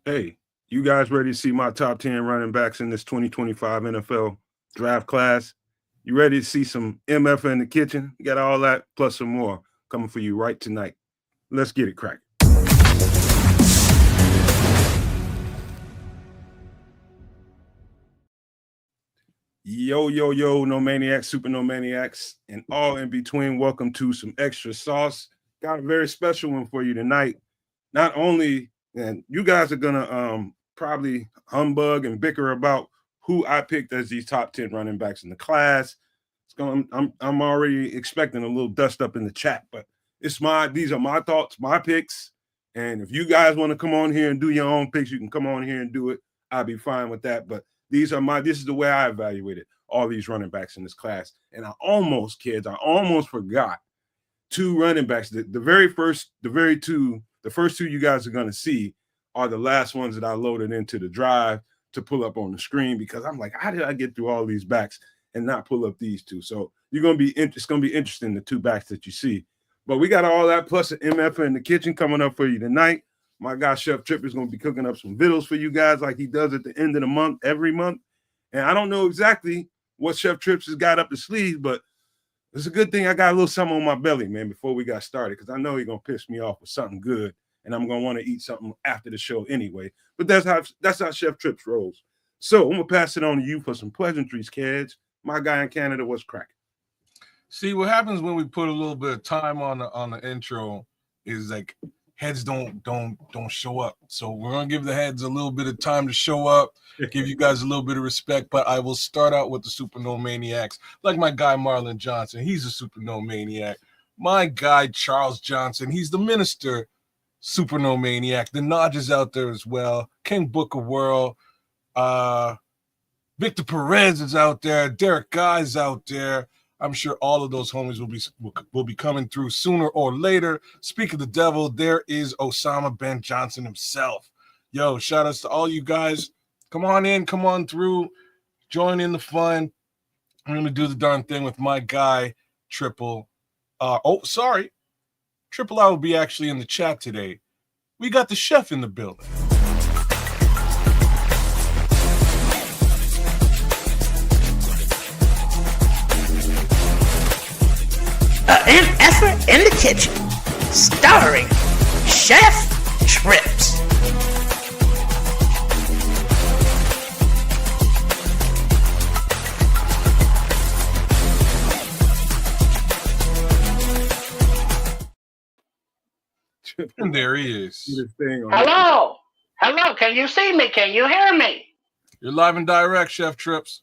Hey, you guys ready to see my top 10 running backs in this 2025 NFL draft class? You ready to see some MF in the kitchen? You got all that plus some more coming for you right tonight. Let's get it cracking. Yo, yo, yo, no maniacs, super no maniacs, and all in between. Welcome to some extra sauce. Got a very special one for you tonight. Not only, and you guys are gonna probably humbug and bicker about who I picked as these top 10 running backs in the class. I'm already expecting a little dust up in the chat, but these are my thoughts, my picks. And if you guys want to come on here and do your own picks, you can come on here and do it. I'll be fine with that. But this is the way I evaluated all these running backs in this class. And I almost forgot two running backs. The first two you guys are going to see are the last ones that I loaded into the drive to pull up on the screen, because I'm like, how did I get through all these backs and not pull up these two? So it's going to be interesting, the two backs that you see. But we got all that plus an MF in the kitchen coming up for you tonight. My guy Chef Trip is going to be cooking up some vittles for you guys like he does at the end of the month, every month. And I don't know exactly what Chef Trips has got up his sleeve, but it's a good thing I got a little something on my belly, man, before we got started, because I know he's going to piss me off with something good, and I'm going to want to eat something after the show anyway. But that's how Chef Trips rolls. So I'm going to pass it on to you for some pleasantries, kids. My guy in Canada, what's cracking? See, what happens when we put a little bit of time on the intro is like heads don't show up. So we're gonna give the heads a little bit of time to show up, give you guys a little bit of respect. But I will start out with the Super No Maniacs, like my guy Marlon Johnson. He's a Super No Maniac. My guy Charles Johnson, he's the minister Super No Maniac. The Nodge is out there as well. King Booker World, Victor Perez is out there. Derek Guy's out there. I'm sure all of those homies will be coming through sooner or later. Speak of the devil, there is Osama Ben Johnson himself. Yo, shout outs to all you guys. Come on in, come on through, join in the fun. I'm gonna do the darn thing with my guy Triple. Triple I will be actually in the chat today. We got the chef in the building. An effort in the kitchen, starring Chef Trips. And there he is. Hello. Hello. Can you see me? Can you hear me? You're live and direct, Chef Trips.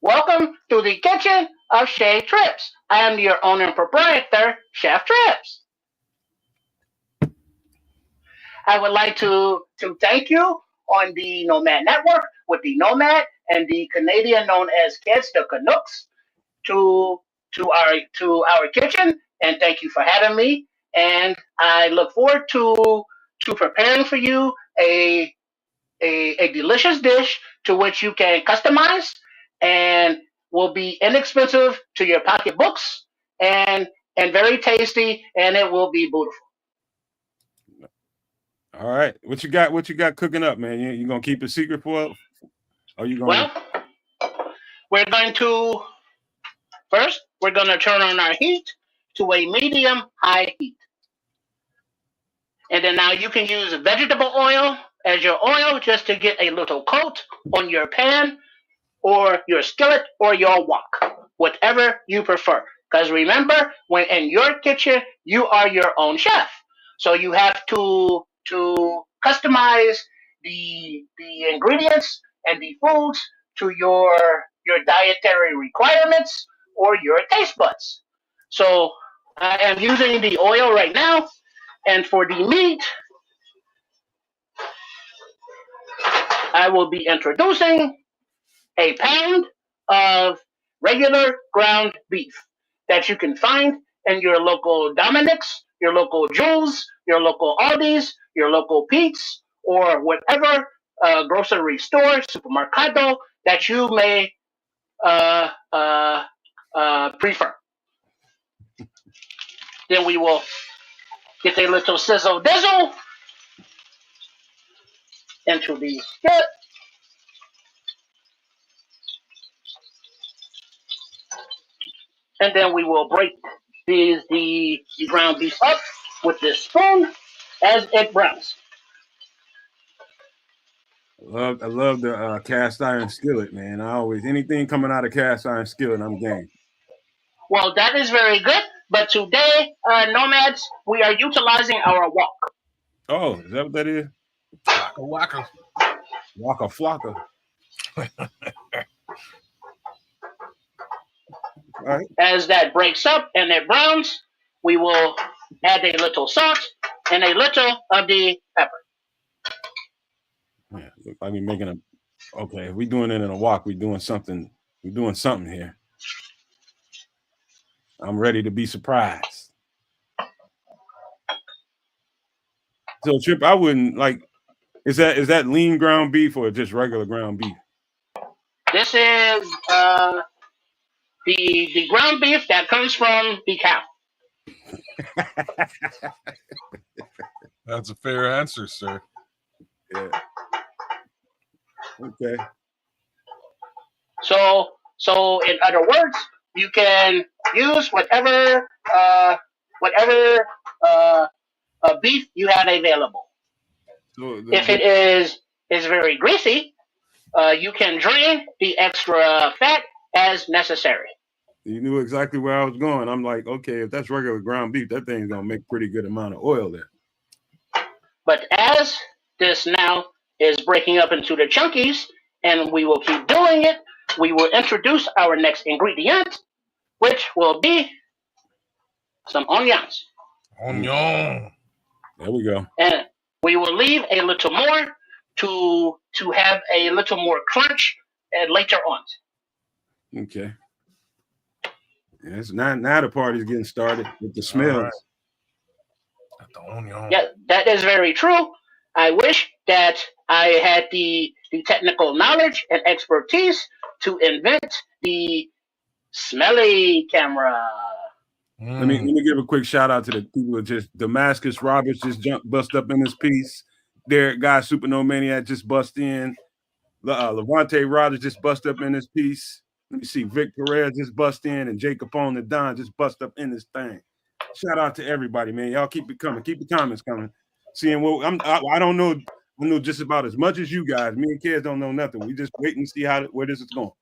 Welcome to the kitchen of Chef Trips. I am your owner and proprietor, Chef Trips. I would like to thank you on the Nomad Network with the Nomad and the Canadian known as Kids, the Canucks, to our kitchen, and thank you for having me. And I look forward to preparing for you a delicious dish to which you can customize and will be inexpensive to your pocketbooks and very tasty, and it will be beautiful. All right, what you got cooking up, man? You gonna keep it secret for? Or you gonna? Well, we're going to turn on our heat to a medium high heat, and then now you can use vegetable oil as your oil just to get a little coat on your pan or your skillet or your wok, whatever you prefer. Because remember, when in your kitchen, you are your own chef. So you have to customize the ingredients and the foods to your dietary requirements or your taste buds. So I am using the oil right now, and for the meat, I will be introducing a pound of regular ground beef that you can find in your local Dominick's, your local Jules, your local Aldi's, your local Pete's, or whatever grocery store, supermercado that you may prefer. Then we will get a little sizzle dizzle into the skillet. And then we will break the ground beef up with this spoon as it browns. I love the cast iron skillet, man. I always anything coming out of cast iron skillet, I'm game. Well, that is very good. But today, nomads, we are utilizing our wok. Oh, is that what that is? Waka. Waka flocka. All right. As that breaks up and it browns, we will add a little salt and a little of the pepper. Yeah, look, I mean making a okay. If we doing it in a wok, we're doing something. We're doing something here. I'm ready to be surprised. So Trip, I wouldn't like. Is that lean ground beef or just regular ground beef? This is the ground beef that comes from the cow. That's a fair answer, sir. Yeah. Okay. So in other words, you can use whatever beef you have available. So If it is very greasy, you can drain the extra fat as necessary. you knew exactly where I was going. I'm like, okay, if that's regular ground beef, that thing's gonna make pretty good amount of oil there. But as this now is breaking up into the chunkies, and we will keep doing it, we will introduce our next ingredient, which will be some onions. Onion. There we go. And we will leave a little more to have a little more crunch later on. Okay. Yes, now the party's getting started with the smells. Right. The onion. Yeah, that is very true. I wish that I had the technical knowledge and expertise to invent the smelly camera. Let me give a quick shout out to the people that just Damascus Roberts just bust up in this piece. Derek Guy Supernova Maniac just bust in. Levante Rogers just bust up in this piece. Let me see. Vic Pereira just bust in, and Jake Capone and Don just bust up in this thing. Shout out to everybody, man. Y'all keep it coming. Keep the comments coming. Seeing what I don't know. I know just about as much as you guys. Me and kids don't know nothing. We just waiting to see where this is going.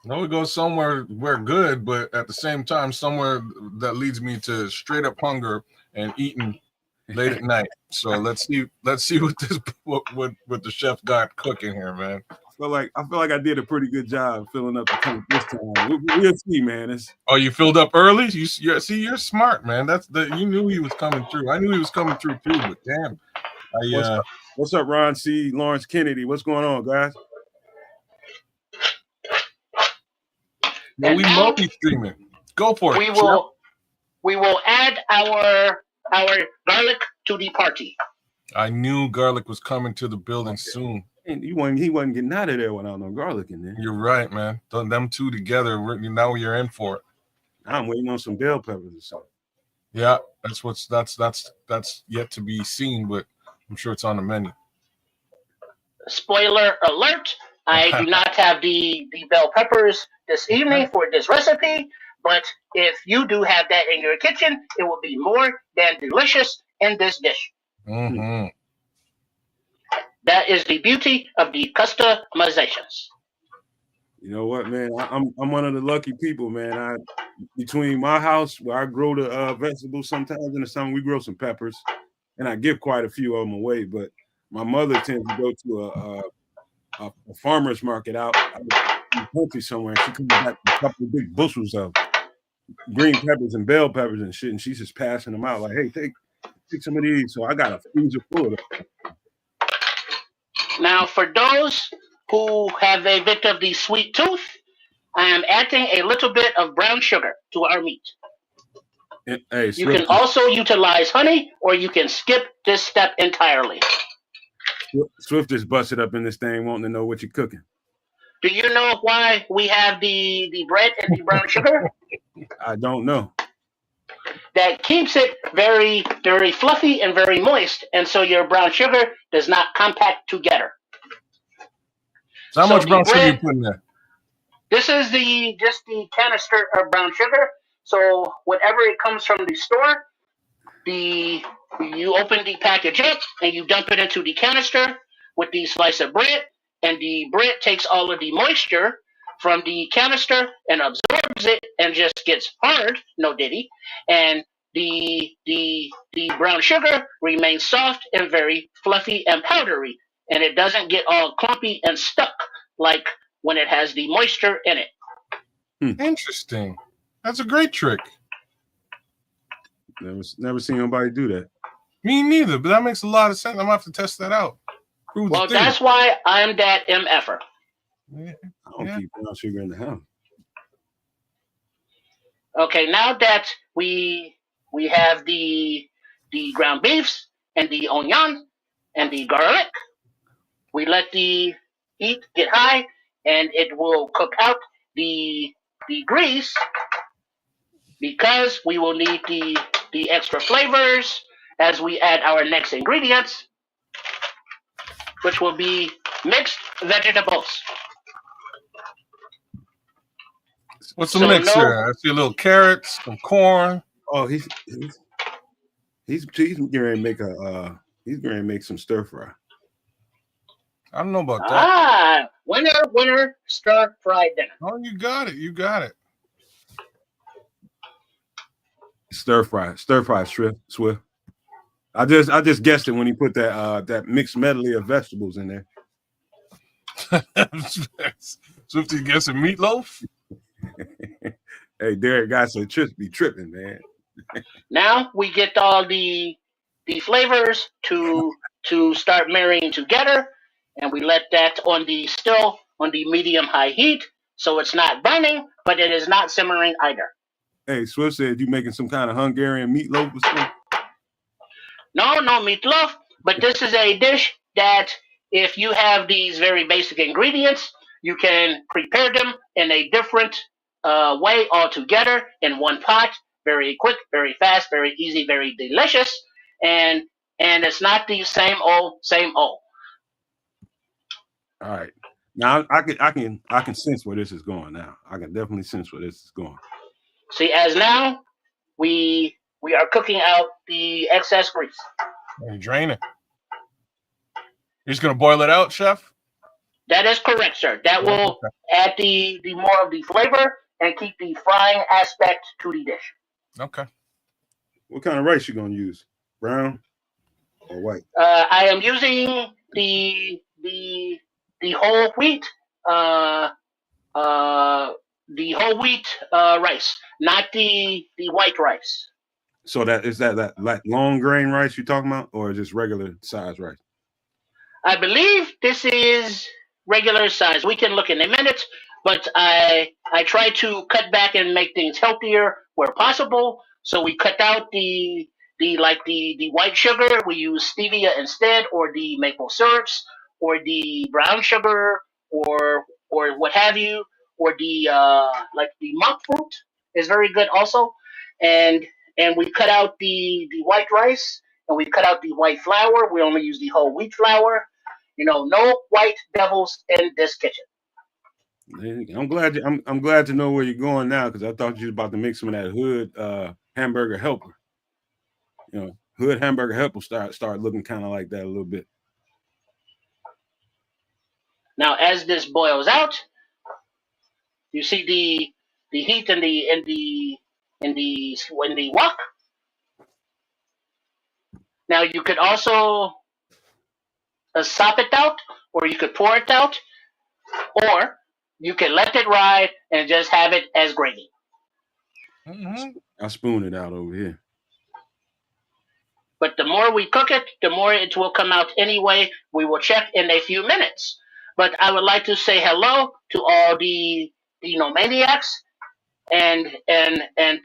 No, we go somewhere we're good, but at the same time, somewhere that leads me to straight up hunger and eating late at night. So let's see what the chef got cooking here, man. I feel like I did a pretty good job filling up the tank this time. We'll see, man. Oh, you filled up early? You're smart, man. You knew he was coming through. I knew he was coming through too, but damn. What's up, Ron C. Lawrence Kennedy? What's going on, guys? No, we multi-streaming. Go for it. We will add our garlic to the party. I knew garlic was coming to the building soon. And he wasn't getting out of there without no garlic in there. You're right, man. Them two together, now you're in for it. I'm waiting on some bell peppers or something. Yeah, that's yet to be seen, but I'm sure it's on the menu. Spoiler alert, I do not have the bell peppers this evening for this recipe, but if you do have that in your kitchen, it will be more than delicious in this dish. Mm-hmm. That is the beauty of the customizations. You know what, man? I'm one of the lucky people, man. Between my house where I grow the vegetables, sometimes in the summer we grow some peppers, and I give quite a few of them away. But my mother tends to go to a farmer's market out in the country somewhere. And she comes back with a couple of big bushels of green peppers and bell peppers and shit, and she's just passing them out like, "Hey, take some of these." So I got a freezer full of them. Now, for those who have a bit of the sweet tooth, I am adding a little bit of brown sugar to our meat. Hey, you can also utilize honey, or you can skip this step entirely. Swift just busted up in this thing wanting to know what you're cooking. Do you know why we have the bread and the brown sugar? I don't know. that keeps it very, very fluffy and very moist, and so your brown sugar does not compact together. So how So much the brown sugar you bread- put in there? This is just the canister of brown sugar. So whatever it comes from the store, you open the package up and you dump it into the canister with the slice of bread, and the bread takes all of the moisture from the canister and absorbs it and just gets hard, no diddy, and the brown sugar remains soft and very fluffy and powdery, and it doesn't get all clumpy and stuck like when it has the moisture in it. Interesting. That's a great trick. Never seen nobody do that. Me neither, but that makes a lot of sense. I'm gonna have to test that out. Prove Well, the theory. that's why I'm that MFer. Yeah. I don't Yeah. keep brown sugar in the house. Okay, now that we have the ground beefs and the onion and the garlic, we let the heat get high, and it will cook out the grease, because we will need the extra flavors as we add our next ingredients, which will be mixed vegetables. What's the So mix no- here? I see a little carrots, some corn. Oh, he's getting ready to make he's going to make some stir fry. I don't know about that. Ah, winner, stir fried dinner. Oh, you got it. You got it. Stir fry Swift. I just guessed it when he put that mixed medley of vegetables in there. Swifty guessing meatloaf. Hey, Derek got some trips be tripping, man. Now we get all the flavors to start marrying together, and we let that on the medium high heat, so it's not burning, but it is not simmering either. Hey, Swift said you making some kind of Hungarian meatloaf or something? No meatloaf, but this is a dish that if you have these very basic ingredients, you can prepare them in a different way altogether in one pot. Very quick, very fast, very easy, very delicious, and it's not the same old. All right. Now I can sense where this is going now. I can definitely sense where this is going. See, as now we are cooking out the excess grease. You drain it. You're just gonna boil it out, chef? That is correct, sir. That will add the more of the flavor and keep the frying aspect to the dish. Okay. What kind of rice you gonna use? Brown or white? I am using the whole wheat, rice, not the white rice. So that is that like long grain rice you're talking about, or just regular size rice? I believe this is regular size. We can look in a minute, but I try to cut back and make things healthier where possible. So we cut out the white sugar. We use stevia instead, or the maple syrups, or the brown sugar, or what have you, or the the monk fruit is very good also. And we cut out the white rice, and we cut out the white flour. We only use the whole wheat flour. No white devils in this kitchen. I'm glad to know where you're going now, because I thought you was about to make some of that hood hamburger helper. Hood hamburger helper start looking kind of like that a little bit. Now, as this boils out, you see the heat in the wok. Now you could also sop it out, or you could pour it out, or you can let it ride and just have it as gravy. Mm-hmm. I spoon it out over here. But the more we cook it, the more it will come out anyway. We will check in a few minutes. But I would like to say hello to all the maniacs, and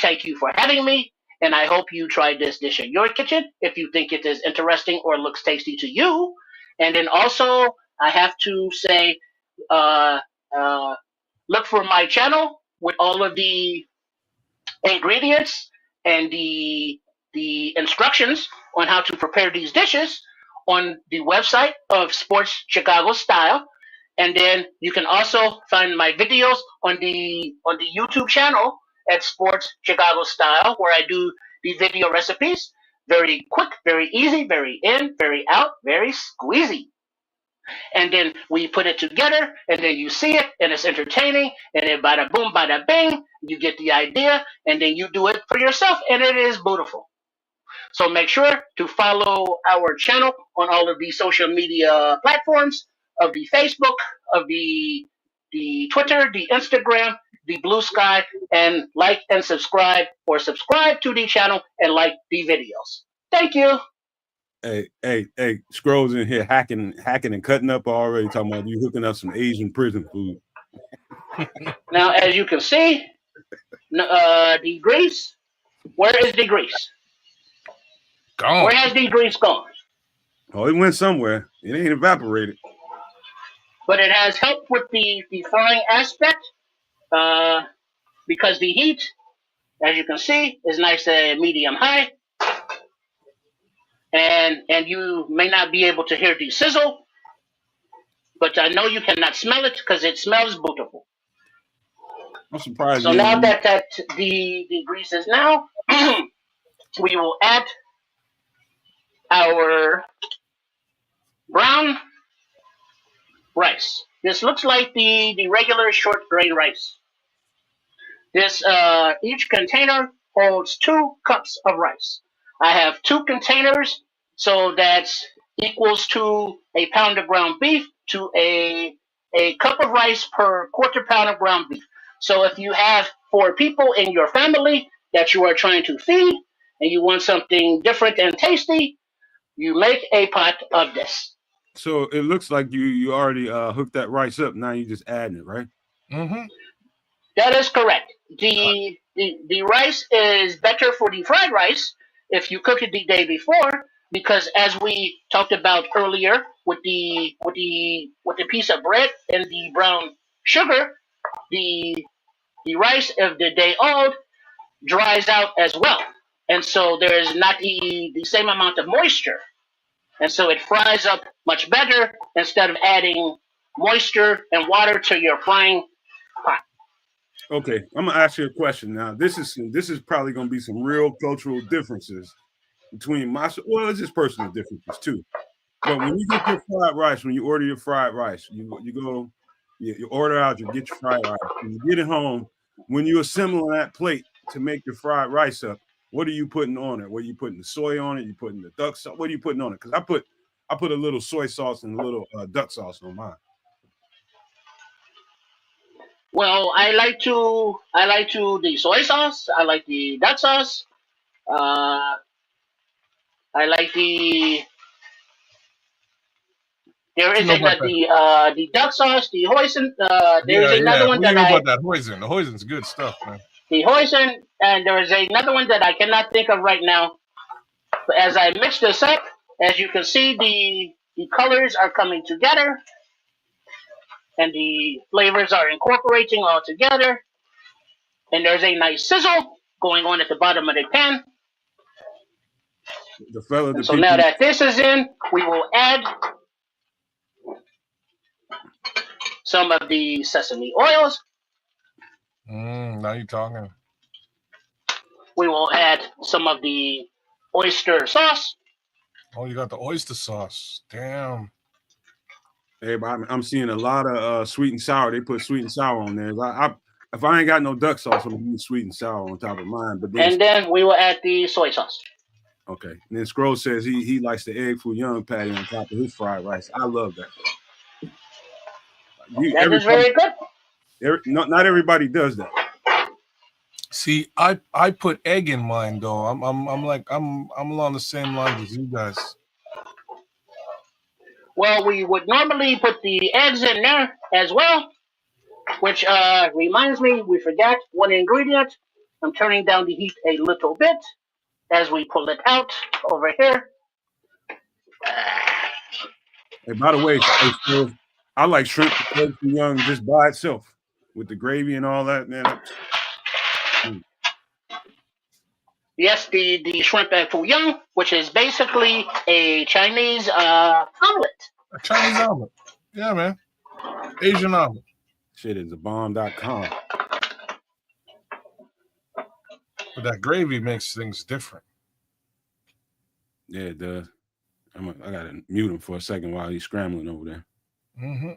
thank you for having me. And I hope you try this dish in your kitchen if you think it is interesting or looks tasty to you. And then also, I have to say, look for my channel with all of the ingredients and the instructions on how to prepare these dishes on the website of Sports Chicago Style. And then you can also find my videos on the YouTube channel at Sports Chicago Style, where I do the video recipes. Very quick, very easy, very in, very out, very squeezy. And then we put it together, and then you see it, and it's entertaining, and then bada boom, bada bing, you get the idea, and then you do it for yourself, and it is beautiful. So make sure to follow our channel on all of the social media platforms of the Facebook, of the Twitter, the Instagram, the Blue Sky, and like and subscribe, or subscribe to the channel and like the videos. Thank you. Hey, Scrolls in here hacking and cutting up already, talking about you hooking up some Asian prison food. Now, as you can see, the grease, where is the grease? Gone. Where has the grease gone? Oh, it went somewhere. It ain't evaporated. But it has helped with the frying aspect, because the heat, as you can see, is nice and medium high. And you may not be able to hear the sizzle, but I know you cannot smell it because it smells beautiful. I'm surprised. So now that the grease is now, we will add our brown rice. This looks like the regular short grain rice. This each container holds 2 cups of rice. I have 2 containers, so that's equals to a pound of ground beef to a cup of rice per quarter pound of ground beef. So if you have 4 people in your family that you are trying to feed and you want something different and tasty, you make a pot of this. So it looks like you already hooked that rice up. Now you're just adding it, right? Mm-hmm. That is correct. The rice is better for the fried rice if you cook it the day before, because as we talked about earlier with the piece of bread and the brown sugar, the rice of the day old dries out as well, and so there is not the same amount of moisture, and so it fries up much better instead of adding moisture and water to your frying pot. Okay, I'm gonna ask you a question now. This is probably gonna be some real cultural differences between it's just personal differences too. But when you get your fried rice, when you order your fried rice, you order out, you get your fried rice. When you get it home, when you assemble that plate to make your fried rice up, what are you putting on it? What are you putting the soy on it? You putting the duck sauce? What are you putting on it? Because I put a little soy sauce and a little duck sauce on mine. Well, I like the soy sauce. I like the duck sauce. I like there is the duck sauce, the hoisin. There's another one that about that hoisin. The hoisin's good stuff, man. The hoisin, and there is another one that I cannot think of right now. But as I mix this up, as you can see, the colors are coming together, and the flavors are incorporating all together. And there's a nice sizzle going on at the bottom of the pan. So now that this is in, we will add some of the sesame oils. Now you're talking. We will add some of the oyster sauce. Oh, you got the oyster sauce. Damn. Hey, I'm seeing a lot of sweet and sour. They put sweet and sour on there. If I ain't got no duck sauce, I'm gonna use sweet and sour on top of mine. But then we will add the soy sauce. Okay. And then Scroll says he likes the egg foo young patty on top of his fried rice. I love that. That is very good. Not everybody does that. See, I put egg in mine though. I'm along the same lines as you guys. Well, we would normally put the eggs in there as well, which reminds me, we forgot one ingredient. I'm turning down the heat a little bit as we pull it out over here. Hey, by the way, I like shrimp egg foo young just by itself with the gravy and all that, man. Yes, the shrimp at Fuyang, which is basically a Chinese omelet. A Chinese omelet. Yeah, man. Asian omelet. Shit is a bomb.com. But that gravy makes things different. Yeah, it does. I gotta mute him for a second while he's scrambling over there. Mm-hmm.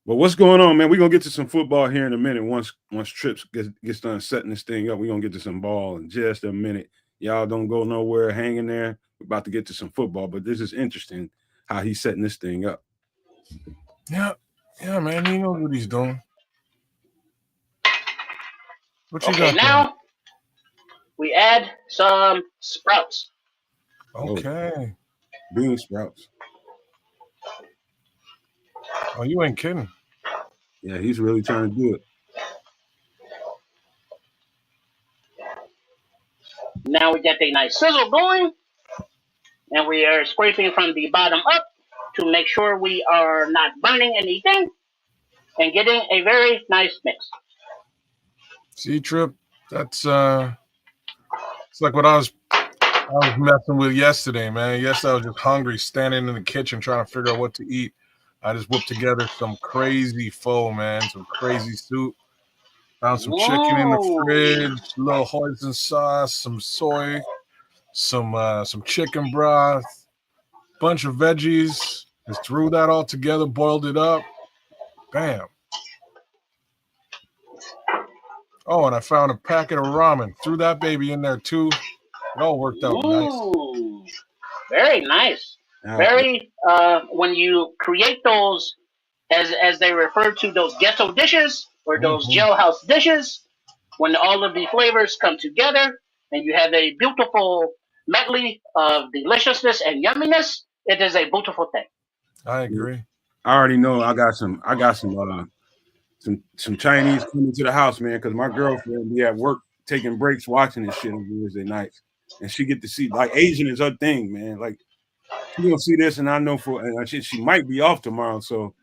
But what's going on, man? We're gonna get to some football here in a minute. Once Trips gets done setting this thing up, we're gonna get to some ball in just a minute. Y'all don't go nowhere, hang in there. We're about to get to some football, but this is interesting how he's setting this thing up. Yeah, man. He knows what he's doing. What you Okay, got now we add some sprouts. there? Okay. Bean sprouts. Oh, you ain't kidding. Yeah, he's really trying to do it. Now we get a nice sizzle going, and we are scraping from the bottom up to make sure we are not burning anything, and getting a very nice mix. See, Trip, that's it's like what I was messing with yesterday, man. Yesterday I was just hungry, standing in the kitchen trying to figure out what to eat. I just whipped together some crazy pho, man, some crazy soup. Found some chicken in the Whoa. fridge, a little hoisin sauce, some soy, some chicken broth, bunch of veggies. Just threw that all together, boiled it up. Bam. Oh, and I found a packet of ramen. Threw that baby in there too. It all worked out nice. Ooh, very nice. Now, Very when you create those, as they refer to those ghetto dishes or those Mhm. jailhouse dishes, when all of the flavors come together and you have a beautiful medley of deliciousness and yumminess, it is a beautiful thing. I agree. I already know I got some Chinese coming to the house, man, because my girlfriend be at work taking breaks watching this shit on Wednesday nights. And she get to see, like, Asian is her thing, man. Like, she gonna see this, and I know she might be off tomorrow, so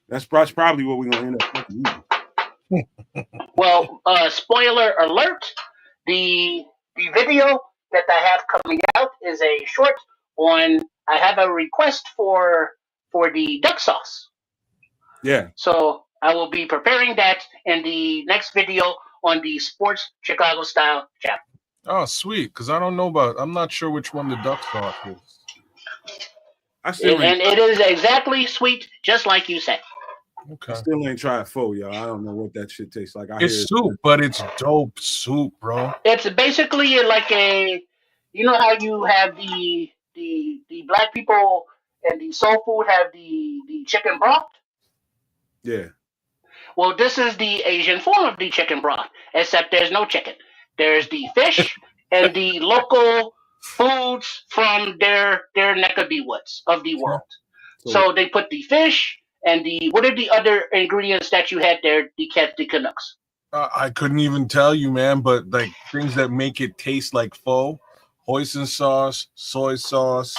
that's probably what we're gonna end up eating. Well, spoiler alert: the video that I have coming out is a short on. I have a request for the duck sauce, Yeah, so I will be preparing that in the next video on the Sports Chicago Style channel. Oh, sweet. Because I'm not sure which one the duck sauce is. I still And it is exactly sweet, just like you said. Okay. ain't tried pho, y'all. I don't know what that shit tastes like. It's soup, but it's dope soup, bro. It's basically like you know how you have the black people and the soul food have the chicken broth. Yeah. Well, this is the Asian form of the chicken broth, except there's no chicken. There's the fish and the local foods from their neck of the woods of the world. So they put the fish and what are the other ingredients that you had there? The Canucks. I couldn't even tell you, man, but like things that make it taste like pho, hoisin sauce, soy sauce,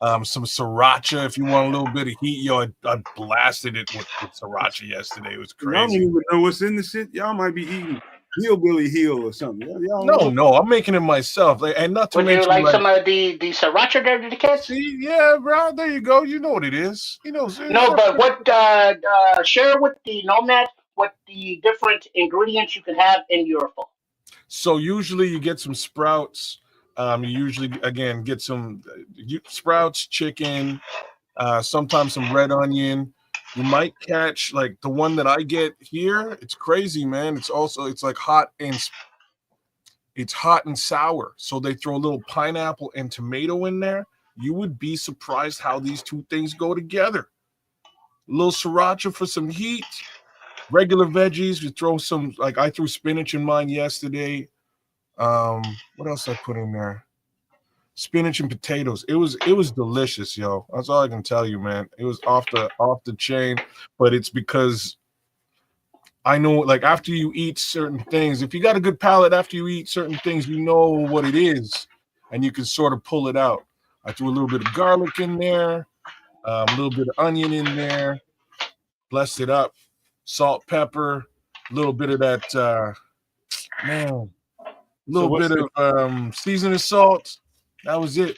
some sriracha if you want a little bit of heat. Yo, I blasted it with sriracha yesterday. It was Y'all don't crazy. even know what's in the shit. Y'all might be eating hillbilly heel or something. Y'all No, I'm making it myself. And not to Would you mention, like some of the sriracha there, the kids? See, yeah, bro, there you go. You know what it is. You know. No, but what share with the Nomad what the different ingredients you can have in your pho. So usually you get some sprouts. You usually again get some sprouts, chicken, sometimes some red onion. You might catch like the one that I get here. It's crazy, man. It's like hot and sour. So they throw a little pineapple and tomato in there. You would be surprised how these two things go together. A little sriracha for some heat. Regular veggies. You throw some, like I threw spinach in mine yesterday. What else I put in there? Spinach and potatoes. It was delicious, yo. That's all I can tell you, man. It was off the chain, but it's because I know, like, after you eat certain things, if you got a good palate after you eat certain things, you know what it is, and you can sort of pull it out. I threw a little bit of garlic in there, a little bit of onion in there, blessed it up, salt, pepper, a little bit of that, man, little what's bit of seasoning salt. That was it.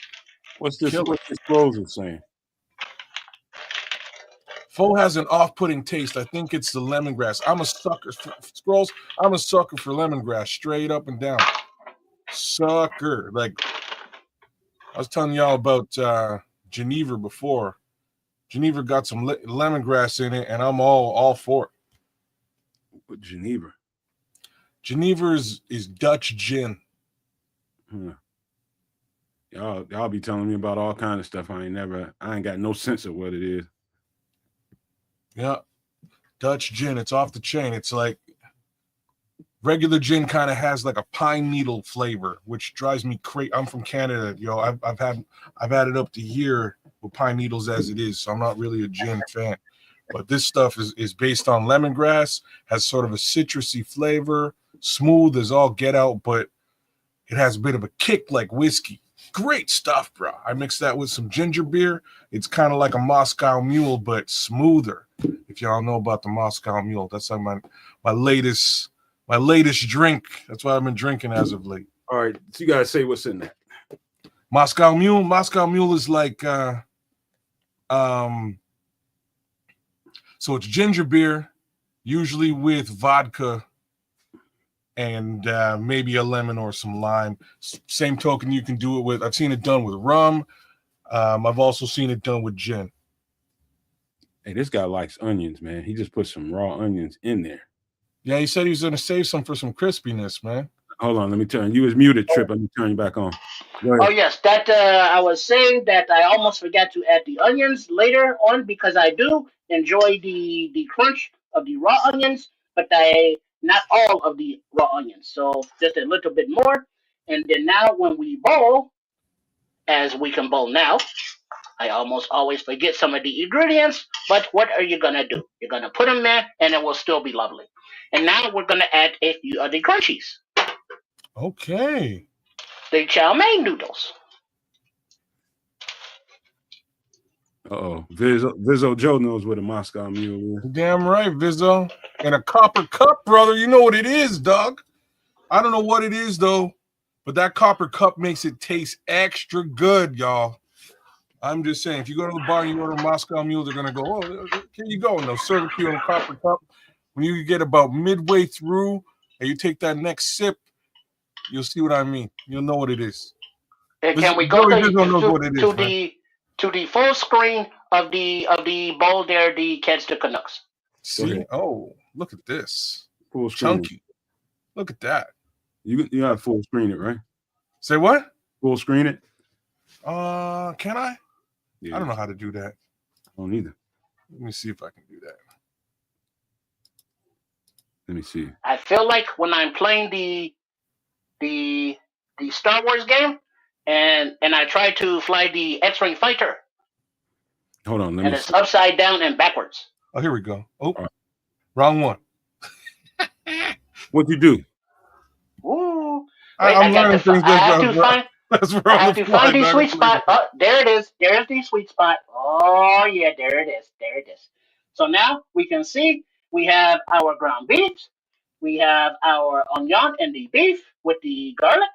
What's this? Kill it. What's this Frozen saying? Pho has an off-putting taste. I think it's the lemongrass. I'm a sucker. Scrolls. I'm a sucker for lemongrass, straight up and down. Sucker. Like I was telling y'all about Geneva before. Geneva got some lemongrass in it, and I'm all for it. What Geneva? Geneva is Dutch gin. Y'all be telling me about all kind of stuff. I ain't got no sense of what it is. Yeah, Dutch gin. It's off the chain. It's like regular gin kind of has like a pine needle flavor, which drives me crazy. I'm from Canada, yo. I've had it up to here with pine needles as it is, so I'm not really a gin fan. But this stuff is based on lemongrass, has sort of a citrusy flavor, smooth as all get out, but it has a bit of a kick like whiskey. Great stuff, bro. I mix that with some ginger beer. It's kind of like a Moscow Mule, but smoother. If y'all know about the Moscow Mule, that's like my latest drink. That's what I've been drinking as of late. All right, so you gotta say what's in that. Moscow Mule. Moscow Mule is like so it's ginger beer, usually with vodka and maybe a lemon or some lime. Same token, you can do it with. I've seen it done with rum. I've also seen it done with gin. Hey, this guy likes onions, man. He just put some raw onions in there. Yeah, he said he was going to save some for some crispiness, man. Hold on, let me turn. You was muted, Trip. Let me turn you back on. Oh yes, that I was saying that I almost forgot to add the onions later on because I do enjoy the crunch of the raw onions, but not all of the raw onions. So just a little bit more, and then now when we bowl, as we can bowl now, I almost always forget some of the ingredients. But what are you gonna do? You're gonna put them there, and it will still be lovely. And now we're gonna add a few of the crunchies. Okay. The chow mein noodles. Uh-oh. Vizzo Joe knows what a Moscow Mule is. Damn right, Vizzo. And a copper cup, brother. You know what it is, Doug. I don't know what it is, though, but that copper cup makes it taste extra good, y'all. I'm just saying, if you go to the bar and you order a Moscow Mule, they're going to go, oh, here you go. And they'll serve it to you in a copper cup. When you get about midway through and you take that next sip, you'll see what I mean. You'll know what it is. And can we go to the full screen of the bowl there, the Catch the Canucks? See? Oh, look at this. Full screen. Chunky. Look at that. You got full screen it, right? Say what? Full screen it? Can I? Yeah. I don't know how to do that. I don't either. Let me see if I can do that. Let me see. I feel like when I'm playing the Star Wars game and I try to fly the X-Wing fighter. Hold on, and it's upside down and backwards. Oh, here we go. Oh, right. Wrong one. What'd you do? Ooh. Wait, I'm learning things. I have to find the sweet spot. Oh, there it is. There's the sweet spot. Oh, yeah, there it is. There it is. So now we can see we have our ground beef. We have our onion and the beef with the garlic.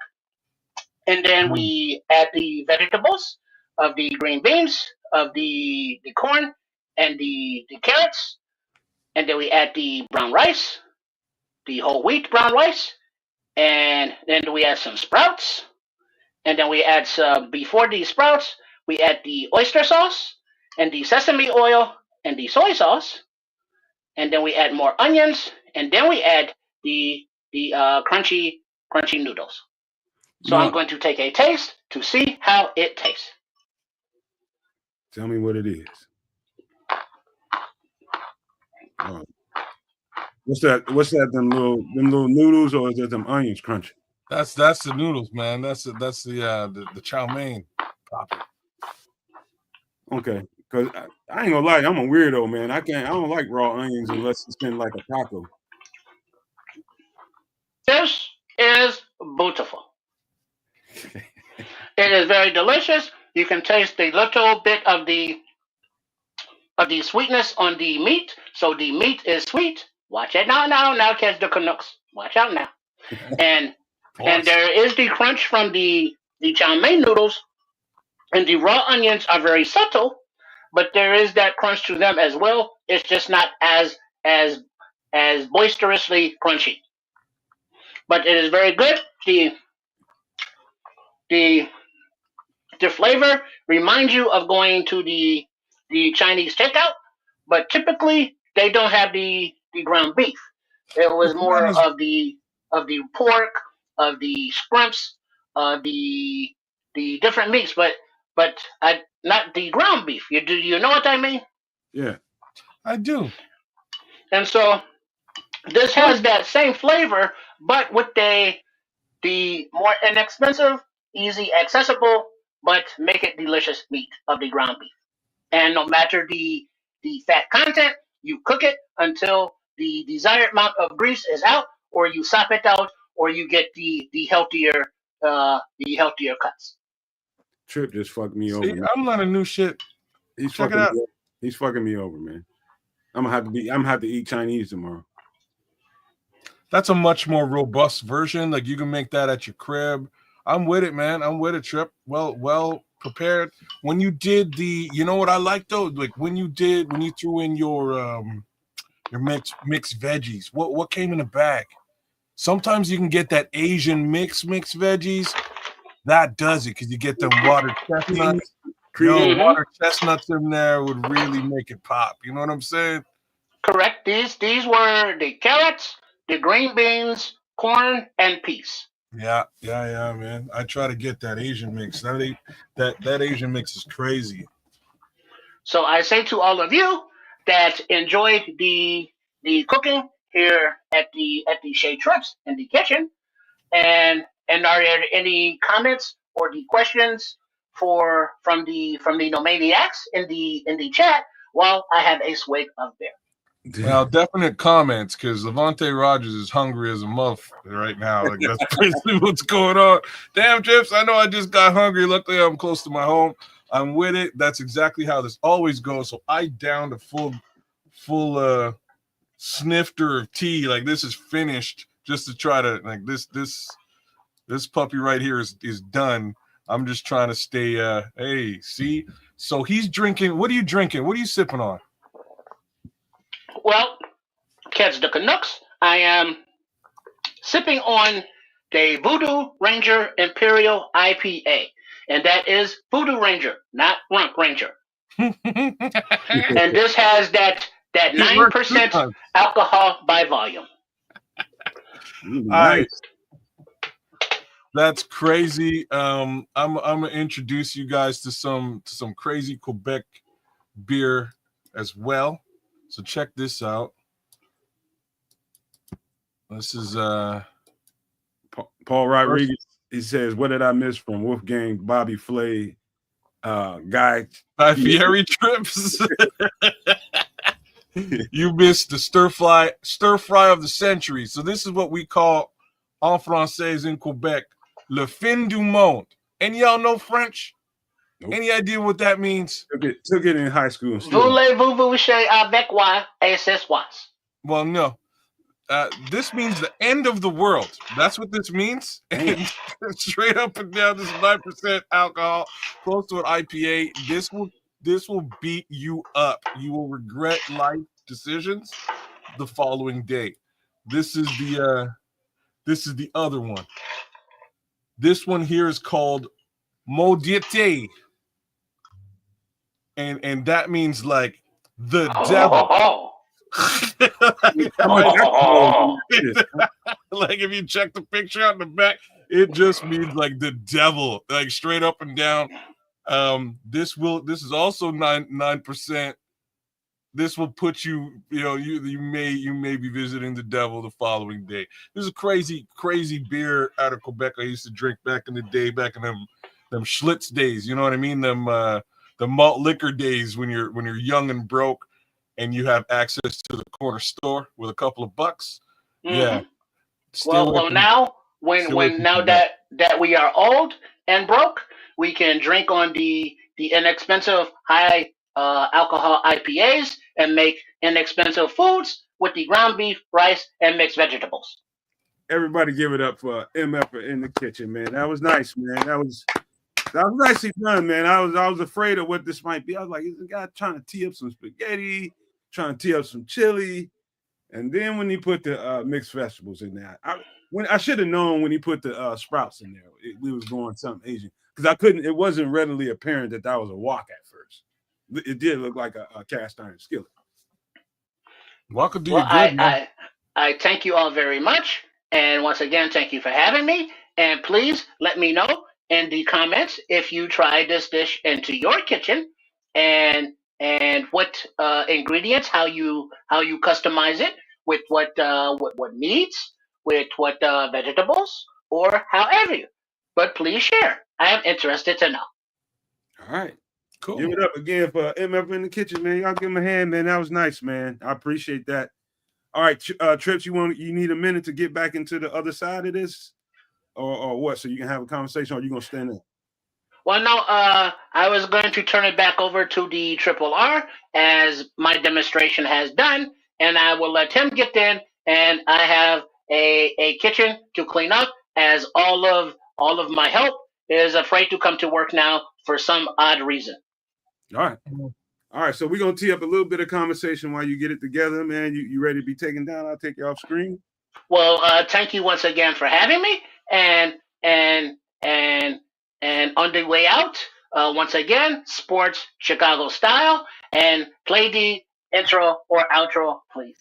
And then we add the vegetables of the green beans, of the corn, and the carrots. And then we add the brown rice, the whole wheat brown rice. And then we add some sprouts. And then we add some, before the sprouts, we add the oyster sauce and the sesame oil and the soy sauce. And then we add more onions. And then we add the crunchy noodles. So I'm going to take a taste to see how it tastes. Tell me what it is. What's that? Them little noodles, or is it them onions crunchy? That's the noodles, man. That's the chow mein. Okay, because I ain't gonna lie, I'm a weirdo, man. I don't like raw onions unless it's in like a taco. This is beautiful. It is very delicious. You can taste a little bit of the sweetness on the meat. So the meat is sweet. Watch it now, catch the Canucks. Watch out now. And And there is the crunch from the chow mein noodles, and the raw onions are very subtle, but there is that crunch to them as well. It's just not as as boisterously crunchy, but it is very good. The the flavor reminds you of going to the Chinese takeout, but typically they don't have the ground beef. It was more of the pork, of the shrimps, the different meats, but not the ground beef. You know what I mean? Yeah. I do. And so this has that same flavor, but with the more inexpensive, easy, accessible, but make it delicious meat of the ground beef. And no matter the fat content, you cook it until the desired amount of grease is out, or you sop it out, or you get the healthier cuts. Trip just fucked me over. See, Man. I'm learning new shit. He's Check it fucking out. me over. He's fucking me over, man. I'm gonna have to eat Chinese tomorrow. That's a much more robust version. Like you can make that at your crib. I'm with it, man. I'm with it, Trip. Well prepared. When you did you know what I like though? Like when you threw in your mixed veggies. What came in the bag? Sometimes you can get that Asian mixed veggies. That does it because you get them water chestnuts. Water chestnuts in there would really make it pop. You know what I'm saying? Correct. These were the carrots, the green beans, corn, and peas. Yeah, man. I try to get that Asian mix. That Asian mix is crazy. So I say to all of you that enjoyed the cooking here at the Shea Trips in the kitchen, and are there any comments or the questions from the Nomaniacs in the chat while I have a swig of beer? Well, definite comments because Levante Rogers is hungry as a muff right now. Like that's basically what's going on. Damn, Chips, I know I just got hungry. Luckily, I'm close to my home. I'm with it. That's exactly how this always goes. So I downed a full snifter of tea. Like this is finished just to try to like this puppy right here is done. I'm just trying to stay. Hey, see. So he's drinking. What are you drinking? What are you sipping on? Well, catch the Canucks. I am sipping on the Voodoo Ranger Imperial IPA, and that is Voodoo Ranger, not Rump Ranger. And this has that 9% alcohol by volume. Nice. That's crazy. I'm gonna introduce you guys to some crazy Quebec beer as well. So check this out. This is Paul Rodriguez. He says, "What did I miss from Wolfgang, Bobby Flay, Guy Fieri Trips? You missed the stir fry of the century. So this is what we call en français in Quebec, le fin du monde. And y'all know French? Nope. Any idea what that means? Took it in high school. Voulez-vous coucher avec moi et ce soir? Well, no. This means the end of the world. That's what this means. And straight up and down, this is 9% alcohol, close to an IPA. This will beat you up. You will regret life decisions the following day. This is the other one. This one here is called Maudite. And that means like the devil. Like if you check the picture out in the back, it just means like the devil, like straight up and down. This is also 9%. This will put you may be visiting the devil the following day. This is a crazy beer out of Quebec I used to drink back in the day, back in them Schlitz days. You know what I mean? The malt liquor days when you're young and broke and you have access to the corner store with a couple of bucks. Mm-hmm. Yeah. Well, now that we are old and broke, we can drink on the inexpensive high alcohol IPAs and make inexpensive foods with the ground beef, rice, and mixed vegetables. Everybody give it up for MF in the kitchen, man. That was nice, man. That was nicely done, man. I was afraid of what this might be. I was like, is the guy trying to tee up some spaghetti, trying to tee up some chili, and then when he put the mixed vegetables in there, I should have known when he put the sprouts in there, we was going something Asian because it wasn't readily apparent that was a wok at first. It did look like a cast iron skillet. Wok will do Well, you good, man. I thank you all very much. And once again, thank you for having me. And please let me know in the comments if you tried this dish into your kitchen and what ingredients, how you customize it with what meats, with what vegetables, or however you. But please share. I am interested to know. All right. Cool. Give it up again for MF in the kitchen, man. Y'all give him a hand, man. That was nice, man. I appreciate that. All right, Trips, you need a minute to get back into the other side of this, or what? So you can have a conversation, or you gonna stand there? Well, no, I was going to turn it back over to the Triple R as my demonstration has done, and I will let him get in, and I have a kitchen to clean up as all of my help is afraid to come to work now for some odd reason. All right. So we're gonna tee up a little bit of conversation while you get it together, man. You ready to be taken down? I'll take you off screen. Well, thank you once again for having me, and on the way out, once again, sports Chicago style, and play the intro or outro, please.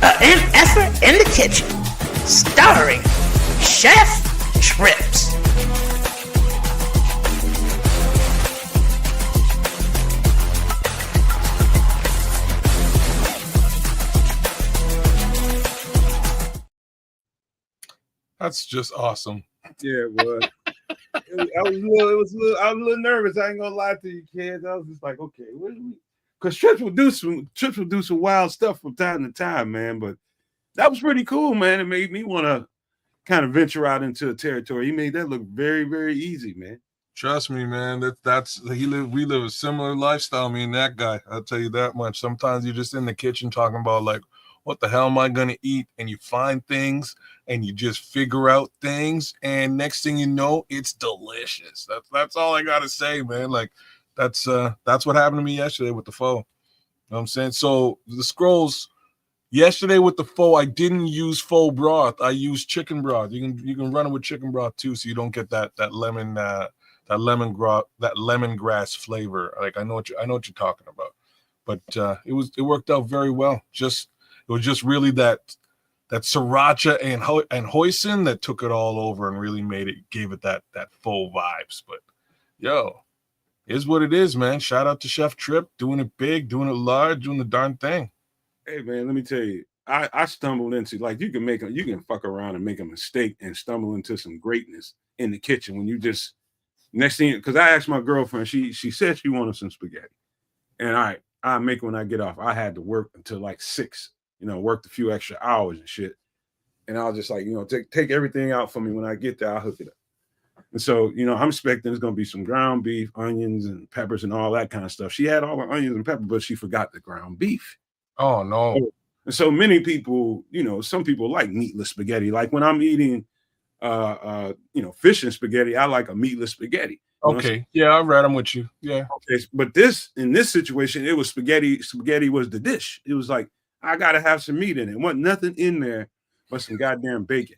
An effort in the kitchen, starring Chef Trips. That's just awesome. Yeah, it was. I was a little nervous. I ain't gonna lie to you, kids. I was just like, okay, because Trips will do some wild stuff from time to time, man. But that was pretty cool, man. It made me want to kind of venture out into a territory. He made that look very, very easy, man. Trust me, man. We live a similar lifestyle. Me and that guy. I'll tell you that much. Sometimes you're just in the kitchen talking about like, what the hell am I gonna eat? And you find things and you just figure out things, and next thing you know, it's delicious. That's all I gotta say, man. Like that's what happened to me yesterday with the pho. You know what I'm saying? So the scrolls yesterday with the pho, I didn't use pho broth. I used chicken broth. You can run it with chicken broth too, so you don't get that lemongrass flavor. Like I know what you're talking about. But it worked out very well. It was just really that sriracha and hoisin that took it all over and really gave it that faux vibes. But yo, is what it is, man. Shout out to Chef Trip, doing it big, doing it large, doing the darn thing. Hey man, let me tell you, I stumbled into, like, you can fuck around and make a mistake and stumble into some greatness in the kitchen when you just next thing, because I asked my girlfriend, she said she wanted some spaghetti, and all right, I make it when I get off. I had to work until like 6. Worked a few extra hours and shit. And I was just like, take everything out for me. When I get there, I'll hook it up. And so, I'm expecting there's going to be some ground beef, onions, and peppers and all that kind of stuff. She had all the onions and peppers, but she forgot the ground beef. Oh, no. And so many people, some people like meatless spaghetti. Like when I'm eating, fish and spaghetti, I like a meatless spaghetti. Okay. Yeah, I read them with you. Yeah. Okay. But in this situation, it was spaghetti. Spaghetti was the dish. It was like, I gotta have some meat in it. Wasn't nothing in there but some goddamn bacon.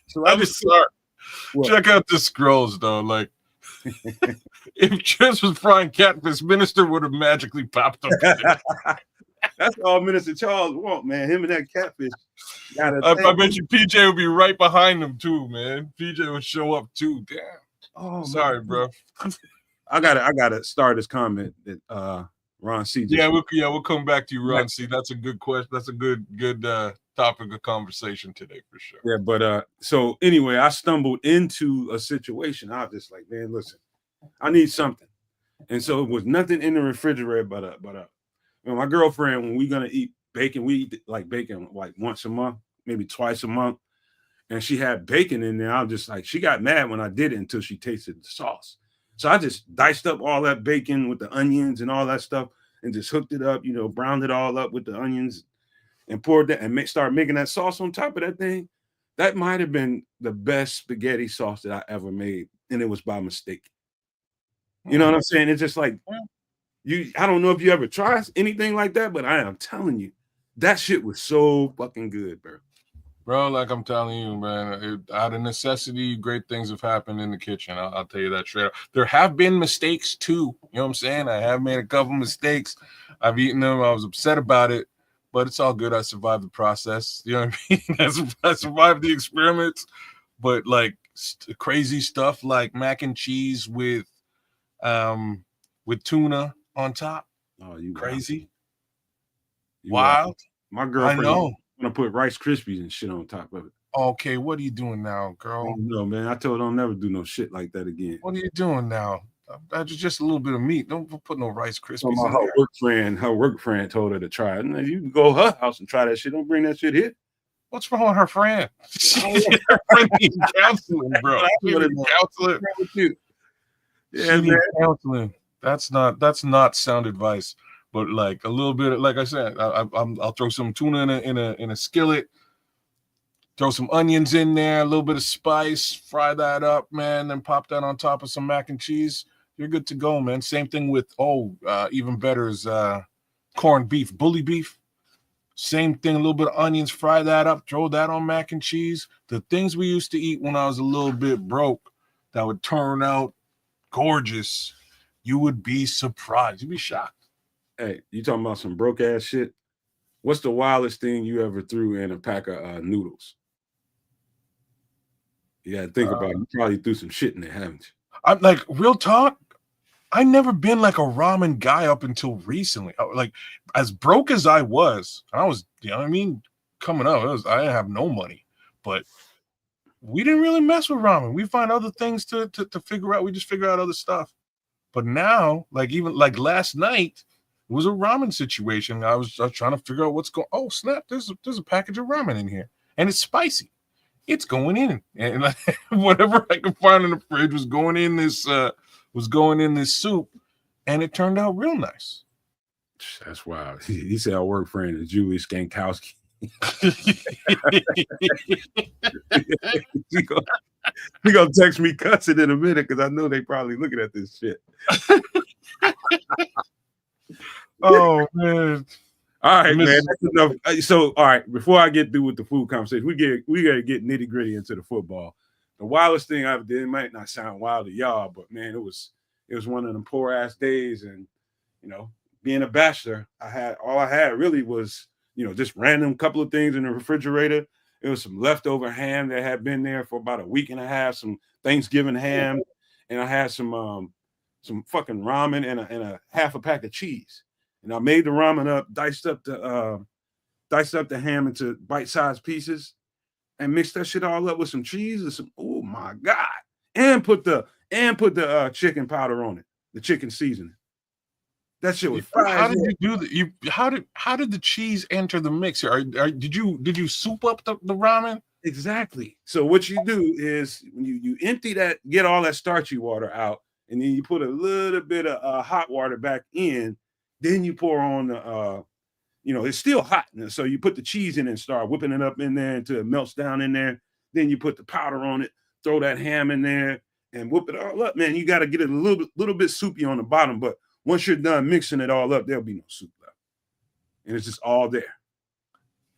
So I'm sorry. Check out the scrolls though. Like if Trips was frying catfish, Minister would have magically popped up. That's all Minister Charles want, man. Him and that catfish. I bet you PJ would be right behind him too, man. PJ would show up too. Damn. Oh, sorry, bro. I gotta start this comment that Ron C. We'll come back to you, Ron C. That's a good question. That's a good topic of conversation today for sure. Yeah, but so anyway, I stumbled into a situation. I was just like, man, listen, I need something, and so it was nothing in the refrigerator but my girlfriend, when we're gonna eat bacon, we eat like bacon like once a month, maybe twice a month, and she had bacon in there. I was just like, she got mad when I did it until she tasted the sauce. So I just diced up all that bacon with the onions and all that stuff and just hooked it up, browned it all up with the onions and poured that and start making that sauce on top of that thing. That might have been the best spaghetti sauce that I ever made. And it was by mistake. You know what I'm saying? It's just like I don't know if you ever tried anything like that, but I am telling you, that shit was so fucking good, bro. Bro, like I'm telling you, man, out of necessity, great things have happened in the kitchen. I'll tell you that straight up. There have been mistakes too. You know what I'm saying? I have made a couple mistakes. I've eaten them. I was upset about it, but it's all good. I survived the process. You know what I mean? I survived the experiments. But like crazy stuff like mac and cheese with tuna on top. Oh, you crazy. Wild. My girlfriend, I know. Gonna put Rice Krispies and shit on top of it. Okay, what are you doing now, girl? No, man. I told her I'll never do no shit like that again. What are you doing now? Just a little bit of meat. Don't put no Rice Krispies So in her work friend told her to try it. No, you can go to her house and try that shit. Don't bring that shit here. What's wrong with her friend? Her friend needs counseling, bro. Counseling. Yeah, man. Counseling. That's not sound advice. But like a little bit, like I said, I'll throw some tuna in a skillet, throw some onions in there, a little bit of spice, fry that up, man, then pop that on top of some mac and cheese. You're good to go, man. Same thing with even better is corned beef, bully beef. Same thing, a little bit of onions, fry that up, throw that on mac and cheese. The things we used to eat when I was a little bit broke that would turn out gorgeous. You would be surprised. You'd be shocked. Hey, you talking about some broke ass shit? What's the wildest thing you ever threw in a pack of noodles? You gotta think about it. You probably threw some shit in there, haven't you? I'm like, real talk. I never been like a ramen guy up until recently. Like, as broke as I was, and I was, you know what I mean, coming up, I didn't have no money, but we didn't really mess with ramen. We find other things to figure out. We just figure out other stuff. But now, like even like last night, it was a ramen situation. I was trying to figure out what's going. Oh snap! There's a package of ramen in here, and it's spicy. It's going in, and like, whatever I could find in the fridge was going in this soup, and it turned out real nice. That's wild. He said our work friend is Julie Skankowski. He gonna text me cussing in a minute because I know they probably looking at this shit. Oh man! All right, man. That's enough. So, all right. Before I get through with the food conversation, we gotta get nitty gritty into the football. The wildest thing I ever did, it might not sound wild to y'all, but man, it was one of them poor ass days, and being a bachelor, all I had really was just random couple of things in the refrigerator. It was some leftover ham that had been there for about a week and a half, some Thanksgiving ham, and I had some fucking ramen and a half a pack of cheese. And I made the ramen up, diced up the ham into bite-sized pieces, and mixed that shit all up with some cheese and some. Oh my god! And put the chicken powder on it, the chicken seasoning. That shit was fried. How did you do that? How did the cheese enter the mix? Did you soup up the ramen? Exactly. So what you do is when you empty that, get all that starchy water out, and then you put a little bit of hot water back in. Then you pour on the, it's still hot. So you put the cheese in and start whipping it up in there until it melts down in there. Then you put the powder on it, throw that ham in there, and whip it all up. Man, you got to get it a little bit soupy on the bottom. But once you're done mixing it all up, there'll be no soup left. And it's just all there.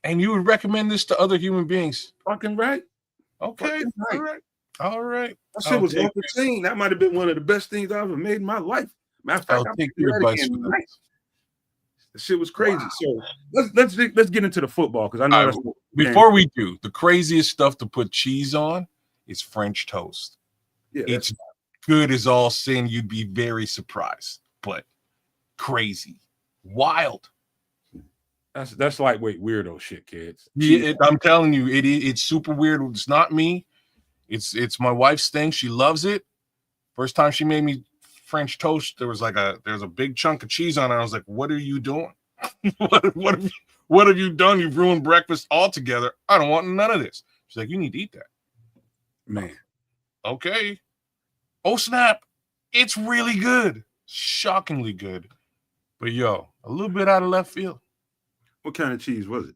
And you would recommend this to other human beings? Fucking right. Okay. Fucking right. All right. That shit was off the chain. That might have been one of the best things I ever made in my life. Matter of fact, I'll take your advice. The shit was crazy. Wow. So let's get into the football because I know that's before we do, the craziest stuff to put cheese on is French toast. Yeah, it's good as all sin. You'd be very surprised, but crazy, wild. That's lightweight weirdo shit, kids. Yeah, I'm telling you, it's super weird. It's not me. It's my wife's thing. She loves it. First time she made me French toast, there's a big chunk of cheese on it. I was like, what are you doing? what have you done? You've ruined breakfast altogether. I don't want none of this. She's like, you need to eat that. Man. Okay. Oh snap. It's really good, shockingly good. But yo, a little bit out of left field. What kind of cheese was it?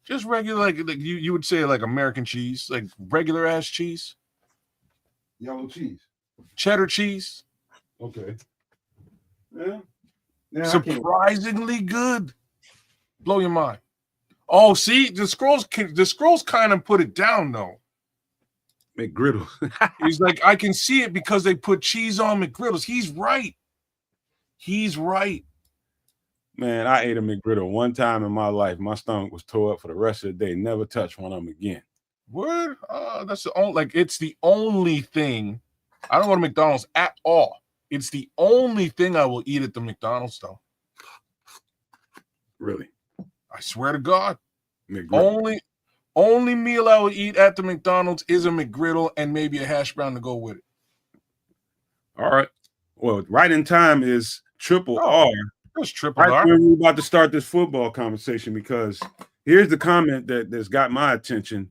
Just regular, like you would say, like American cheese, like regular ass cheese, Yellow cheese. cheddar cheese. Okay. Yeah. Yeah. Surprisingly good. Blow your mind. Oh, see, the scrolls kind of put it down though. McGriddle. He's like, I can see it because they put cheese on McGriddles. He's right. He's right. Man, I ate a McGriddle one time in my life. My stomach was tore up for the rest of the day. Never touched one of them again. Word? That's the only, like, it's the only thing. I don't go to McDonald's at all. It's the only thing I will eat at the McDonald's, though. Really? I swear to God. McGriddle. Only meal I will eat at the McDonald's is a McGriddle and maybe a hash brown to go with it. All right. Well, right in time is Triple R. It was Triple Right R. when we're about to start this football conversation, because here's the comment that's got my attention.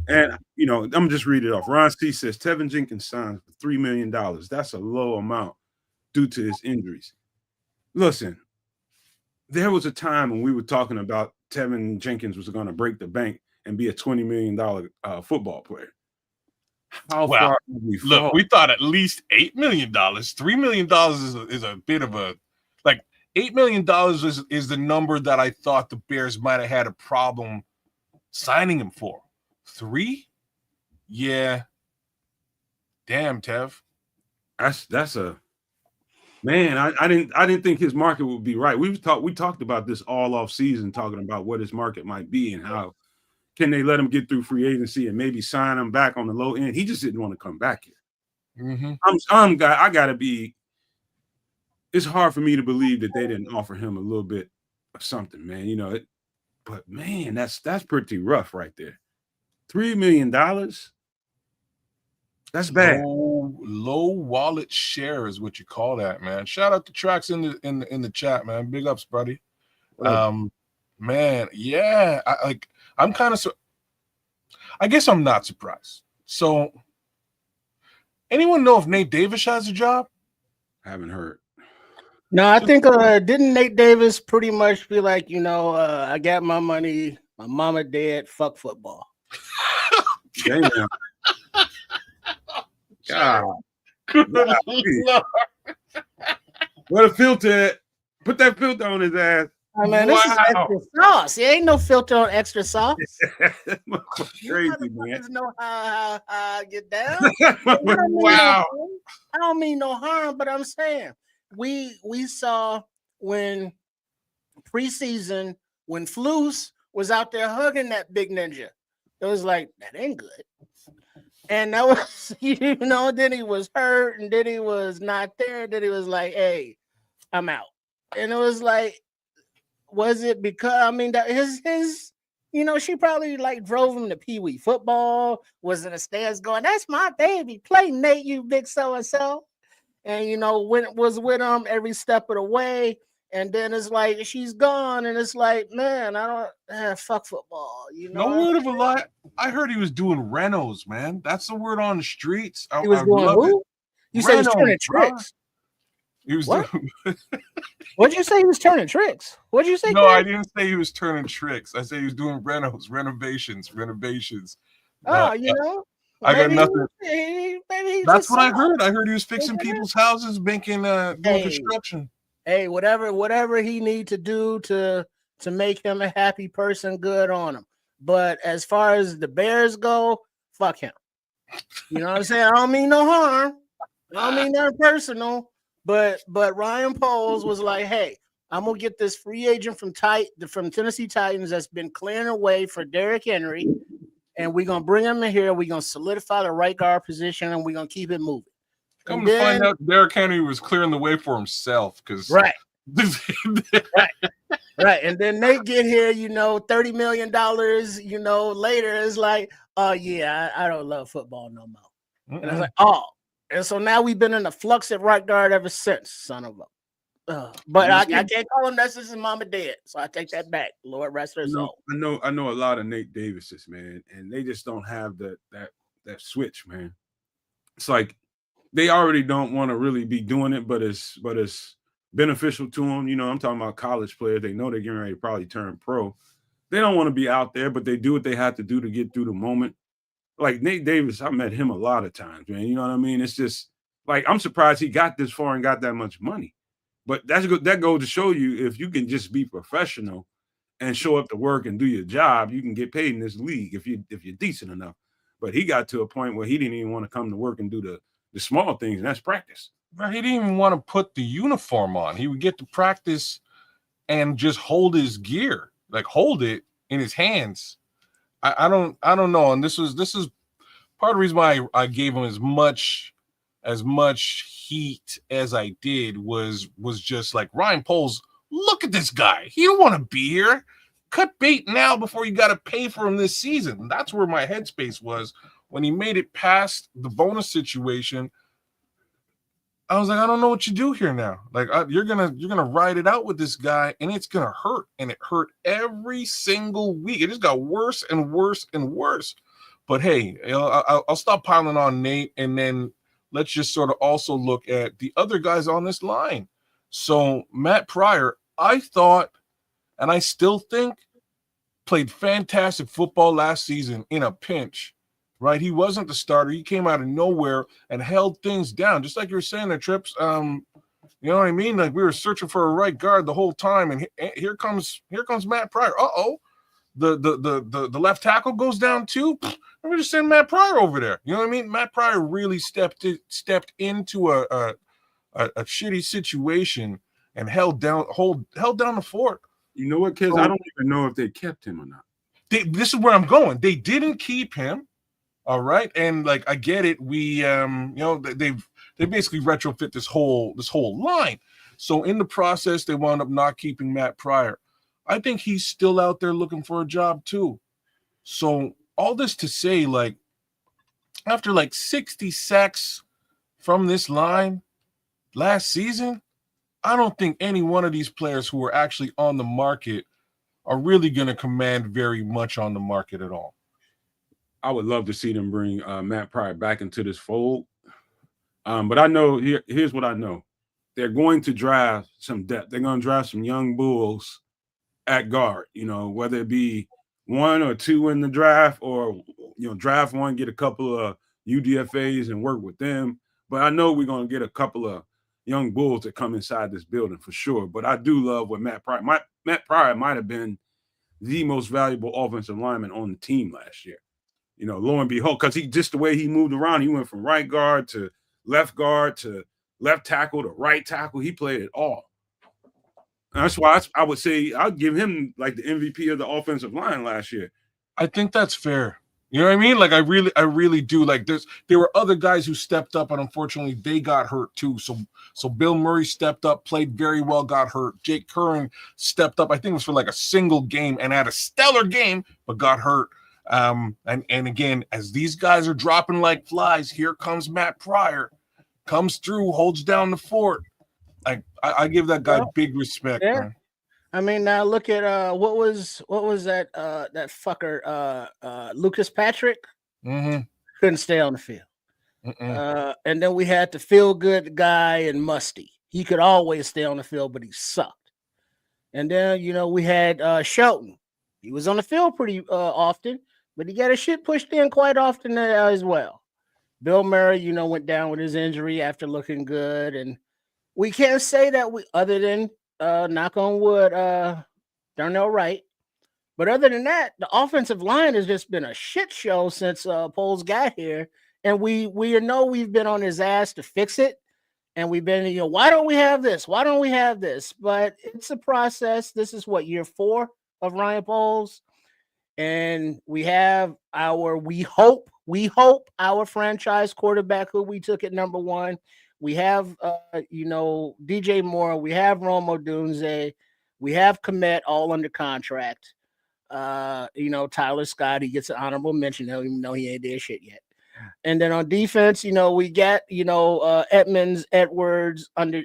And, you know, I'm just read it off. Ron C says, Tevin Jenkins signed for $3 million. That's a low amount due to his injuries. Listen, there was a time when we were talking about Tevin Jenkins was going to break the bank and be a $20 million football player. How Well, far have we Look, fallen? we thought at least $8 million. $3 million is a bit of a, like, $8 million is the number that I thought the Bears might have had a problem signing him for. 3? Yeah. Damn, Tev. That's a man. I didn't think his market would be right. We talked about this all off season, talking about what his market might be and how can they let him get through free agency and maybe sign him back on the low end. He just didn't want to come back here. Mm-hmm. I gotta be. It's hard for me to believe that they didn't offer him a little bit of something, man. You know, but man, that's pretty rough right there. $3 million. That's bad. Low wallet share is what you call that, man. Shout out to Tracks in the chat, man. Big ups, buddy. Man, yeah. I'm kind of I guess I'm not surprised. So, anyone know if Nate Davis has a job? Haven't heard. No, I think didn't Nate Davis pretty much be like, you know, I got my money, my mama dead, fuck football. Damn. God. Where the filter at? Put that filter on his ass. I mean, this is extra sauce. There ain't no filter on extra sauce. Crazy, man. Know how I get down. Wow. I don't mean no harm, but I'm saying we saw when preseason when Flus was out there hugging that big ninja. It was like, that ain't good. And that was, you know, then he was hurt and then he was not there. Then he was like, hey, I'm out. And it was like, was it because, I mean, that his, you know, she probably like drove him to Pee Wee football, was in the stands going, that's my baby. Play Nate, you big so-and-so. And, you know, was with him every step of the way. And then it's like, she's gone. And it's like, man, I don't, fuck football. You know, no word of a lie. I heard he was doing renos, man. That's the word on the streets. He was doing who? You said he was turning tricks. He was what? doing. What'd you say he was turning tricks? What'd you say? No, I didn't say he was turning tricks. I said he was doing renovations. Oh, you know, I got nothing. Maybe that's what I heard. I heard he was fixing people's houses, making doing construction. Hey, whatever he need to do to make him a happy person, good on him. But as far as the Bears go, fuck him. You know what I'm saying? I don't mean no harm. I don't mean nothing personal. But Ryan Poles was like, hey, I'm gonna get this free agent from Tennessee Titans that's been clearing away for Derrick Henry, and we're gonna bring him in here. We're gonna solidify the right guard position, and we're gonna keep it moving. Come to find out, Derrick Henry was clearing the way for himself because right. And then they get here, you know, $30 million, you know, later it's like, oh yeah, I don't love football no more. And I was like, oh, and so now we've been in a flux at right guard ever since, son of a. But I can't call him. That's his mama dead, so I take that back. Lord rest her soul. I know a lot of Nate Davises, man, and they just don't have that switch, man. It's like they already don't want to really be doing it, but it's beneficial to them. You know, I'm talking about college players. They know they're getting ready to probably turn pro. They don't want to be out there, but they do what they have to do to get through the moment. Like Nate Davis, I met him a lot of times, man. You know what I mean? It's just like I'm surprised he got this far and got that much money. But that goes to show you if you can just be professional and show up to work and do your job, you can get paid in this league if you're decent enough. But he got to a point where he didn't even want to come to work and do the small things, and that's practice. Bro, he didn't even want to put the uniform on. He would get to practice and just hold his gear, like hold it in his hands. I don't know. And this is part of the reason why I gave him as much heat as I did was just like Ryan Poles. Look at this guy. He don't want to be here. Cut bait now before you got to pay for him this season. That's where my headspace was when he made it past the bonus situation. I was like, I don't know what you do here now. Like you're gonna ride it out with this guy, and it's gonna hurt, and it hurt every single week. It just got worse and worse and worse. But hey, I'll stop piling on Nate, and then let's just sort of also look at the other guys on this line. So Matt Pryor, I thought, and I still think, played fantastic football last season in a pinch. Right, he wasn't the starter. He came out of nowhere and held things down, just like you were saying there, Trips. You know what I mean? Like we were searching for a right guard the whole time, and here comes Matt Pryor. The left tackle goes down too. Let me just send Matt Pryor over there. You know what I mean? Matt Pryor really stepped into a shitty situation and held down the fort. You know what, kids? I don't even know if they kept him or not. This is where I'm going. They didn't keep him. All right, and like I get it, we they basically retrofit this whole line. So in the process, they wound up not keeping Matt Pryor. I think he's still out there looking for a job too. So all this to say, like after like 60 sacks from this line last season, I don't think any one of these players who are actually on the market are really going to command very much on the market at all. I would love to see them bring Matt Pryor back into this fold. But I know here's what I know. They're going to draft some depth. They're going to draft some young bulls at guard, you know, whether it be 1 or 2 in the draft or, you know, draft 1, get a couple of UDFAs and work with them. But I know we're going to get a couple of young bulls that come inside this building for sure. But I do love what Matt Pryor. Matt Pryor might have been the most valuable offensive lineman on the team last year. You know, lo and behold, because he just the way he moved around, he went from right guard to left tackle to right tackle. He played it all. And that's why I would say I'd give him like the MVP of the offensive line last year. I think that's fair. You know what I mean? Like I really do. Like there were other guys who stepped up, and unfortunately they got hurt too. So Bill Murray stepped up, played very well, got hurt. Jake Curran stepped up. I think it was for like a single game and had a stellar game, but got hurt. And again, as these guys are dropping like flies, here comes Matt Pryor, comes through, holds down the fort. Like I give that guy big respect. Yeah. Man. I mean, now look at what was that fucker Lucas Patrick couldn't stay on the field. And then we had the feel good guy and Musty. He could always stay on the field, but he sucked. And then we had Shelton. He was on the field pretty often, but he got his shit pushed in quite often as well. Bill Murray, went down with his injury after looking good, and we can't say that other than knock on wood, Darnell Wright. But other than that, the offensive line has just been a shit show since Poles got here, and we know we've been on his ass to fix it, and we've been, why don't we have this? Why don't we have this? But it's a process. This is what, year 4 of Ryan Poles, and we have we hope our franchise quarterback who we took at number 1. We have DJ Moore, we have Rome Odunze, we have Komet all under contract. Tyler Scott, he gets an honorable mention, even though he ain't did shit yet. And then on defense, we got Edwards under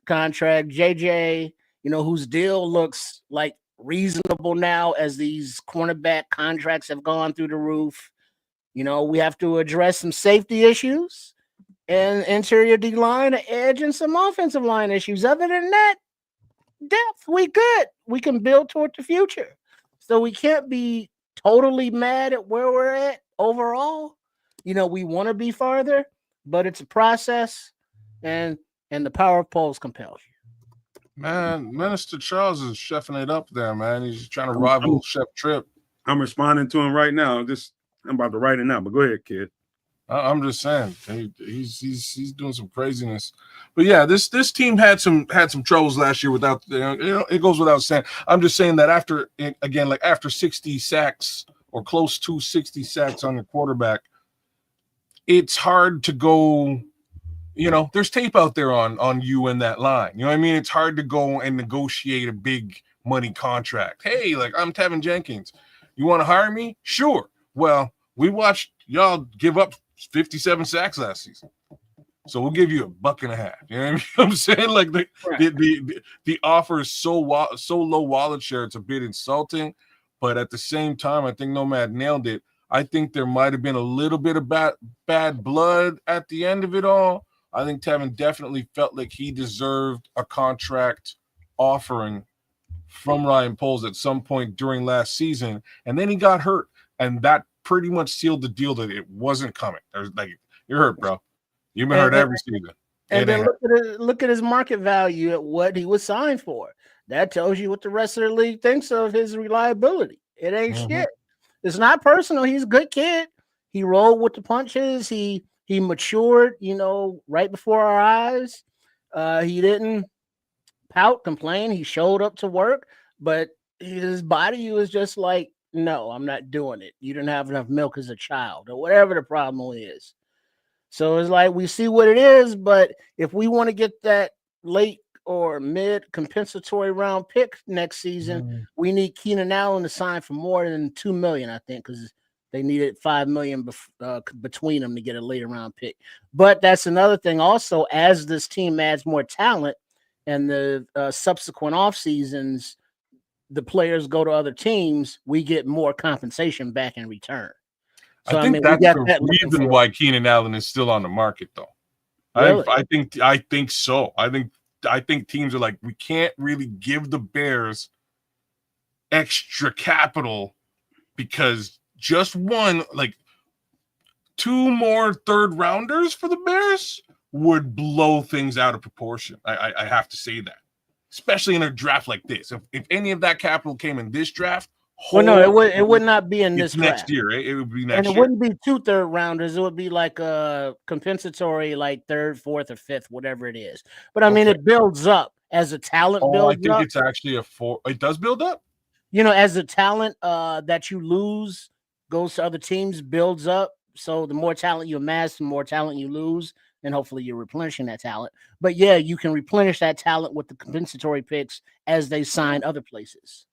contract, JJ, whose deal looks like reasonable now as these cornerback contracts have gone through the roof. We have to address some safety issues. and interior D line, an edge, and some offensive line issues. Other than that, depth, we good. We can build toward the future. So we can't be totally mad at where we're at overall. You know, we want to be farther, but it's a process, and the power of polls compels you. Man, Minister Charles is chefing it up there, man. He's trying to rival Chef Trip. I'm responding to him right now. I'm about to write it now, but go ahead, kid. I'm just saying he's doing some craziness, but yeah, this team had some troubles last year without, you know, it goes without saying. I'm just saying that after 60 sacks or close to 60 sacks on your quarterback, it's hard to go. You know, there's tape out there on you in that line. You know what I mean? It's hard to go and negotiate a big money contract. Hey, like, I'm Tevin Jenkins. You want to hire me? Sure. Well, we watched y'all give up 57 sacks last season, so we'll give you $1.50. You know what I'm saying? Like the offer is so low wallet share, it's a bit insulting, but at the same time, I think Nomad nailed it. I think there might have been a little bit of bad blood at the end of it all. I think Tevin definitely felt like he deserved a contract offering from Ryan Poles at some point during last season, and then he got hurt, and that pretty much sealed the deal that it wasn't coming. There's like, you're hurt, bro. You've been hurt every season. And then look at his market value at what he was signed for. That tells you what the rest of the league thinks of his reliability. It ain't shit. It's not personal. He's a good kid. He rolled with the punches. He matured, you know, right before our eyes. He didn't pout, complain. He showed up to work, but his body was just like, no, I'm not doing it. You didn't have enough milk as a child, or whatever the problem is. So it's like, we see what it is, but if we want to get that late or mid compensatory round pick next season, we need Keenan Allen to sign for more than $2 million, I think, because they needed $5 million between them to get a later round pick. But that's another thing. Also, as this team adds more talent and the subsequent off seasons, the players go to other teams, we get more compensation back in return. So I think that's the reason why Keenan Allen is still on the market, though. Really? I think so. I think teams are like, we can't really give the Bears extra capital because just two more third rounders for the Bears would blow things out of proportion. I have to say that, especially in a draft like this. If any of that capital came in this draft, it would not be in this next draft. year. It would be next year. And it wouldn't be 2 third rounders. It would be like a compensatory, like 3rd, 4th, or 5th, whatever it is. But I mean, it builds up as a talent builds up. I think it's actually a 4. It does build up. You know, as the talent that you lose goes to other teams, builds up. So the more talent you amass, the more talent you lose, and hopefully you're replenishing that talent. But yeah, you can replenish that talent with the compensatory picks as they sign other places.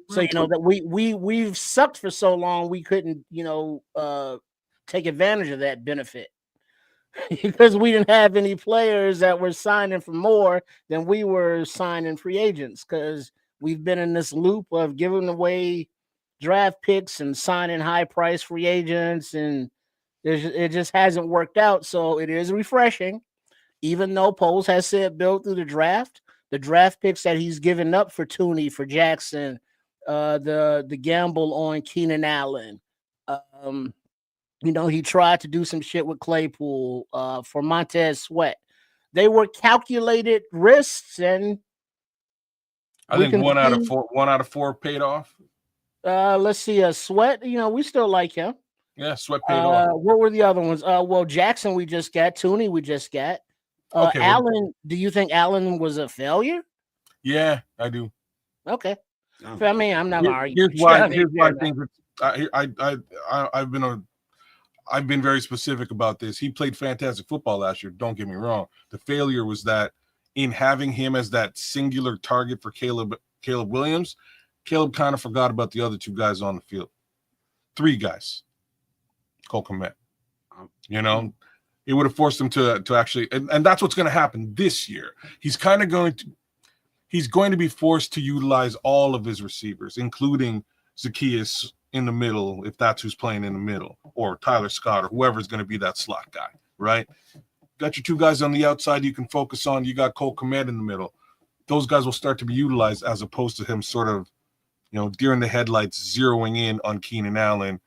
So, you know, that we've sucked for so long, we couldn't, you know, take advantage of that benefit because we didn't have any players that were signing for more than we were signing free agents, because we've been in this loop of giving away draft picks and signing high price free agents, and it just hasn't worked out. So it is refreshing, even though Poles has said build through the draft picks that he's given up for Tooney, for Jackson, the gamble on Keenan Allen. You know, he tried to do some shit with Claypool for Montez Sweat. They were calculated risks, and I think one out of four paid off. Let's see, Sweat. You know, we still like him. Yeah, Sweat paid off. What were the other ones? Well, Jackson we just got. Tooney we just got. Allen. Do you think Allen was a failure? Yeah, I do. Okay. I mean, I'm not arguing. Here's why I think I've been very specific about this. He played fantastic football last year. Don't get me wrong. The failure was that in having him as that singular target for Caleb Williams, Caleb kind of forgot about the other 2 guys on the field. 3 guys. Cole Kmet. You know, it would have forced him to actually, and that's what's going to happen this year. He's going to be forced to utilize all of his receivers, including Zacchaeus in the middle, if that's who's playing in the middle, or Tyler Scott, or whoever's going to be that slot guy, right? got your two guys on the outside you can focus on. You got Cole Kmet in the middle. Those guys will start to be utilized as opposed to him sort of, deer in the headlights, zeroing in on Keenan Allen.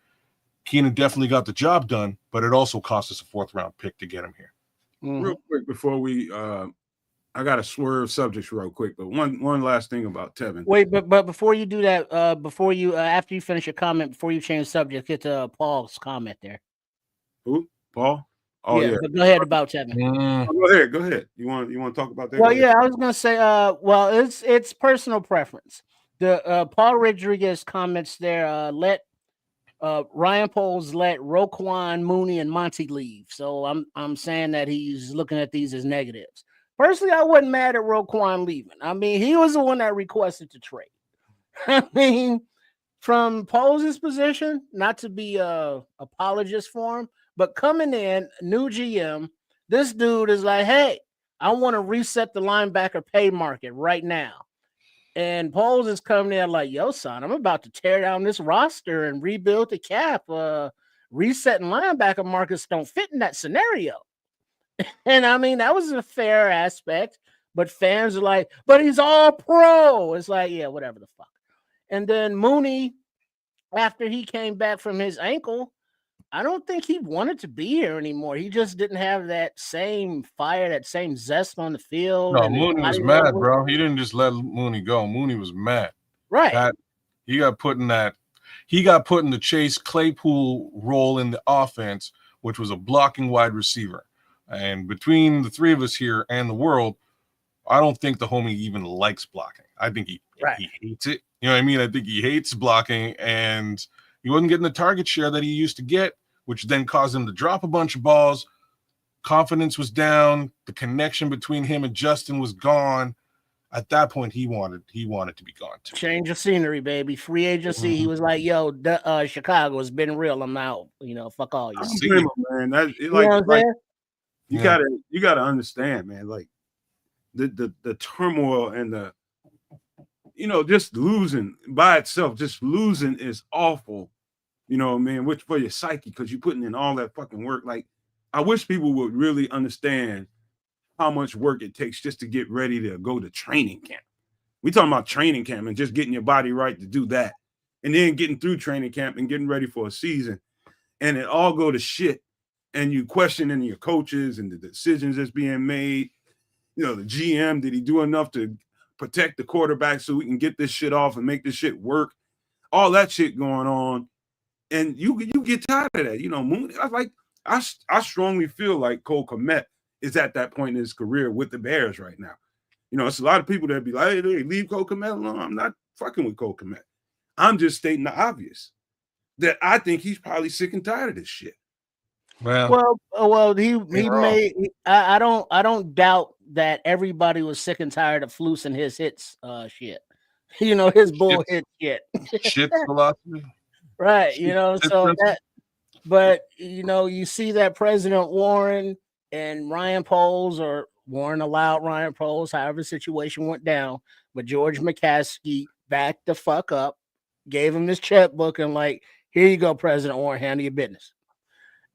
Keenan definitely got the job done, but it also cost us a 4th-round pick to get him here. Real quick before we I got to swerve subjects real quick, but one last thing about Tevin. Wait, but before you do that, after you finish your comment, before you change subject, get to Paul's comment there. Who? Paul? Oh yeah. But go ahead about Tevin. Oh, go ahead. You want to talk about that? Well, yeah, I was gonna say, well, it's personal preference. The Paul Rodriguez comments there, let Ryan Poles let Roquan, Mooney, and Monty leave. So I'm saying that he's looking at these as negatives. Personally, I wasn't mad at Roquan leaving. I mean, he was the one that requested to trade. I mean, from Poles' position, not to be a apologist for him, but coming in, new GM, this dude is like, hey, I want to reset the linebacker pay market right now. And Poles is coming in like, yo, son, I'm about to tear down this roster and rebuild the cap. Resetting linebacker markets don't fit in that scenario. And I mean, that was a fair aspect, but fans are like, but he's all pro. It's like, yeah, whatever the fuck. And then Mooney, after he came back from his ankle, I don't think he wanted to be here anymore. He just didn't have that same fire, that same zest on the field. No, Mooney was mad, bro. He didn't just let Mooney go. Mooney was mad. Right. He got put in the Chase Claypool role in the offense, which was a blocking wide receiver. And between the three of us here and the world, I don't think the homie even likes blocking. I think he hates it. You know what I mean? I think he hates blocking, and he wasn't getting the target share that he used to get, which then caused him to drop a bunch of balls. Confidence was down. The connection between him and Justin was gone. At that point, he wanted to be gone too. Change of scenery, baby. Free agency. He was like, "Yo, Chicago has been real. I'm out. Fuck all you." Man, you gotta understand, man. Like the turmoil and the just losing by itself, just losing is awful. You know what I mean? Which for your psyche, because you're putting in all that fucking work. Like, I wish people would really understand how much work it takes just to get ready to go to training camp. We talking about training camp and just getting your body right to do that. And then getting through training camp and getting ready for a season. And it all go to shit. And you questioning your coaches and the decisions that's being made. The GM, did he do enough to protect the quarterback so we can get this shit off and make this shit work? All that shit going on. And you get tired of that. Mooney, I strongly feel like Cole Kmet is at that point in his career with the Bears right now. It's a lot of people that be like, hey, leave Cole Kmet alone. I'm not fucking with Cole Kmet. I'm just stating the obvious that I think he's probably sick and tired of this shit. Well, he made. I don't doubt that everybody was sick and tired of Flus and his hits shit. His bull hit shit. Shit philosophy. Right. So that, but you see that President Warren and Ryan Poles, or Warren allowed Ryan Poles, however the situation went down, but George McCaskey backed the fuck up, gave him this checkbook and like, here you go, President Warren, handle your business.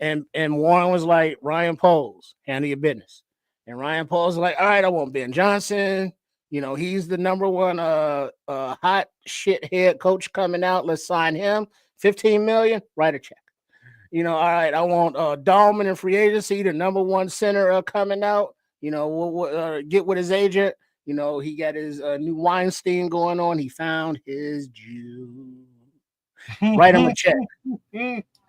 And Warren was like, Ryan Poles, handle your business. And Ryan Poles was like, all right, I want Ben Johnson. He's the number one hot shit head coach coming out. Let's sign him. $15 million, write a check. All right, I want Dahlman in free agency, the number one center coming out. We'll get with his agent. He got his new Weinstein going on. He found his Jew. Write him a check.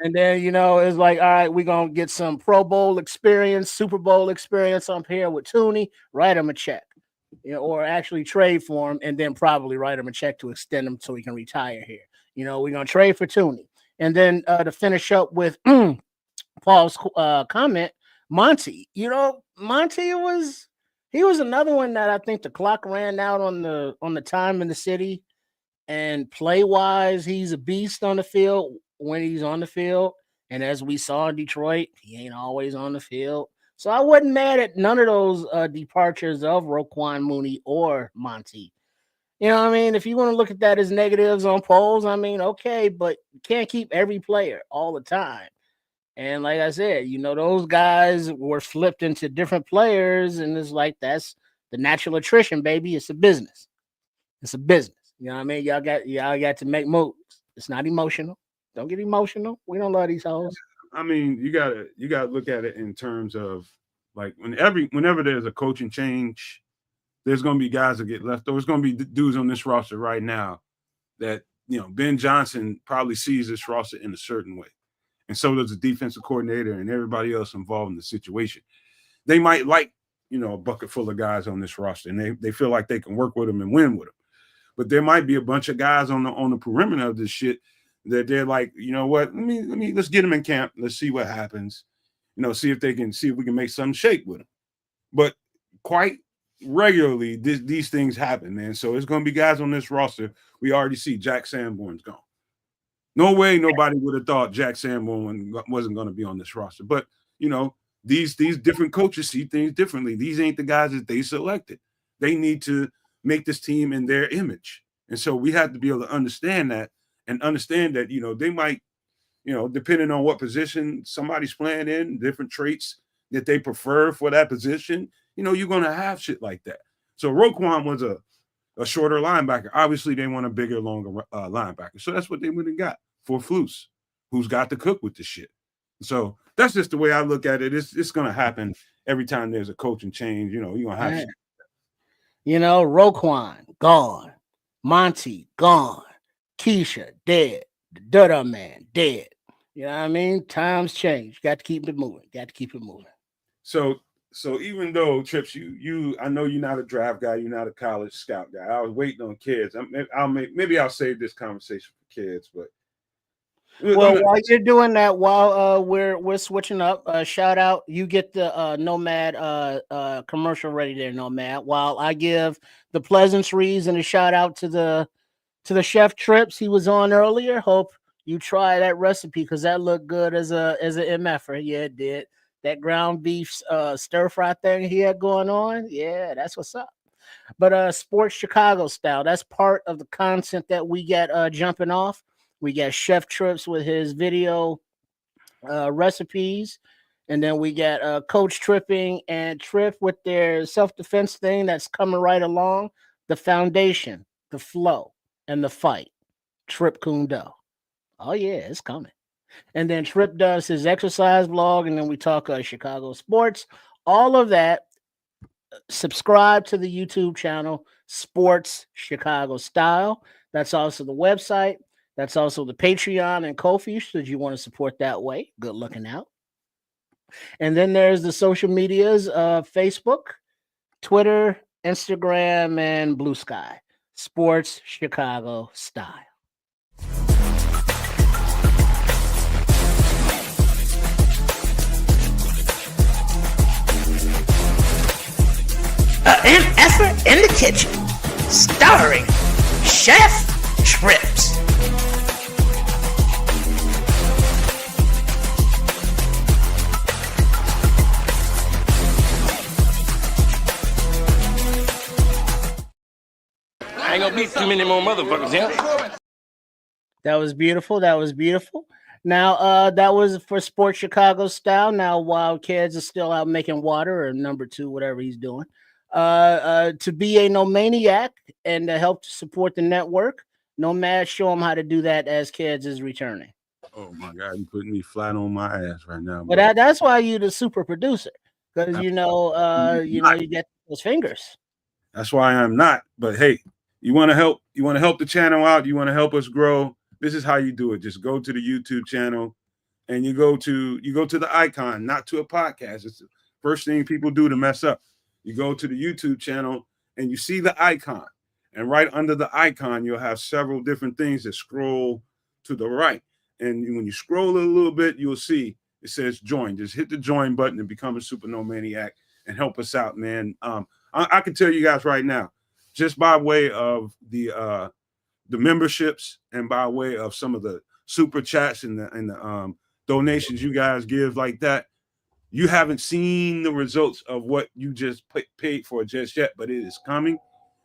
And then, it's like, all right, we're going to get some Pro Bowl experience, Super Bowl experience up here with Tooney. Write him a check. Or actually trade for him and then probably write him a check to extend him so he can retire here. We're going to trade for Tooney. And then to finish up with Paul's comment, Monty. Monty was another one that I think the clock ran out on the time in the city. And play-wise, he's a beast on the field when he's on the field. And as we saw in Detroit, he ain't always on the field. So I wasn't mad at none of those departures of Roquan, Mooney, or Monty. If you want to look at that as negatives on polls, okay, but you can't keep every player all the time. And like I said, those guys were flipped into different players, and it's like that's the natural attrition, baby. It's a business. It's a business. You know what I mean? Y'all got to make moves. It's not emotional. Don't get emotional. We don't love these hoes. I mean, you gotta look at it in terms of like whenever there's a coaching change, there's gonna be guys that get left over. There's gonna be dudes on this roster right now that Ben Johnson probably sees this roster in a certain way, and so does the defensive coordinator and everybody else involved in the situation. They might like a bucket full of guys on this roster, and they feel like they can work with them and win with them. But there might be a bunch of guys on the perimeter of this shit that they're like, you know what? Let's get them in camp. Let's see what happens. See if we can make something shake with them. But quite regularly, these things happen, man. So it's going to be guys on this roster. We already see Jack Sanborn's gone. No way nobody would have thought Jack Sanborn wasn't going to be on this roster. But these different coaches see things differently. These ain't the guys that they selected. They need to make this team in their image. And so we have to be able to understand that and understand that, they might, depending on what position somebody's playing in, different traits that they prefer for that position, you're going to have shit like that. So Roquan was a shorter linebacker. Obviously, they want a bigger, longer linebacker. So that's what they went and got for Flus, who's got to cook with the shit. So that's just the way I look at it. It's going to happen every time there's a coaching change. You're going to have shit. Roquan, gone. Monty, gone. Keisha, dead. The Dutta Man, dead. You know what I mean? Times change. Got to keep it moving. So even though, Trips, I know you're not a draft guy, you're not a college scout guy. I was waiting on kids. Maybe I'll save this conversation for kids, but well, while you're doing that, while we're switching up, shout out, you get the Nomad commercial ready there, Nomad. While I give the pleasantries and a shout out to the chef Trips he was on earlier. Hope you try that recipe because that looked good as an MFer. Yeah, it did. That ground beef stir fry thing he had going on. Yeah, that's what's up. But Sports Chicago style, that's part of the content that we get jumping off. We got Chef Trips with his video recipes. And then we got Coach Tripping and Trip with their self-defense thing that's coming right along. The foundation, the flow, and the fight. Trip Kundo. Oh, yeah, it's coming. And then Trip does his exercise vlog. And then we talk Chicago sports. All of that. Subscribe to the YouTube channel, Sports Chicago Style. That's also the website. That's also the Patreon and Ko-fi, should you want to support that way. Good looking out. And then there's the social medias of Facebook, Twitter, Instagram, and Blue Sky. Sports Chicago Style. An effort in the kitchen, starring Chef Trips. I ain't gonna beat too many more motherfuckers, yeah? That was beautiful. Now, that was for Sports Chicago Style. Now, Wildcats are still out making water, or number 2, whatever he's doing. To be a Nomaniac and to help to support the network, Nomad, show him how to do that as Kids is returning. Oh my God, you putting me flat on my ass right now. But that's why you're the super producer, because you get those fingers. That's why I'm not. But hey, you want to help the channel out, you want to help us grow. This is how you do it. Just go to the YouTube channel and you go to the icon, not to a podcast. It's the first thing people do to mess up. You go to the YouTube channel and you see the icon. And right under the icon, you'll have several different things that scroll to the right. And when you scroll a little bit, you'll see it says join. Just hit the join button and become a Super Nomaniac and help us out, man. I can tell you guys right now, just by way of the memberships and by way of some of the super chats and the donations you guys give like that, you haven't seen the results of what you just paid for just yet, but it is coming.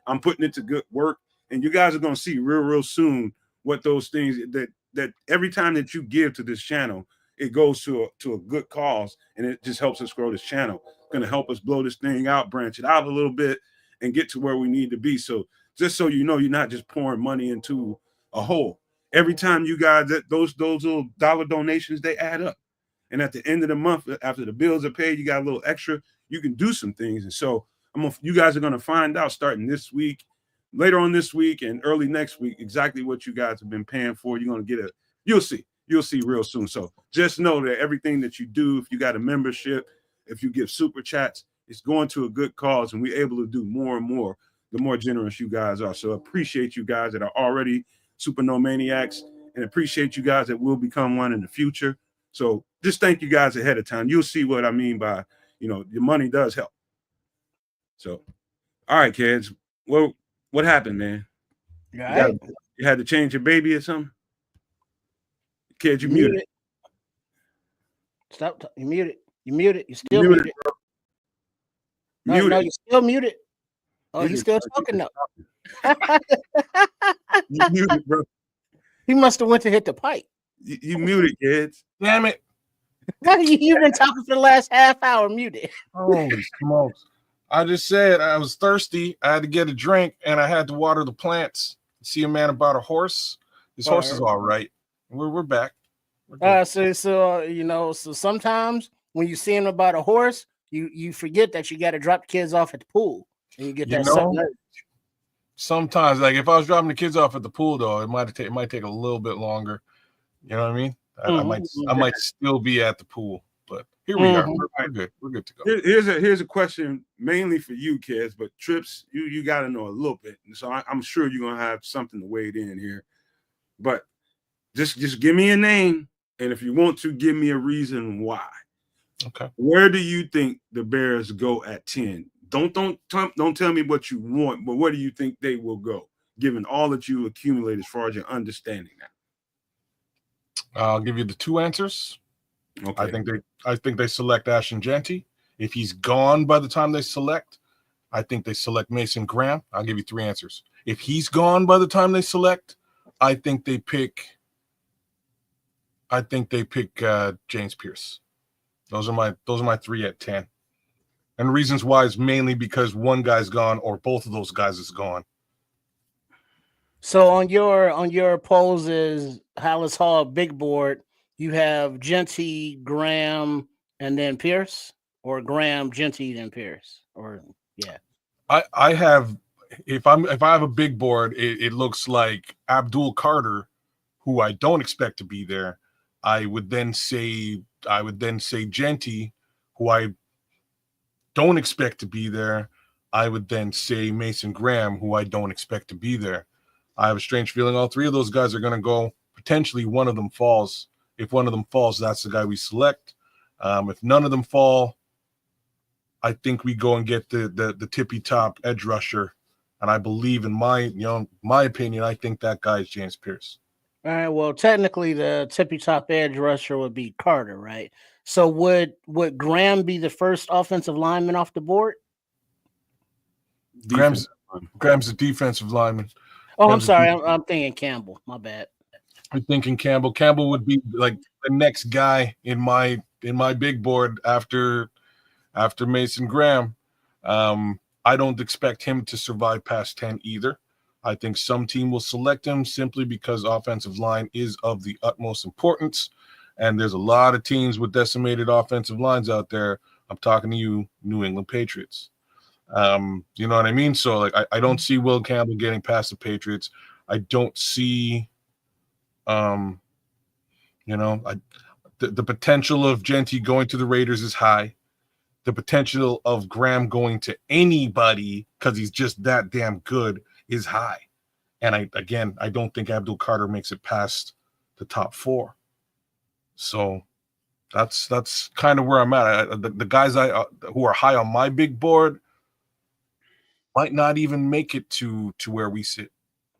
I'm putting it to good work, and you guys are going to see real soon what those things that every time that you give to this channel, it goes to a good cause, and it just helps us grow this channel. It's going to help us blow this thing out, branch it out a little bit, and get to where we need to be. So just so you know, you're not just pouring money into a hole. Every time you guys, those little dollar donations, they add up. And at the end of the month, after the bills are paid, you got a little extra, you can do some things. And so you guys are going to find out starting this week, later on this week and early next week, exactly what you guys have been paying for. You're going to get you'll see real soon. So just know that everything that you do, if you got a membership, if you give super chats, it's going to a good cause, and we're able to do more and more the more generous you guys are. So appreciate you guys that are already Supernomaniacs, and appreciate you guys that will become one in the future. So just thank you guys ahead of time. You'll see what I mean by, your money does help. So, all right, kids. Well, what happened, man? Right. You had to change your baby or something? Kids, you muted. Stop. You muted. You muted. You still muted. No, you're still muted. Oh, he's still talking though. You muted, bro. He must have went to hit the pipe. You muted, kids. Damn it. You've been talking for the last half hour muted. Holy smokes. I just said I was thirsty. I had to get a drink, and I had to water the plants. See a man about a horse. His horse is all right. We're back. So sometimes when you see him about a horse, you forget that you got to drop the kids off at the pool, and you get that. Sometimes, like if I was dropping the kids off at the pool, though, it might take a little bit longer. You know what I mean? I might still be at the pool, but here we are. We're good. We're good to go. Here's a question mainly for you, kids, but Trips, you got to know a little bit, so I'm sure you're gonna have something to wade in here. But just give me a name, and if you want to, give me a reason why. Okay. Where do you think the Bears go at 10? Don't tell me what you want, but where do you think they will go, given all that you accumulate as far as your understanding now? I'll give you the two answers. Okay. I think they select Ashton Jeanty. If he's gone by the time they select, I think they select Mason Graham. I'll give you three answers. If he's gone by the time they select, I think they pick James Pierce. Those are my three at 10. And the reasons why is mainly because one guy's gone or both of those guys is gone. So on your polls is Hallis Hall big board, you have Jeanty, Graham, and then Pierce, or Graham, Jeanty, then Pierce, or yeah. I have if I have a big board, it looks like Abdul Carter, who I don't expect to be there. I would then say Jeanty, who I don't expect to be there. I would then say Mason Graham, who I don't expect to be there. I have a strange feeling all three of those guys are going to go. Potentially one of them falls. If one of them falls, that's the guy we select. If none of them fall, I think we go and get the tippy top edge rusher. And I believe in my opinion, I think that guy is James Pierce. All right. Well, technically the tippy top edge rusher would be Carter, right? So would Graham be the first offensive lineman off the board? Graham's the defensive lineman. Oh, I'm sorry. I'm thinking Campbell. My bad. I'm thinking Campbell. Campbell would be like the next guy in my big board after Mason Graham. I don't expect him to survive past 10 either. I think some team will select him simply because offensive line is of the utmost importance. And there's a lot of teams with decimated offensive lines out there. I'm talking to you, New England Patriots. You know what I mean? So like I don't see Will Campbell getting past the Patriots. I don't see the potential of Jeanty going to the Raiders is high. The potential of Graham going to anybody because he's just that damn good is high. And I don't think Abdul Carter makes it past the top 4. So that's kind of where I'm at. The guys who are high on my big board might not even make it to where we sit.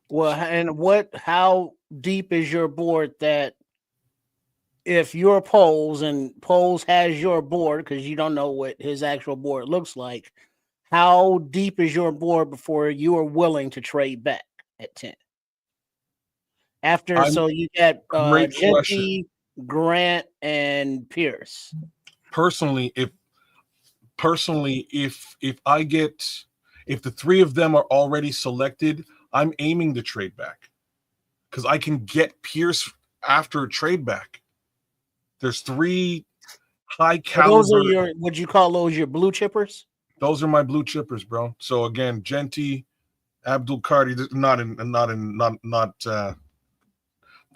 Well, and how deep is your board that if your polls has your board, because you don't know what his actual board looks like, how deep is your board before you are willing to trade back at 10? So you got Jeanty, Grant, and Pierce. Personally, if the three of them are already selected, I'm aiming to trade back because I can get Pierce after a trade back. There's three high So those caliber. are your, would you call those your blue chippers? Those are my blue chippers, bro. So again, Genty, Abdul Cardi, not in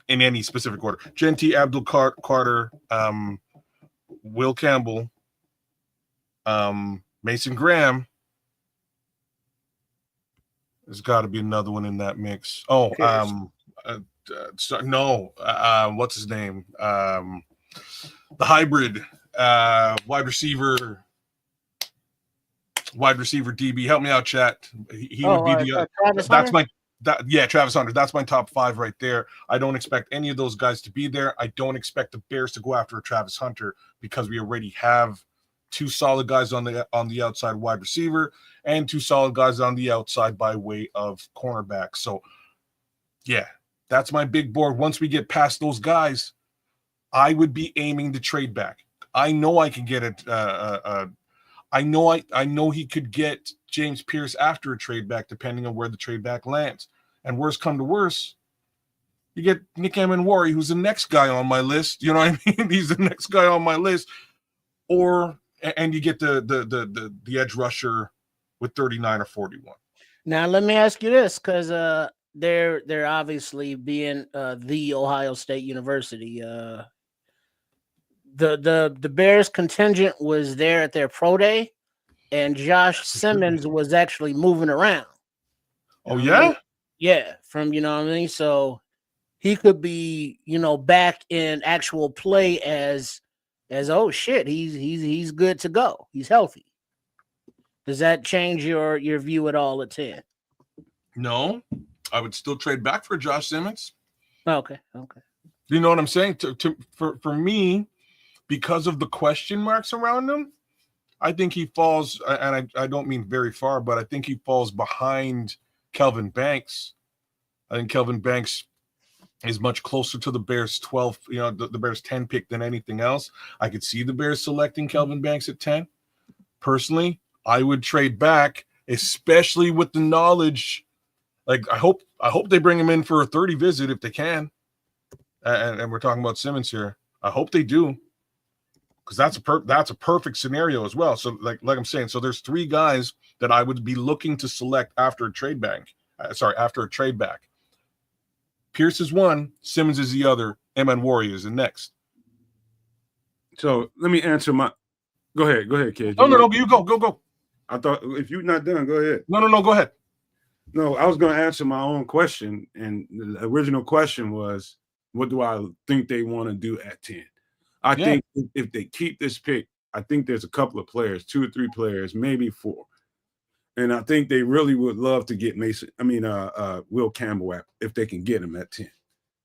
any specific order. Genty, Abdul Carter, Will Campbell, Mason Graham. There's got to be another one in that mix. Oh, what's his name? The hybrid wide receiver DB. Help me out, chat. He would be the Travis that's Hunter? Travis Hunter. That's my top 5 right there. I don't expect any of those guys to be there. I don't expect the Bears to go after a Travis Hunter because we already have 2 solid guys on the outside wide receiver and 2 solid guys on the outside by way of cornerback. So yeah, that's my big board. Once we get past those guys, I would be aiming to trade back. I know I can get it. I know he could get James Pierce after a trade back, depending on where the trade back lands. And worst come to worst, you get Nick Amenwari, who's the next guy on my list. You know what I mean? He's the next guy on my list. And you get the edge rusher with 39 or 41. Now let me ask you this, because they're obviously being the Ohio State University. The Bears contingent was there at their pro day, and Josh Simmons was actually moving around. Oh yeah, yeah. From you know what I mean. So he could be back in actual play as oh shit, he's good to go. He's healthy. Does that change your view at all at 10? No, I would still trade back for Josh Simmons. Okay. You know what I'm saying? For me, because of the question marks around him, I think he falls, and I don't mean very far, but I think he falls behind Kelvin Banks. I think Kelvin Banks is much closer to the Bears 12, the Bears 10 pick than anything else. I could see the Bears selecting Kelvin Banks at 10. Personally, I would trade back, especially with the knowledge. Like I hope they bring him in for a 30 visit if they can. And we're talking about Simmons here. I hope they do, because that's a perfect scenario as well. So like I'm saying, so there's 3 guys that I would be looking to select after a trade back. Pierce is one, Simmons is the other, Amenwari is the next. So let me answer my. Go ahead, kid. No, you go. I thought if you're not done, go ahead. No, go ahead. No, I was going to answer my own question, and the original question was, what do I think they want to do at 10? I think if they keep this pick, I think there's a couple of players, 2 or 3 players, maybe 4. And I think they really would love to get Will Campbell if they can get him at 10.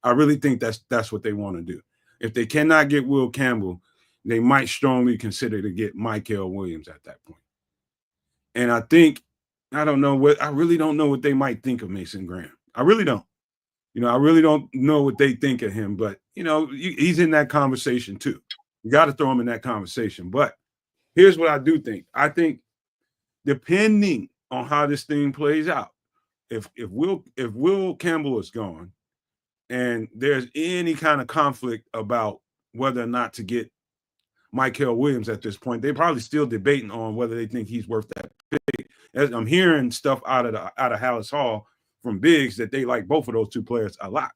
I really think that's what they want to do. If they cannot get Will Campbell, they might strongly consider to get Mykel Williams at that point. And I really don't know what they might think of Mason Graham. I really don't. I really don't know what they think of him, but he's in that conversation too. You got to throw him in that conversation. But here's what I do think. I think depending on how this thing plays out, if Will Campbell is gone and there's any kind of conflict about whether or not to get Mykel Williams at this point, they're probably still debating on whether they think he's worth that pick. As I'm hearing stuff out of Hallis Hall from Biggs that they like both of those 2 players a lot.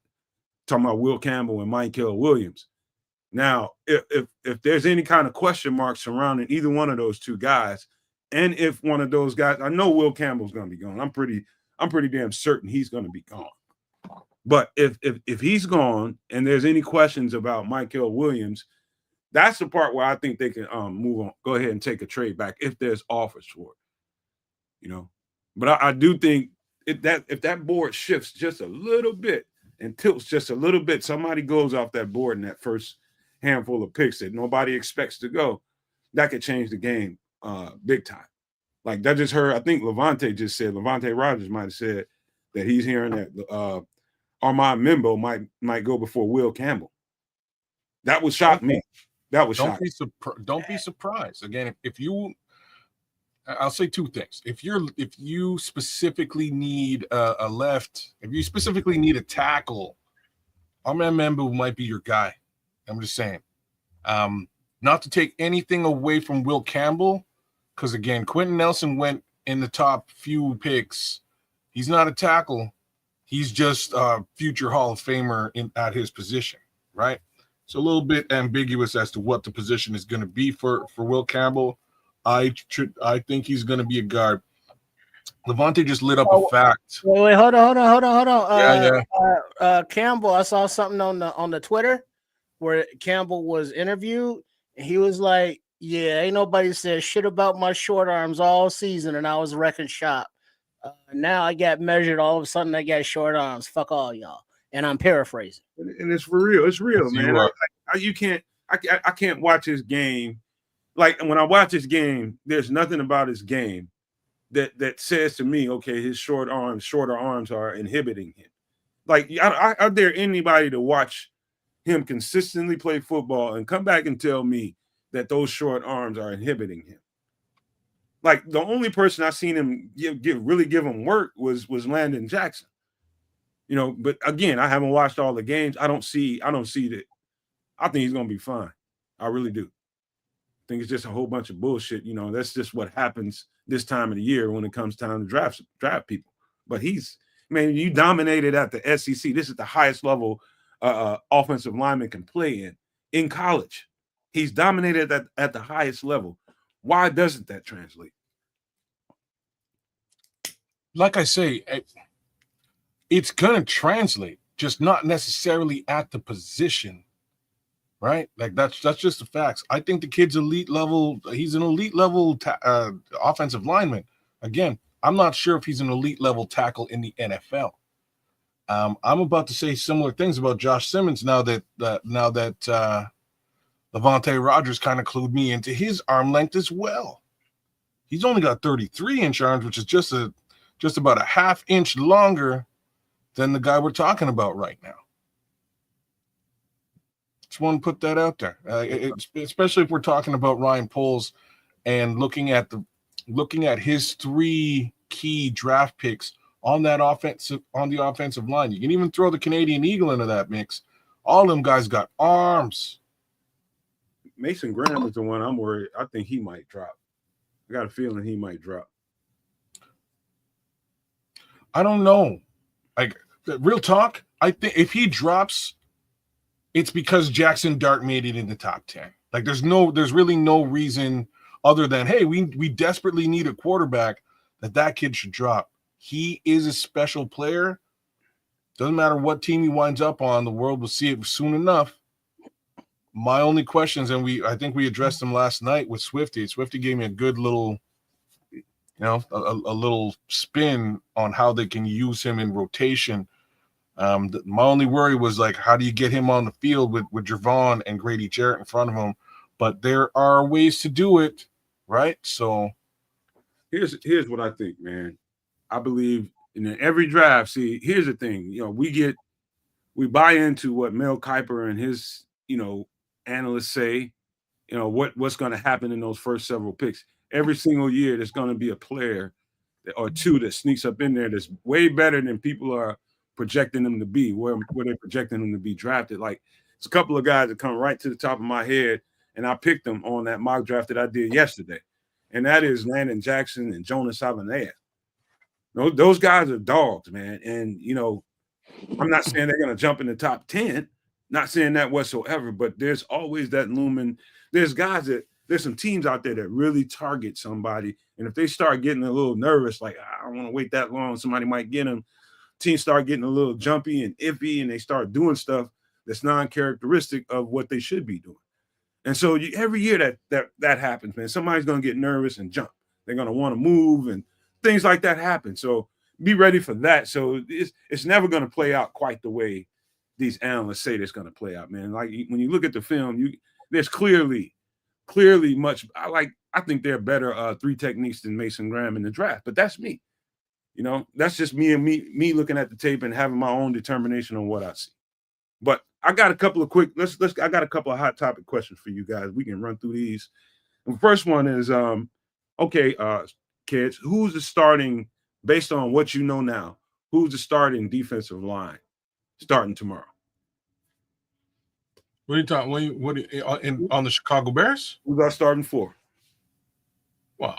Talking about Will Campbell and Mykel Williams. Now, if there's any kind of question mark surrounding either one of those 2 guys, and if one of those guys, I know Will Campbell's going to be gone. I'm pretty damn certain he's going to be gone. But if he's gone and there's any questions about Mykel Williams, that's the part where I think they can move on, go ahead and take a trade back if there's offers for it. But I do think if that board shifts just a little bit and tilts just a little bit, somebody goes off that board in that first handful of picks that nobody expects to go, that could change the game big time. Like that just heard, I think Levante Rogers might have said that he's hearing that Armand Membo might go before Will Campbell. That would shock me. That would shock. Don't be surprised. Again, if you, I'll say two things. If you specifically need a left, if you specifically need a tackle, Ahmed Membu might be your guy. I'm just saying. Not to take anything away from Will Campbell, because again, Quentin Nelson went in the top few picks. He's not a tackle. He's just a future Hall of Famer at his position, right? So a little bit ambiguous as to what the position is going to be for Will Campbell. I think he's going to be a guard. Levante just lit up a fact. Wait, hold on. Yeah. Campbell, I saw something on the Twitter where Campbell was interviewed, and he was like, "Yeah, ain't nobody said shit about my short arms all season, and I was wrecking shop. Now I got measured. All of a sudden, I got short arms. Fuck all y'all." And I'm paraphrasing. And it's for real. It's real, man. I can't watch his game. Like when I watch his game, there's nothing about his game that says to me, okay, his shorter arms are inhibiting him. Like, I dare anybody to watch him consistently play football and come back and tell me that those short arms are inhibiting him. Like the only person I seen him really give him work was Landon Jackson. You know, but again, I haven't watched all the games. I don't see that. I think he's gonna be fine. I really do. I think it's just a whole bunch of bullshit. You know, that's just what happens this time of the year when it comes time to draft people. But you dominated at the SEC. This is the highest level offensive lineman can play in college. He's dominated at the highest level. Why doesn't that translate? Like I say, it's going to translate, just not necessarily at the position, right? Like that's just the facts. I think the kid's elite level. He's an elite level offensive lineman. Again, I'm not sure if he's an elite level tackle in the NFL. I'm about to say similar things about Josh Simmons now that Levante Rogers kind of clued me into his arm length as well. He's only got 33-inch arms, which is just about a half inch longer than the guy we're talking about right now. Just want to put that out there, especially if we're talking about Ryan Poles and looking at his three key draft picks on the offensive line. You can even throw the Canadian Eagle into that mix. All them guys got arms. Mason Graham is the one I'm worried. I think he might drop. I got a feeling he might drop. I don't know. Like, real talk, I think if he drops, it's because Jackson Dart made it in the top 10. Like, there's really no reason other than, hey, we desperately need a quarterback that kid should drop. He is a special player. Doesn't matter what team he winds up on, the world will see it soon enough. My only questions, and I think we addressed them last night with Swifty. Swifty gave me a good little, a little spin on how they can use him in rotation. My only worry was, like, how do you get him on the field with Javon and Grady Jarrett in front of him? But there are ways to do it, right? So here's what I think, man. I believe in every draft. See, here's the thing. We buy into what Mel Kiper and his, analysts say, what's going to happen in those first several picks. Every single year, there's going to be a player or two that sneaks up in there that's way better than people are projecting them to be, where they're projecting them to be drafted. Like, it's a couple of guys that come right to the top of my head, and I picked them on that mock draft that I did yesterday. And that is Landon Jackson and Jonas Savaiinaea. Those guys are dogs, man. And, I'm not saying they're going to jump in the top 10. Not saying that whatsoever, but there's always that looming. There's some teams out there that really target somebody. And if they start getting a little nervous, like, I don't want to wait that long, somebody might get them. Teams start getting a little jumpy and iffy, and they start doing stuff that's non-characteristic of what they should be doing. And so every year that happens, man, somebody's going to get nervous and jump. They're going to want to move, and things like that happen. So be ready for that. So it's never going to play out quite the way these analysts say it's going to play out, man. Like, when you look at the film, there's clearly much. I think they're better three techniques than Mason Graham in the draft, but that's me. That's just me looking at the tape and having my own determination on what I see. But I got a couple of quick. Let's. I got a couple of hot topic questions for you guys. We can run through these. The first one is okay, kids. Who's the starting based on what you know now? Who's the starting defensive line starting tomorrow? What are you talking? On the Chicago Bears? Who's our starting four? Wow.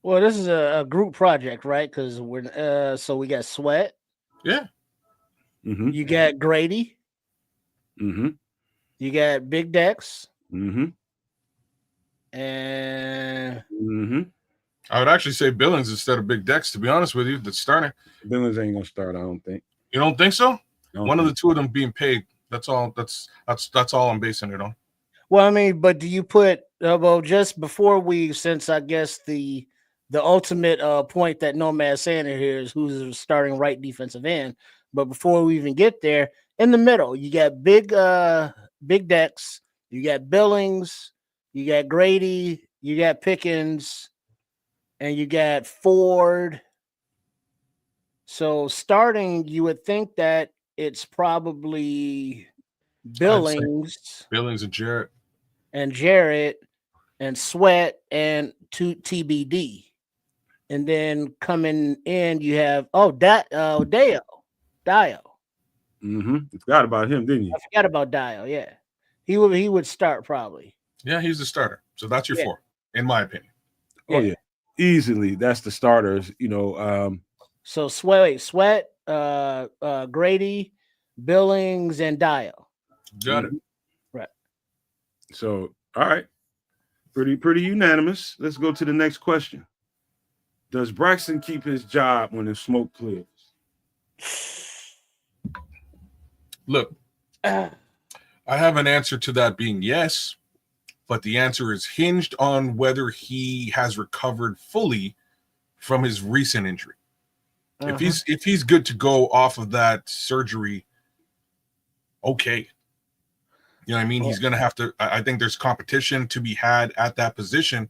Well, this is a group project, right? Because we're so we got Sweat. Yeah. Mm-hmm. You got Grady. Mm-hmm. You got Big Dex. Mm-hmm. And Mm-hmm. I would actually say Billings instead of Big Dex, to be honest with you, the starter. Billings ain't gonna start, I don't think. You don't think so? Don't One of the think. two of them being paid. That's all. That's all I'm basing it on. well, I mean, but do you put well just before we, since I guess the ultimate point that Nomad's saying here is who's the starting right defensive end. But before we even get there, in the middle, you got Big Dex, you got Billings, you got Grady, you got Pickens, and you got Ford. So starting, you would think that it's probably Billings Billings and Jarrett. and Jarrett and Sweat and TBD. And then coming in, you have Dio. Mm-hmm. You forgot about him, didn't you? I forgot about Dio. Yeah, he would start probably. Yeah, he's the starter. So that's your Yeah. four, in my opinion. Oh yeah, easily. That's the starters. You know, So Sweat, Grady, Billings, and Dio. Got it. Right. so all right, pretty unanimous. Let's go to the next question. Does Braxton keep his job when the smoke clears? Look, Ah, I have an answer to that being yes, but the answer is hinged on whether he has recovered fully from his recent injury. uh-huh. If he's good to go off of that surgery, okay. You know what I mean? He's going to have to. I think there's competition to be had at that position.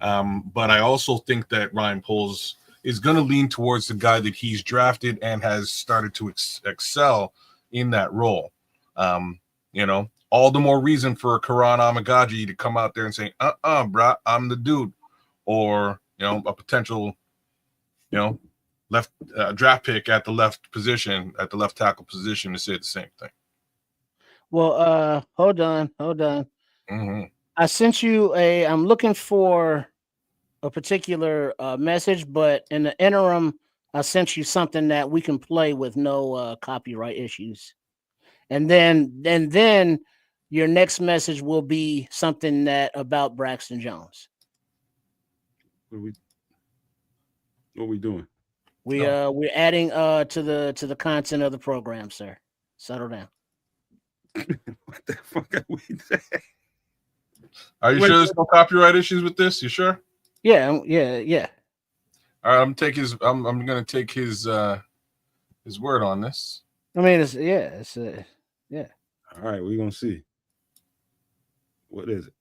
But I also think that Ryan Poles is going to lean towards the guy that he's drafted and has started to excel in that role. You know, all the more reason for Karan Amagaji to come out there and say, bruh, I'm the dude. Or, you know, a potential, you know, left draft pick at the left position, at the left tackle position to say the same thing. Well, hold on. Mm-hmm. I sent you I'm looking for a particular message, but in the interim, I sent you something that we can play with no copyright issues. And then your next message will be something that about Braxton Jones. What we doing? We're adding to the content of the program, sir. Settle down. What the fuck are we saying? Are you Wait, sure there's no copyright issues with this? You sure? Yeah. All right, I'm gonna take his word on this. I mean, it's All right, we're gonna see. What is it?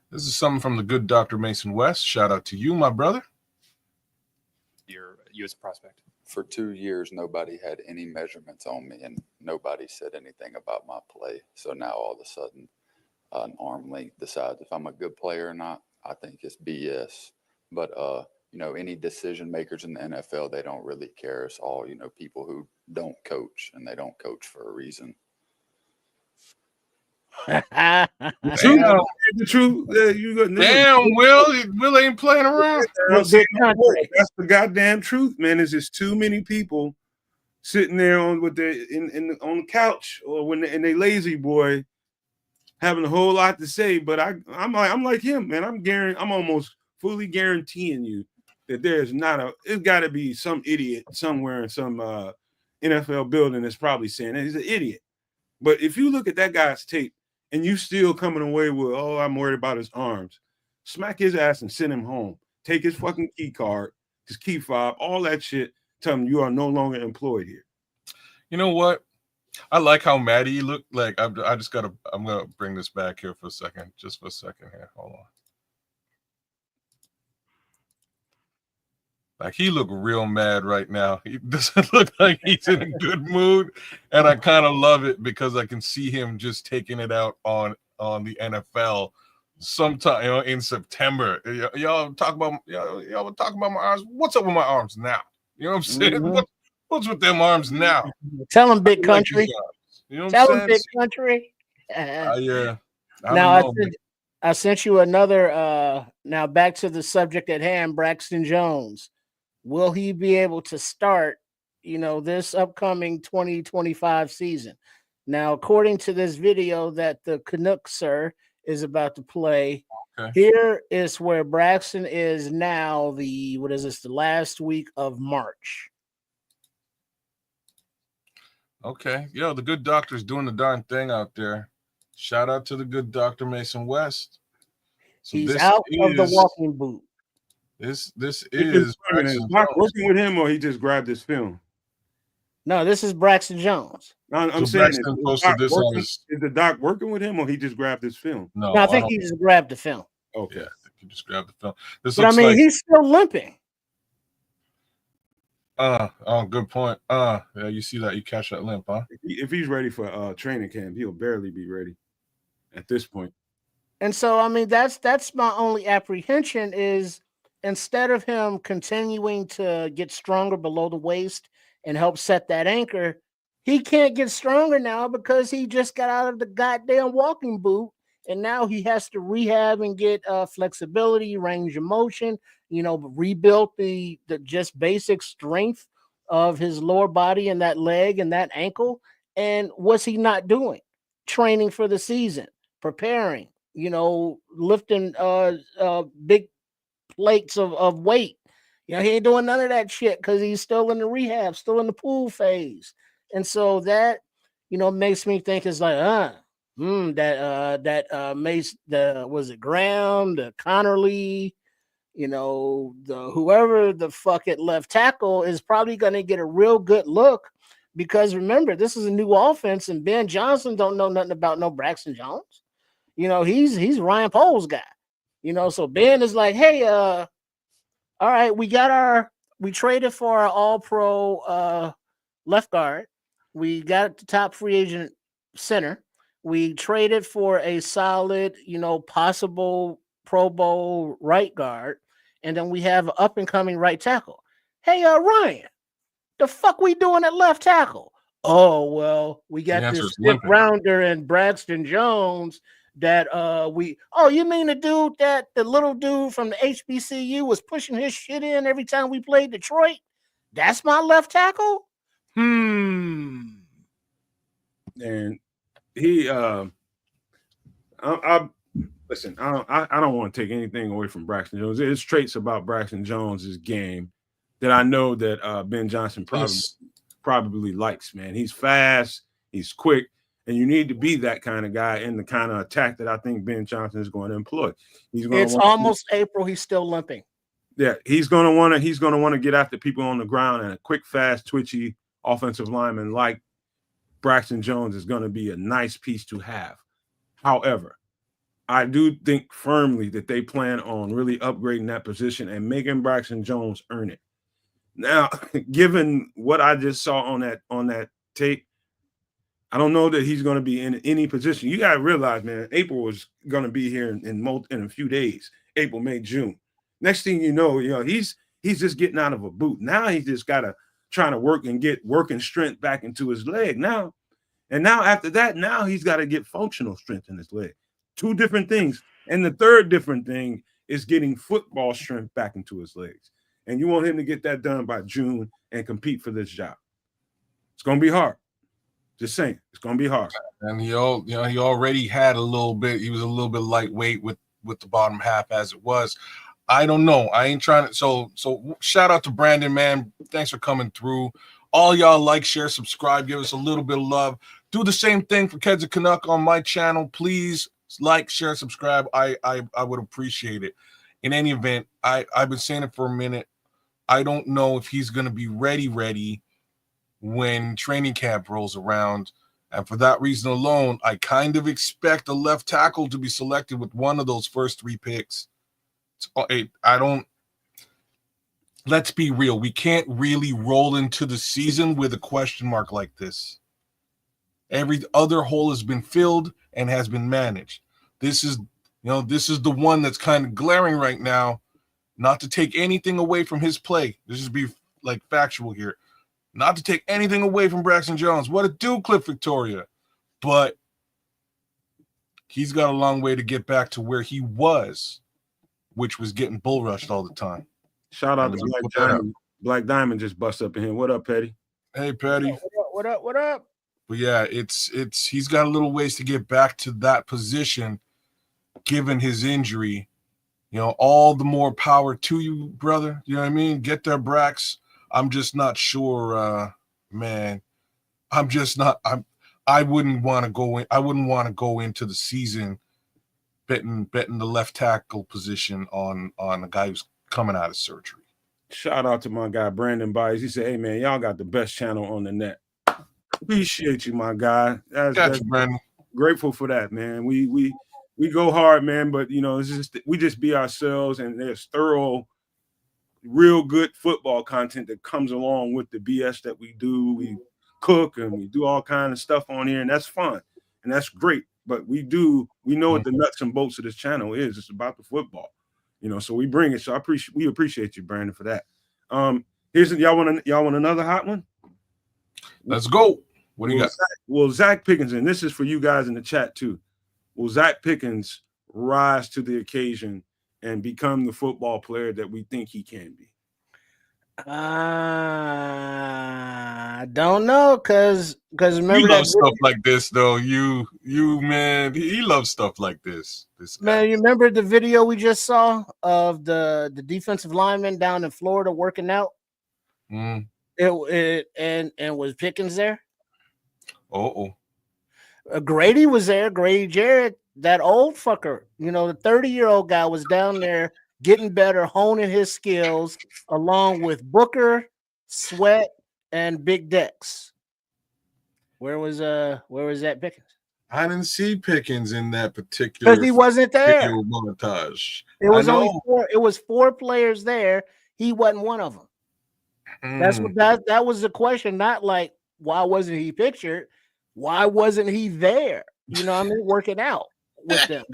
This is something from the good Dr. Mason West. Shout out to you, my brother. You as a prospect. For 2 years, nobody had any measurements on me, and nobody said anything about my play. So now all of a sudden, an arm length decides if I'm a good player or not. I think it's BS. But you know, any decision makers in the NFL, they don't really care. It's all, you know, people who don't coach, and they don't coach for a reason. yeah. The truth. Damn, Will ain't playing around. That's the goddamn truth, man. There's just too many people sitting there on on the couch or when they lazy boy having a whole lot to say. But I'm like him, man. I'm almost fully guaranteeing you that there's it's got to be some idiot somewhere in some NFL building that's probably saying that he's an idiot. But if you look at that guy's tape and you still coming away with, oh, I'm worried about his arms, smack his ass and send him home. Take his fucking key card, his key fob, all that shit. Tell him you are no longer employed here. You know what? I like how Maddie looked. Like I'm gonna bring this back here for a second, just for a second here. Hold on. Like he look real mad right now. He doesn't look like he's in a good mood, and I kind of love it because I can see him just taking it out on the NFL sometime, in September. Y'all talk about y'all talk about my arms. What's up with my arms now? You know what I'm saying? Mhm. What's with them arms now? Tell him, big I like country. these arms. You know what Tell I'm him, saying? big country. I Now don't know. I sent you another. Now back to the subject at hand. Braxton Jones. Will he be able to start? This upcoming 2025 season. Now, according to this video that the Canucks sir is about to play, Okay. here is where Braxton is now. The last week of March. Okay. Yo, the good doctor's doing the darn thing out there. Shout out to the good Dr. Mason West. So He's this out of the is- walking boot. This Is is Braxton Doc Jones. working with him, or he just grabbed his film? No, this is Braxton Jones. I'm So saying, Braxton posted this on his. is the doc working with him, or he just grabbed his film? No, No, I think he just grabbed the film. Okay. Yeah, I think he just grabbed the film. This But I looks mean, like. he's still limping. Good point. Yeah, you see that? You catch that limp, huh? If he's ready for training camp, he'll barely be ready at this point. And so, I mean, that's my only apprehension is instead of him continuing to get stronger below the waist and help set that anchor, he can't get stronger now because he just got out of the goddamn walking boot. And now he has to rehab and get flexibility, range of motion, rebuild the just basic strength of his lower body and that leg and that ankle. And what's he not doing? Training for the season, preparing, lifting big plates of weight. He ain't doing none of that shit because he's still in the rehab, still in the pool phase. And so that, makes me think it's like, Mace, was it Graham, the Connerly, the whoever the fuck at left tackle is probably going to get a real good look because remember, this is a new offense and Ben Johnson don't know nothing about no Braxton Jones. He's Ryan Poles guy, so Ben is like, hey, all right, we traded for our all-pro left guard. We got the top free agent center. We traded for a solid, possible Pro Bowl right guard. And then we have an up-and-coming right tackle. Hey, Ryan, the fuck we doing at left tackle? Oh, well, we got this fifth rounder in Braxton Jones that you mean the little dude from the HBCU was pushing his shit in every time we played Detroit? That's my left tackle? And he listen, I don't want to take anything away from Braxton Jones. There's traits about Braxton Jones's game that I know that Ben Johnson probably likes, man. He's fast, he's quick, and you need to be that kind of guy in the kind of attack that I think Ben Johnson is going to employ. It's almost April, he's still limping. Yeah, he's gonna want to get after people on the ground, and a quick, fast, twitchy offensive lineman like Braxton Jones is going to be a nice piece to have. However, I do think firmly that they plan on really upgrading that position and making Braxton Jones earn it. Now, given what I just saw on that tape, I don't know that he's going to be in any position. You got to realize, man, April is going to be here in a few days. April, May, June. Next thing you know, he's just getting out of a boot. Now he's just got to try to work and get working strength back into his leg now. And now after that, now he's got to get functional strength in his leg. Two different things. And the third different thing is getting football strength back into his legs. And you want him to get that done by June and compete for this job. It's going to be hard. Just saying, it's going to be hard. And he already had a little bit. He was a little bit lightweight with the bottom half as it was. I don't know. I ain't trying to. So shout out to Brandon, man. Thanks for coming through. All y'all like, share, subscribe, give us a little bit of love. Do the same thing for Keds of Canuck on my channel. Please like, share, subscribe. I would appreciate it. In any event, I've been saying it for a minute. I don't know if he's going to be ready when training camp rolls around. And for that reason alone, I kind of expect a left tackle to be selected with one of those first 3 picks. let's be real. We can't really roll into the season with a question mark like this. Every other hole has been filled and has been managed. This is the one that's kind of glaring right now. Not to take anything away from his play. This is be like factual here. Not to take anything away from Braxton Jones. What a do, Cliff Victoria. But he's got a long way to get back to where he was, which was getting bull rushed all the time. Shout out to Black Diamond. Black Diamond just bust up in here. What up, Petty? Hey, Petty. What up? What up? But yeah, it's he's got a little ways to get back to that position, given his injury. All the more power to you, brother. You know what I mean? Get there, Brax. I'm just not sure, man. I wouldn't want to go in. I wouldn't want to go into the season betting the left tackle position on a guy who's coming out of surgery. Shout out to my guy Brandon Byes. He said, "Hey man, y'all got the best channel on the net." Appreciate you, my guy. That's Brandon. Grateful for that, man. We go hard, man, but we just be ourselves, and there's thorough, real good football content that comes along with the BS that we do. We cook and we do all kind of stuff on here, and that's fun and that's great. But we know what the nuts and bolts of this channel is. It's about the football, so we bring it. So we appreciate you, Brandon, for that. Y'all want another hot one? Let's go. What do you got? Zach Pickens, and this is for you guys in the chat too. Will Zach Pickens rise to the occasion and become the football player that we think he can be? I don't know, because remember you that love stuff like this, though. You man, he loves stuff like this. This guy. Man, you remember the video we just saw of the defensive lineman down in Florida working out? Mm. And was Pickens there? Grady was there. Grady Jarrett, that old fucker. The 30-year-old guy was down there getting better, honing his skills, along with Booker, Sweat, and Big Dex. Where was that Pickens? I didn't see Pickens in that particular because he wasn't there. Montage. It was only four. It was 4 players there. He wasn't one of them. That's what that was the question. Not like why wasn't he pictured? Why wasn't he there? Working out with them.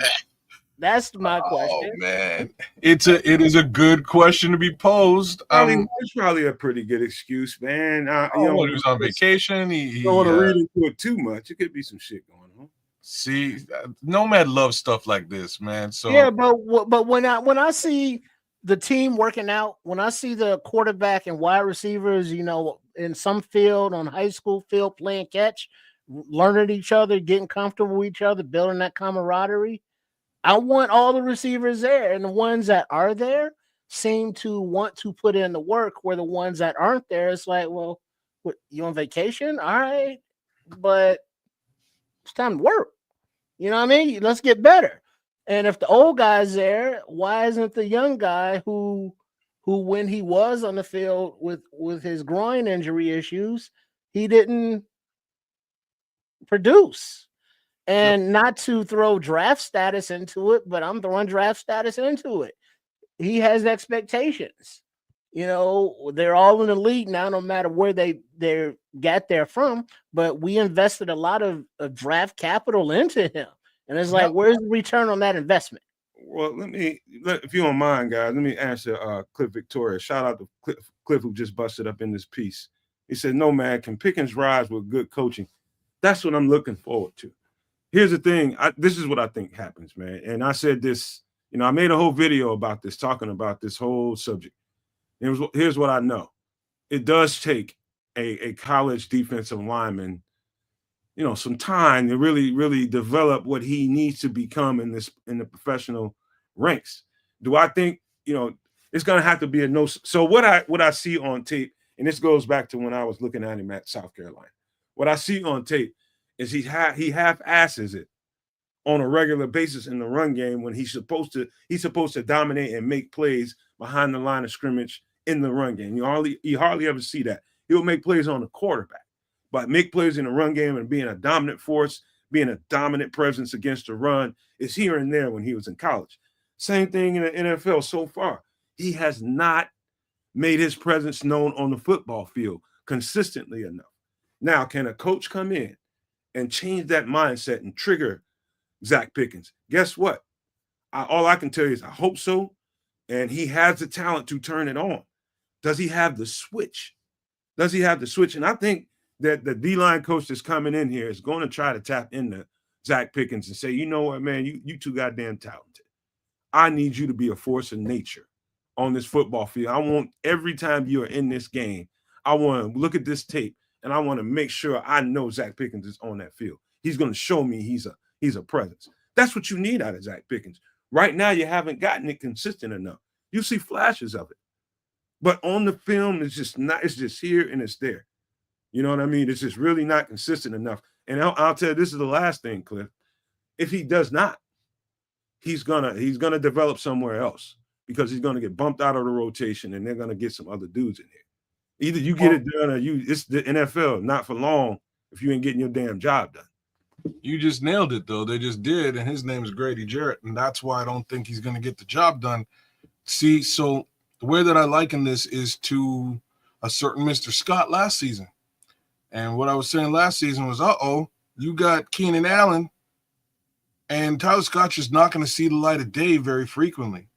That's my question. Oh man, it is a good question to be posed. It's probably a pretty good excuse, man. He was on vacation. He don't want to read into it too much. It could be some shit going on. See, Nomad loves stuff like this, man. So yeah, but when I see the team working out, when I see the quarterback and wide receivers, in some field on high school field playing catch, learning each other, getting comfortable with each other, building that camaraderie. I want all the receivers there, and the ones that are there seem to want to put in the work, where the ones that aren't there, it's like, well, what, you on vacation? All right, but it's time to work. You know what I mean? Let's get better. And if the old guy's there, why isn't the young guy who when he was on the field with his groin injury issues, he didn't produce? And not to throw draft status into it, but I'm throwing draft status into it. He has expectations. They're all in the league now, no matter where they got there from. But we invested a lot of draft capital into him. And it's like, where's the return on that investment? Well, if you don't mind, guys, let me answer Cliff Victoria. Shout out to Cliff who just busted up in this piece. He said, "No, man, can Pickens rise with good coaching?" That's what I'm looking forward to. Here's the thing. This is what I think happens, man. And I said this, I made a whole video about this, talking about this whole subject. Here's what I know. It does take a college defensive lineman, some time to really, really develop what he needs to become in the professional ranks. Do I think, it's going to have to be a no. So what I see on tape, and this goes back to when I was looking at him at South Carolina, what I see on tape is he half-asses it on a regular basis in the run game when he's supposed to dominate and make plays behind the line of scrimmage in the run game. You hardly ever see that. He'll make plays on the quarterback, but make plays in the run game and being a dominant force, being a dominant presence against the run is here and there when he was in college. Same thing in the NFL so far. He has not made his presence known on the football field consistently enough. Now, can a coach come in and change that mindset and trigger Zach Pickens? Guess what? All I can tell you is I hope so. And he has the talent to turn it on. Does he have the switch? Does he have the switch? And I think that the D-line coach that's coming in here is going to try to tap into Zach Pickens and say, you know what, man, you too goddamn talented. I need you to be a force of nature on this football field. I want every time you are in this game, I want to look at this tape and I want to make sure I know Zach Pickens is on that field. He's going to show me he's a presence. That's what you need out of Zach Pickens. Right now, you haven't gotten it consistent enough. You see flashes of it. But on the film, it's just here and it's there. You know what I mean? It's just really not consistent enough. And I'll tell you, this is the last thing, Cliff. If he does not, he's gonna develop somewhere else because he's gonna get bumped out of the rotation and they're gonna get some other dudes in here. Either you get it done or it's the NFL, not for long if you ain't getting your damn job done. You just nailed it, though. They just did, and his name is Grady Jarrett, and that's why I don't think he's going to get the job done. See, so the way that I liken this is to a certain Mr. Scott last season. And what I was saying last season was, you got Keenan Allen, and Tyler Scott's just not going to see the light of day very frequently.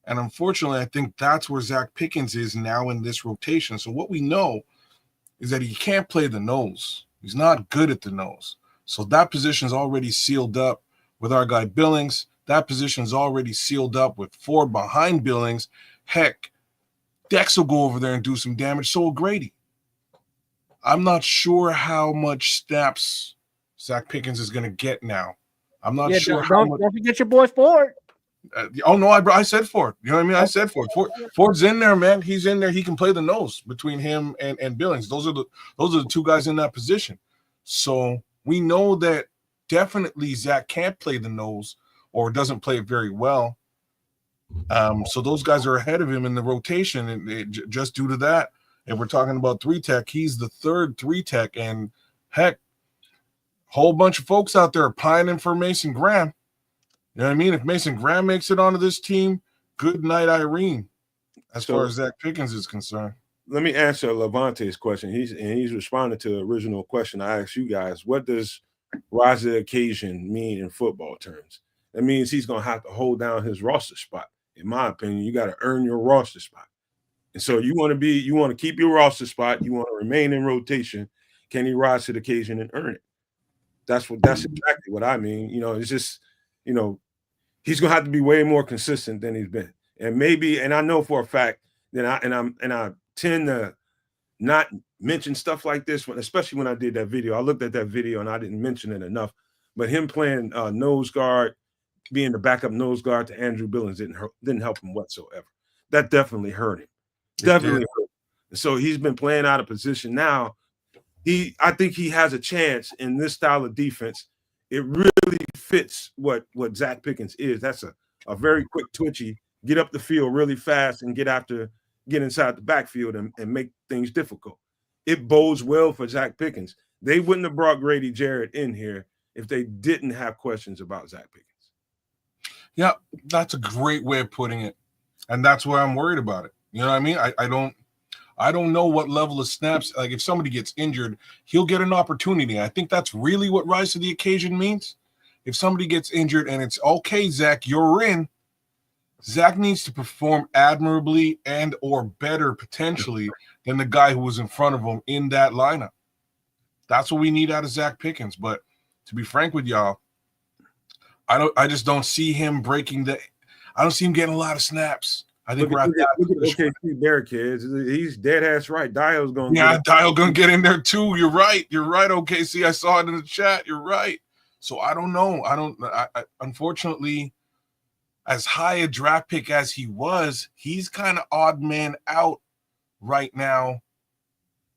And unfortunately, I think that's where Zach Pickens is now in this rotation. So what we know is that he can't play the nose. He's not good at the nose. So that position is already sealed up with our guy Billings. That position is already sealed up with Ford behind Billings. Heck, Dex will go over there and do some damage. So will Grady. I'm not sure how much snaps Zach Pickens is going to get now. I'm not sure how much. Don't forget your boy Ford. I said Ford. You know what I mean? I said Ford. Ford's in there, man. He's in there. He can play the nose between him and Billings. Those are the two guys in that position. So we know that definitely Zach can't play the nose or doesn't play it very well. So those guys are ahead of him in the rotation, and just due to that. And we're talking about 3-tech. He's the third 3-tech, and heck, whole bunch of folks out there are pining for Mason Graham. You know what I mean? If Mason Graham makes it onto this team, good night, Irene, as far as Zach Pickens is concerned. Let me answer Levante's question. He's responding to the original question I asked you guys. What does rise to the occasion mean in football terms? That means he's going to have to hold down his roster spot. In my opinion, you got to earn your roster spot. And so you want to keep your roster spot. You want to remain in rotation. Can he rise to the occasion and earn it? That's exactly what I mean. It's just, he's going to have to be way more consistent than he's been. And I know for a fact that I tend to not mention stuff like this, especially when I did that video. I looked at that video and I didn't mention it enough. But him playing nose guard, being the backup nose guard to Andrew Billings didn't help him whatsoever. That definitely hurt him. Definitely hurt him. So he's been playing out of position now. I think he has a chance in this style of defense. It really fits what Zach Pickens is. That's a very quick twitchy, get up the field really fast and get inside the backfield and make things difficult. It bodes well for Zach Pickens. They wouldn't have brought Grady Jarrett in here if they didn't have questions about Zach Pickens. Yeah, that's a great way of putting it. And that's why I'm worried about it. You know what I mean? I don't know what level of snaps. Like if somebody gets injured, he'll get an opportunity. I think that's really what rise to the occasion means. If somebody gets injured and it's okay, Zach, you're in. Zach needs to perform admirably and or better potentially than the guy who was in front of him in that lineup. That's what we need out of Zach Pickens. But to be frank with y'all, I just don't see him I don't see him getting a lot of snaps. I think look at OKC Bearcats. He's dead ass right. Dio's going. Yeah, Dio going to get in there too. You're right, OKC. I saw it in the chat. You're right. So I don't know. I unfortunately, as high a draft pick as he was, he's kind of odd man out right now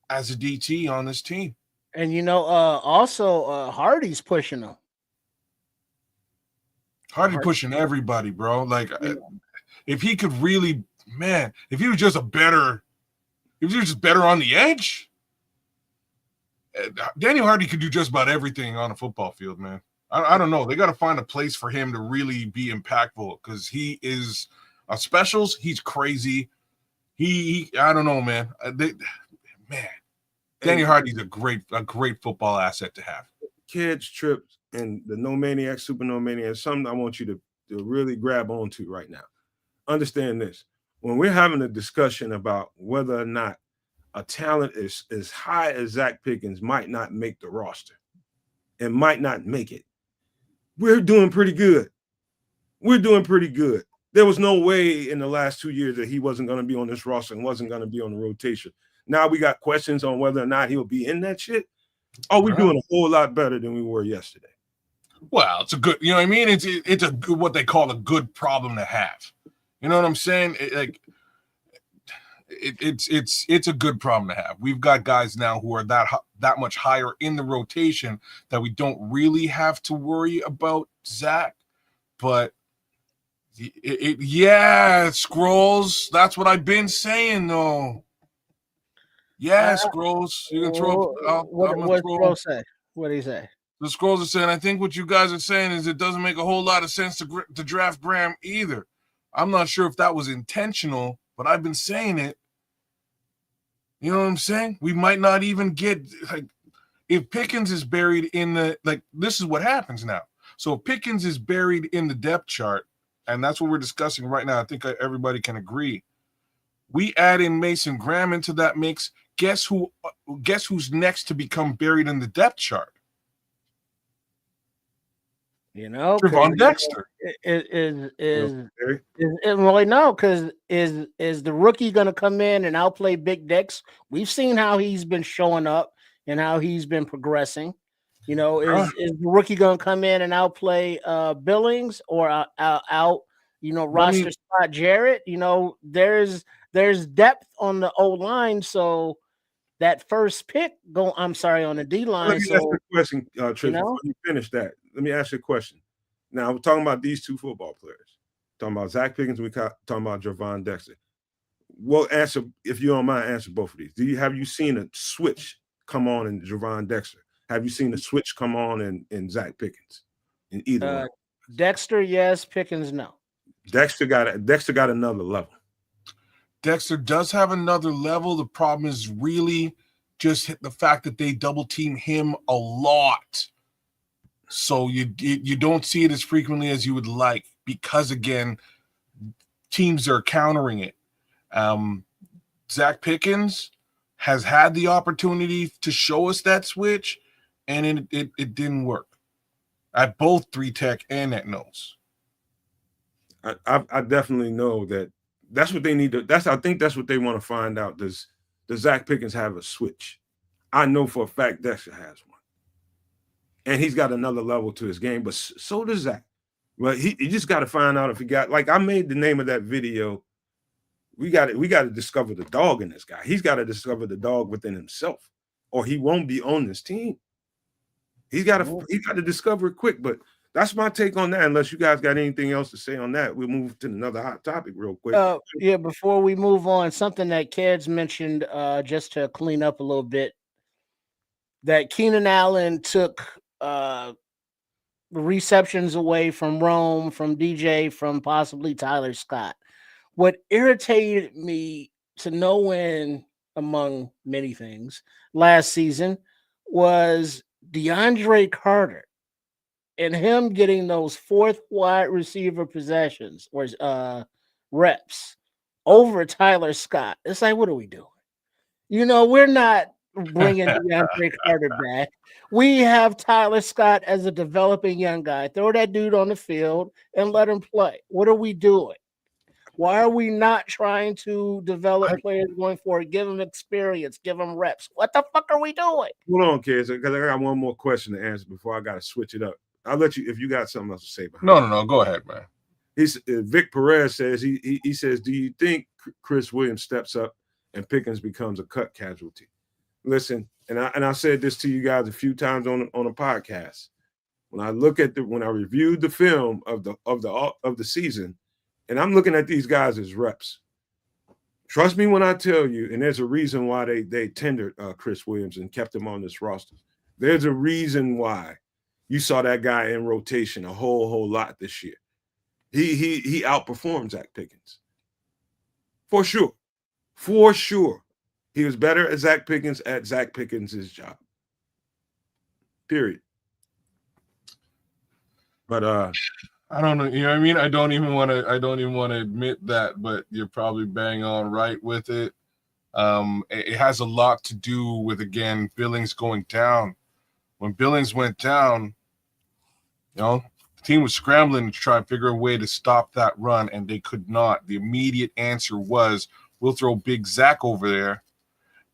as a DT on this team. And also Hardy's pushing him. Hardy pushing everybody, bro. Like if he could really, man, if he was just better on the edge, Daniel Hardy could do just about everything on a football field, man. I don't know. They got to find a place for him to really be impactful because he is specials. He's crazy. I don't know, man. Danny Hardy's a great football asset to have. Kids trips and the No Maniac, Super No Maniac, something I want you to really grab onto right now. Understand this. When we're having a discussion about whether or not a talent is as high as Zach Pickens might not make the roster and might not make it, we're doing pretty good. We're doing pretty good. There was no way in the last 2 years that he wasn't going to be on this roster and wasn't going to be on the rotation. Now we got questions on whether or not he'll be in that shit. Oh, we're doing a whole lot better than we were yesterday. Well, it's a good, you know what I mean? It's a good, what they call a good problem to have. You know what I'm saying? It's a good problem to have. We've got guys now who are that much higher in the rotation that we don't really have to worry about Zach. But yeah, Scrolls. That's what I've been saying, though. Yeah, Scrolls. You can throw. What Scrolls say? What did he say? The Scrolls are saying, I think what you guys are saying is it doesn't make a whole lot of sense to draft Graham either. I'm not sure if that was intentional, but I've been saying it. You know what I'm saying? We might not even get, like, if Pickens is buried in the, like, this is what happens now. So if Pickens is buried in the depth chart, and that's what we're discussing right now, I think everybody can agree. We add in Mason Graham into that mix. Guess who's next to become buried in the depth chart? You know, Trevon Dexter. Well, no, because is the rookie going to come in and outplay Big Dex? We've seen how he's been showing up and how he's been progressing. You know, is the rookie going to come in and outplay Billings or roster spot Jarrett? You know, there's depth on the O line, so that first pick on the D line. Let me ask you a question, Trish, before you finish that. Let me ask you a question. Now, we're talking about these two football players. We're talking about Zach Pickens, we're talking about Trevon Dexter. Well, answer, if you don't mind, answer both of these. Have you seen a switch come on in Trevon Dexter? Have you seen a switch come on in Zach Pickens? In either one? Dexter, yes. Pickens, no. Dexter got another level. Dexter does have another level. The problem is really just the fact that they double team him a lot. So you don't see it as frequently as you would like because, again, teams are countering it. Zach Pickens has had the opportunity to show us that switch, and it didn't work at both 3-tech and at nose. I definitely know that's what they need to. I think that's what they want to find out. Does Zach Pickens have a switch? I know for a fact Dexter has one. And he's got another level to his game, but so does Zach. But he just got to find out if he got, like I made the name of that video. We got to discover the dog in this guy. He's got to discover the dog within himself, or he won't be on this team. He's got to discover it quick. But that's my take on that. Unless you guys got anything else to say on that, we'll move to another hot topic real quick. Yeah, before we move on, something that Keds mentioned, just to clean up a little bit, that Keenan Allen took receptions away from Rome, from DJ, from possibly Tyler Scott. What irritated me to no end, among many things, last season was DeAndre Carter and him getting those fourth wide receiver possessions or reps over Tyler Scott. It's like, what are we doing? You know, we're not bringing DeAndre Carter back. We have Tyler Scott as a developing young guy. Throw that dude on the field and let him play. What are we doing? Why are we not trying to develop players going forward? Give them experience, give them reps. What the fuck are we doing? Hold on, kids, because I got one more question to answer before I got to switch it up. I'll let you, if you got something else to say. No. Go ahead, man. Vic Perez says, he says, do you think Chris Williams steps up and Pickens becomes a cut casualty? Listen, and I said this to you guys a few times on a podcast. When I look at when I reviewed the film of the season, and I'm looking at these guys as reps. Trust me when I tell you, and there's a reason why they tendered Chris Williams and kept him on this roster. There's a reason why you saw that guy in rotation a whole lot this year. He outperformed Zach Pickens for sure. For sure. He was better at Zach Pickens' job. Period. But I don't know. You know what I mean? I don't even want to admit that, but you're probably bang on right with it. It has a lot to do with, again, Billings going down. When Billings went down, the team was scrambling to try to figure a way to stop that run, and they could not. The immediate answer was, we'll throw Big Zach over there,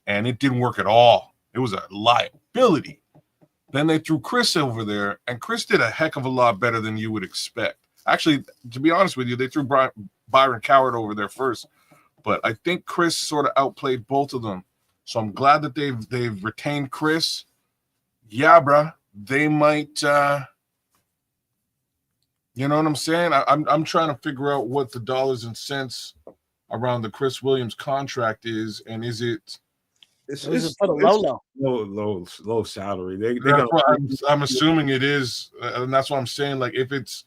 and it didn't work at all. It was a liability. Then they threw Chris over there, and Chris did a heck of a lot better than you would expect. Actually, to be honest with you, they threw Byron Coward over there first, but I think Chris sort of outplayed both of them. So I'm glad that they've retained Chris. Yeah, bruh, they might. You know what I'm saying? I'm trying to figure out what the dollars and cents around the Chris Williams contract is, and is it? It's low salary. That's what I'm assuming it is, and that's what I'm saying. Like if it's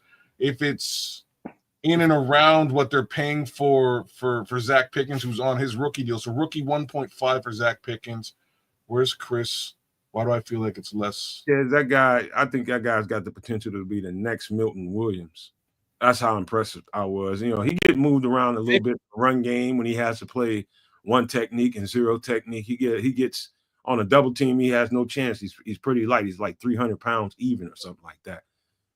in and around what they're paying for Zach Pickens, who's on his rookie deal. So rookie 1.5 for Zach Pickens. Where's Chris? Why do I feel like it's less? Yeah, that guy. I think that guy's got the potential to be the next Milton Williams. That's how impressive I was. He get moved around a little bit in the run game when he has to play one technique and zero technique. He gets on a double team. He has no chance. He's pretty light. He's like 300 pounds even or something like that.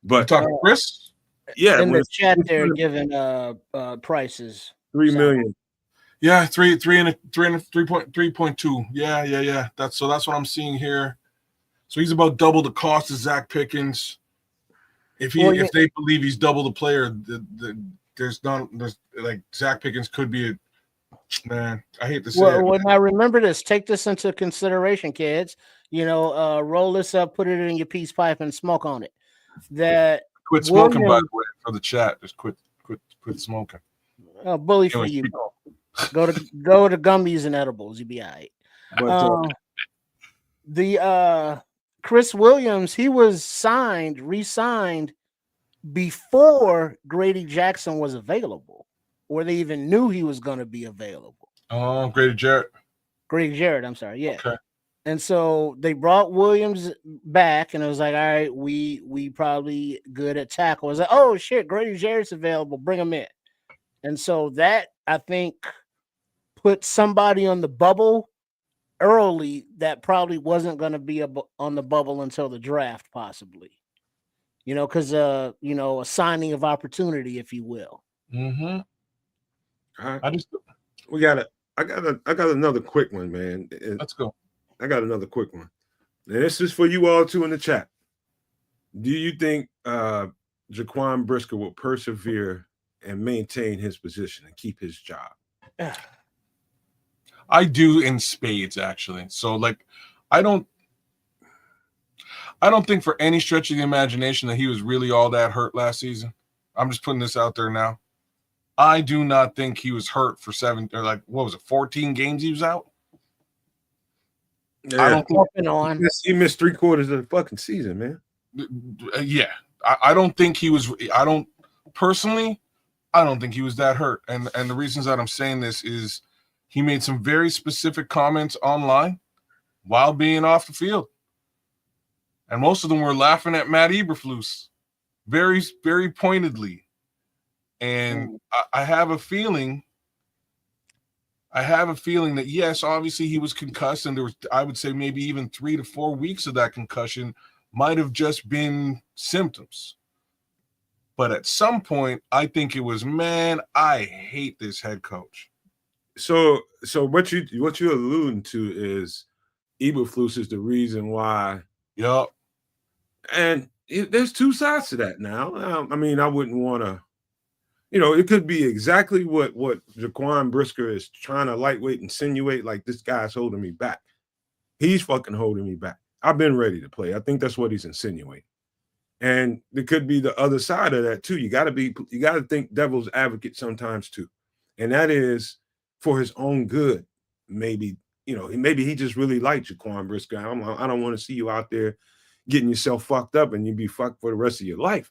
But you talking Chris? Yeah, in the chat they're giving prices. $3 million. Yeah, 3.2. Yeah. That's what I'm seeing here. So he's about double the cost of Zach Pickens. If they believe he's double the player, there's like Zach Pickens could be a man. I hate to say it. Well, now remember this. Take this into consideration, kids. Roll this up, put it in your peace pipe, and smoke on it. That quit smoking, by the way, for the chat. Just quit smoking. Bully for you. Go to gummies and edibles. You'll be all right. But the Chris Williams, he was re-signed before Grady Jackson was available, or they even knew he was going to be available. Oh, Grady Jarrett, I'm sorry. Yeah. Okay. And so they brought Williams back, and it was like, all right, we probably good at tackle. It was like, oh shit, Grady Jarrett's available, bring him in. And so that, I think, put somebody on the bubble early that probably wasn't going to be on the bubble until the draft, possibly. Because a signing of opportunity, if you will. Mm-hmm. I got another quick one, man. Let's go. I got another quick one. And this is for you all too in the chat. Do you think Jaquan Brisker will persevere and maintain his position and keep his job? I do in spades, actually. So, I don't think for any stretch of the imagination that he was really all that hurt last season. I'm just putting this out there now. I do not think he was hurt for 14 games he was out. Yeah. I don't think he missed 3/4 of the fucking season, man. Yeah. I don't think he was. I don't think he was that hurt. And the reasons that I'm saying this is he made some very specific comments online while being off the field. And most of them were laughing at Matt Eberflus very, very pointedly. And I have a feeling that, yes, obviously he was concussed, and there was, I would say, maybe even 3 to 4 weeks of that concussion might have just been symptoms. But at some point, I think it was, man, I hate this head coach. So what you're alluding to is Eberflus is the reason why. Yup. And there's two sides to that now. I mean, I wouldn't want to, it could be exactly what Jaquan Brisker is trying to lightweight insinuate, like this guy's holding me back. He's fucking holding me back. I've been ready to play. I think that's what he's insinuating. And there could be the other side of that too. You got to think devil's advocate sometimes too. And that is for his own good. Maybe he just really liked Jaquan Brisker. I don't want to see you out there getting yourself fucked up and you be fucked for the rest of your life.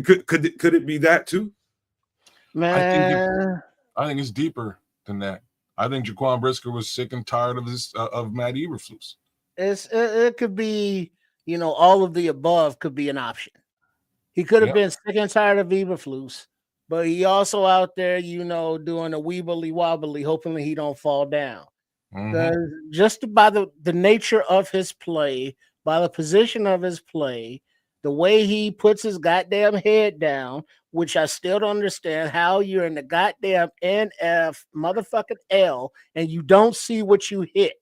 Could it be that too? Man, I think it's deeper than that. I think Jaquan Brisker was sick and tired of this of Matt Eberflus. It could be, all of the above could be an option. He could have Yep. been sick and tired of Eberflus, but he also out there, doing a weebly wobbly, hoping he don't fall down. Mhm. Just by the nature of his play, by the position of his play, the way he puts his goddamn head down, which I still don't understand how you're in the goddamn NF motherfucking L and you don't see what you hit.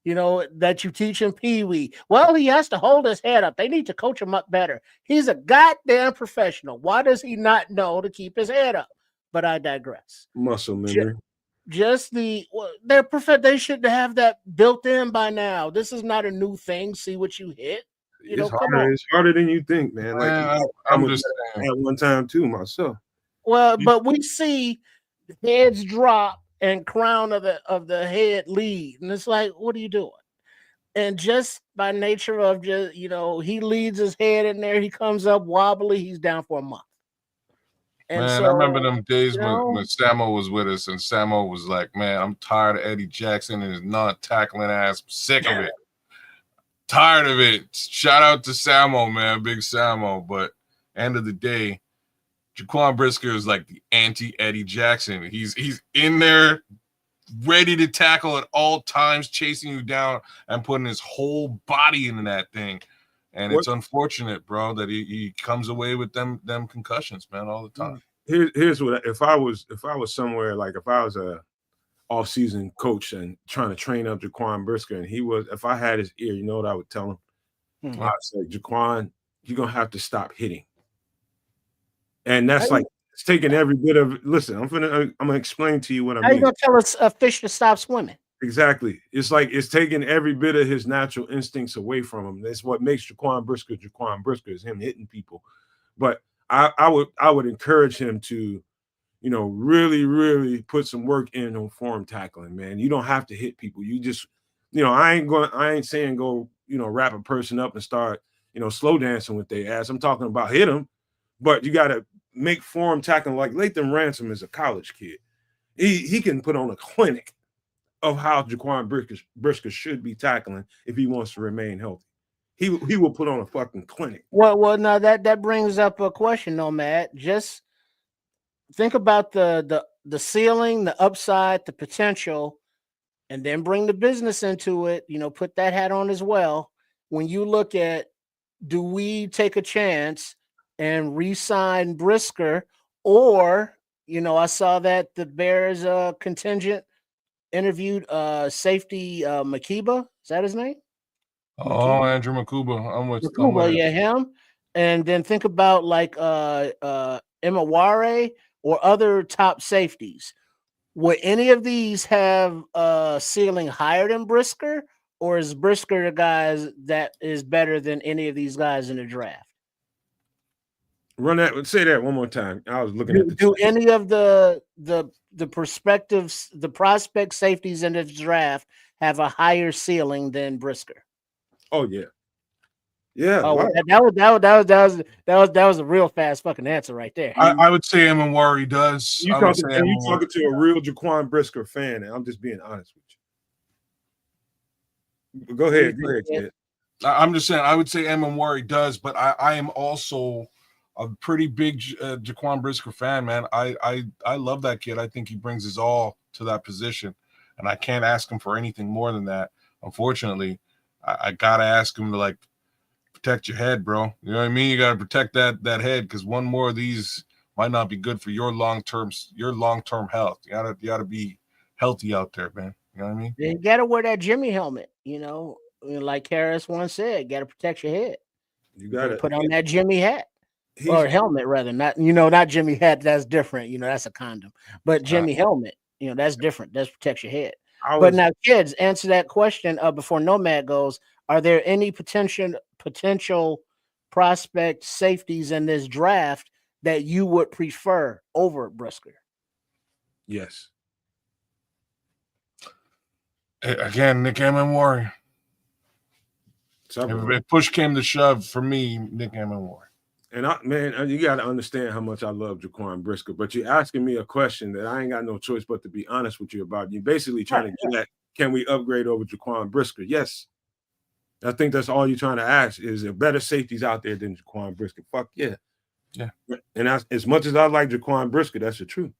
That you teach him Pee Wee. Well, he has to hold his head up. They need to coach him up better. He's a goddamn professional. Why does he not know to keep his head up? But I digress. Muscle memory. Just they should have that built in by now. This is not a new thing. See what you hit. It's come harder. on. It's harder than you think, man. Like I'm just saying. at one time too myself. Well, but we see heads drop and crown of the head lead, and it's like, what are you doing? And just by nature of he leads his head in there, he comes up wobbly, he's down for a month. And Man, so, I remember them days you know- when Samo was with us, and Samo was like, "Man, I'm tired of Eddie Jackson and his non-tackling ass. Sick of it. Tired of it." Shout out to Samo, man, big Samo. But end of the day, Jaquan Brisker is like the anti-Eddie Jackson. He's in there, ready to tackle at all times, chasing you down and putting his whole body into that thing. And it's unfortunate, bro, that he comes away with them concussions, man, all the time. Here's what if I was somewhere, like if I was a off-season coach and trying to train up Jaquan Brisker, and if I had his ear, you know what I would tell him? I'd say, Jaquan, you're gonna have to stop hitting. And that's like it's taking every bit of listen, I'm gonna explain to you what I mean. How you gonna tell a fish to stop swimming? Exactly. It's like it's taking every bit of his natural instincts away from him. That's what makes Jaquan Brisker is him hitting people. But I would encourage him to, really, really put some work in on form tackling, man. You don't have to hit people. You just, I ain't saying go, wrap a person up and start, slow dancing with their ass. I'm talking about hit them, but you got to make form tackling. Like Lathan Ransom is a college kid. He can put on a clinic of how Jaquan Brisker should be tackling if he wants to remain healthy. He will put on a fucking clinic. Well, now that brings up a question, though, Matt. Just think about the ceiling, the upside, the potential, and then bring the business into it. Put that hat on as well. When you look at, do we take a chance and re-sign Brisker, or I saw that the Bears contingent interviewed safety Makiba. Is that his name? Oh, Andrew Makuba. I'm with Yeah, him. And then think about like Imaware or other top safeties. Would any of these have a ceiling higher than Brisker, or is Brisker the guys that is better than any of these guys in the draft? Say that one more time. I was looking at do any of the prospect safeties in the draft have a higher ceiling than Brisker? Oh yeah. Yeah. Oh, wow. that was a real fast fucking answer right there. I would say Imaware does. You talking to a real Jaquan Brisker fan, and I'm just being honest with you. Go ahead, kid. I'm just saying I would say Imaware does, but I am also a pretty big Jaquan Brisker fan, man. I love that kid. I think he brings his all to that position, and I can't ask him for anything more than that. Unfortunately, I gotta ask him to protect your head, bro. You know what I mean? You gotta protect that head, because one more of these might not be good for your long term health. You gotta be healthy out there, man. You know what I mean? You gotta wear that Jimmy helmet. Like Harris once said, gotta protect your head. You gotta put on that Jimmy hat. Or helmet, rather, not Jimmy hat. That's different. That's a condom. But Jimmy helmet, that's different. That protects your head. But now, kids, answer that question before Nomad goes. Are there any potential prospect safeties in this draft that you would prefer over Brisker? Yes. Again, Nick Imaware. If push came to shove, for me, Nick Imaware. And you got to understand how much I love Jaquan Brisker, but you're asking me a question that I ain't got no choice but to be honest with you about. You're basically trying to get at, can we upgrade over Jaquan Brisker? Yes. I think that's all you're trying to ask. Is there better safeties out there than Jaquan Brisker? Fuck yeah. Yeah. And as much as I like Jaquan Brisker, that's the truth.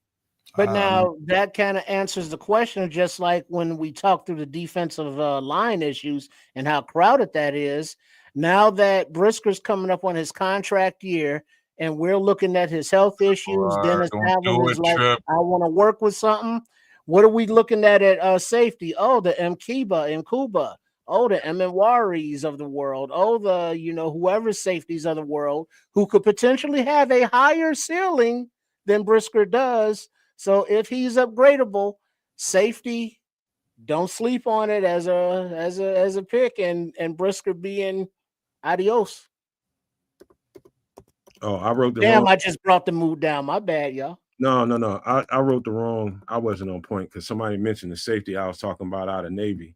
But now that kind of answers the question, just like when we talked through the defensive line issues and how crowded that is. Now that Brisker's coming up on his contract year and we're looking at his health issues, Dennis Allen is like, I want to work with something. What are we looking at safety? Oh, the Mkiba and Kuba. Oh, the Mwaris of the world. Oh, the, whoever safeties of the world who could potentially have a higher ceiling than Brisker does. So if he's upgradable, safety, don't sleep on it as a pick, and Brisker being adios. Oh, I wrote the Damn, wrong. I just brought the mood down. My bad, y'all. No. I wrote the wrong. I wasn't on point because somebody mentioned the safety I was talking about out of Navy.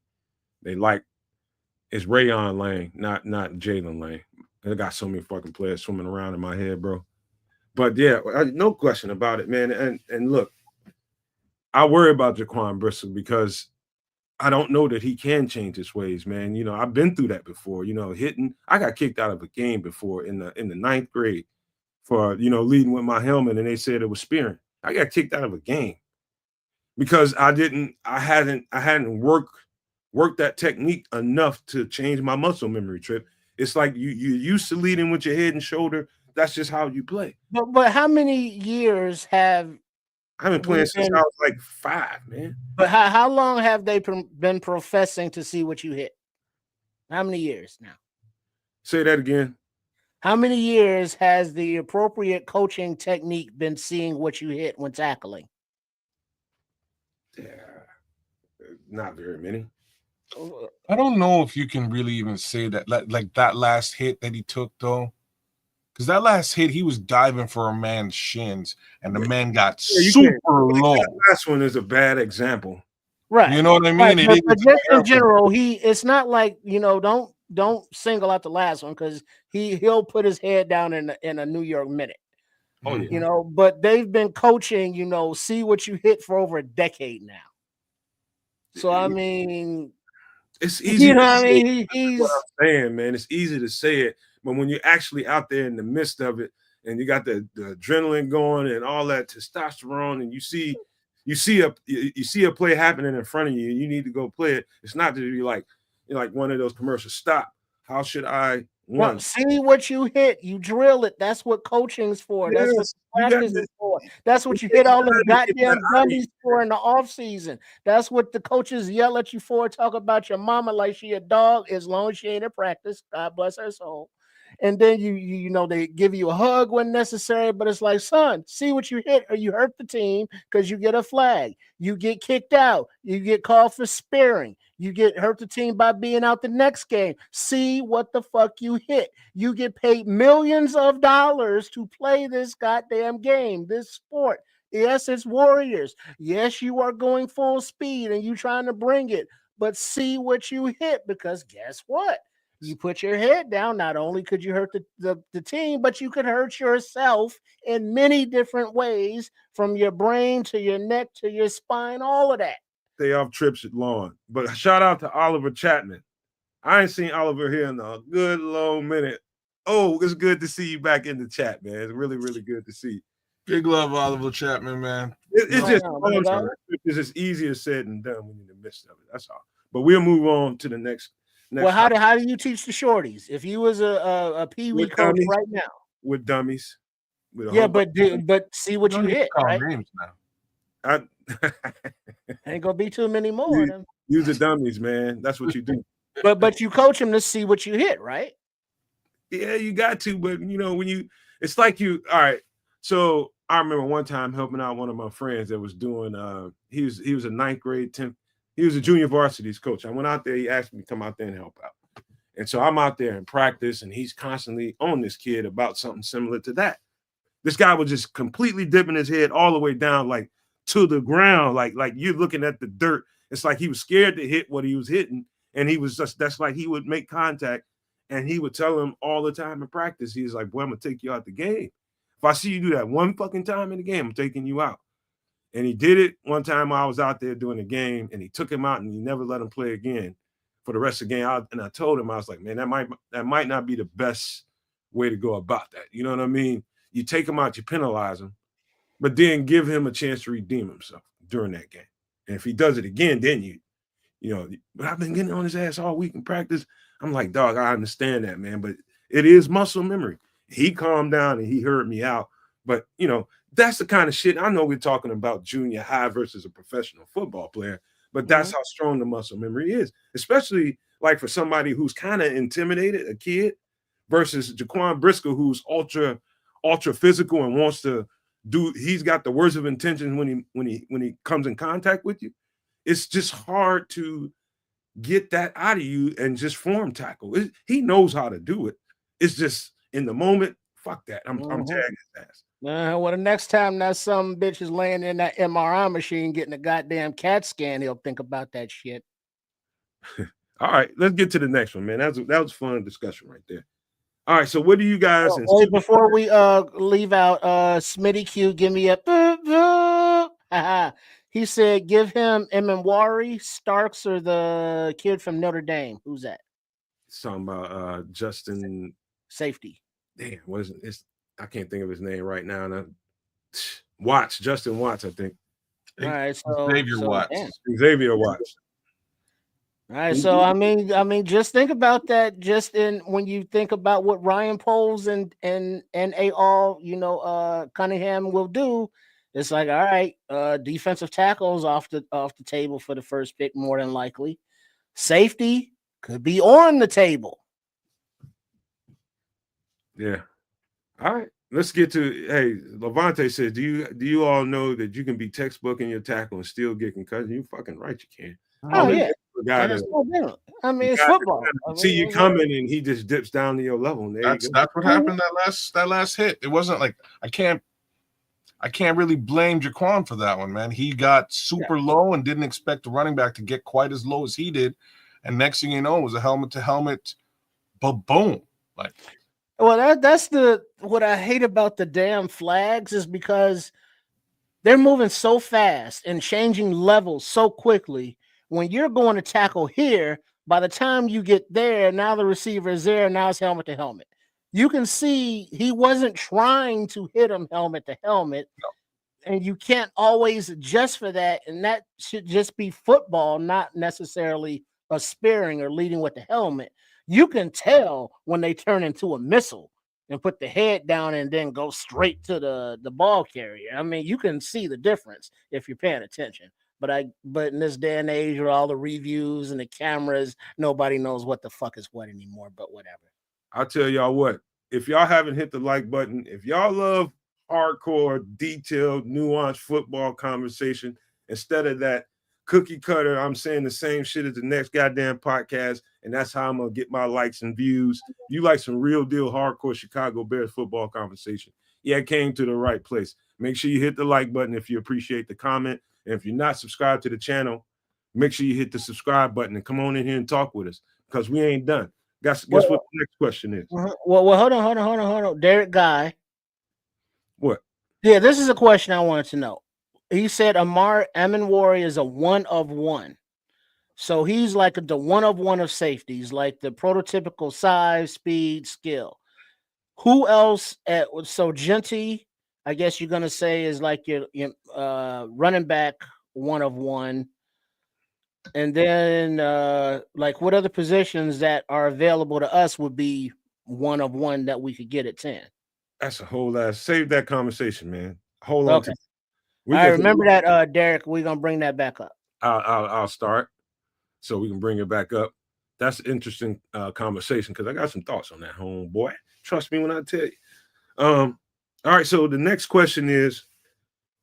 It's Rayon Lane, not Jalen Lane. I got so many fucking players swimming around in my head, bro. But yeah, no question about it, man. And look, I worry about Jaquan Brisker because I don't know that he can change his ways, man. I've been through that before. I got kicked out of a game before in the 9th grade for leading with my helmet, and they said it was spearing. I got kicked out of a game because I hadn't worked that technique enough to change my muscle memory, Trip. It's like you're used to leading with your head and shoulder. That's just how you play. But how many years have I've been playing since I was like 5, man. But how long have they been professing to see what you hit? How many years now? Say that again. How many years has the appropriate coaching technique been seeing what you hit when tackling? Yeah, not very many. I don't know if you can really even say that, like that last hit that he took, though. Because that last hit, he was diving for a man's shins, and the man got super low. That last one is a bad example. Right. You know what I mean? Right. But just in general, it's not like, don't single out the last one because he'll put his head down in a New York minute. Oh, yeah. But they've been coaching, see what you hit for over a decade now. So, I mean, it's easy. What I mean? That's what I'm saying, man. It's easy to say it, but when you're actually out there in the midst of it and you got the adrenaline going and all that testosterone and you see a play happening in front of you and you need to go play it, it's not to be like one of those commercials. Stop. How should I Well, see what you hit. You drill it. That's what coaching's for. Yes, that's what practice is for. That's what you hit all the goddamn dummies for in the off season. That's what the coaches yell at you for. Talk about your mama like she a dog as long as she ain't in practice. God bless her soul. And then they give you a hug when necessary, but it's like, son, see what you hit, or you hurt the team because you get a flag. You get kicked out. You get called for sparing. You get hurt the team by being out the next game. See what the fuck you hit. You get paid millions of dollars to play this goddamn game, this sport. Yes, it's Warriors. Yes, you are going full speed and you trying to bring it, but see what you hit, because guess what? You put your head down, not only could you hurt the team, but you could hurt yourself in many different ways, from your brain to your neck to your spine, all of that. Stay off trips at lawn. But shout out to Oliver Chapman. I ain't seen Oliver here in a good long minute. Oh, it's good to see you back in the chat, man. It's really, really good to see you. Big love, Oliver Chapman, man. It's just easier said than done when you're in the midst of it. That's all. But we'll move on to the next. Well, how do you teach the shorties? If you was a peewee coach dummies, right now, with dummies, but see what you hit. Right? Names now. Ain't gonna be too many more. Use the dummies, man. That's what you do. But you coach them to see what you hit, right? Yeah, you got to. But it's like you. All right. So I remember one time helping out one of my friends that was doing. He was a 9th grade, 10th. He was a junior varsity's coach. I went out there. He asked me to come out there and help out. And so I'm out there in practice, and he's constantly on this kid about something similar to that. This guy was just completely dipping his head all the way down, like to the ground, like you're looking at the dirt. It's like he was scared to hit what he was hitting, and he was that's like he would make contact, And he would tell him all the time in practice, he's like, boy, I'm going to take you out the game. If I see you do that one fucking time in the game, I'm taking you out. And he did it one time I was out there doing a game, and he took him out and he never let him play again for the rest of the game. And I told him, I was like, man, that might not be the best way to go about that. You know what I mean? You take him out, you penalize him, but then give him a chance to redeem himself during that game. And if he does it again, then you know, but I've been getting on his ass all week in practice. I'm like, dog, I understand that, man, but it is muscle memory. He calmed down and he heard me out. But, you know, that's the kind of shit. I know we're talking about junior high versus a professional football player, but that's how strong the muscle memory is, especially like for somebody who's kind of intimidated, a kid, versus Jaquan Briscoe, who's ultra physical and wants to do. He's got the worst of intentions when he comes in contact with you. It's just hard to get that out of you and just form tackle. He knows how to do it. It's just in the moment. Fuck that. I'm tagging his ass. Well, the next time that some bitch is laying in that MRI machine getting a goddamn CAT scan, he'll think about that shit. All right, let's get to the next one, man. That was fun discussion right there. All right, so what do you guys? Wait, before we leave out, Smitty Q, give me a. He said, give him Emenwari, Starks, or the kid from Notre Dame. Who's that? Talking about Justin Safety. Damn, what is it? I can't think of his name right now. Watts, Justin Watts, I think. All right, so Xavier Watts. Xavier Watts. All right, so I mean, just think about that. Just when you think about what Ryan Poles and all, you know, Cunningham will do, it's like, all right, defensive tackles off the table for the first pick, more than likely. Safety could be on the table. Yeah. All right. Let's get to. Hey, Levante says, do you all know that you can be textbooking your tackle and still get concussion? You fucking right, you can. Oh yeah. I mean, it's football. See you coming, and he just dips down to your level. And That's what happened that last hit. It wasn't like I can't really blame Jaquan for that one, man. He got super low and didn't expect the running back to get quite as low as he did, and next thing you know, it was a helmet to helmet, but boom, like. Well, that's what I hate about the damn flags is because they're moving so fast and changing levels so quickly. When you're going to tackle here, by the time you get there, now the receiver is there. Now it's helmet to helmet. You can see he wasn't trying to hit him helmet to helmet. No. And you can't always adjust for that. And that should just be football, not necessarily a sparing or leading with the helmet. You can tell when they turn into a missile and put the head down and then go straight to the ball carrier. I mean, you can see the difference if you're paying attention. But in this day and age with all the reviews and the cameras, nobody knows what the fuck is what anymore, but whatever. I'll tell y'all what, if y'all haven't hit the like button, if y'all love hardcore, detailed, nuanced football conversation, instead of that cookie cutter, I'm saying the same shit as the next goddamn podcast, and that's how I'm gonna get my likes and views. You like some real deal hardcore Chicago Bears football conversation. Yeah, it came to the right place. Make sure you hit the like button if you appreciate the comment. And if you're not subscribed to the channel, make sure you hit the subscribe button and come on in here and talk with us because we ain't done. Guess what the next question is? Well, hold on. Derek Guy. What? Yeah, this is a question I wanted to know. He said Amar Emenwari is a 1 of 1. So he's like the 1 of 1 of safeties, like the prototypical size, speed, skill. Who else? So Genty, I guess you're gonna say, is like your running back 1 of 1. And then like what other positions that are available to us would be 1 of 1 that we could get at 10? That's a whole lot. Save that conversation, man. Hold on. Okay. I remember that, Derek. We're gonna bring that back up. I'll start so we can bring it back up. That's an interesting conversation because I got some thoughts on that, homeboy. Trust me when I tell you. All right, so the next question is,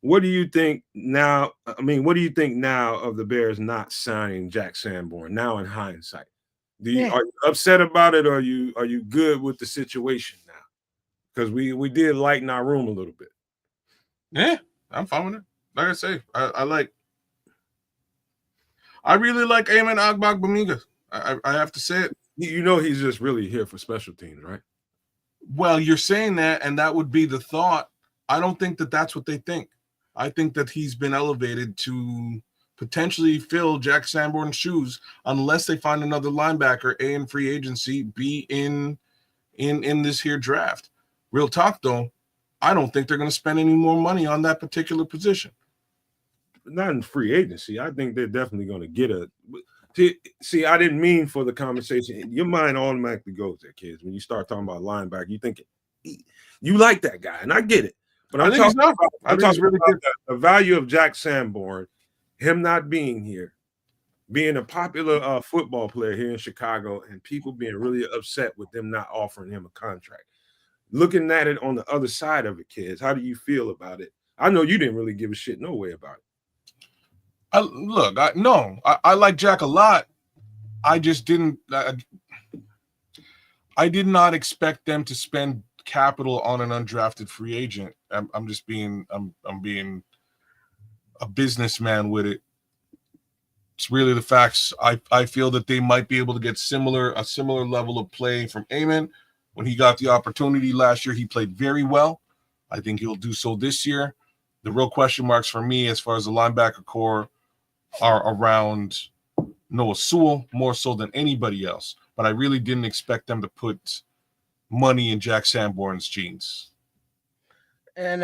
what do you think now? What do you think now of the Bears not signing Jack Sanborn? Now in hindsight, are you upset about it, or are you good with the situation now? Because we did lighten our room a little bit. Yeah, I'm fine with it. Like I say, I really like Amen Agbagbamiga. I have to say it. You know he's just really here for special teams, right? Well, you're saying that, and that would be the thought. I don't think that that's what they think. I think that he's been elevated to potentially fill Jack Sanborn's shoes, unless they find another linebacker, A, in free agency, B, in this here draft. Real talk, though, I don't think they're going to spend any more money on that particular position. Not in free agency. I think they're definitely going to get a. See, I didn't mean for the conversation. Your mind automatically goes there, kids. When you start talking about linebacker, you think you like that guy, and I get it. But I'm talking about the value of Jack Sanborn, him not being here, being a popular football player here in Chicago, and people being really upset with them not offering him a contract. Looking at it on the other side of it, kids, how do you feel about it? I know you didn't really give a shit no way about it. I like Jack a lot. I just didn't. I did not expect them to spend capital on an undrafted free agent. I'm just being. I'm being a businessman with it. It's really the facts. I feel that they might be able to get a similar level of play from Amon. When he got the opportunity last year, he played very well. I think he'll do so this year. The real question marks for me as far as the linebacker core are around Noah Sewell more so than anybody else. But I really didn't expect them to put money in Jack Sanborn's jeans. And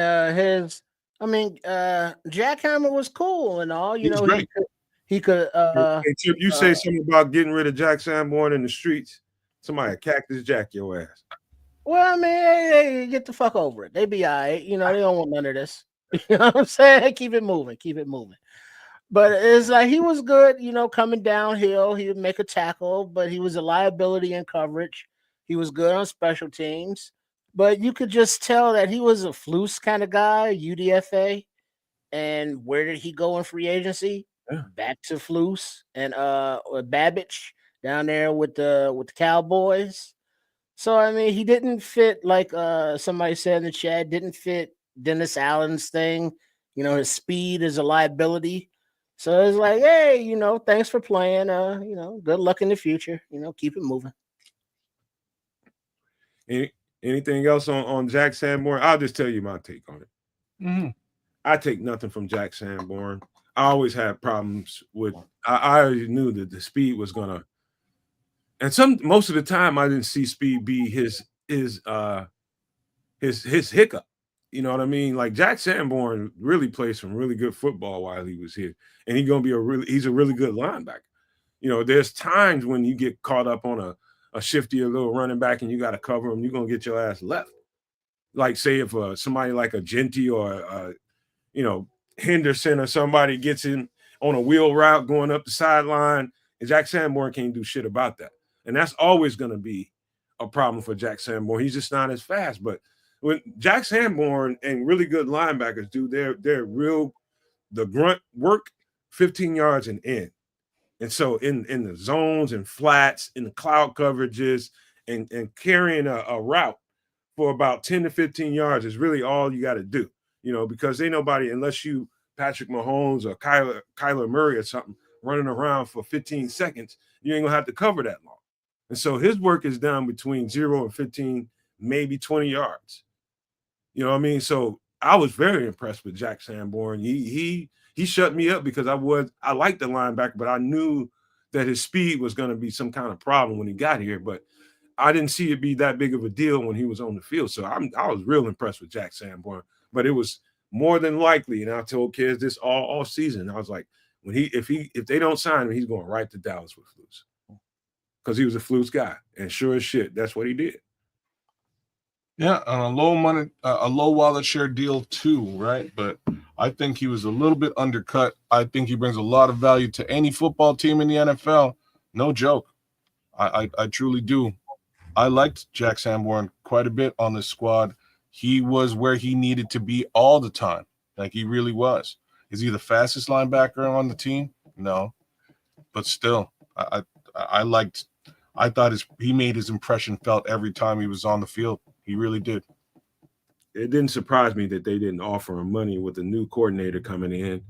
Jack Hammer was cool and all. You know, great. he could. Hey, Chip, you say something about getting rid of Jack Sanborn in the streets. Somebody Cactus Jack your ass. Well, I mean, hey, get the fuck over it. They be all right. You know, they don't want none of this. You know what I'm saying? Keep it moving. But it's like he was good, you know, coming downhill. He would make a tackle, but he was a liability in coverage. He was good on special teams. But you could just tell that he was a Flus kind of guy, UDFA. And where did he go in free agency? Yeah. Back to Flus and Babbage down there with the Cowboys. So I mean, he didn't fit, like somebody said in the chat, didn't fit Dennis Allen's thing. You know, his speed is a liability. So it's like, hey, you know, thanks for playing. You know, good luck in the future. You know, keep it moving. Anything else on Jack Sanborn? I'll just tell you my take on it. Mm-hmm. I take nothing from Jack Sanborn. I always had problems with. I already knew that the speed was gonna, and most of the time I didn't see speed be his hiccup. You know what I mean? Like Jack Sanborn really played some really good football while he was here, and he's a really good linebacker. You know, there's times when you get caught up on a shifty little running back and you got to cover him, you're gonna get your ass left. Like say if somebody like a Genty or Henderson or somebody gets in on a wheel route going up the sideline, and Jack Sanborn can't do shit about that, and that's always gonna be a problem for Jack Sanborn. He's just not as fast, but when Jack Sanborn and really good linebackers do the grunt work 15 yards and in. And so in the zones and flats, in the cloud coverages, and carrying a route for about 10 to 15 yards is really all you got to do, you know, because ain't nobody, unless you Patrick Mahomes or Kyler Murray or something, running around for 15 seconds, you ain't gonna have to cover that long. And so his work is down between 0 and 15, maybe 20 yards. You know what I mean? So I was very impressed with Jack Sanborn. He shut me up because I liked the linebacker, but I knew that his speed was going to be some kind of problem when he got here. But I didn't see it be that big of a deal when he was on the field. So I was real impressed with Jack Sanborn. But it was more than likely, and I told kids this all season. I was like, if they don't sign him, he's going right to Dallas with Flus, because he was a Flus guy, and sure as shit, that's what he did. Yeah, on a low wallet share deal too, right? But I think he was a little bit undercut. I think he brings a lot of value to any football team in the NFL. No joke. I truly do. I liked Jack Sanborn quite a bit on this squad. He was where he needed to be all the time. Like he really was. Is he the fastest linebacker on the team? No. But still, I thought he made his impression felt every time he was on the field. He really did. It didn't surprise me that they didn't offer him money with a new coordinator coming in.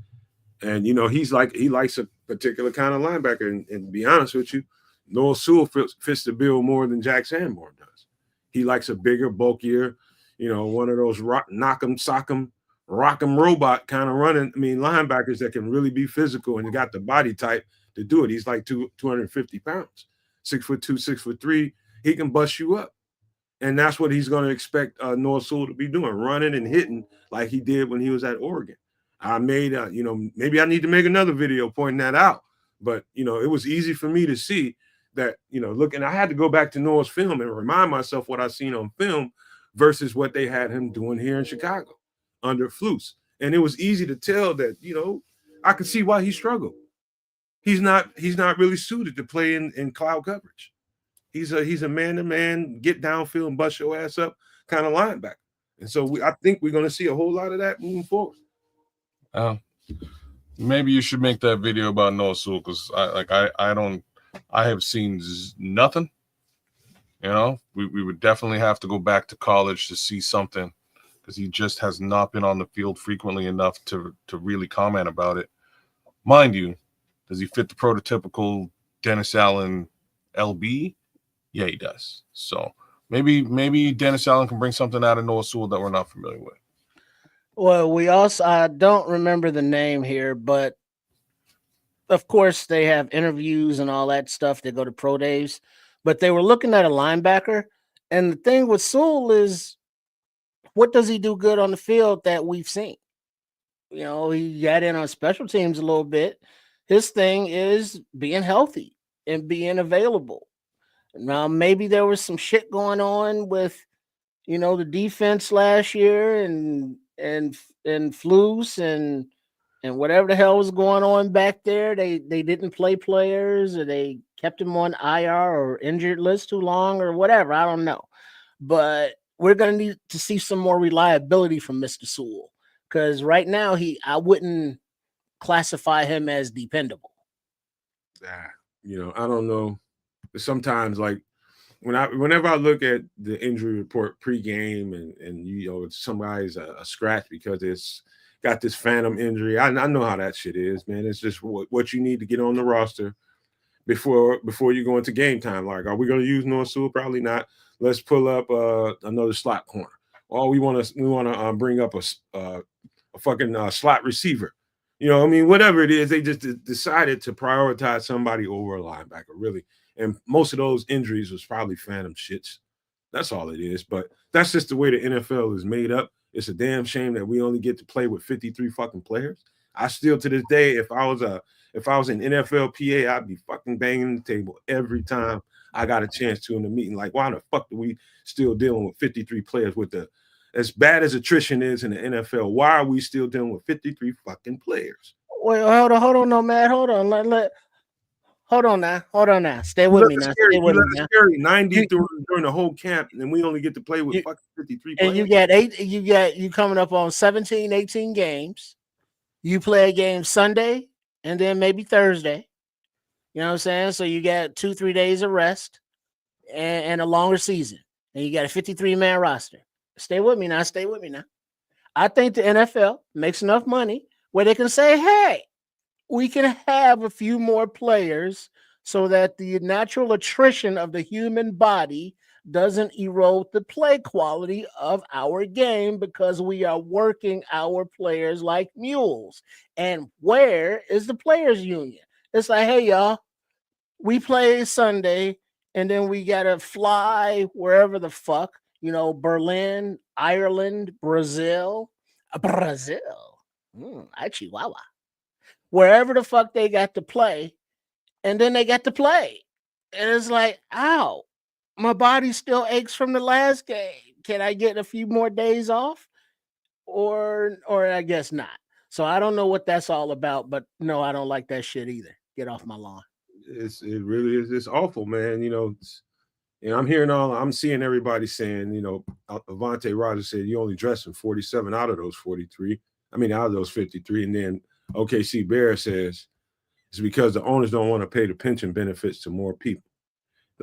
And, you know, he likes a particular kind of linebacker. And to be honest with you, Noah Sewell fits the bill more than Jack Sanborn does. He likes a bigger, bulkier, one of those knock 'em, sock 'em, rock 'em robot kind of running. I mean, linebackers that can really be physical and got the body type to do it. He's like 250 pounds, 6'2", 6'3". He can bust you up. And that's what he's going to expect Noah Sewell to be doing, running and hitting like he did when he was at Oregon. I made, maybe I need to make another video pointing that out. But, it was easy for me to see that, looking, I had to go back to Noah's film and remind myself what I seen on film versus what they had him doing here in Chicago under Flus. And it was easy to tell that, I could see why he struggled. He's not really suited to play in cloud coverage. He's a man-to-man, get downfield and bust your ass up kind of linebacker. And so I think we're going to see a whole lot of that moving forward. Maybe you should make that video about Noah Sewell because I have seen nothing. We would definitely have to go back to college to see something because he just has not been on the field frequently enough to really comment about it. Mind you, does he fit the prototypical Dennis Allen LB? Yeah, he does. So maybe Dennis Allen can bring something out of Noah Sewell that we're not familiar with. Well, we also, I don't remember the name here, but of course they have interviews and all that stuff. They go to pro days, but they were looking at a linebacker. And the thing with Sewell is, what does he do good on the field that we've seen? He got in on special teams a little bit. His thing is being healthy and being available. Now, maybe there was some shit going on with, the defense last year and Flus and whatever the hell was going on back there. They didn't play players or they kept him on IR or injured list too long or whatever. I don't know. But we're going to need to see some more reliability from Mr. Sewell because right now I wouldn't classify him as dependable. I don't know. Sometimes, like whenever I look at the injury report pregame and somebody's a scratch because it's got this phantom injury, I know how that shit is, man. It's just what you need to get on the roster before you go into game time. Like, are we going to use Noah Sewell? Probably not. Let's pull up another slot corner. Or we want to bring up a fucking slot receiver. Whatever it is, they just decided to prioritize somebody over a linebacker, really. And most of those injuries was probably phantom shits. That's all it is. But that's just the way the NFL is made up. It's a damn shame that we only get to play with 53 fucking players. I still, to this day, if I was an NFL PA, I'd be fucking banging the table every time I got a chance to in the meeting. Like, why the fuck are we still dealing with 53 players as bad as attrition is in the NFL? Why are we still dealing with 53 fucking players? Wait, hold on, no, Matt. Hold on. Hold on now. Stay with me now. Stay with me now. 90 during the whole camp, and we only get to play with fucking 53 players. And you coming up on 17, 18 games. You play a game Sunday and then maybe Thursday. You know what I'm saying? So you got 2-3 days of rest and a longer season. And you got a 53-man roster. Stay with me now. I think the NFL makes enough money where they can say, hey, we can have a few more players so that the natural attrition of the human body doesn't erode the play quality of our game because we are working our players like mules. And where is the players union? It's like, hey, y'all, we play Sunday and then we got to fly wherever the fuck, Berlin, Ireland, Brazil, Chihuahua. Wherever the fuck they got to play, and then they got to play. And it's like, ow, my body still aches from the last game. Can I get a few more days off? Or I guess not. So I don't know what that's all about, but no, I don't like that shit either. Get off my lawn. It really is. It's awful, man. I'm seeing everybody saying, Avante Rogers said you only dressed in 47 out of those 43. Out of those 53. And then OKC Bear says it's because the owners don't want to pay the pension benefits to more people.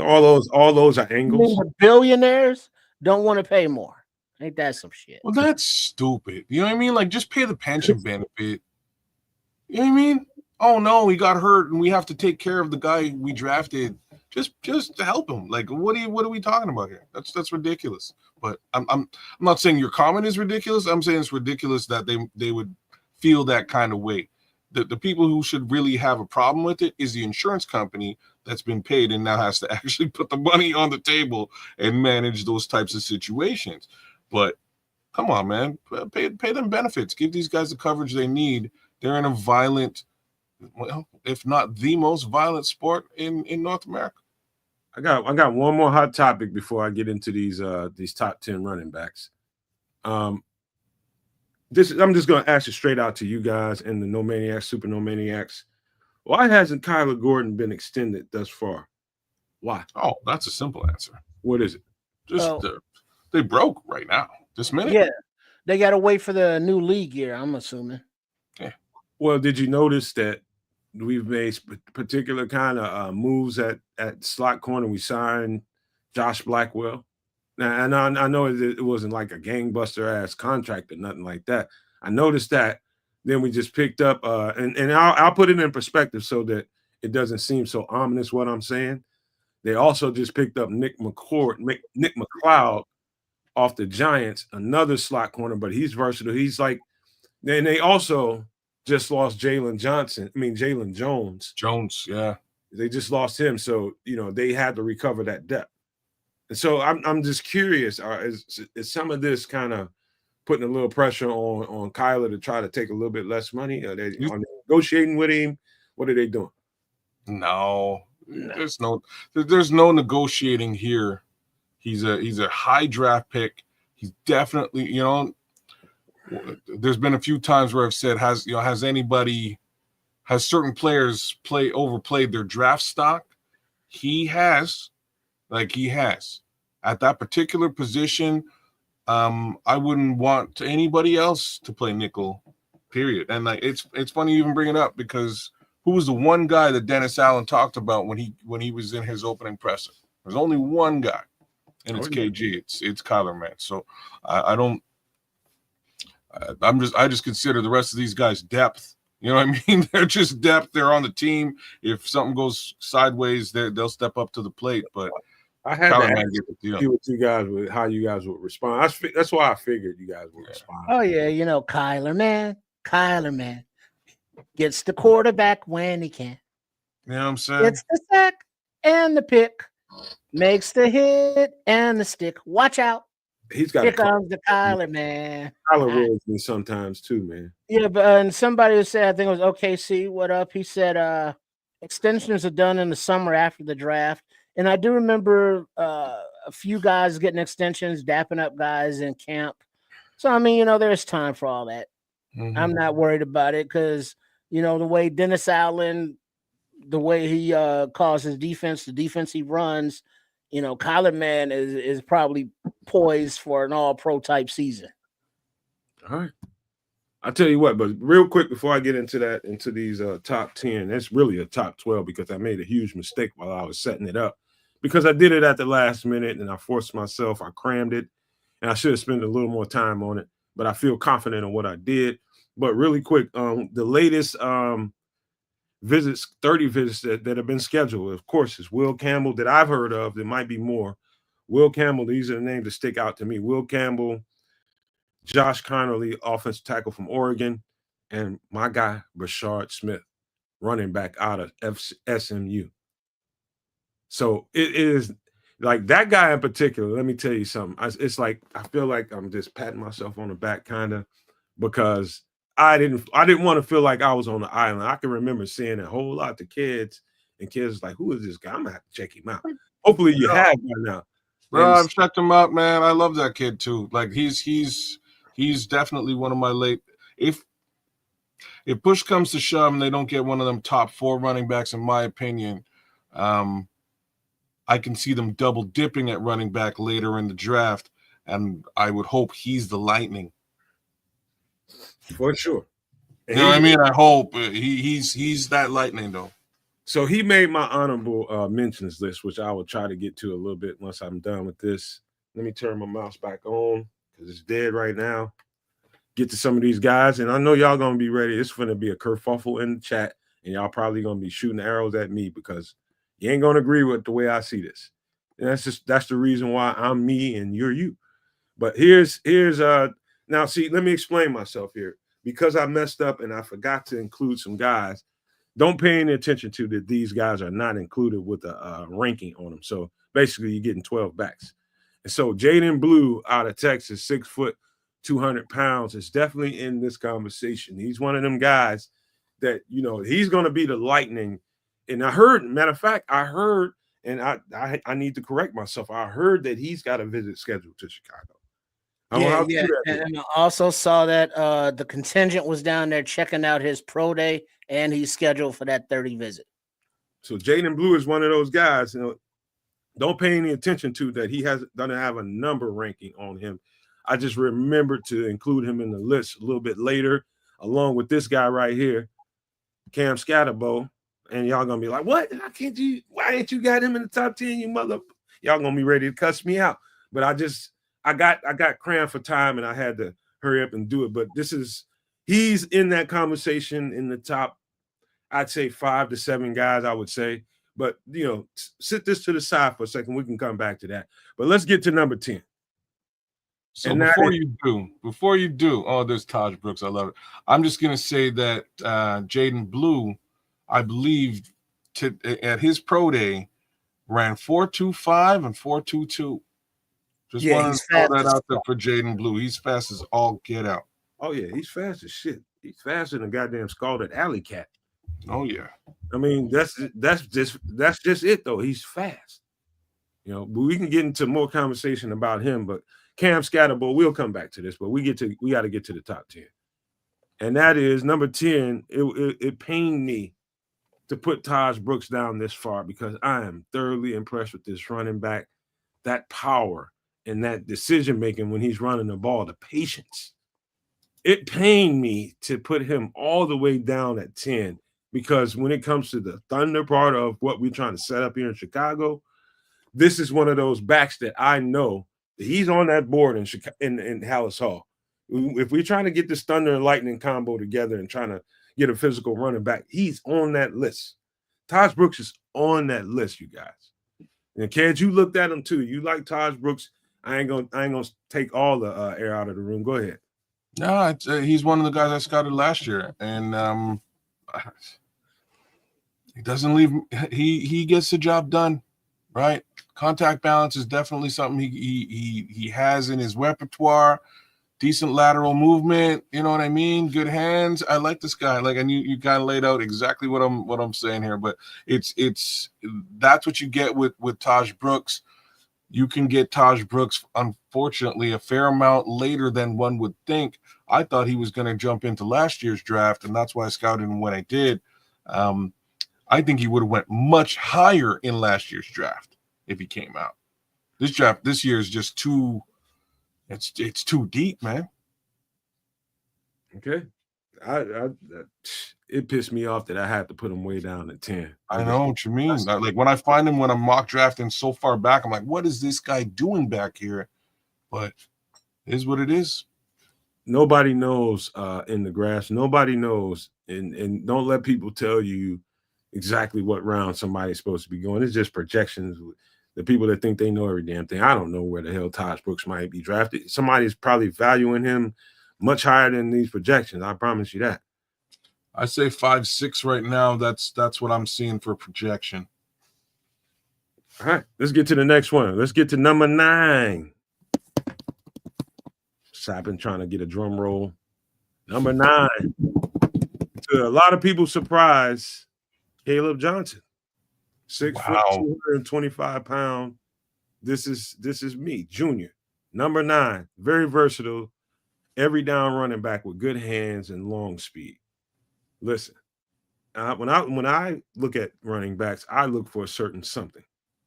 All those are angles. The billionaires don't want to pay more. Ain't that some shit? Well, that's stupid. You know what I mean? Like, just pay the pension benefit. You know what I mean? Oh no, he got hurt and we have to take care of the guy we drafted just to help him. Like, what are we talking about here? That's ridiculous. But I'm not saying your comment is ridiculous. I'm saying it's ridiculous that they would feel that kind of way. The people who should really have a problem with it is the insurance company that's been paid and now has to actually put the money on the table and manage those types of situations. But come on, man, pay them benefits. Give these guys the coverage they need. They're in a violent, well, if not the most violent sport in North America. I got one more hot topic before I get into these top 10 running backs. I'm just going to ask it straight out to you guys and the No Maniacs, Super No Maniacs. Why hasn't Kyler Gordon been extended thus far? Why? Oh, that's a simple answer. What is it? Just they broke right now. This minute. Yeah, they got to wait for the new league year, I'm assuming. Yeah. Well, did you notice that we've made particular kind of moves at slot corner? We signed Josh Blackwell. Now, and I know it wasn't like a gangbuster ass contract or nothing like that. I noticed that. Then we just picked up, and I'll put it in perspective so that it doesn't seem so ominous what I'm saying. They also just picked up Nick McLeod off the Giants, another slot corner, but he's versatile. He's like, and they also just lost Jalen Jones. Jones, yeah. They just lost him, so they had to recover that depth. And so I'm just curious, is some of this kind of putting a little pressure on Kyler to try to take a little bit less money? Are they negotiating with him? What are they doing? No. There's no negotiating here. He's a high draft pick. He's definitely, there's been a few times where I've said, has certain players overplayed their draft stock? He has. At that particular position, I wouldn't want anybody else to play nickel, period. And it's funny you even bring it up, because who was the one guy that Dennis Allen talked about when he was in his opening presser? There's only one guy, and it's KG. It's Kyler, man. So I just consider the rest of these guys depth. You know what I mean? They're just depth. They're on the team. If something goes sideways, they'll step up to the plate. But I had to ask you what you guys would, how you guys would respond. That's why I figured you guys would respond. Oh yeah, Kyler man gets the quarterback when he can. You know what I'm saying? Gets the sack and the pick, makes the hit and the stick. Watch out. He's got. Here comes the Kyler man. Kyler rules me sometimes too, man. Yeah, but and somebody said, I think it was OKC. What up? He said extensions are done in the summer after the draft. And I do remember a few guys getting extensions, dapping up guys in camp. So, I mean, there's time for all that. Mm-hmm. I'm not worried about it because, the way Dennis Allen, the way he calls his defense, the defense he runs, Kyler man is probably poised for an all-pro type season. All right. I'll tell you what, but real quick before I get into these top 10, that's really a top 12 because I made a huge mistake while I was setting it up. Because I did it at the last minute and I forced myself, I crammed it, and I should have spent a little more time on it, but I feel confident in what I did. But really quick, the latest visits, 30 visits that have been scheduled, of course, is Will Campbell that I've heard of. There might be more. Will Campbell, these are the names that stick out to me. Will Campbell, Josh Connerly, offensive tackle from Oregon, and my guy, Brashard Smith, running back out of SMU. So it is like that guy in particular. Let me tell you something. It's like I feel like I'm just patting myself on the back, kind of, because I didn't want to feel like I was on the island. I can remember seeing a whole lot of kids, and kids like, "Who is this guy? I'm gonna have to check him out." Hopefully, you have by now. Bro, I've checked him out, man. I love that kid too. Like he's definitely one of my late. If push comes to shove and they don't get one of them top 4 running backs, in my opinion, I can see them double dipping at running back later in the draft, and I would hope he's the Lightning. For sure. You know what I mean? I hope he's that Lightning though. So he made my honorable mentions list, which I will try to get to a little bit once I'm done with this. Let me turn my mouse back on because it's dead right now. Get to some of these guys, and I know y'all gonna be ready. It's gonna be a kerfuffle in the chat, and y'all probably gonna be shooting arrows at me because You ain't gonna agree with the way I see this. And that's the reason why I'm me and you're you. But here's now see, let me explain myself here. Because I messed up and I forgot to include some guys, don't pay any attention to that these guys are not included with a ranking on them. So basically you're getting 12 backs. And so Jaden Blue out of Texas, 6 foot, 200 pounds, is definitely in this conversation. He's one of them guys that, you know, he's going to be the lightning. And I heard, matter of fact, I heard, and I need to correct myself. I heard that he's got a visit scheduled to Chicago. I don't know how to do that. And I also saw that the contingent was down there checking out his pro day, and he's scheduled for that 30 visit. So Jaden Blue is one of those guys, you know, don't pay any attention to that. He doesn't have a number ranking on him. I just remembered to include him in the list a little bit later, along with this guy right here, Cam Scatterbo. And y'all gonna be like, what? Why ain't you got him in the top 10? You mother, y'all gonna be ready to cuss me out. But I got crammed for time and I had to hurry up and do it. But he's in that conversation in the top, I'd say 5 to 7 guys, I would say. But, you know, sit this to the side for a second. We can come back to that. But let's get to number 10. So before you do, oh, there's Taj Brooks. I love it. I'm just going to say that Jaden Blue, I believe at his pro day, ran 4.25 and 4.22. Just wanted to throw that out there for Jaden Blue. He's fast as all get out. Oh, yeah, he's fast as shit. He's faster than a goddamn scalded alley cat. Oh, yeah. I mean, that's just it, though. He's fast. You know, but we can get into more conversation about him, but Cam Scatterbo, we'll come back to this, but we got to get to the top 10. And that is number 10. It pained me to put Taj Brooks down this far because I am thoroughly impressed with this running back, that power and that decision-making when he's running the ball, the patience. It pained me to put him all the way down at 10 because when it comes to the thunder part of what we're trying to set up here in Chicago, this is one of those backs that I know that he's on that board in Hallis Hall. If we're trying to get this thunder and lightning combo together and trying to get a physical running back, he's on that list. Taj Brooks is on that list, you guys. And kids, you looked at him too. You like Taj Brooks. I ain't gonna take all the air out of the room. Go ahead. No, he's one of the guys I scouted last year, and he doesn't leave. He gets the job done, right? Contact balance is definitely something he has in his repertoire. Decent lateral movement, you know what I mean? Good hands. I like this guy. Like, and you kind of laid out exactly what I'm saying here. But it's that's what you get with Taj Brooks. You can get Taj Brooks, unfortunately, a fair amount later than one would think. I thought he was going to jump into last year's draft, and that's why I scouted him when I did. I think he would have went much higher in last year's draft if he came out. This draft this year is just too. It's too deep, man. Okay, it pissed me off that I had to put him way down at 10. I know what you mean. Like when I find him when I'm mock drafting so far back, I'm like, what is this guy doing back here? But it is what it is. Nobody knows in the grass. Nobody knows, and don't let people tell you exactly what round somebody's supposed to be going. It's just projections. The people that think they know every damn thing. I don't know where the hell Taj Brooks might be drafted. Somebody's probably valuing him much higher than these projections. I promise you that. I say 5'6" right now. That's what I'm seeing for projection. All right, let's get to the next one. Let's get to number 9. I've been trying to get a drum roll. Number 9. To a lot of people's surprise, Caleb Johnson. 6 foot, 225 pounds. This is me, Junior. Number 9, very versatile, every down running back with good hands and long speed. Listen, when I look at running backs, I look for a certain something.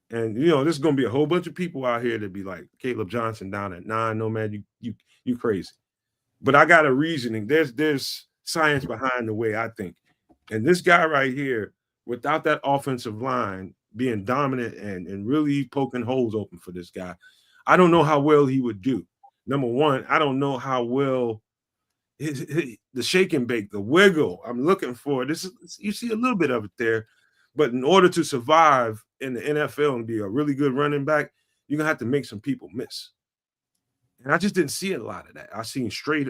And you know, there's gonna be a whole bunch of people out here that be like Caleb Johnson down at 9. No, man, you crazy. But I got a reasoning. There's science behind the way I think. And this guy right here, without that offensive line being dominant and really poking holes open for this guy, I don't know how well he would do. Number one, I don't know how well the shake and bake, the wiggle I'm looking for. You see a little bit of it there, But in order to survive in the NFL and be a really good running back, you're gonna have to make some people miss. And I just didn't see a lot of that. I seen straight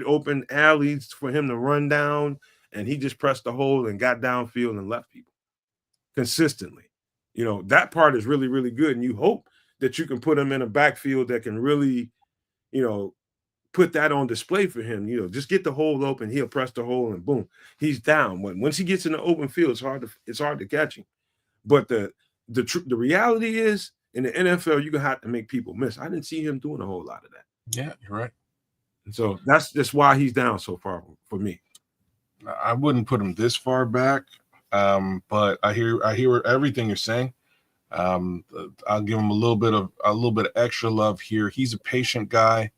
open alleys for him to run down, and he just pressed the hole and got downfield and left people consistently. You know, that part is really, really good. And you hope that you can put him in a backfield that can really, you know, put that on display for him. You know, just get the hole open, he'll press the hole, and boom, he's down. Once he gets in the open field, it's hard to catch him. But the reality is, in the NFL, you're gonna have to make people miss. I didn't see him doing a whole lot of that. Yeah, you're right. And so that's just why he's down so far for me. I wouldn't put him this far back, but I hear everything you're saying. I'll give him a little bit of extra love here. He's a patient guy,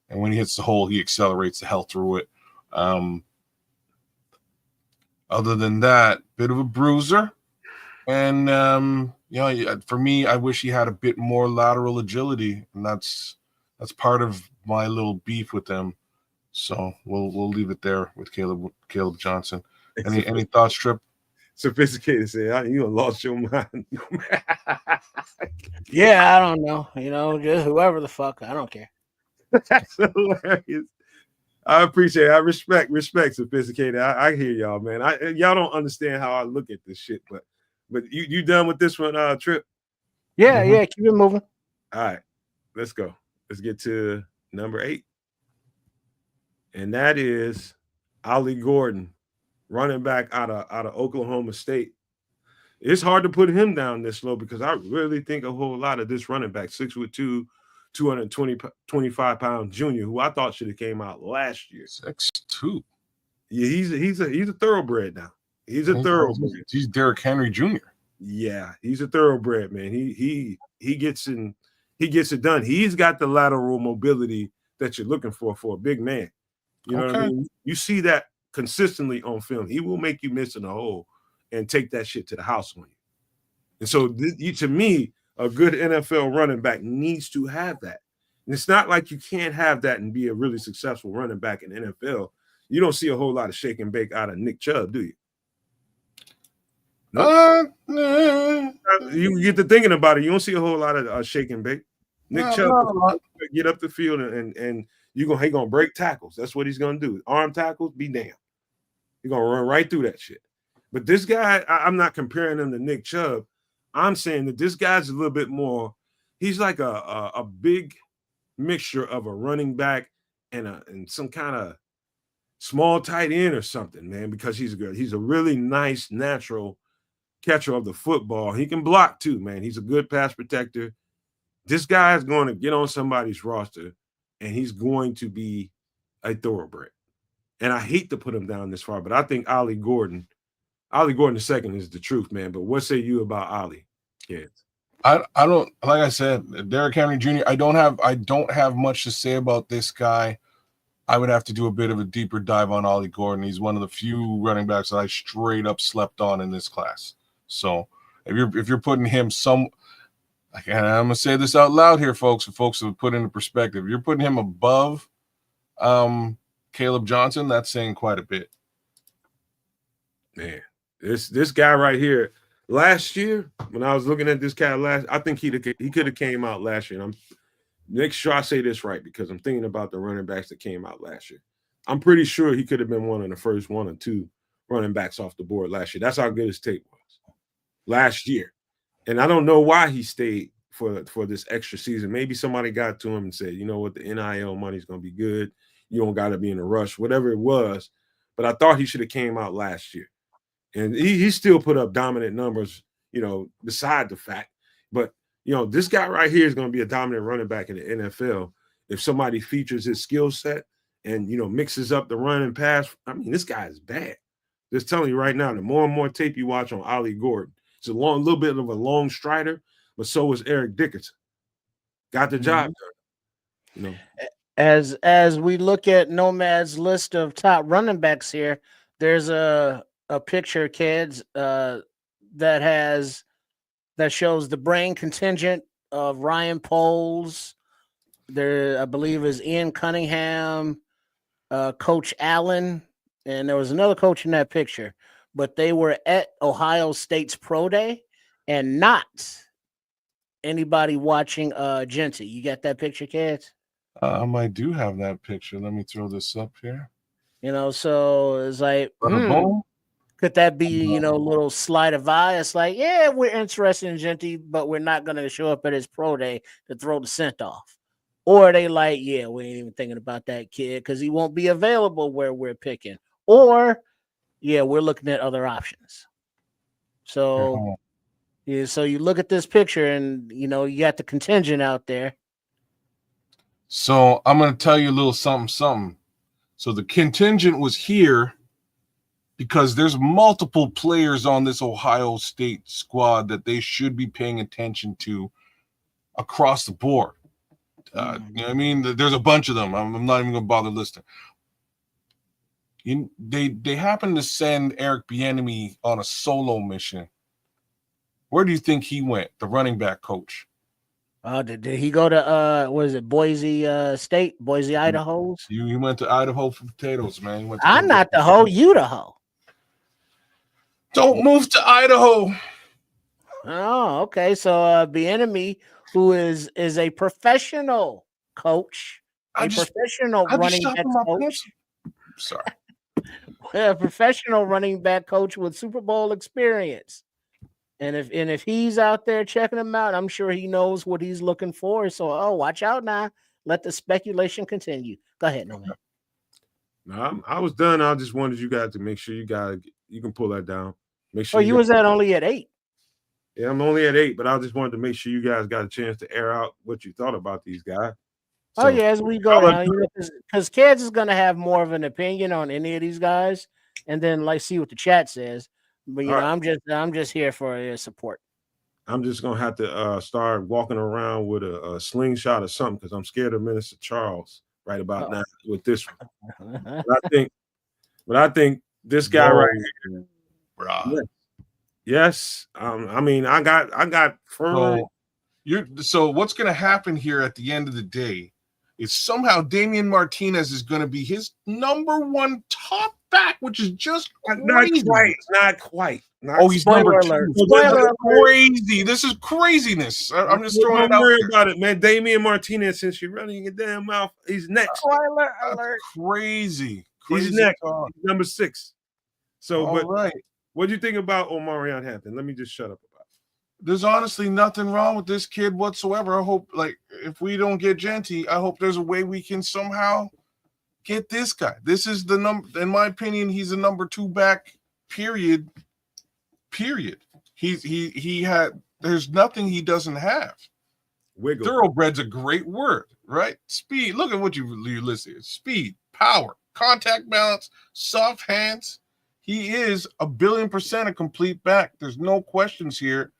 and when he hits the hole, he accelerates the hell through it. Other than that, bit of a bruiser, and for me, I wish he had a bit more lateral agility, and that's part of my little beef with him. So we'll leave it there with Caleb Johnson. Any thoughts, Trip? Sophisticated say, you lost your mind. Yeah, I don't know. You know, just whoever the fuck. I don't care. That's hilarious. I appreciate it. I respect Sophisticated. I hear y'all, man. Y'all don't understand how I look at this shit, but you done with this one, Trip? Yeah, yeah. Keep it moving. All right, let's go. Let's get to number 8. And that is Ollie Gordon, running back out of Oklahoma State. It's hard to put him down this low because I really think a whole lot of this running back, 6'2", 225-pound junior, who I thought should have came out last year. 6'2". Yeah, he's a thoroughbred now. He's a thoroughbred. He's Derrick Henry Jr. Yeah, he's a thoroughbred, man. He gets it done. He's got the lateral mobility that you're looking for a big man. You know what I mean? You see that consistently on film. He will make you miss in the hole and take that shit to the house on you. And so to me, a good NFL running back needs to have that. And it's not like you can't have that and be a really successful running back in the NFL. You don't see a whole lot of shake and bake out of Nick Chubb, do you? Nope. You get to thinking about it, you don't see a whole lot of shake and bake. Nick Chubb get up the field and he's gonna break tackles. That's what he's gonna do. Arm tackles, be damned. He's gonna run right through that shit. But this guy, I'm not comparing him to Nick Chubb. I'm saying that this guy's a little bit more. He's like a big mixture of a running back and some kind of small tight end or something, man. Because he's a really nice natural catcher of the football. He can block too, man. He's a good pass protector. This guy is going to get on somebody's roster, and he's going to be a thoroughbred. And I hate to put him down this far, but I think Ollie Gordon II is the truth, man. But what say you about Ollie, kids? I don't, like I said, Derrick Henry Jr. I don't have much to say about this guy. I would have to do a bit of a deeper dive on Ollie Gordon. He's one of the few running backs that I straight up slept on in this class. So if you're putting him and I'm gonna say this out loud here, folks, for folks to put into perspective, if you're putting him above Caleb Johnson, that's saying quite a bit. Man, this guy right here, last year, when I was looking at this guy I think he could have came out last year. And I'm make sure I say this right because I'm thinking about the running backs that came out last year. I'm pretty sure he could have been one of the first 1 or 2 running backs off the board last year. That's how good his tape was last year. And I don't know why he stayed for this extra season. Maybe somebody got to him and said, you know what, the NIL money is going to be good. You don't got to be in a rush, whatever it was. But I thought he should have came out last year. And he still put up dominant numbers, you know, beside the fact. But, you know, this guy right here is going to be a dominant running back in the NFL if somebody features his skill set and, you know, mixes up the run and pass. I mean, this guy is bad. Just telling you right now, the more and more tape you watch on Ollie Gordon, it's a little bit of a long strider, but so was Eric Dickerson. Got the job done. You know. As we look at Nomad's list of top running backs here, there's a picture, kids, that shows the brain contingent of Ryan Poles. There, I believe, is Ian Cunningham, Coach Allen, and there was another coach in that picture. but they were at Ohio State's pro day and not anybody watching Genty. You got that picture, kids? I do have that picture. Let me throw this up here. You know, so it's like, Boom. could that be, a little sleight of eye? It's like, yeah, we're interested in Genty, but we're not going to show up at his pro day to throw the scent off. Or they like, yeah, we ain't even thinking about that kid because he won't be available where we're picking. Or, yeah, we're looking at other options. So, yeah, so you look at this picture and, you got the contingent out there. So I'm going to tell you a little something. So the contingent was here because there's multiple players on this Ohio State squad that they should be paying attention to across the board. You know what I mean? There's a bunch of them. I'm not even going to bother listing. They happened to send Eric Bieniemy on a solo mission. Where do you think he went? The running back coach. Did he go to what is it, Boise State, Boise, Idaho? You went to Idaho for potatoes, man. You went to I'm not the hoe, you the hoe. Don't move to Idaho. Oh, okay. So Bieniemy, who is a professional coach, professional running back coach. Sorry. A professional running back coach with Super Bowl experience. And if he's out there checking him out, I'm sure he knows what he's looking for. So, watch out now. Let the speculation continue. Go ahead, no man. No, I was done. I just wanted you guys to make sure you can pull that down. Make sure. You was only at 8. Yeah, I'm only at 8, but I just wanted to make sure you guys got a chance to air out what you thought about these guys. So, as we go down, because Kids is going to have more of an opinion on any of these guys, and then see what the chat says. But I'm just here for support. I'm just gonna have to start walking around with a slingshot or something because I'm scared of Minister Charles right about now with this one. But I think this guy right here, bro. Yes. I mean, I got further. So what's gonna happen here at the end of the day is somehow Damian Martinez is gonna be his number one top back, which is just crazy. Not quite. He's number 2. Spoiler crazy. This is craziness. I'm just throwing it out. Don't worry about it, man. Damian Martinez, since you're running your damn mouth, he's next. Spoiler alert. Crazy. He's next. He's number 6. So, right. What do you think about Omarion Hampton? Let me just shut up about it. There's honestly nothing wrong with this kid whatsoever. I hope, if we don't get Genty, I hope there's a way we can somehow get this guy. This is the number, in my opinion, he's a number 2 back, period. There's nothing he doesn't have. Wiggle. Thoroughbred's a great word, right? Speed. Look at what you listed. Speed, power, contact balance, soft hands. He is 1,000,000,000% a complete back. There's no questions here.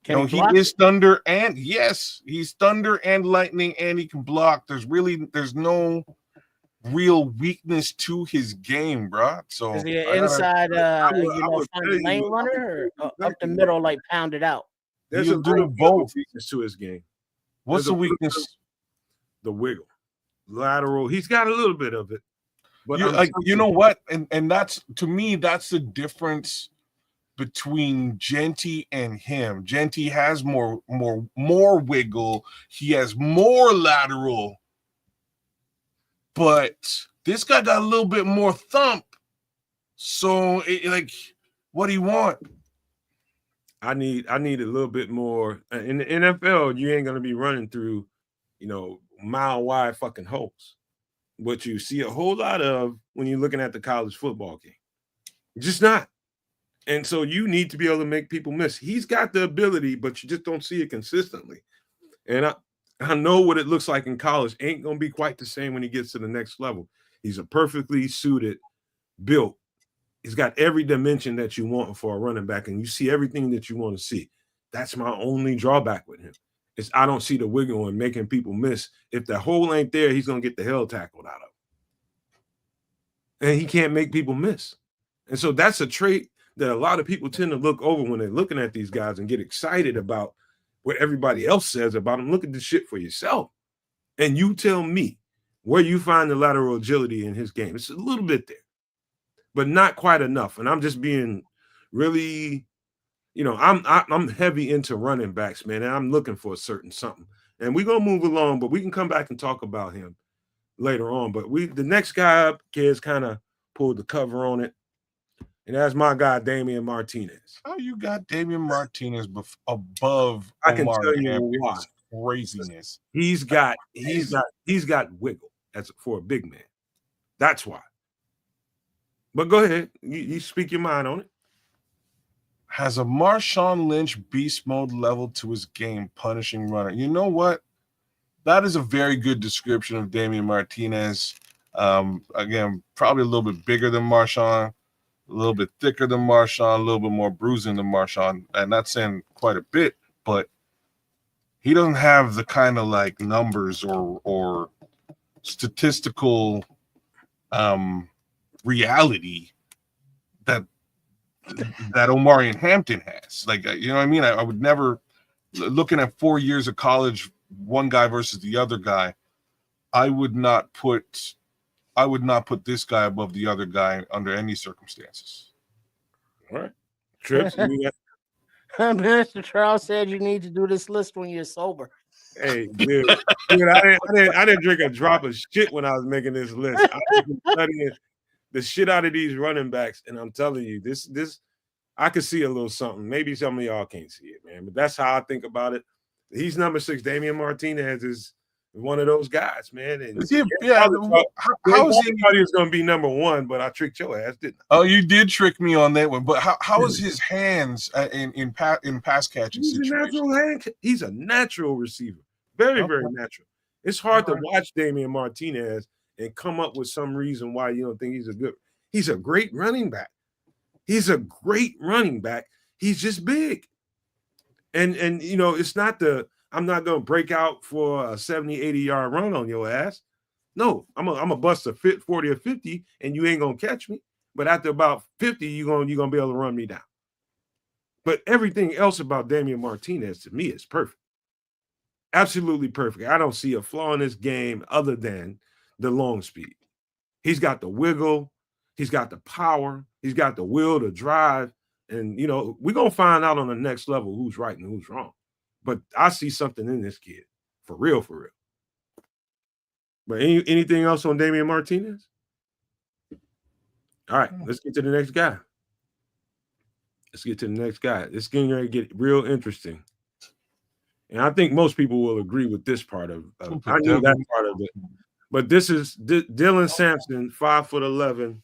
He is thunder, and yes, he's thunder and lightning, and he can block. There's no real weakness to his game, bro. So is he an inside lane runner or up the middle, pounded out? There's a both weakness to his game. What's the weakness? The wiggle, lateral. He's got a little bit of it, but you know what? And that's, to me, that's the difference between Genty and him. Genty has more wiggle. He has more lateral. But this guy got a little bit more thump. So, what do you want? I need a little bit more. In the NFL, you ain't gonna be running through, mile wide fucking holes. What you see a whole lot of when you're looking at the college football game, just not. And so you need to be able to make people miss. He's got the ability, but you just don't see it consistently. And I know what it looks like in college ain't going to be quite the same when he gets to the next level. He's a perfectly suited, built. He's got every dimension that you want for a running back, and you see everything that you want to see. That's my only drawback with him. Is I don't see the wiggle and making people miss. If the hole ain't there, he's going to get the hell tackled out of it. And he can't make people miss. And so that's a trait that a lot of people tend to look over when they're looking at these guys and get excited about what everybody else says about them. Look at this shit for yourself. And you tell me where you find the lateral agility in his game. It's a little bit there. but not quite enough. And I'm just being really, I'm heavy into running backs, man, and I'm looking for a certain something. And we're gonna move along, but we can come back and talk about him later on. But the next guy up, kids kind of pulled the cover on it. And that's my guy, Damian Martinez. How you got Damian Martinez above I can Omari tell you Hampton? why. It's craziness. He's got wiggle for a big man. That's why. But go ahead. You speak your mind on it. Has a Marshawn Lynch beast mode level to his game, punishing runner. You know what? That is a very good description of Damian Martinez. Again, probably a little bit bigger than Marshawn, a little bit thicker than Marshawn, a little bit more bruising than Marshawn. And not saying quite a bit, but he doesn't have the kind of like numbers or statistical reality that Omari and Hampton has. Like, you know what I mean? I would never, looking at 4 years of college, one guy versus the other guy, I would not put this guy above the other guy under any circumstances. All right. Trips. Minister Charles said you need to do this list when you're sober. Hey, dude, I didn't drink a drop of shit when I was making this list. I was studying the shit out of these running backs, and I'm telling you, this I could see a little something. Maybe some of y'all can't see it, man, but that's how I think about it. He's number 6. Damian Martinez is one of those guys, man. And How is he? Everybody was going to be number 1, but I tricked your ass, didn't I? Oh, you did trick me on that one. But how is his hands in pass catching situations? He's a natural receiver, very natural. It's hard to watch Damian Martinez and come up with some reason why you don't think he's a great running back. He's a great running back. He's just big. And it's not I'm not going to break out for a 70, 80-yard run on your ass. No, I'm a bust a 40 or 50 and you ain't going to catch me. But after about 50, you're going to be able to run me down. But everything else about Damian Martinez to me is perfect. Absolutely perfect. I don't see a flaw in this game other than the long speed. He's got the wiggle. He's got the power. He's got the will to drive. And, we're going to find out on the next level who's right and who's wrong. But I see something in this kid. For real, for real. But anything else on Damian Martinez? All right, let's get to the next guy. It's getting ready to get real interesting. And I think most people will agree with this part of I knew that part of it. But this is Dylan Sampson, 5'11",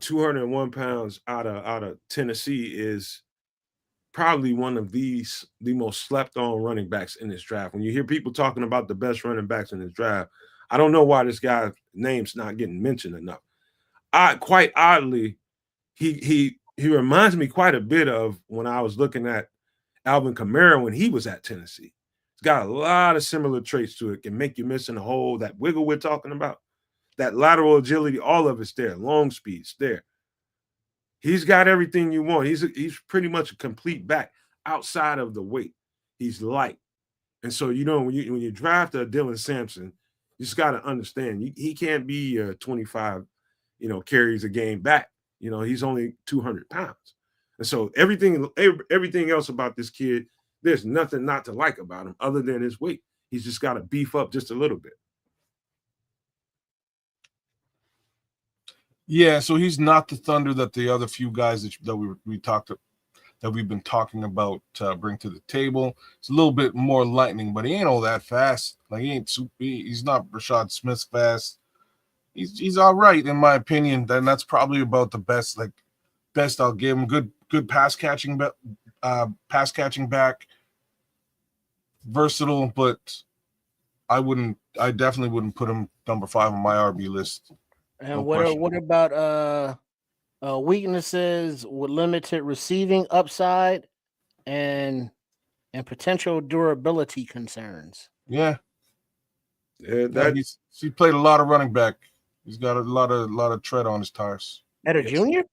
201 pounds out of Tennessee, is probably one of the most slept on running backs in this draft. When you hear people talking about the best running backs in this draft, I don't know why this guy's name's not getting mentioned enough. Quite oddly, he reminds me quite a bit of when I was looking at Alvin Kamara when he was at Tennessee. It's got a lot of similar traits to it. Can make you miss in the hole. That wiggle we're talking about, that lateral agility, all of it's there. Long speed's there. He's got everything you want. He's pretty much a complete back outside of the weight. He's light. And so, when you draft a Dylan Sampson, you just got to understand he can't be 25, carries a game back. He's only 200 pounds. And so everything else about this kid, there's nothing not to like about him other than his weight. He's just got to beef up just a little bit. Yeah, so he's not the thunder that the other few guys that we've been talking about bring to the table. It's a little bit more lightning, but he ain't all that fast. Like he's not Rashad Smith fast. He's all right in my opinion. Then that's probably about the best I'll give him. Good pass catching back, versatile, but I definitely wouldn't put him number 5 on my RB list. And what about weaknesses with limited receiving upside and potential durability concerns? Yeah, he played a lot of running back. He's got a lot of tread on his tires. At a junior?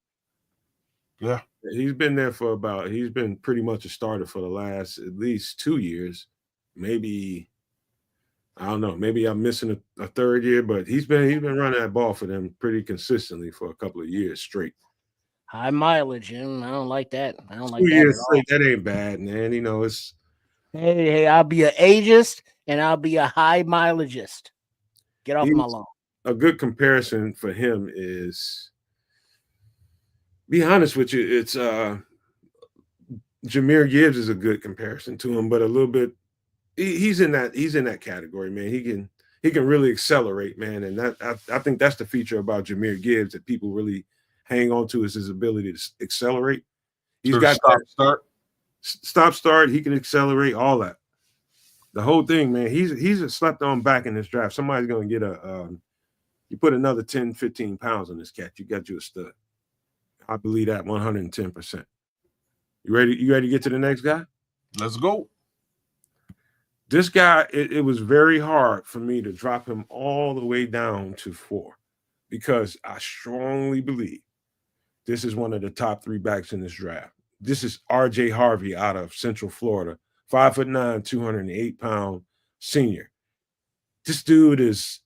Yeah. He's been there he's been pretty much a starter for the last at least 2 years, maybe I don't know. Maybe I'm missing a third year, but he's been running that ball for them pretty consistently for a couple of years straight. High mileage, and I don't like that. I don't like 2 that years at all. straight, that ain't bad, man. You know, it's Hey, I'll be an ageist and I'll be a high mileageist. Get off my He's- lawn. a good comparison for him is, be honest with you, it's Jahmyr Gibbs is a good comparison to him, but a little bit he's in that category, man. He can really accelerate, man, and that I think that's the feature about Jahmyr Gibbs that people really hang on to is his ability to accelerate. He's Sort of got stop, that start. stop start. He can accelerate all that. The whole thing, man. He's a slept on back in this draft. Somebody's gonna get you put another 10, 15 pounds on this cat, you got you a stud. I believe that 110%. You ready? You ready to get to the next guy? Let's go. This guy, it was very hard for me to drop him all the way down to 4 because I strongly believe this is one of the top 3 backs in this draft. This is RJ Harvey out of Central Florida, 5'9", 208-pound senior. This dude is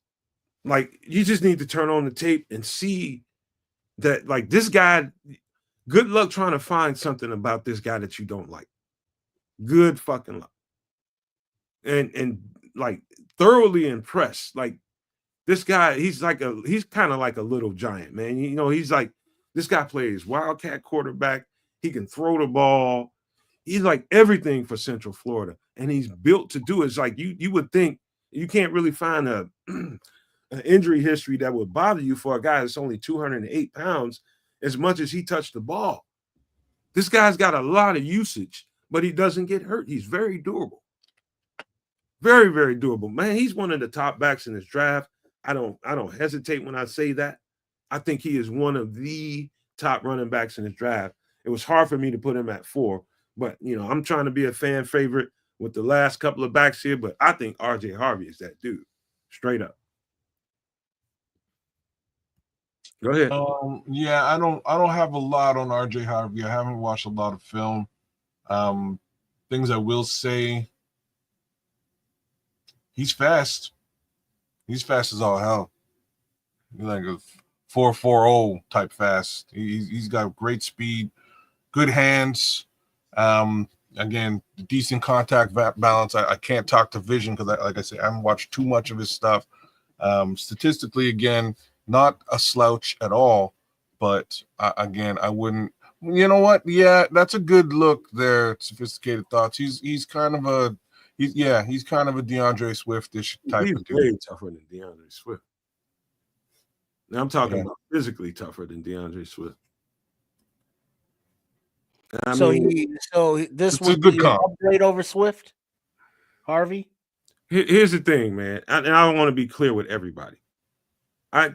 like, you just need to turn on the tape and see that, like, this guy, good luck trying to find something about this guy that you don't like. Good fucking luck. And like thoroughly impressed. Like this guy, he's kind of like a little giant, man. You know, he's like, this guy plays wildcat quarterback. He can throw the ball. He's like everything for Central Florida. And he's built to do it. It's like you would think you can't really find an injury history that would bother you for a guy that's only 208 pounds as much as he touched the ball. This guy's got a lot of usage, but he doesn't get hurt. He's very durable. Very, very durable. Man, he's one of the top backs in this draft. I don't hesitate when I say that. I think he is one of the top running backs in this draft. It was hard for me to put him at 4, but you know, I'm trying to be a fan favorite with the last couple of backs here, but I think RJ Harvey is that dude. Straight up. Go ahead. Yeah, I don't have a lot on RJ Harvey. I haven't watched a lot of film. Things I will say, he's fast. He's fast as all hell. He's like a 4.40 type fast. He's got great speed, good hands. Again, decent contact balance. I can't talk to vision because, like I said, I haven't watched too much of his stuff. Statistically, again, not a slouch at all. But again, I wouldn't. You know what? Yeah, that's a good look there. Sophisticated thoughts. He's kind of a DeAndre Swift-ish type He's of dude. way tougher than DeAndre Swift. Now I'm talking about physically tougher than DeAndre Swift. I mean, This it's a would good be an comp. upgrade over Swift, Harvey. here's the thing, man. And I want to be clear with everybody.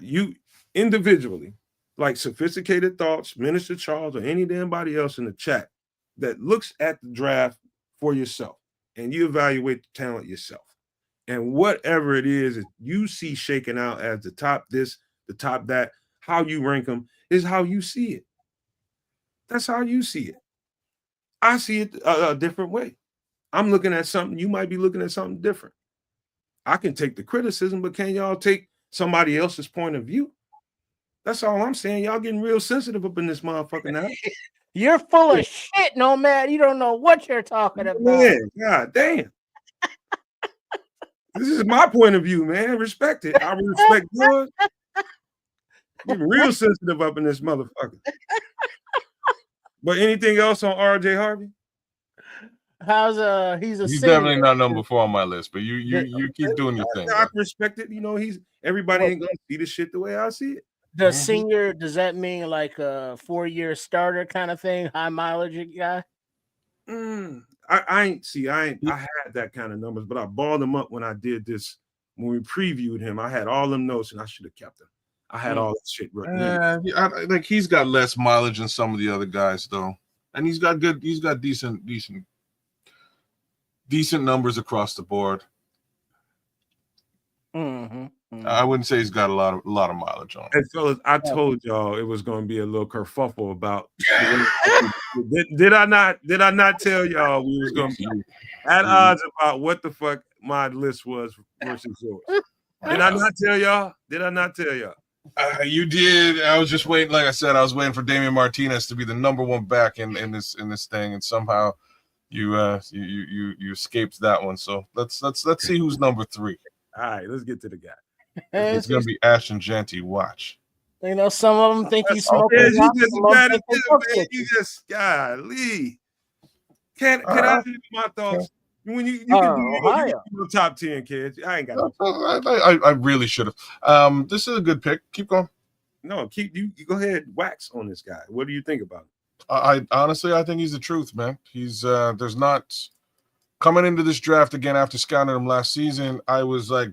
You individually, like Sophisticated Thoughts, Minister Charles, or any damn body else in the chat that looks at the draft for yourself and you evaluate the talent yourself. And whatever it is that you see shaking out as the top this, the top that, how you rank them is how you see it. That's how you see it. I see it a different way. I'm looking at something. You might be looking at something different. I can take the criticism, but can y'all take somebody else's point of view? That's all I'm saying. Y'all getting real sensitive up in this motherfucker now. You're full of shit, Nomad. You don't know what you're talking about. Man, God damn. This is my point of view, man. Respect it. I respect yours. You're real sensitive up in this motherfucker. But anything else on RJ Harvey? How's he's He's senior. definitely not number 4 on my list, but you keep doing your thing. I respect it. You know, everybody ain't gonna see the shit the way I see it. The senior, does that mean like a 4-year starter kind of thing? High mileage guy? I had that kind of numbers, but I balled them up when I did this. When we previewed him, I had all them notes and I should have kept them. I had all that shit written. Like he's got less mileage than some of the other guys, though, and he's got decent numbers across the board. Mm-hmm. I wouldn't say he's got a lot of mileage on him. Hey, fellas, I told y'all it was going to be a little kerfuffle about. Did I not? Did I not tell y'all we was going to be at odds about what the fuck my list was versus yours? Did I not tell y'all? Did I not tell y'all? You did. I was just waiting. Like I said, I was waiting for Damian Martinez to be the number one back in this thing, and somehow you escaped that one. So let's see who's number 3. All right, let's get to the guy. It's gonna be Ashton Genty. Watch. You know, some of them think you smoke. Yeah, you just bad at this, man. You just golly. Can I give you my thoughts? When you can do your top 10, kids. I ain't got no. I really should have. This is a good pick. Keep going. No, you go ahead, wax on this guy. What do you think about him? I honestly, I think he's the truth, man. He's there's not coming into this draft again after scouting him last season. I was like,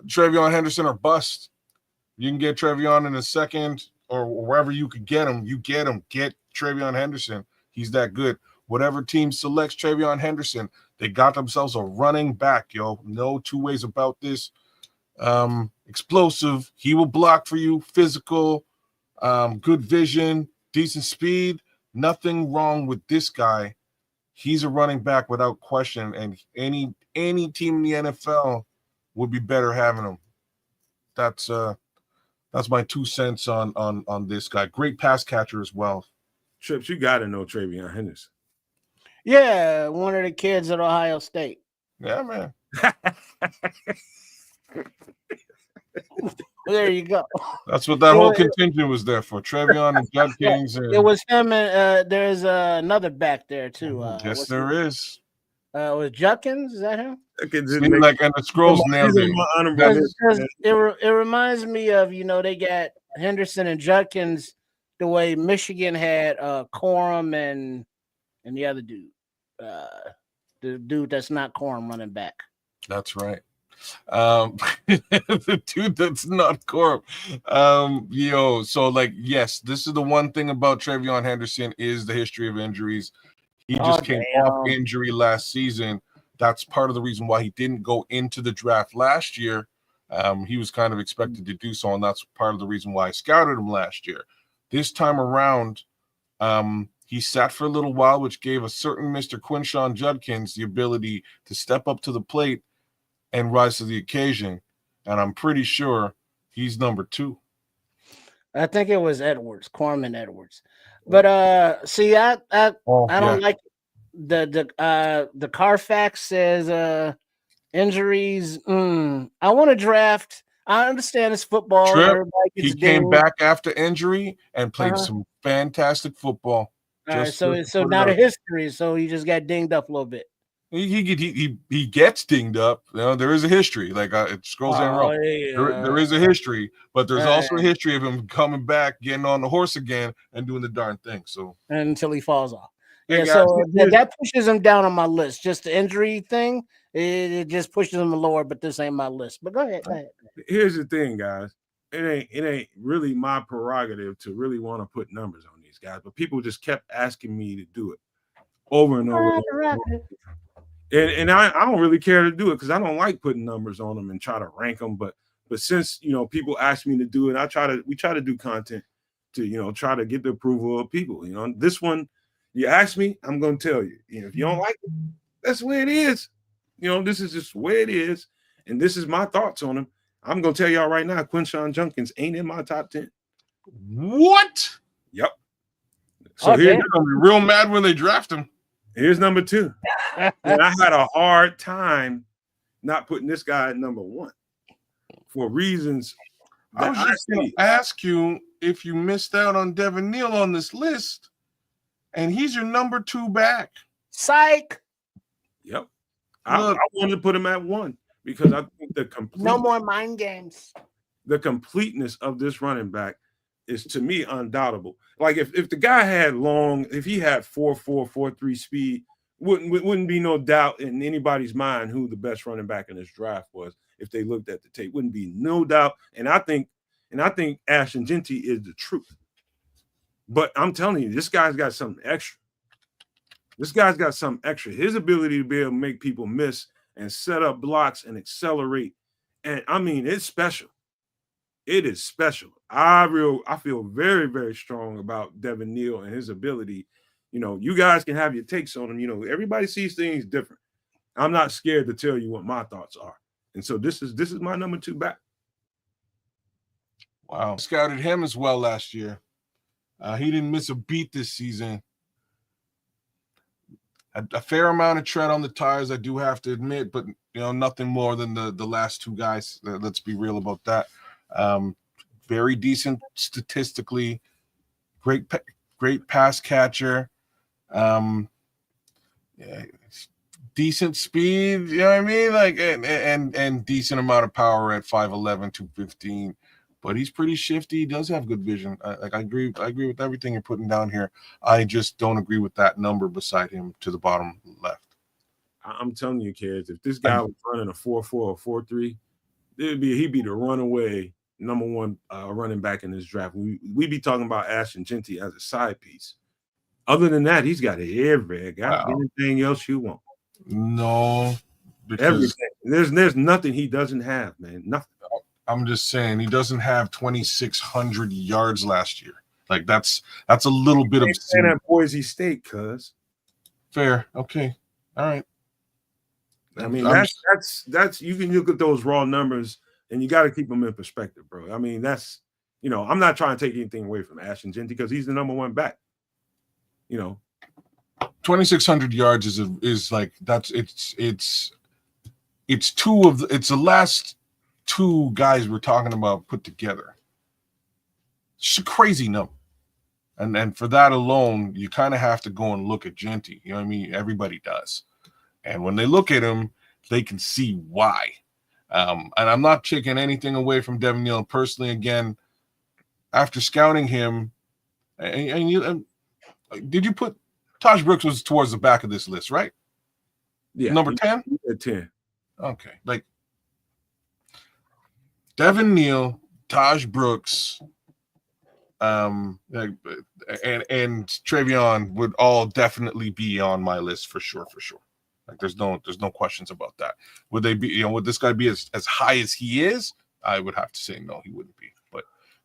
TreVeyon Henderson or bust. You can get TreVeyon in a second or wherever you could get him. You get him. Get TreVeyon Henderson. He's that good. Whatever team selects TreVeyon Henderson, they got themselves a running back, yo. No two ways about this. Explosive. He will block for you. Physical. Good vision. Decent speed. Nothing wrong with this guy. He's a running back without question. And any team in the NFL would be better having him. That's my 2 cents on this guy. Great pass catcher as well. Trips, you got to know TreVeyon Henderson. Yeah, one of the kids at Ohio State. Yeah, man. There you go. That's what that whole contingent was there for. TreVeyon and Judkins. It was him and there's another back there too. Yes, there is. Was Judkins? Is that him? Seems like and the scrolls nailed it. It reminds me of, they got Henderson and Judkins the way Michigan had Corum and the other dude. The dude that's not Corum running back. That's right. The dude that's not Corum. So yes, this is the one thing about TreVeyon Henderson is the history of injuries. He just came off injury last season. That's part of the reason why he didn't go into the draft last year. He was kind of expected to do so, and that's part of the reason why I scouted him last year. This time around, he sat for a little while, which gave a certain Mr. Quinshon Judkins the ability to step up to the plate and rise to the occasion. And I'm pretty sure he's number 2. I think it was Edwards, Corman Edwards. But see, I don't like the Carfax says injuries. I want to draft. I understand it's football. Trip, he came back after injury and played some fantastic football. All right, so not a history. So he just got dinged up a little bit. He gets dinged up. There is a history. Like it scrolls down wrong. There is a history, but there's also a history of him coming back, getting on the horse again, and doing the darn thing. So until he falls off. Hey, yeah, guys, so that pushes him down on my list. Just the injury thing, it just pushes him lower. But this ain't my list. But go ahead. Here's the thing, guys. It ain't really my prerogative to really want to put numbers on these guys, but people just kept asking me to do it over and over. And I don't really care to do it because I don't like putting numbers on them and try to rank them. But since people ask me to do it, we try to do content to try to get the approval of people. This one, you ask me, I'm gonna tell you. If you don't like it, that's the way it is. This is just the way it is, and this is my thoughts on him. I'm gonna tell y'all right now, Quinshon Judkins ain't in my top 10. What? Yep. So here's gonna be real mad when they draft him. Here's number 2. And I had a hard time not putting this guy at number 1 for reasons. I was just going to ask you if you missed out on Devin Neal on this list, and he's your number 2 back. Psych. Yep. I wanted to put him at 1 because I think no more mind games. The completeness of this running back is, to me, undoubtable. Like if the guy had if he had 4.4, 4.3 speed, wouldn't be no doubt in anybody's mind who the best running back in this draft was if they looked at the tape. Wouldn't be no doubt. And I think Ashton Genty is the truth. But I'm telling you, this guy's got something extra. His ability to be able to make people miss and set up blocks and accelerate And I mean, it's special. It is special. I feel very, very strong about Devin Neal and his ability. You know, you guys can have your takes on him. You know, everybody sees things different. I'm not scared to tell you what my thoughts are. And so this is my number 2 back. Wow. Scouted him as well last year. He didn't miss a beat this season. A fair amount of tread on the tires, I do have to admit, but nothing more than the last 2 guys. Let's be real about that. Very decent statistically, great pass catcher. Decent speed, you know what I mean? Like and decent amount of power at 5'11", 215. But he's pretty shifty. He does have good vision. I agree with everything you're putting down here. I just don't agree with that number beside him to the bottom left. I'm telling you, kids, if this guy was running a 4.4 or 4.3, he'd be the runaway number 1 running back in this draft. We'd be talking about Ashton Jeanty as a side piece. Other than that, he's got everything. Got anything else you want. No, everything. There's nothing he doesn't have, man. Nothing. I'm just saying he doesn't have 2,600 yards last year. Like that's a little bit obscene. At Boise State, cuz. Fair. Okay. All right. I mean, that's you can look at those raw numbers and you got to keep them in perspective, bro. I mean, that's I'm not trying to take anything away from Ashton Jeanty because he's the number 1 back. 2,600 yards is like it's the last 2 guys we're talking about put together. It's a crazy number. And for that alone, you kind of have to go and look at Jeanty. You know what I mean? Everybody does. And when they look at him, they can see why. And I'm not taking anything away from Devin Neal. Personally, again, after scouting him, did you put Taj Brooks was towards the back of this list, right? Yeah. Number 10? 10. Okay. Like Devin Neal, Taj Brooks, and Travion would all definitely be on my list for sure. Like there's no questions about that. Would they be, would this guy be as high as he is? I would have to say no, he wouldn't be. But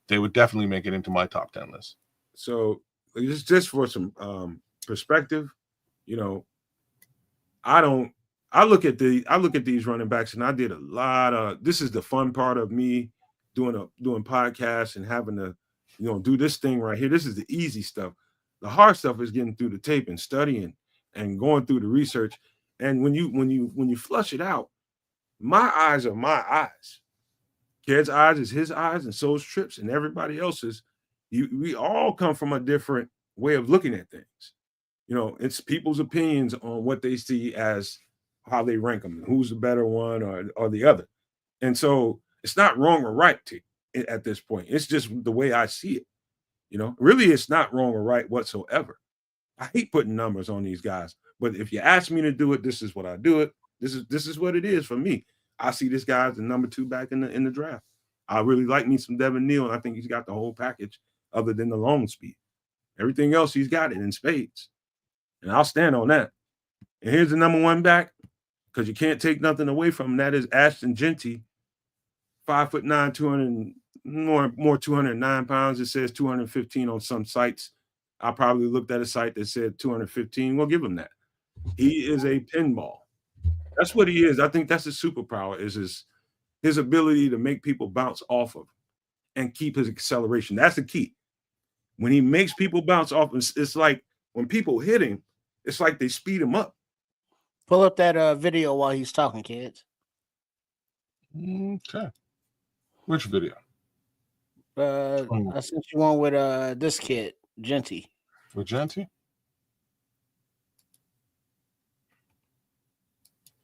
they would definitely make it into my top 10 list. So just for some perspective, I look at these running backs and I did a lot of, this is the fun part of me doing podcasts and having to, do this thing right here. This is the easy stuff. The hard stuff is getting through the tape and studying and going through the research. And when you flush it out, my eyes are my eyes. Ked's eyes is his eyes, and so is Tripp's and everybody else's. We all come from a different way of looking at things. It's people's opinions on what they see as how they rank them, who's the better one or the other. And so it's not wrong or right at this point. It's just the way I see it. Really, it's not wrong or right whatsoever. I hate putting numbers on these guys, but if you ask me to do it, this is what I do it. This is what it is for me. I see this guy as the number 2 back in the draft. I really like me some Devin Neal, and I think he's got the whole package other than the long speed. Everything else, he's got it in spades. And I'll stand on that. And here's the number 1 back, because you can't take nothing away from him. That is Ashton Jeanty, 5'9", 209 pounds. It says 215 on some sites. I probably looked at a site that said 215. We'll give him that. He is a pinball. That's what he is. I think that's his superpower, is his ability to make people bounce off of and keep his acceleration. That's the key. When he makes people bounce off, it's like when people hit him, it's like they speed him up. Pull up that video while he's talking, kids. Okay. Which video? I sent you one with this kid, Jeanty. With Jeanty?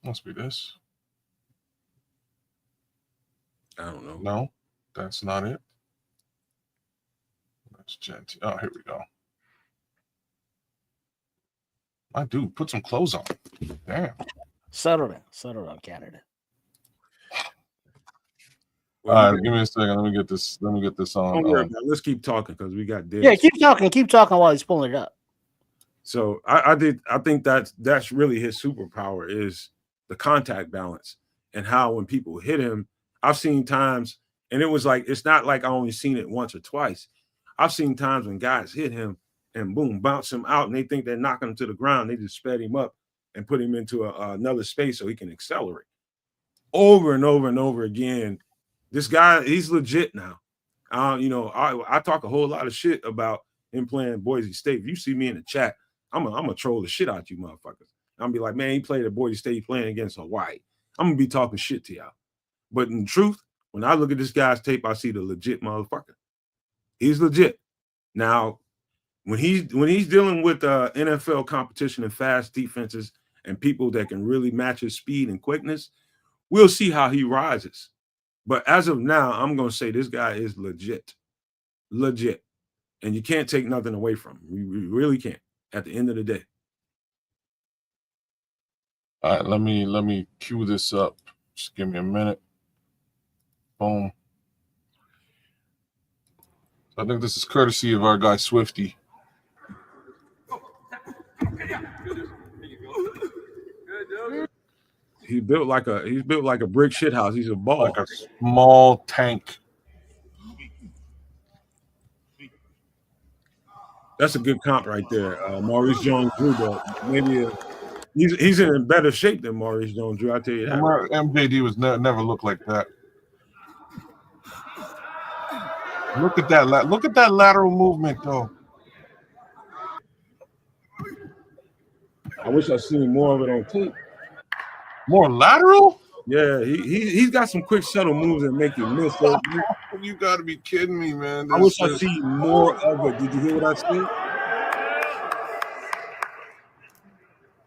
Must be this. I don't know. No, that's not it. That's Jeanty. Oh, here we go. My dude, put some clothes on. Damn. Settle down, Canada. All right, give me a second. Let me get this on. Don't worry about it. Let's keep talking because we got this. Yeah, keep talking while he's pulling it up. So I think that's really his superpower, is the contact balance, and how when people hit him, I've seen times, and it was like, it's not like I only seen it once or twice. I've seen times when guys hit him and boom, bounce him out, and they think they're knocking him to the ground. They just sped him up and put him into another space so he can accelerate. Over and over and over again. This guy, he's legit now. You know, I talk a whole lot of shit about him playing Boise State. If you see me in the chat, I'm gonna troll the shit out you motherfuckers. I'm be like, man, he played at Boise State playing against Hawaii. I'm gonna be talking shit to y'all. But in truth, when I look at this guy's tape, I see the legit motherfucker. He's legit. Now, when he's dealing with NFL competition and fast defenses and people that can really match his speed and quickness, we'll see how he rises. But as of now, I'm gonna say this guy is legit. Legit. And you can't take nothing away from him. We really can't at the end of the day. All right, let me cue this up. Just give me a minute. Boom. I think this is courtesy of our guy Swifty. He's built like a brick shit house. He's a ball. Like a small tank. That's a good comp right there. Maurice Jones-Drew, but maybe he's in better shape than Maurice Jones-Drew. I tell you that. MJD was never looked like that. Look at that! Look at that lateral movement, though. I wish I seen more of it on tape. More lateral? Yeah, he's got some quick shuttle moves that make you miss. You got to be kidding me, man! I wish I see more of it. Did you hear what I said?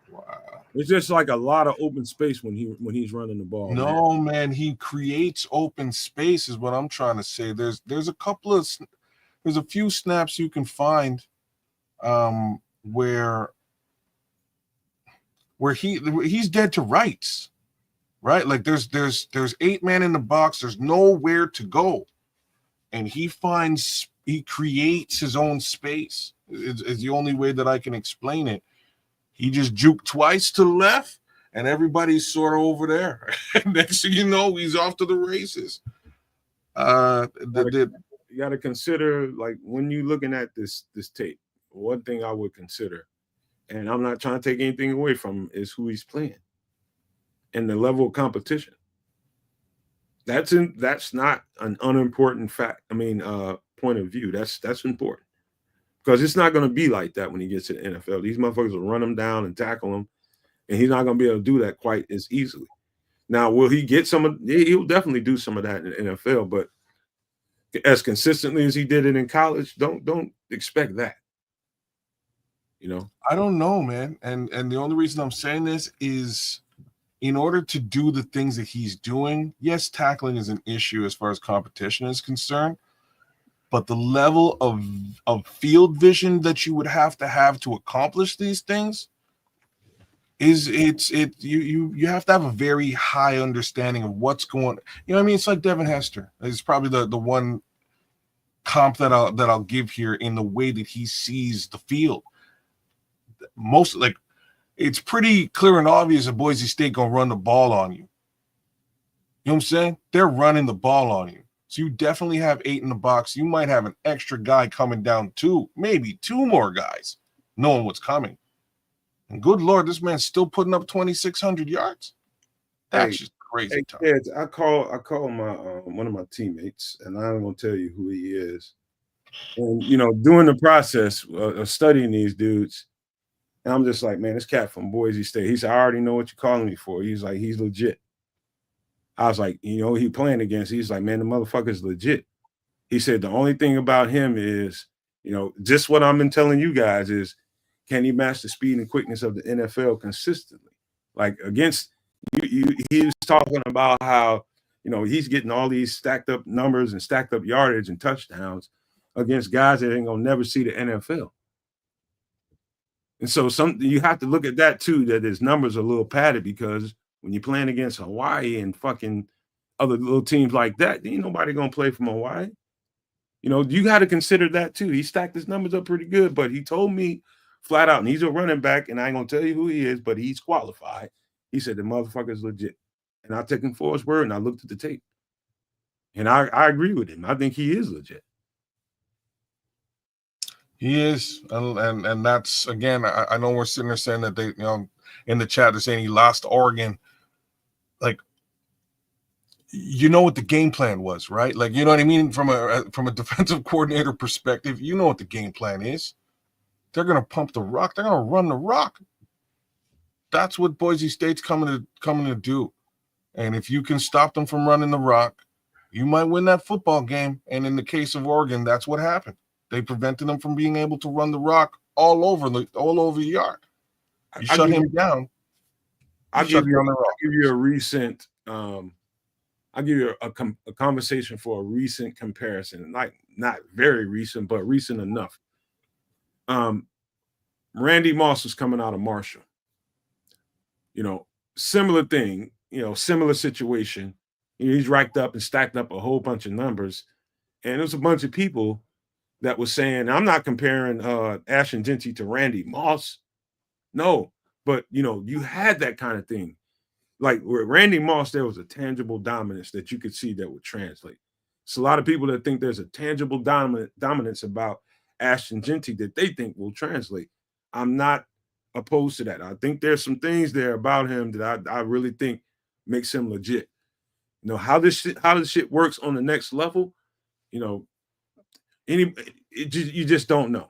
Wow. It's just like a lot of open space when he's running the ball. No, man, he creates open space is what I'm trying to say. There's a few snaps you can find where he's dead to rights, right? Like there's 8 man in the box, there's nowhere to go, and he creates his own space. Is the only way that I can explain it. He just juked twice to the left, and everybody's sort of over there. Next thing you know, he's off to the races. You got to consider, like, when you're looking at this tape, one thing I would consider, and I'm not trying to take anything away from him, is who he's playing and the level of competition. That's not an unimportant fact. I mean, point of view. That's important. Because it's not going to be like that when he gets to the NFL. These motherfuckers will run him down and tackle him, and he's not going to be able to do that quite as easily. Now, will he get he'll definitely do some of that in the NFL, but as consistently as he did it in college, don't expect that. You know? I don't know, man. And the only reason I'm saying this is in order to do the things that he's doing, yes, tackling is an issue as far as competition is concerned. But the level of field vision that you would have to accomplish these things you have to have a very high understanding of what's going. You know what I mean? It's like Devin Hester. It's probably the one comp that I'll give here in the way that he sees the field. It's pretty clear and obvious that Boise State gonna run the ball on you. You know what I'm saying? They're running the ball on you. So you definitely have 8 in the box. You might have an extra guy coming down 2, maybe 2 more guys, knowing what's coming. And good Lord, this man's still putting up 2,600 yards. That's just crazy. Hey, kids, I call my one of my teammates, and I'm gonna tell you who he is. And during the process of studying these dudes, and I'm just like, man, this cat from Boise State. He said, I already know what you're calling me for. He's like, he's legit. I was like, he playing against. He's like, man, the motherfucker's legit. He said the only thing about him is, just what I've been telling you guys is, can he match the speed and quickness of the NFL consistently? Like against you, he was talking about how he's getting all these stacked up numbers and stacked up yardage and touchdowns against guys that ain't gonna never see the NFL. And so you have to look at that too, that his numbers are a little padded because when you're playing against Hawaii and fucking other little teams like that, ain't nobody gonna play from Hawaii. You got to consider that too. He stacked his numbers up pretty good, but he told me flat out, and he's a running back, and I ain't gonna tell you who he is, but he's qualified. He said the motherfucker's legit. And I took him for his word, and I looked at the tape. And I agree with him. I think he is legit. He is, and that's again. I know we're sitting there saying that they, in the chat they're saying he lost to Oregon. Like, you know what the game plan was, right? Like, you know what I mean? From a defensive coordinator perspective, you know what the game plan is. They're gonna pump the rock. They're gonna run the rock. That's what Boise State's coming to do. And if you can stop them from running the rock, you might win that football game. And in the case of Oregon, that's what happened. They prevented them from being able to run the rock all over the yard. You shut him down. I'll give you a recent. I'll give you a conversation for a recent comparison, like not very recent, but recent enough. Randy Moss was coming out of Marshall. Similar thing. Similar situation. He's racked up and stacked up a whole bunch of numbers, and there's a bunch of people that was saying, I'm not comparing Ashton Jeanty to Randy Moss. No, but you had that kind of thing. Like with Randy Moss, there was a tangible dominance that you could see that would translate. It's a lot of people that think there's a tangible dominance about Ashton Jeanty that they think will translate. I'm not opposed to that. I think there's some things there about him that I really think makes him legit. How this shit works on the next level, you just don't know.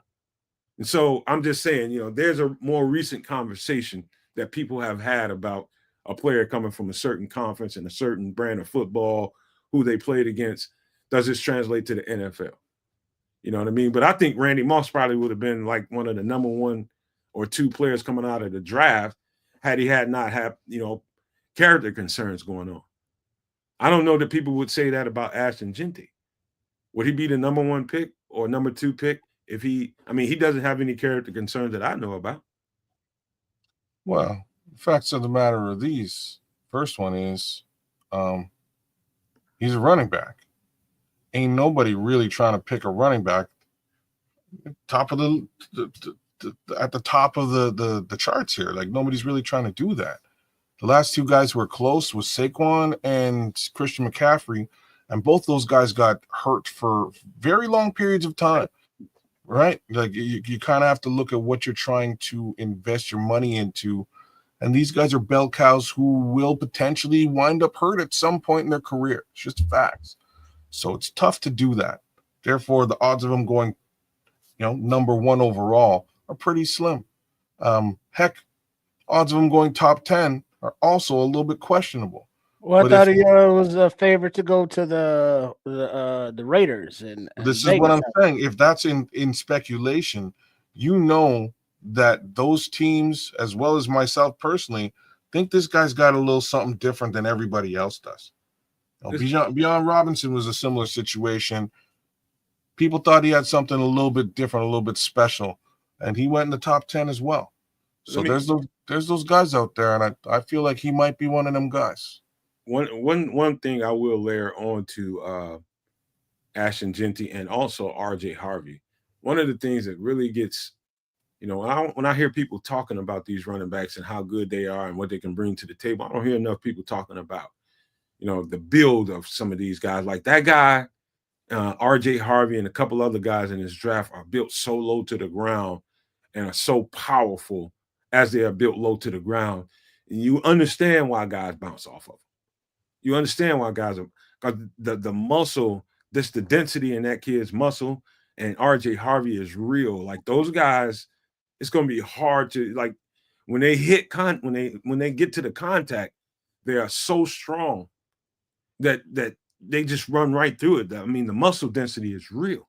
And so I'm just saying, there's a more recent conversation that people have had about a player coming from a certain conference and a certain brand of football, who they played against. Does this translate to the NFL? You know what I mean? But I think Randy Moss probably would have been like one of the number 1 or 2 players coming out of the draft had he not had, character concerns going on. I don't know that people would say that about Ashton Jeanty. Would he be the number 1 pick or number 2 pick if he doesn't have any character concerns that I know about? Well, the facts of the matter are these. First one is he's a running back. Ain't nobody really trying to pick a running back top of at the top of the charts here. Like, nobody's really trying to do that. The last 2 guys who were close was Saquon and Christian McCaffrey, and both those guys got hurt for very long periods of time, right? Like, you kind of have to look at what you're trying to invest your money into, and these guys are bell cows who will potentially wind up hurt at some point in their career. It's just facts. So it's tough to do that. Therefore, the odds of them going, number 1 overall are pretty slim. Heck, odds of them going top 10 are also a little bit questionable. Well, I thought he was a favorite to go to the Raiders. And this is what I'm saying. If that's in speculation, that those teams, as well as myself personally, think this guy's got a little something different than everybody else does. Bijan Robinson was a similar situation. People thought he had something a little bit different, a little bit special, and he went in the top 10 as well. So there's those guys out there, and I feel like he might be one of them guys. One thing I will layer on to Ashton Jeanty and also RJ Harvey. One of the things that really gets, when I hear people talking about these running backs and how good they are and what they can bring to the table, I don't hear enough people talking about, the build of some of these guys. Like that guy, RJ Harvey, and a couple other guys in this draft are built so low to the ground and are so powerful as they are built low to the ground. And you understand why guys bounce off of them. You understand why guys are, because the muscle, the density in that kid's muscle, and RJ Harvey is real. Like those guys, it's going to be hard to, like, when they hit when they get to the contact, they are so strong that they just run right through it. I mean, the muscle density is real.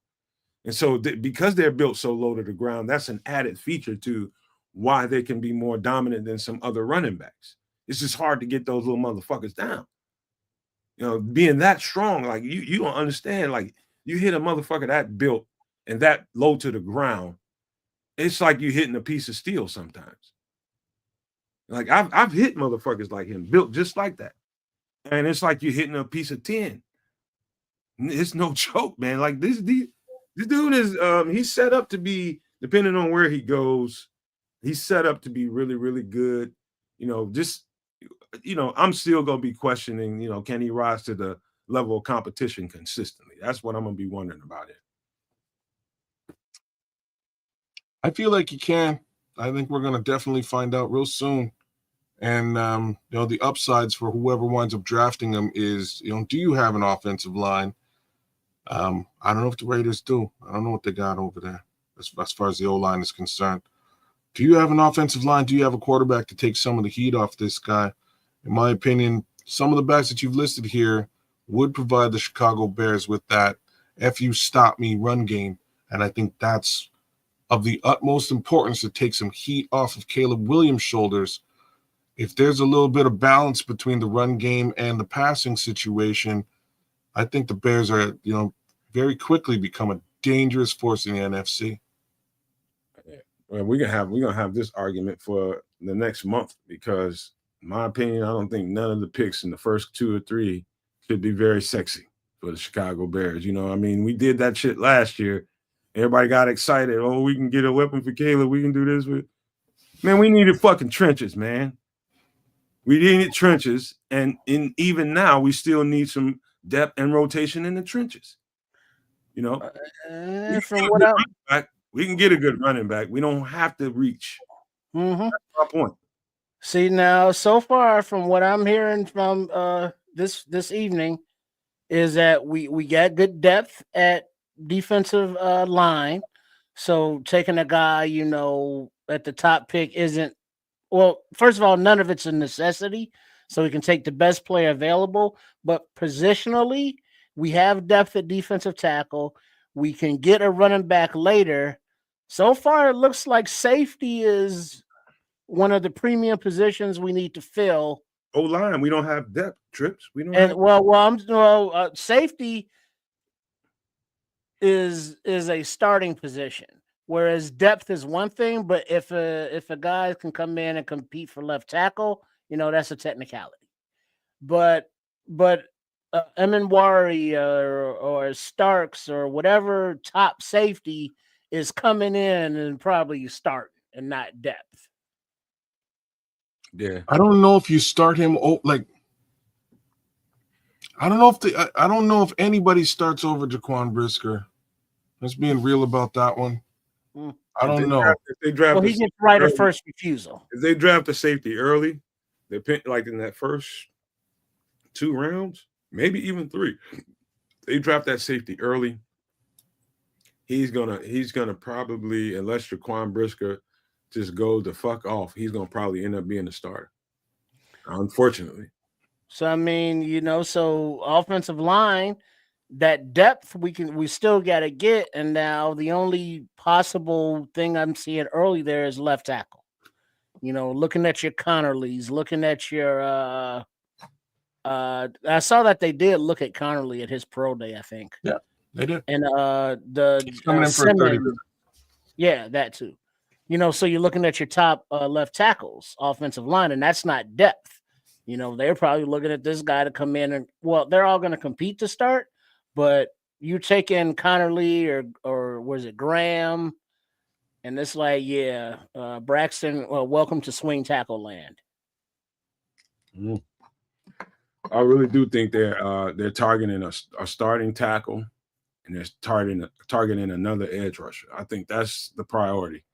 And so because they're built so low to the ground, that's an added feature to why they can be more dominant than some other running backs. It's just hard to get those little motherfuckers down. Being that strong, like you don't understand, like you hit a motherfucker that built and that low to the ground, it's like you hitting a piece of steel sometimes. Like I've hit motherfuckers like him, built just like that. And it's like you're hitting a piece of tin. It's no joke, man. Like this dude is he's set up to be, depending on where he goes, he's set up to be really, really good. I'm still gonna be questioning, can he rise to the level of competition consistently. That's what I'm gonna be wondering about it. I feel like you can. I think we're going to definitely find out real soon. And, the upsides for whoever winds up drafting them is, do you have an offensive line? I don't know if the Raiders do. I don't know what they got over there as far as the O-line is concerned. Do you have an offensive line? Do you have a quarterback to take some of the heat off this guy? In my opinion, some of the backs that you've listed here would provide the Chicago Bears with that "F-you stop me" run game. And I think that's of the utmost importance to take some heat off of Caleb Williams' shoulders. If there's a little bit of balance between the run game and the passing situation, I think the Bears are, very quickly become a dangerous force in the NFC. Well, we're gonna have this argument for the next month because, in my opinion, I don't think none of the picks in the first 2 or 3 should be very sexy for the Chicago Bears. We did that shit last year. Everybody got excited. Oh, we can get a weapon for Caleb. We can do this with. Man, we needed fucking trenches, man. We needed trenches, and even now we still need some depth and rotation in the trenches. From what we can get a good running back. We don't have to reach. Mm-hmm. That's my point. See, now, so far from what I'm hearing from this evening is that we got good depth at defensive line. So taking a guy, at the top pick isn't, well, first of all, none of it's a necessity. So we can take the best player available. But positionally, we have depth at defensive tackle. We can get a running back later. So far, it looks like safety is one of the premium positions we need to fill. O-line, we don't have depth, Trips. We don't. Safety is a starting position, whereas depth is one thing. But if a guy can come in and compete for left tackle, that's a technicality. But Emenwari or Starks or whatever top safety is coming in and probably starting and not depth. Yeah, I don't know if you start him. I don't know if anybody starts over Jaquan Brisker. Let's being real about that one. I don't know. If they draft, he gets right of first refusal. If they draft a safety early, they pick like in that first 2 rounds, maybe even 3. They draft that safety early. He's gonna probably, unless Jaquan Brisker just goes the fuck off, he's gonna probably end up being the starter. Unfortunately. So so offensive line, that depth we still got to get, and now the only possible thing I'm seeing early there is left tackle. Looking at your Connerlys, looking at your I saw that they did look at Connerly at his pro day, I think. Yeah, they did. And He's coming in for a 30 minutes. Yeah, that too. So you're looking at your top left tackles, offensive line, and that's not depth. They're probably looking at this guy to come in and, well, they're all going to compete to start, but you take in Connerly or was it Graham, and it's like, Braxton, welcome to swing tackle land. I really do think they're targeting a starting tackle, and they're targeting another edge rusher. I think that's the priority.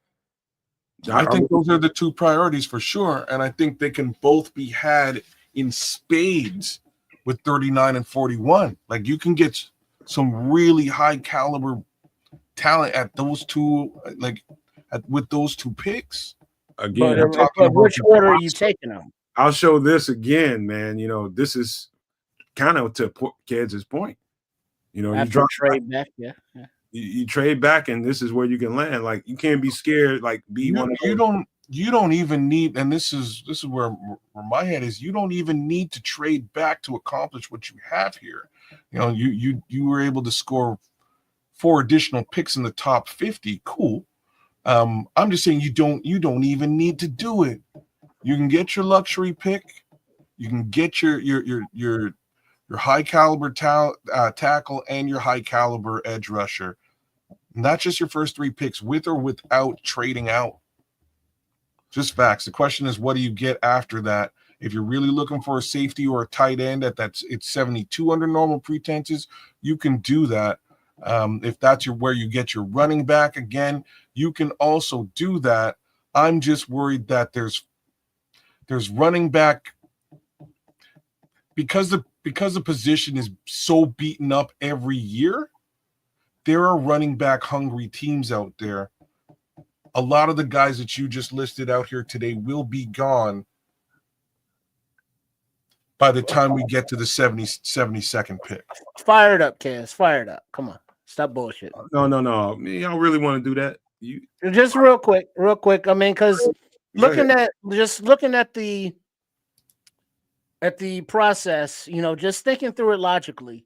I think those are the 2 priorities for sure, and I think they can both be had in spades with 39 and 41. Like, you can get some really high caliber talent at those 2, with those 2 picks. Again, but which order are you taking them? I'll show this again, man. This is kind of to Keds' point. You drop trade back, yeah. You trade back, and this is where you can land. Like, you can't be scared. Like, be one of those. You don't even need, and this is where my head is. You don't even need to trade back to accomplish what you have here. You were able to score 4 additional picks in the top 50. Cool. I'm just saying you don't even need to do it. You can get your luxury pick. You can get your high caliber tackle and your high caliber edge rusher. Not just your first 3 picks, with or without trading out. Just facts. The question is, what do you get after that? If you're really looking for a safety or a tight end it's 72 under normal pretenses, you can do that. If that's where you get your running back, again, you can also do that. I'm just worried that there's running back because the position is so beaten up every year. There are running back hungry teams out there. A lot of the guys that you just listed out here today will be gone by the time we get to the 72nd pick. Fire it up, Kaz. Fire it up. Come on. Stop bullshit. No. Y'all really want to do that? Just real quick. I mean, because looking at the process, just thinking through it logically,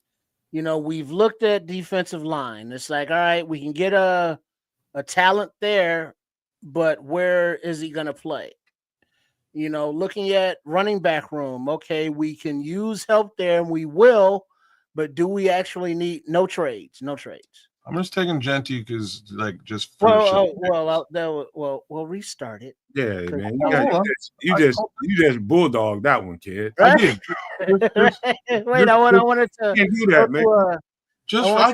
we've looked at defensive line. It's like, all right, we can get a talent there, but where is he going to play? Looking at running back room, okay, we can use help there and we will, but do we actually need no trades? I'm just taking Genty because just we'll restart it. Yeah, man. You just bulldog that one, kid. I did. Wait, I wanted to. Can't do that, man. I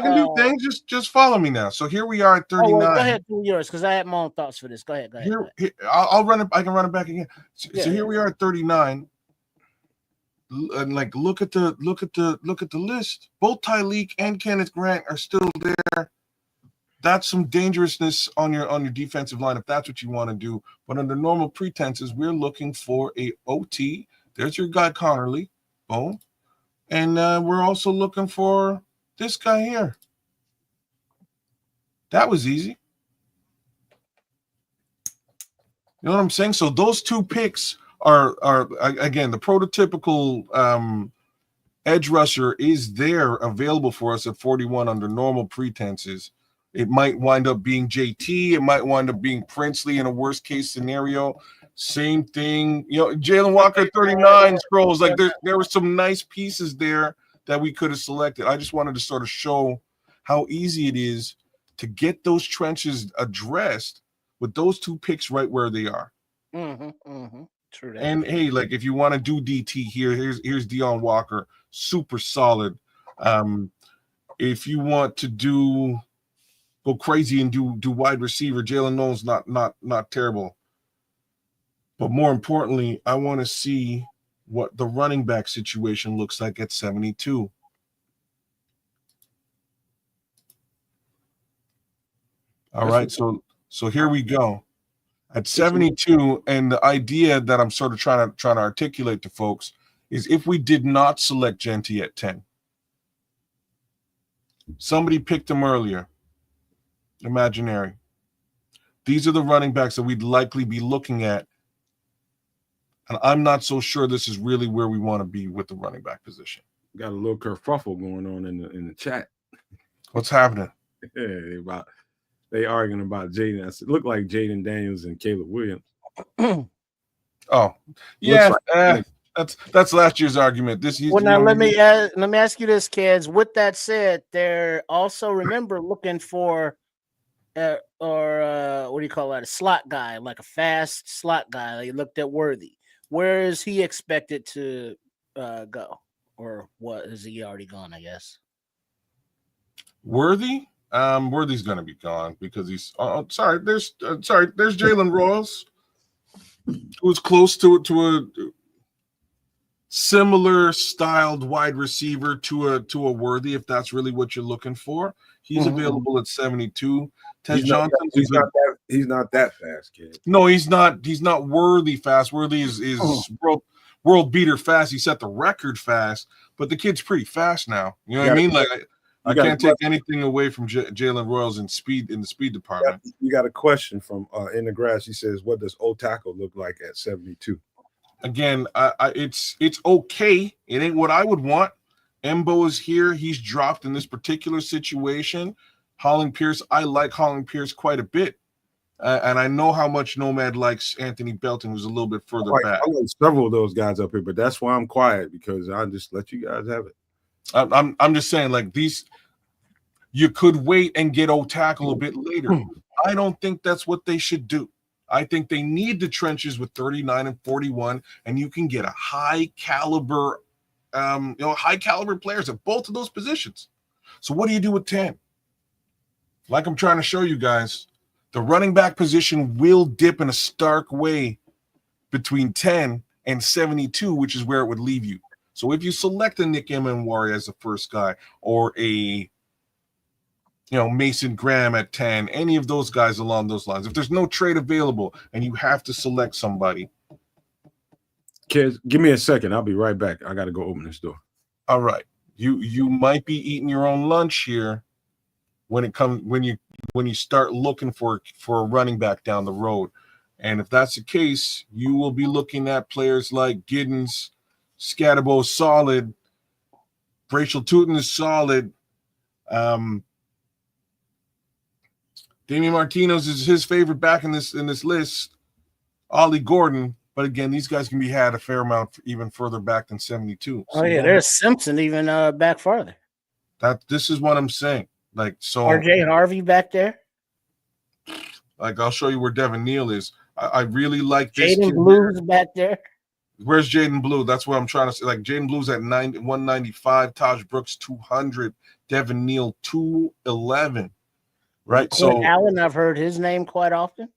can do things. Just follow me now. So here we are at 39. Go ahead, do yours because I have my own thoughts for this. Go ahead. I'll run it. I can run it back again. So here we are at 39. And look at the list. Both Tyleek and Kenneth Grant are still there. That's some dangerousness on your defensive line if that's what you want to do. But under normal pretenses, we're looking for a OT. There's your guy Connerly, boom, and we're also looking for this guy here. That was easy. You know what I'm saying? So those two picks are again the prototypical edge rusher is there available for us at 41 under normal pretenses. It might wind up being JT. It might wind up being Princely in a worst case scenario. Same thing, Jalen Walker 39 scrolls. There were some nice pieces there that we could have selected. I just wanted to sort of show how easy it is to get those trenches addressed with those two picks right where they are. True that. And hey, if you want to do DT here, here's Deon Walker, super solid. If you want to go crazy and do wide receiver, Jalen Knowles not terrible. But more importantly, I want to see what the running back situation looks like at 72. All right, so here we go. At 72, and the idea that I'm sort of trying to articulate to folks is if we did not select Genty at 10, somebody picked him earlier, imaginary. These are the running backs that we'd likely be looking at, and I'm not so sure this is really where we want to be with the running back position. Got a little kerfuffle going on in the chat. What's happening? Yeah, they arguing about Jaden. It looked like Jaden Daniels and Caleb Williams. Oh, yeah, that's last year's argument. Now let me ask you this, kids. With that said, they're also remember looking for what do you call that? A slot guy, like a fast slot guy. They looked at Worthy. Where is he expected to go, or what is he already gone? I guess Worthy. Worthy's going to be gone because he's. Sorry. There's Jalen Royals, who's close to a similar styled wide receiver to a Worthy, if that's really what you're looking for. He's available at 72. Tez Johnson. He's not that fast, kid. No, he's not. He's not Worthy fast. Worthy is world beater fast. He set the record fast, but the kid's pretty fast now. You know what I mean? I can't take anything away from Jalen Royals in the speed department. You got a question from In the Grass. He says, "What does O tackle look like at 72?" Again, it's okay. It ain't what I would want. Embo is here. He's dropped in this particular situation. Holland Pierce, I like Holland Pierce quite a bit. And I know how much Nomad likes Anthony Belton, who's a little bit further back. I like several of those guys up here, but that's why I'm quiet, because I just let you guys have it. I'm just saying, these, you could wait and get O tackle a bit later. I don't think that's what they should do. I think they need the trenches with 39 and 41, and you can get a high caliber, high caliber players at both of those positions. So what do you do with 10? Like I'm trying to show you guys, the running back position will dip in a stark way between 10 and 72, which is where it would leave you. So if you select a Nick Emenwari as the first guy, or a Mason Graham at 10, any of those guys along those lines, if there's no trade available and you have to select somebody. Kids, give me a second. I'll be right back. I got to go open this door. All right. You might be eating your own lunch here when you start looking for a running back down the road. And if that's the case, you will be looking at players like Giddens, Scatterbo solid, Rachel Tootin is solid. Damian Martinez is his favorite back in this list. Ollie Gordon, but again, these guys can be had a fair amount even further back than 72. Oh yeah, there's Simpson even back farther. This is what I'm saying. Like, so RJ Harvey back there. Like, I'll show you where Devin Neal is. I really like this. Jaden Blue's back there. Where's Jaden Blue? That's what I'm trying to say. Like, Jaden Blue's at 195, Taj Brooks 200, Devin Neal 211. Right. Clint Allen, I've heard his name quite often.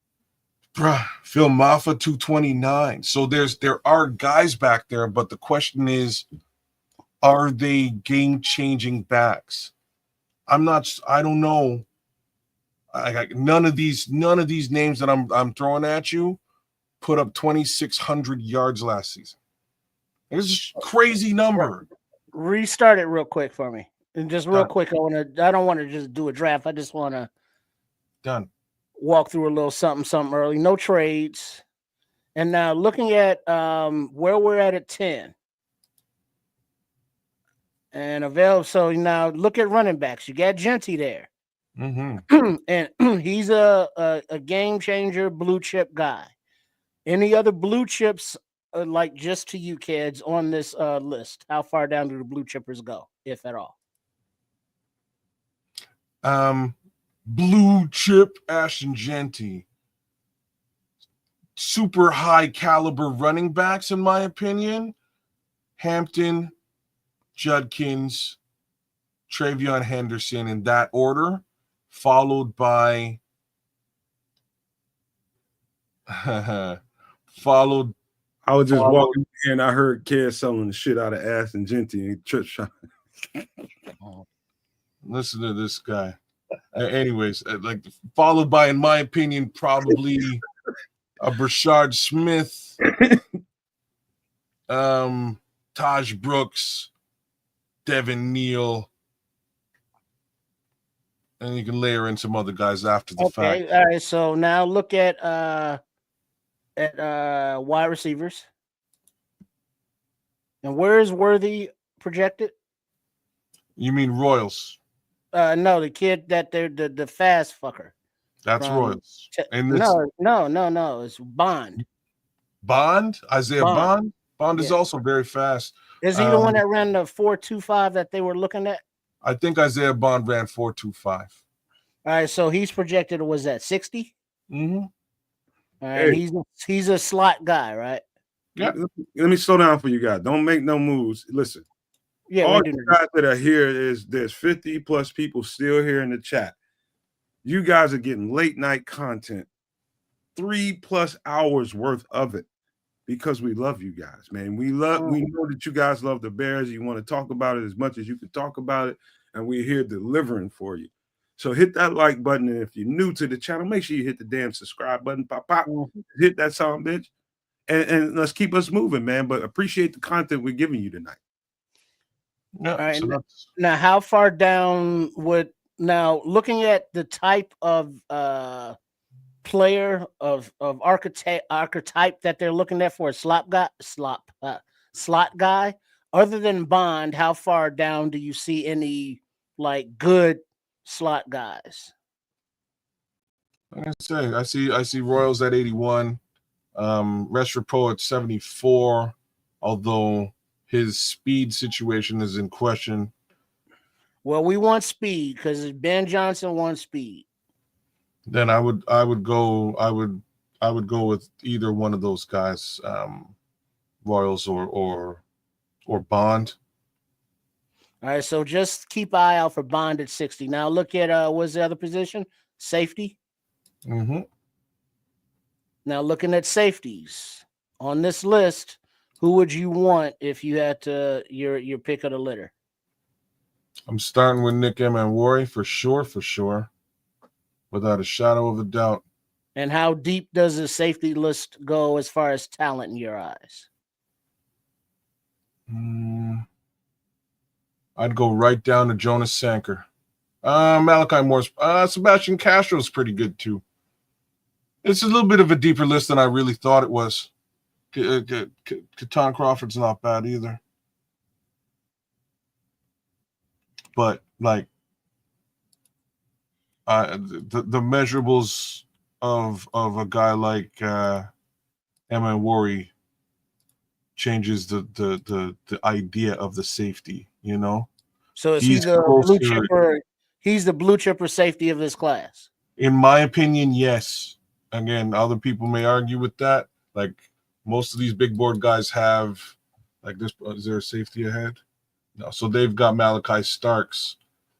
Phil Maffa 229. So there are guys back there, but the question is, are they game-changing backs? I don't know. None of these names that I'm throwing at you put up 2,600 yards last season. It's a crazy number. Restart it real quick for me. And just real quick, I don't want to just do a draft. I just want to walk through a little something early. No trades. And now looking at where we're at 10. And available. So now look at running backs. You got Genty there. Mm-hmm. And he's a game changer, blue chip guy. Any other blue chips, like just to you kids on this list? How far down do the blue chippers go, if at all? Blue chip Ashton Genty. Super high caliber running backs, in my opinion. Hampton, Judkins, Travion Henderson in that order, followed by I was just walking in, I heard Ked selling the shit out of Ashton Genty and church shop. Listen to this guy. Anyways, followed by, in my opinion, probably a Brashard Smith, Taj Brooks, Devin Neal, and you can layer in some other guys after the fact. Okay, all right. So now look at wide receivers. And where is Worthy projected? You mean Royals? No, the kid that they're the fast fucker. That's Royals. No. It's Bond. Bond? Isaiah Bond? Bond is also very fast. Is he the one that ran the 4.25 that they were looking at? I think Isaiah Bond ran 4.25. All right, so he's projected, was that 60? Mm-hmm. All right, he's a slot guy, right? Yeah. Let me slow down for you guys. Don't make no moves. Listen. Yeah, all the guys that are here there's 50 plus people still here in the chat. You guys are getting late night content, 3+ hours worth of it, because we love you guys, man. We know that you guys love the Bears. You want to talk about it as much as you can talk about it, and we're here delivering for you. So hit that like button, and if you're new to the channel, make sure you hit the damn subscribe button. Pop, hit that sound, bitch, and let's keep us moving, man. But appreciate the content we're giving you tonight. Yeah. All right. Now, how far down looking at the type of player of archetype that they're looking at for a slot guy, other than Bond, how far down do you see any like good slot guys? Like I say, I see Royals at 81, Restrepo at 74, although his speed situation is in question. Well, we want speed because Ben Johnson wants speed. Then I would I would go with either one of those guys, Royals or Bond. All right, so just keep eye out for Bond at 60. Now look at what's the other position? Safety. Mm-hmm. Now looking at safeties on this list, who would you want if you had to your pick of the litter? I'm starting with Nick Emanwori for sure, without a shadow of a doubt. And how deep does the safety list go as far as talent in your eyes? I'd go right down to Jonas Sanker. Malachi Morris. Sebastian Castro's pretty good too. It's a little bit of a deeper list than I really thought it was. Keaton Crawford's not bad either. But like the measurables of a guy like Emanwori changes the idea of the safety, you know. So is He's he the blue closer. chipper? He's the blue chipper safety of this class. In my opinion, yes. Again, other people may argue with that. Like most of these big board guys have, like this. Is there a safety ahead? No. So they've got Malachi Starks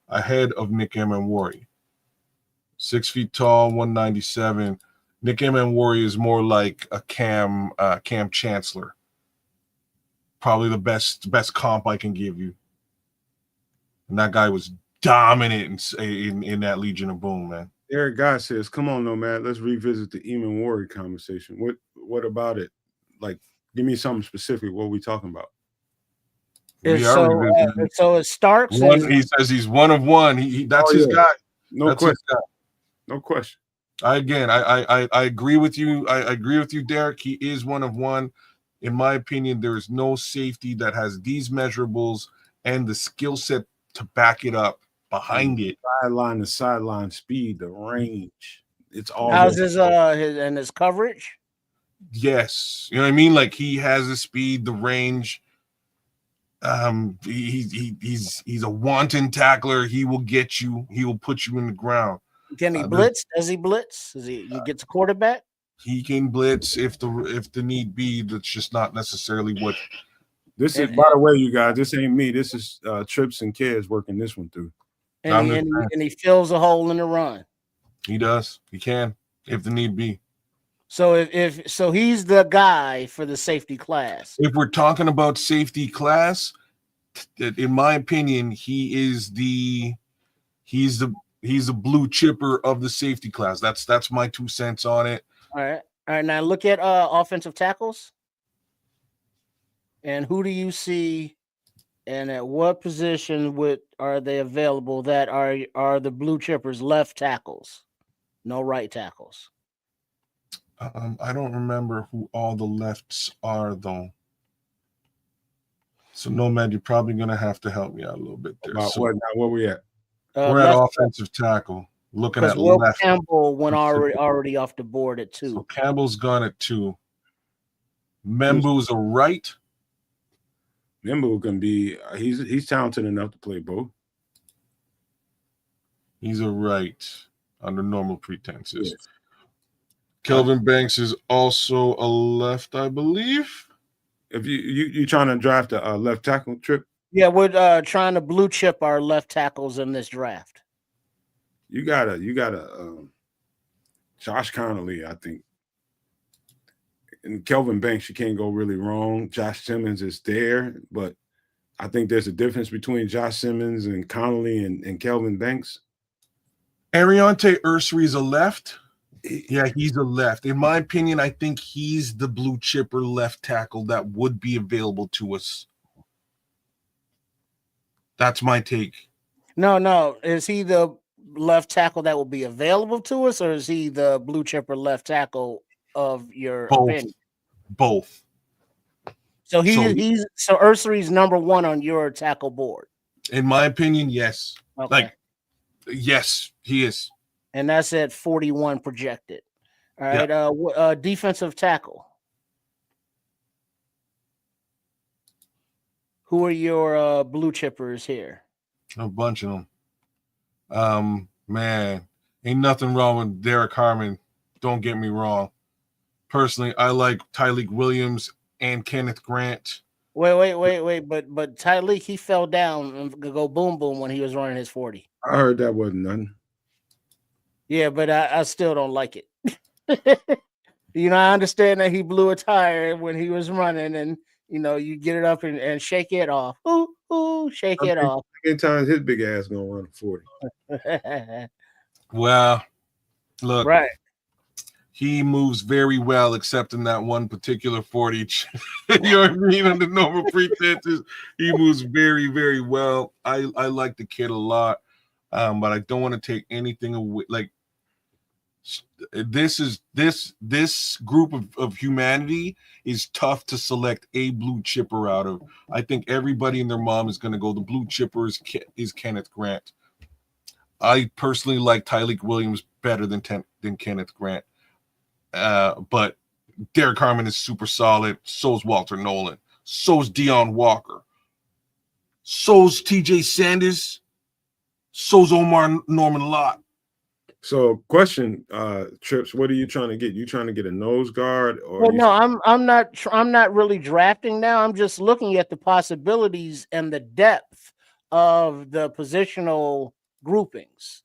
ahead of Nick Emanwori. 6 feet tall, 197. Nick Emanwori is more like a Cam Chancellor. Probably the best comp I can give you. And that guy was dominant in that Legion of Boom, man. Eric Guy says, "Come on, Nomad. Let's revisit the Emanwori conversation. What about it? Like, give me something specific. What are we talking about?" So it's Starks. He says he's one of one. That's his guy. No That's question. his guy. No question. I agree with you. I agree with you, Derek. He is one of one. In my opinion, there is no safety that has these measurables and the skill set to back it up behind it. Sideline to sideline speed, the range. It's all. How's his coverage? Yes, you know what I mean. Like he has the speed, the range. He's a wanton tackler. He will get you. He will put you in the ground. Can he blitz? Does he blitz? He gets a quarterback? He can blitz if the need be. That's just not necessarily what. This is, by the way, you guys. This ain't me. This is Trips and Kids working this one through. And he fills a hole in the run. He does. He can if the need be. So if he's the guy for the safety class. If we're talking about safety class, in my opinion, he's the blue chipper of the safety class. That's my 2 cents on it. All right. Now look at offensive tackles. And who do you see, and at what position are they available that are the blue chippers? Left tackles, no right tackles. I don't remember who all the lefts are though. So Nomad, you're probably gonna have to help me out a little bit there. About what? Now, where we at? We're at offensive tackle. Looking at Will left. Campbell went already off the board at 2. So Campbell's gone at 2. Membu's a right. Membu can be. He's talented enough to play both. He's a right under normal pretenses. Yes. Kelvin Banks is also a left, I believe. If you trying to draft a left tackle, Trip? Yeah, we're trying to blue chip our left tackles in this draft. You gotta Josh Connolly, I think. And Kelvin Banks, you can't go really wrong. Josh Simmons is there, but I think there's a difference between Josh Simmons and Connolly and Kelvin Banks. Ariante Ursary is a left. Yeah, he's a left. In my opinion, I think he's the blue chipper left tackle that would be available to us. That's my take. No. Is he the left tackle that will be available to us, or is he the blue chipper left tackle of your opinion? Both. So he's Ursary's number 1 on your tackle board. In my opinion, yes. Okay. Yes, he is. And that's at 41 projected. All right. Yeah. Defensive tackle. Who are your blue chippers here? A bunch of them. Man, ain't nothing wrong with Derek Harmon. Don't get me wrong. personally, I like Tyleek Williams and Kenneth Grant. Wait. But Tyleek, he fell down and go boom boom when he was running his 40. I heard that wasn't nothing. Yeah, but I still don't like it. I understand that he blew a tire when he was running, and you get it up and shake it off. Ooh, shake it off. How many times his big ass gonna run 40? Well, look, Right. he moves very well, except in that one particular 40. You know what I mean? Under normal pretenses, he moves very, very well. I like the kid a lot, but I don't want to take anything away. Like, this group of humanity is tough to select a blue chipper out of. I think everybody and their mom is going to go. The blue chipper is Kenneth Grant. I personally like Tyleek Williams better than Kenneth Grant. But Derek Harmon is super solid. So's Walter Nolan. So's Deion Walker. So's TJ Sanders. So's Omar Norman Lott. So, question, Trips, what are you trying to get? You trying to get a nose guard, or Well, no, I'm not really drafting now. I'm just looking at the possibilities and the depth of the positional groupings.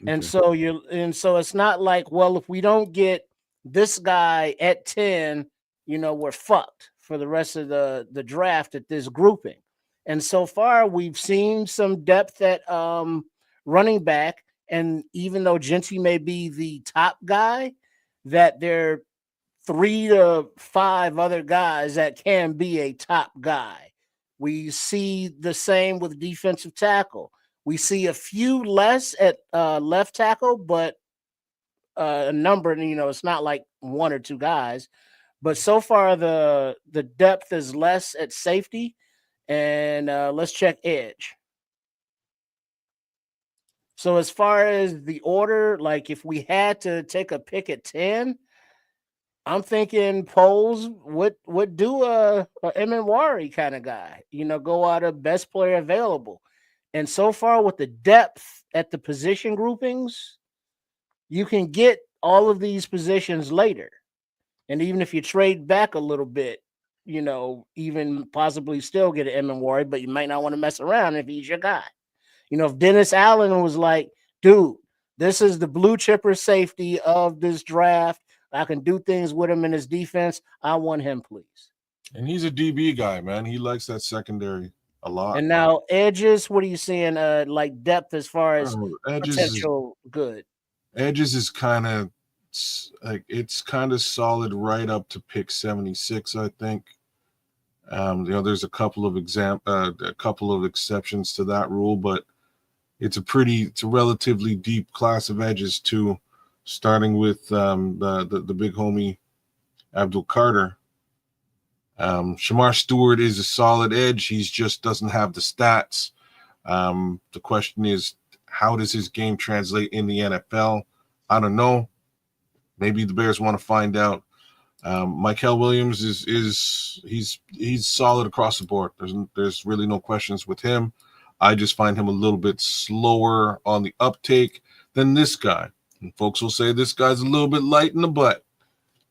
And so it's not like, well, if we don't get this guy at 10, we're fucked for the rest of the draft at this grouping. And so far we've seen some depth at running back. And even though Genty may be the top guy, that there are 3 to 5 other guys that can be a top guy. We see the same with defensive tackle. We see a few less at left tackle, but a number, it's not like 1 or 2 guys. But so far, the depth is less at safety. And let's check edge. So as far as the order, like if we had to take a pick at 10, I'm thinking Poles would do a Emenwari kind of guy, go out of best player available. And so far with the depth at the position groupings, you can get all of these positions later. And even if you trade back a little bit, even possibly still get an Emenwari, but you might not want to mess around if he's your guy. If Dennis Allen was like, dude, this is the blue chipper safety of this draft. I can do things with him in his defense. I want him, please. And he's a DB guy, man. He likes that secondary a lot. And now edges, what are you seeing? Like depth as far as edges potential good. Edges is kind of like it's kind of solid right up to pick 76, I think. There's a couple of exceptions to that rule, but it's a relatively deep class of edges too, starting with the big homie Abdul Carter. Shamar Stewart is a solid edge. He just doesn't have the stats. The question is, how does his game translate in the NFL? I don't know. Maybe the Bears want to find out. Michael Williams he's solid across the board. There's really no questions with him. I just find him a little bit slower on the uptake than this guy. And folks will say this guy's a little bit light in the butt.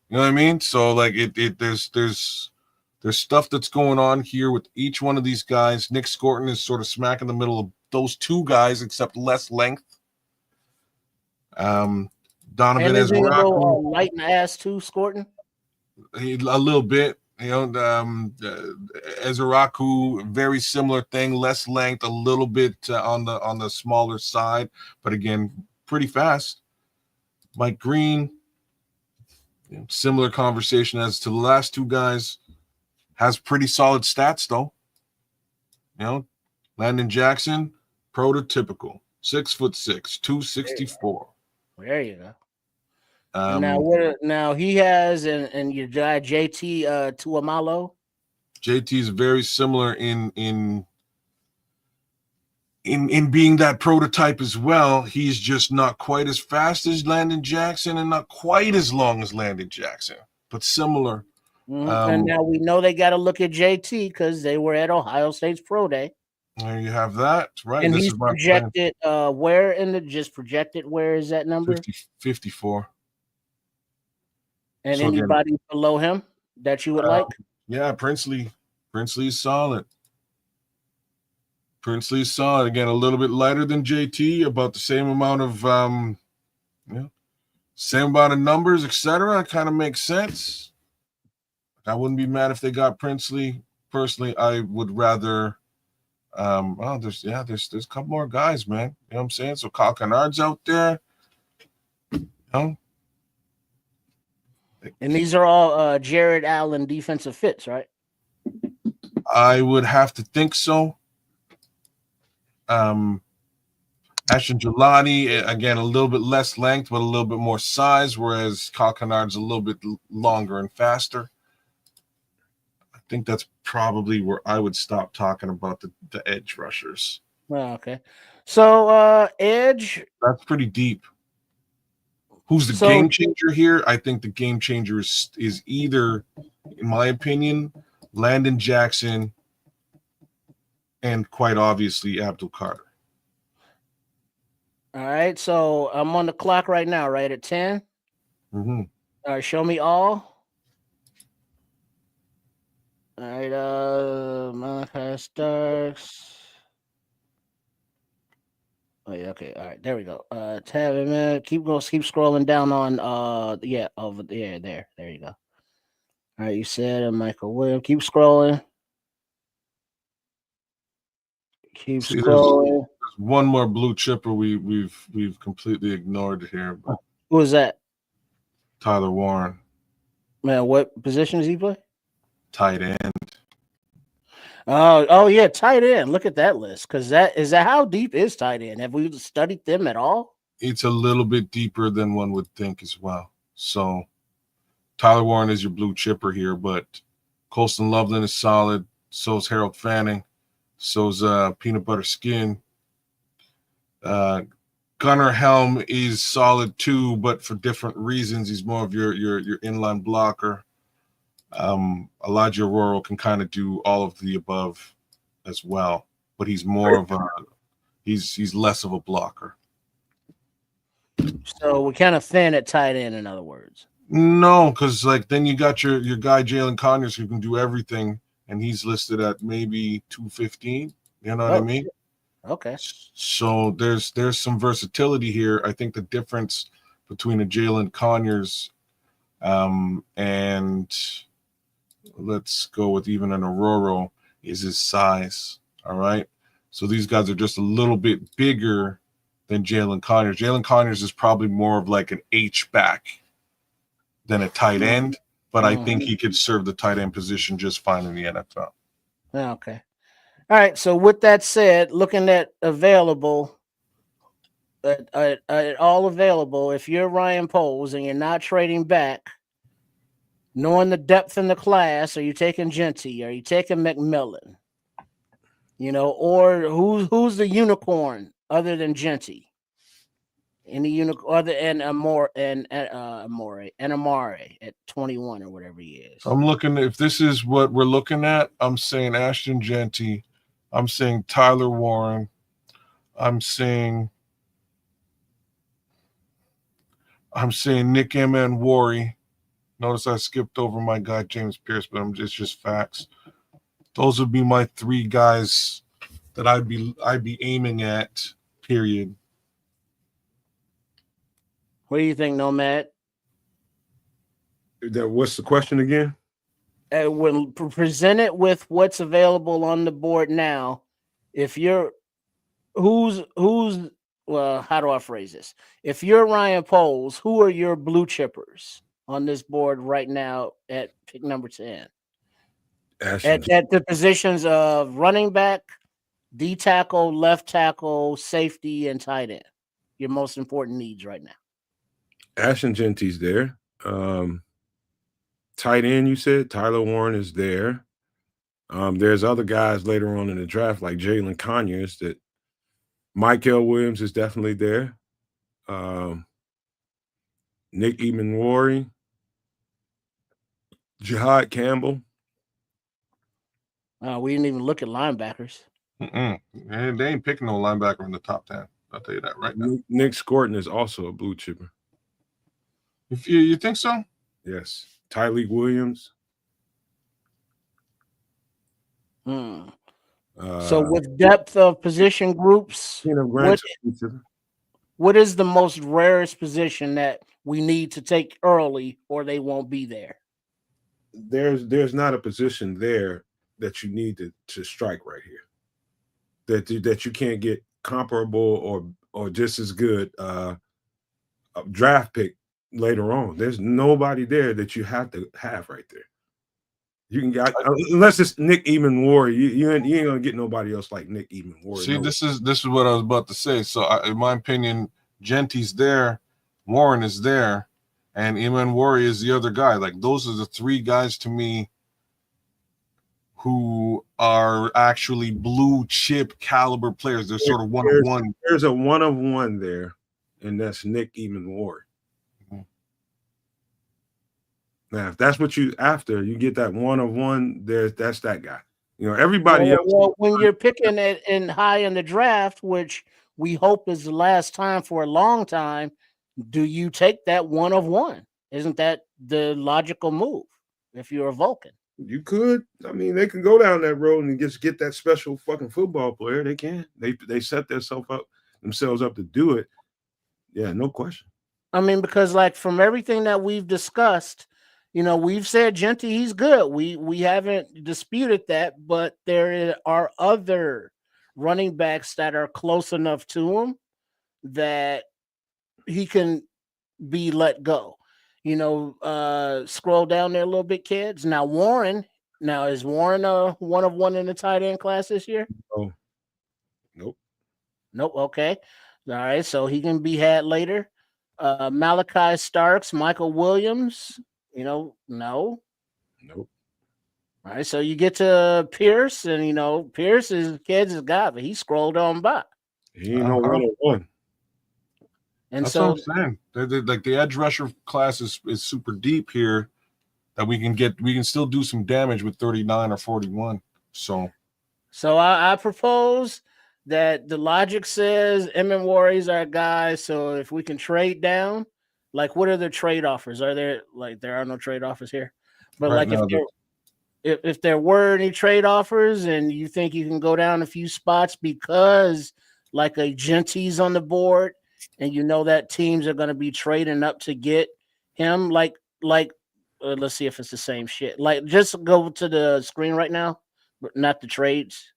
You know what I mean? So like there's stuff that's going on here with each one of these guys. Nick Scorton is sort of smack in the middle of those 2 guys, except less length. Donovan Ezraku, light in the ass too, Scorton. A little bit, Ezraku, very similar thing, less length, a little bit on the smaller side, but again, pretty fast. Mike Green, similar conversation as to the last 2 guys, has pretty solid stats though. Landon Jackson, prototypical, 6'6", 264. There you go. Now he has and your guy JT Tuamalo. JT is very similar in being that prototype as well. He's just not quite as fast as Landon Jackson and not quite as long as Landon Jackson, but similar. Mm-hmm. And now we know they got to look at JT because they were at Ohio State's Pro Day. There you have that, right? And he's projected where in the just projected, where is that number? 54. And So again- anybody below him that you would like? Yeah, Princely is solid. Princely is solid. Again, a little bit lighter than JT, about the same amount of same amount of numbers, etc. It kind of makes sense. I wouldn't be mad if they got Princely. Personally, I would rather there's a couple more guys, man. You know what I'm saying? So Kyle Kennard's out there. You know? And these are all Jared Allen defensive fits, right? I would have to think so. Ashton Jelani, again, a little bit less length, but a little bit more size, whereas Kyle Kennard's a little bit longer and faster. I think that's probably where I would stop talking about the edge rushers. Well, okay. So edge. That's pretty deep. Who's the So- game changer here? I think the game changer is either, in my opinion, Landon Jackson and quite obviously Abdul Carter. All right. So I'm on the clock right now, right at 10. Mm-hmm. All right. Show me all. All right. Malachi Starks. Oh yeah, okay. All right, there we go. Tab man, keep scrolling down on over there. There you go. All right, you said Michael Williams. Keep scrolling. Keep See, scrolling. There's one more blue chipper we've completely ignored here, but Who is that? Tyler Warren, Man, what position does he play? tight end. Oh yeah, tight end. Look at that list. Because is that how deep is tight end? Have we studied them at all? It's a little bit deeper than one would think as well. So Tyler Warren is your blue chipper here, but Colston Loveland is solid. So is Harold Fanning. So is Peanut Butter Skin. Gunnar Helm is solid too, but for different reasons. He's more of your inline blocker. Elijah Aurora can kind of do all of the above as well, but he's more of he's less of a blocker. So we're kind of thin at tight end, in other words. No, because like then you got your guy Jalen Conyers who can do everything, and he's listed at maybe 215. You know what I mean? Okay. So there's some versatility here. I think the difference between a Jalen Conyers and let's go with even an Aurora is his size. All right. So these guys are just a little bit bigger than Jalen Conyers. Jalen Conyers is probably more of like an H back than a tight end, but I think he could serve the tight end position just fine in the NFL. Okay. All right. So with that said, looking at available, all available, if you're Ryan Poles and you're not trading back, knowing the depth in the class, are you taking Genty? Are you taking McMillan? You know, or who's the unicorn other than Genty? Any unicorn other than Amore at 21 or whatever he is. I'm looking, if this is what we're looking at, I'm saying Ashton Genty. I'm saying Tyler Warren. I'm saying Nick Emanwari. Notice I skipped over my guy James Pierce, but it's just facts. Those would be my three guys that I'd be aiming at. Period. What do you think, Nomad? What's the question again? When presented with what's available on the board now, if you're well, how do I phrase this? If you're Ryan Poles, who are your blue chippers on this board right now at pick number 10? At the positions of running back, D tackle, left tackle, safety, and tight end. Your most important needs right now. Ashton Genty's there. Tight end, you said Tyler Warren is there. There's other guys later on in the draft like Jalen Conyers that Michael Williams is definitely there. Nick Emanwari, Jihad Campbell. We didn't even look at linebackers. And they ain't picking no linebacker in the top 10. I'll tell you that right now. Nick Scorton is also a blue chipper. If you think so? Yes. Tyleek Williams. Hmm. Uh, So with depth of position groups, Keenan what Grant. what is the most rarest position that we need to take early, or they won't be there? There's not a position there that you need to strike right here. That you can't get comparable or just as good a draft pick later on. There's nobody there that you have to have right there. You can get unless it's Nick Eamon-Warren. You ain't gonna get nobody else like Nick Eamon-Warren. See, No. this is what I was about to say. So, in my opinion, Genty's there, Warren is there, and Eamon-Warren is the other guy. Like, those are the three guys to me who are actually blue chip caliber players. They're sort of one of one. There's a one of one there, and that's Nick Eamon-Warren. Now, if that's what you after, you get that one of one. That's that guy. You know, everybody else. Well, when you're picking it in high in the draft, which we hope is the last time for a long time, do you take that one of one? Isn't that the logical move if you're a Vulcan? You could. I mean, they can go down that road and just get that special fucking football player. They can. They set themselves up to do it. Yeah, no question. I mean, because like from everything that we've discussed, you know, we've said Genty, he's good. We haven't disputed that, but there are other running backs that are close enough to him that he can be let go. You know, scroll down there a little bit, kids. Now, is Warren a one of one in the tight end class this year? Oh, nope. Nope. Okay. All right. So he can be had later. Malachi Starks, Michael Williams, you know, no. Nope. All right. So you get to Pierce, and, you know, Pierce is kids' guy, but he scrolled on by. He ain't no one of one. And That's so, what I'm saying. Like the edge rusher class is super deep here that we can still do some damage with 39 or 41. So I propose that the logic says Eamon-Warren is our guy. So if we can trade down, like, what are the trade offers? Are there are no trade offers here? But right like, now, if there were any trade offers and you think you can go down a few spots because like a Genty's on the board and you know that teams are going to be trading up to get him, like let's see if it's the same shit. Like, just go to the screen right now, but not the trades.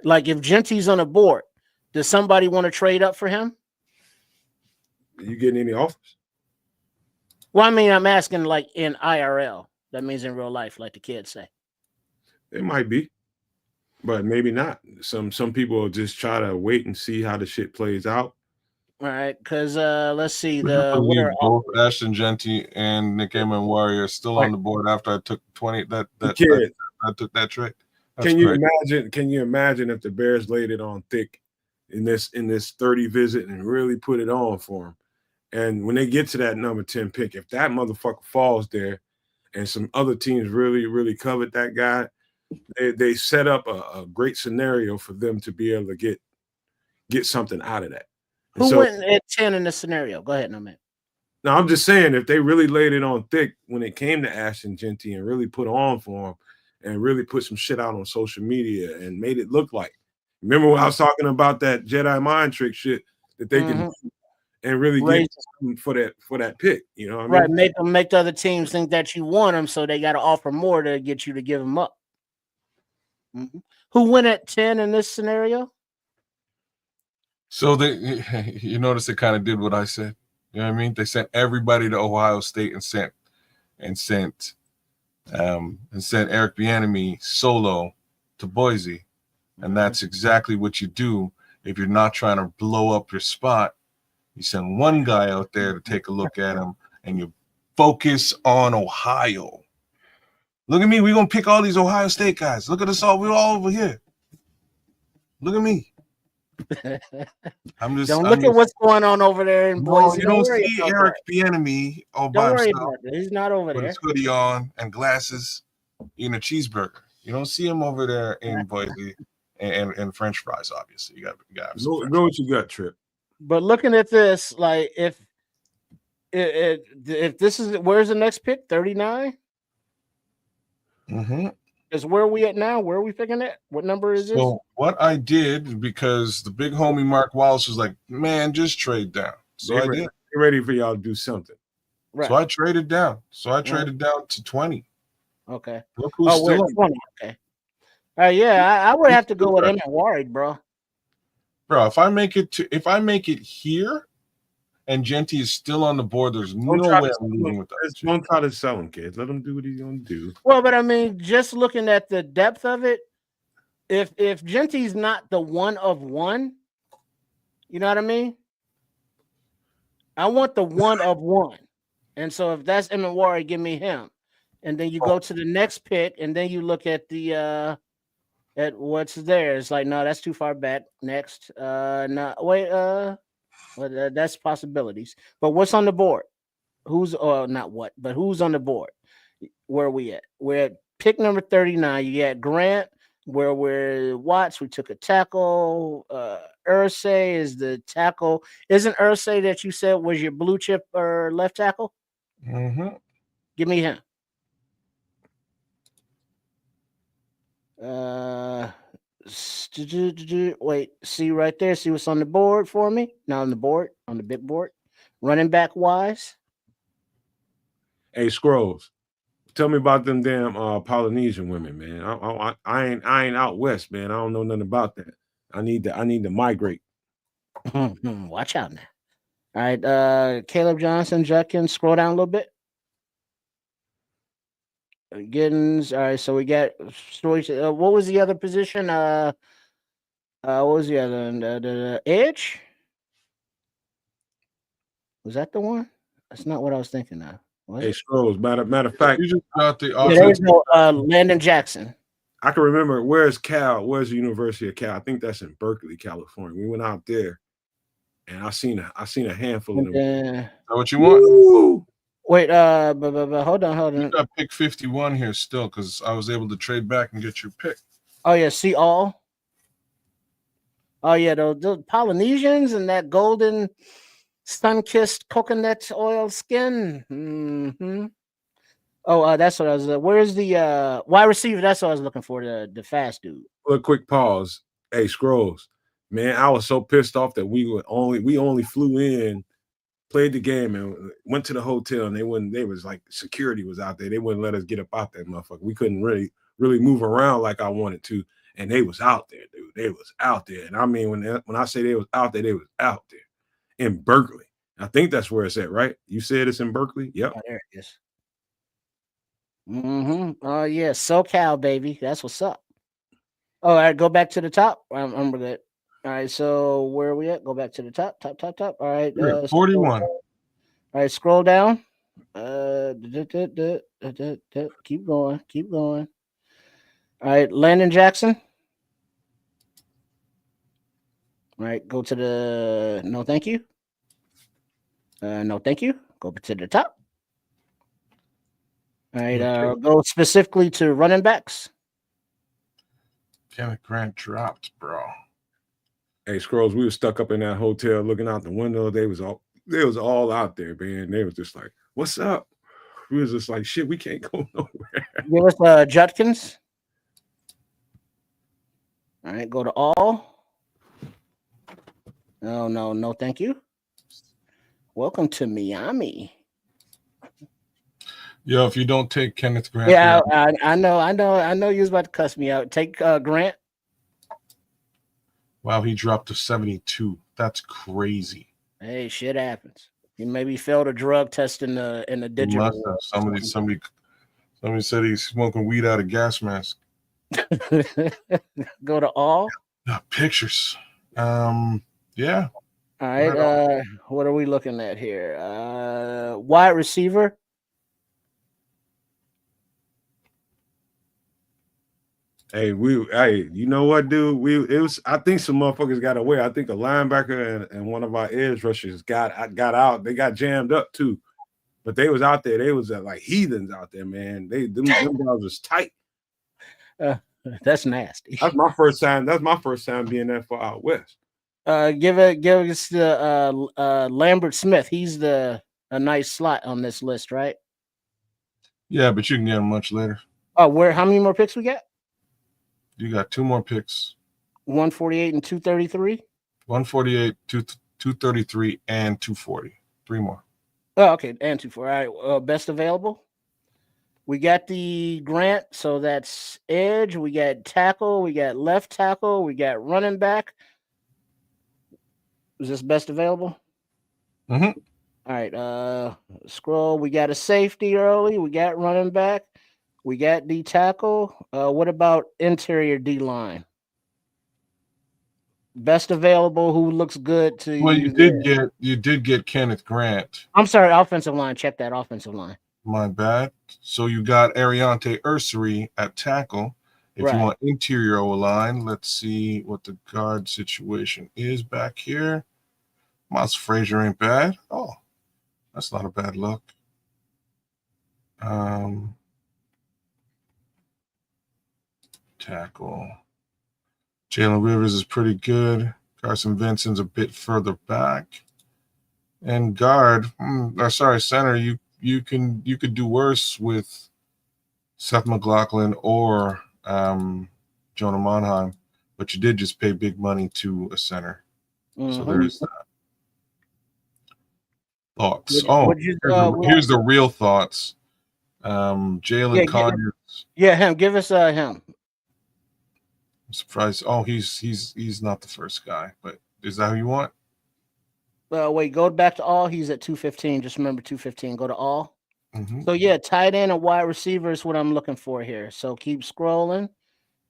Like, if Genty's on the board, does somebody want to trade up for him? You getting any offers? Well, I mean, I'm asking like in IRL. That means in real life, like the kids say. It might be, but maybe not. Some people will just try to wait and see how the shit plays out. All right, because let's see. I believe both Ashton Genty and Nick Eamon-Warren are still on the board after I took 20 I took that trade. Can you imagine if the Bears laid it on thick in this 30 visit and really put it on for them? And when they get to that number 10 pick, if that motherfucker falls there and some other teams really, really covered that guy, they set up a great scenario for them to be able to get something out of that. Who went at 10 in this scenario? Go ahead, no man. No, I'm just saying, if they really laid it on thick when it came to Ashton Genty and really put on for him and really put some shit out on social media and made it look like, remember when I was talking about that Jedi mind trick shit that they can do and really get for that pick, you know what I mean? Right, make the other teams think that you want them, so they got to offer more to get you to give them up. Mm-hmm. Who went at 10 in this scenario? So you notice they kind of did what I said. You know what I mean? They sent everybody to Ohio State and sent Eric Bieniemy solo to Boise, and that's exactly what you do if you're not trying to blow up your spot. You send one guy out there to take a look at him, and you focus on Ohio. Look at me. We're going to pick all these Ohio State guys. Look at us all. We're all over here. Look at me. Don't look at what's going on over there in Boise. You don't see Eric Bieniemy all by himself. Don't worry about it. He's not over there. With his hoodie on and glasses, eating a cheeseburger. You don't see him over there in Boise and French fries, obviously. You got know what you got, Trip. But looking at this, like, if if this is where's the next pick? 39 Mm-hmm. is where are we at now? Where are we picking at? What number is this? So what I did, because the big homie Mark Wallace was like, man, just trade down. So They I ready, did. they ready for y'all to do something. Right. So I traded down. So I traded down to 20. Okay. Look who's Oh, we're still at on. 20. Okay. Yeah, I would have to go with him and Warren, bro. Bro, if I make it here and Genty is still on the board, there's no try way to I'm leaving with that. shit. Don't try to sell him, kids. Let him do what he's gonna do. Well, but I mean, just looking at the depth of it, if Genty's not the one of one, you know what I mean? I want the one of one. And so if that's Emmett Warren, give me him. And then you go to the next pick, and then you look at the at what's there. It's like, no, that's too far back. Next. No, wait, well, that's possibilities. But what's on the board? Who's not what, but who's on the board? Where are we at? We're at pick number 39. You got Grant, where we're Watts. We took a tackle. Irsay is the tackle. Isn't Irsay that you said was your blue chip or left tackle? Mm-hmm. Give me him. Wait, see right there. See what's on the board for me? Not on the board, on the big board. Running back wise. Hey, Scrolls, tell me about them damn Polynesian women, man. I ain't out west, man. I don't know nothing about that. I need to migrate. Watch out now. All right, Caleb Johnson, Judkins, scroll down a little bit. Giddens. All right, so we got stories. What was the other position? What was the other one? The edge? Was that the one? That's not what I was thinking of. Was Hey, it? Scrolls, matter of fact, You just got the Yeah, there was offense. no Landon Jackson. I can remember where's Cal? Where's the University of Cal? I think that's in Berkeley, California. We went out there, and I seen a handful of And them. then, Is that what you want? Woo! wait, but hold You on. got pick 51 here still because I was able to trade back and get your pick. Oh yeah, see all. Oh yeah, those Polynesians and that golden sun-kissed coconut oil skin. Mm-hmm. Oh, that's what I was. Where's the wide receiver? That's what I was looking for. The fast dude. A quick pause. Hey, Scrolls, man, I was so pissed off that we only flew in, played the game, and went to the hotel, and they was like security was out there. They wouldn't let us get up out that motherfucker. We couldn't really move around like I wanted to, and they was out there, dude. They was out there, and I mean when I say they was out there, they was out there in Berkeley. I think that's where it's at, right? You said it's in Berkeley. Yep. Oh, there it is. Mm-hmm. Oh yeah, SoCal baby. That's what's up. Oh, all right, go back to the top. I'm good. All right, so where are we at? Go back to the top. All right, We're at 41. All right, scroll down. Keep going. All right, Landon Jackson. All right, go to the no, thank you. No, thank you. Go to the top. All right, go specifically to running backs. Kenneth Grant dropped, bro. Hey, Scrolls, we were stuck up in that hotel looking out the window. They was all out there, man. They was just like, "What's up?" We was just like, "Shit, we can't go nowhere." Give us Judkins. All right, go to all. No, thank you. Welcome to Miami. Yo, if you don't take Kenneth Grant, Yeah, I know you was about to cuss me out. Take Grant. wow, he dropped to 72. That's crazy. Hey, shit happens. You maybe failed a drug test in the He digital. must have. Somebody said he's smoking weed out of gas mask. Go to all. Pictures. Yeah. All right. What are we looking at here? Wide receiver. Hey, you know what, dude? I think some motherfuckers got away. I think a linebacker and one of our edge rushers got out. They got jammed up too, but they was out there. They was like heathens out there, man. Them guys was tight. That's nasty. That's my first time. That's my first time being that far out west. Give us the Lambert Smith. He's the a nice slot on this list, right? Yeah, but you can get them much later. Oh, where? How many more picks we got? You got 2 more picks. 148 and 233. 148, 233, and 240. 3 more. Oh, okay, and 24. All right, best available. We got the Grant, so that's edge. We got tackle. We got left tackle. We got running back. Is this best available? Mm-hmm. All right, scroll. We got a safety early. We got running back. We got D tackle. What about interior D line? Best available. Who looks good to Well, you? you did get Kenneth Grant. I'm sorry, offensive line. Check that offensive line. My bad. So you got Ariante Ursary at tackle. If Right. you want interior O-line, let's see what the guard situation is back here. Miles Frazier ain't bad. Oh, that's not a bad look. Tackle. Jalen Rivers is pretty good. Carson Vincent's a bit further back. And guard, center, you could do worse with Seth McLaughlin or Jonah Monheim, but you did just pay big money to a center. So there's that. Thoughts. Here's the real thoughts. Jalen Conyers. Yeah, him. Give us him. I'm surprised. Oh, he's not the first guy, but is that who you want? Wait, go back to all. He's at 215. Just remember 215. Go to all. Mm-hmm. So yeah, tight end and wide receiver is what I'm looking for here. So keep scrolling.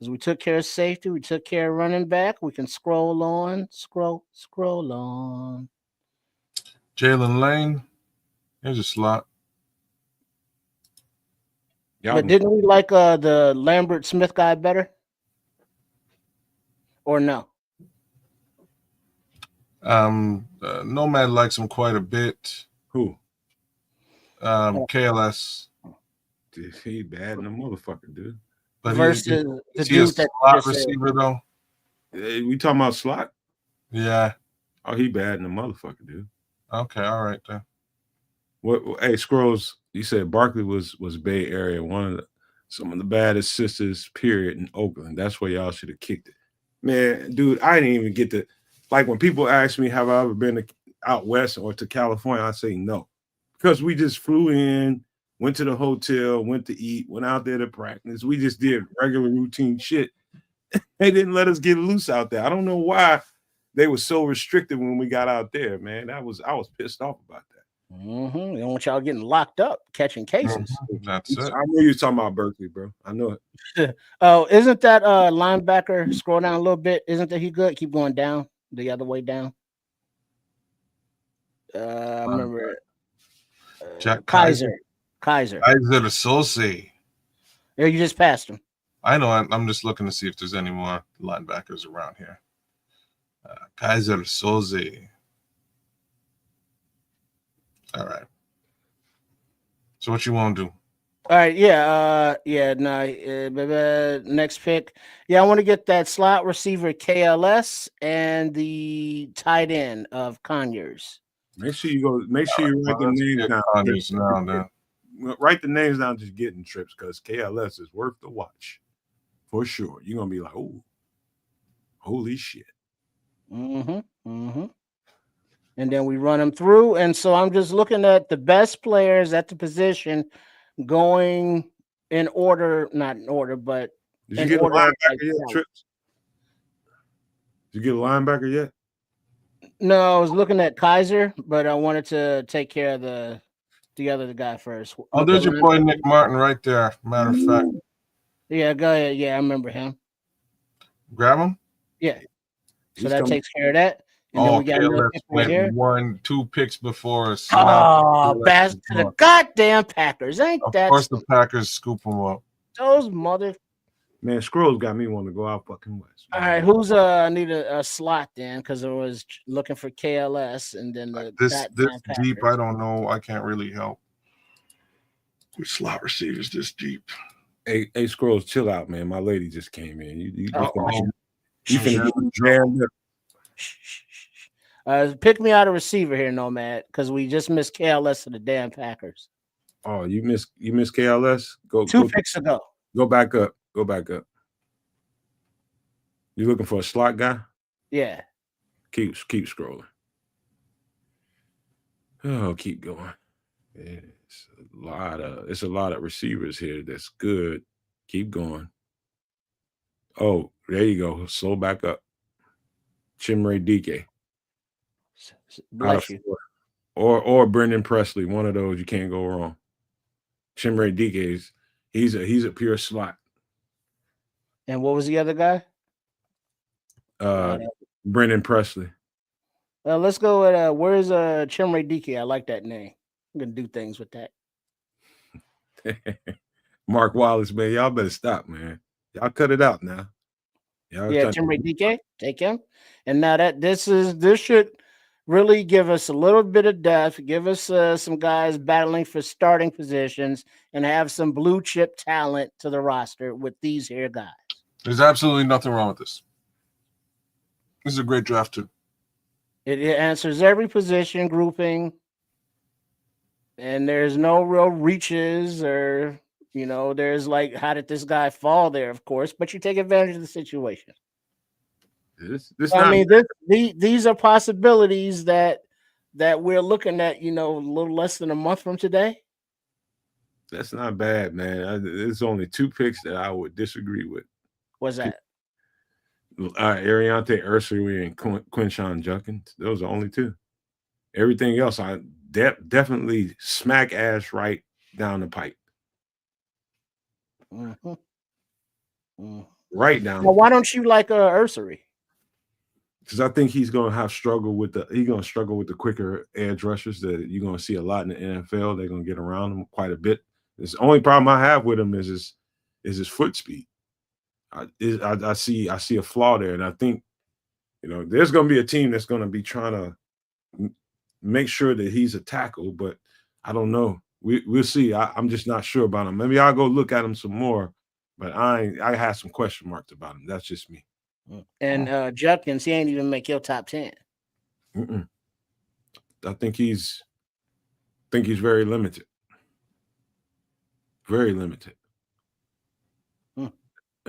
As we took care of safety, we took care of running back. We can scroll on, scroll on. Jalen Lane. Here's a slot. But didn't we like the Lambert Smith guy better? Or no? Nomad likes him quite a bit. Who? KLS. Dude, he bad in the motherfucker, dude. But versus the is he a dude that slot just said. receiver though? We talking about slot? Yeah. Oh, he bad in the motherfucker, dude. Okay, all right then. What? Hey, Scrolls. You said Barkley was Bay Area, some of the baddest sisters, period, in Oakland. That's where y'all should have kicked it, man. Dude, I didn't even get to, like, when people ask me have I ever been out west or to California, I say no, because we just flew in, went to the hotel, went to eat, went out there to practice. We just did regular routine shit. They didn't let us get loose out there. I don't know why they were so restricted when we got out there, man. I was pissed off about that. They don't want y'all getting locked up, catching cases. That's it. I knew you were talking about Berkeley, bro. I know it. Oh, isn't that linebacker? Scroll down a little bit. Isn't that he good? Keep going down, the other way down. I remember Jack Kaiser. Kaiser the Saucy. Yeah, you just passed him. I know. I'm just looking to see if there's any more linebackers around here. Kaiser Saucy. All right. So what you want to do? All right, next pick. Yeah, I want to get that slot receiver KLS and the tight end of Conyers. Make sure you write the names down. Conyers now, then. Write the names down, just getting trips, because KLS is worth the watch. For sure. You're gonna be like, oh, holy shit. And then we run them through. And so I'm just looking at the best players at the position going in order, not in order, but did you get a linebacker yet, Trips? Did you get a linebacker yet? No, I was looking at Kaiser, but I wanted to take care of the other guy first. Oh, there's your boy Nick Martin right there. Matter of fact. Yeah, go ahead. Yeah, I remember him. Grab him? Yeah. So that takes care of that. And then we got another pick right here. 1-2 picks before us. Oh, bastard to the goddamn Packers. Ain't that? Of course, the Packers scoop them up. Those mother. Man, Scrolls got me wanting to go out fucking west. All right, who's I need a slot then, because I was looking for KLS and then this deep. I don't know. I can't really help. With slot receivers this deep. Hey, Scrolls, chill out, man. My lady just came in. You finna get jammed up. Pick me out a receiver here, Nomad, because we just missed KLS to the damn Packers Oh, you miss KLS? two picks ago. Go back up. Go back up. You looking for a slot guy? Yeah. Keep scrolling. Oh, keep going. It's a lot of receivers here. That's good. Keep going. Oh, there you go. Slow back up. Chimere Dike. Bless you. Or Brendan Presley. One of those. You can't go wrong. Chimere Dike he's a pure slot. And what was the other guy? Brendan Presley. Let's go with where's Chimere Dike? I like that name. I'm gonna do things with that. Mark Wallace, man. Y'all better stop, man. Y'all cut it out now. Yeah, Chimere Dike, take him. And now that this should really give us a little bit of depth, give us some guys battling for starting positions, and have some blue chip talent to the roster with these here guys. There's absolutely nothing wrong with this. This is a great draft too. It answers every position grouping, and there's no real reaches or, there's like, how did this guy fall there, of course, but you take advantage of the situation. These are possibilities that we're looking at, a little less than a month from today. That's not bad, man. There's only two picks that I would disagree with. What's that? Ariante Ursary and Quinshon Judkins. Those are only two. Everything else, I definitely smack ass right down the pipe. Mm-hmm. Mm-hmm. Right down. Well, why don't you like Ursary? Because I think he's gonna struggle with the quicker edge rushers that you're gonna see a lot in the NFL. They're gonna get around him quite a bit. The only problem I have with him is his foot speed. I see a flaw there, and I think there's going to be a team that's going to be trying to make sure that he's a tackle, but I don't know. We'll see. I'm just not sure about him. Maybe I'll go look at him some more, but I have some question marks about him. That's just me. And Judkins, he ain't even make your top 10. I think he's very limited. Very limited.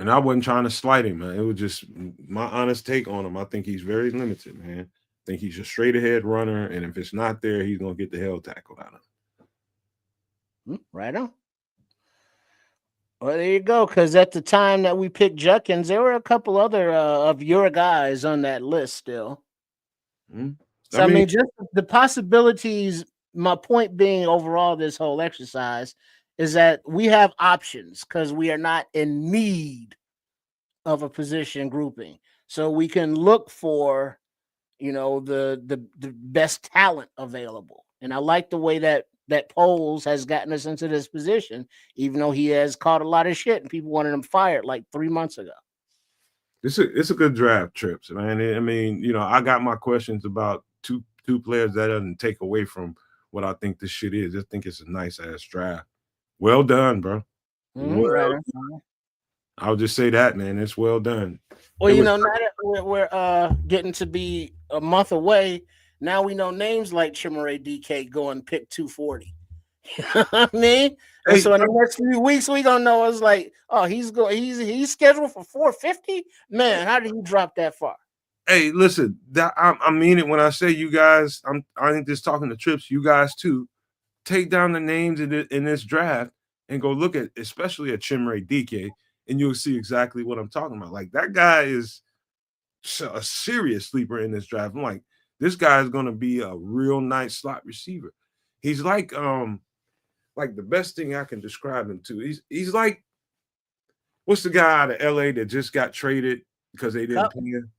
And I wasn't trying to slight him, man. It was just my honest take on him. I think he's very limited, man. I think he's a straight ahead runner, and if it's not there, he's gonna get the hell tackled out of him. Right on. Well, there you go. Because at the time that we picked Judkins, there were a couple other of your guys on that list still. So I mean, just the possibilities. My point being, overall, this whole exercise is that we have options because we are not in need of a position grouping. So we can look for, the best talent available. And I like the way that Poles has gotten us into this position, even though he has caught a lot of shit and people wanted him fired like 3 months ago. It's a good draft, Trips, man. I mean, I got my questions about two players. That doesn't take away from what I think this shit is. I think it's a nice ass draft. Well done, bro. Well done. I'll just say that, man. It's well done. Well, now that we're getting to be a month away, now we know names like Chimere Dike going pick 240. You know what I mean? And so in the next few weeks, we're gonna know it's like, oh, he's scheduled for 450. Man, how did he drop that far? Hey, listen, I mean it when I say you guys. I ain't just talking to Trips. You guys too. Take down the names in this draft and go look at, especially at Chimere Dike, and you'll see exactly what I'm talking about. Like, that guy is a serious sleeper in this draft. I'm like, this guy is going to be a real nice slot receiver. He's like the best thing I can describe him to. He's like, what's the guy out of LA that just got traded because they didn't pay him?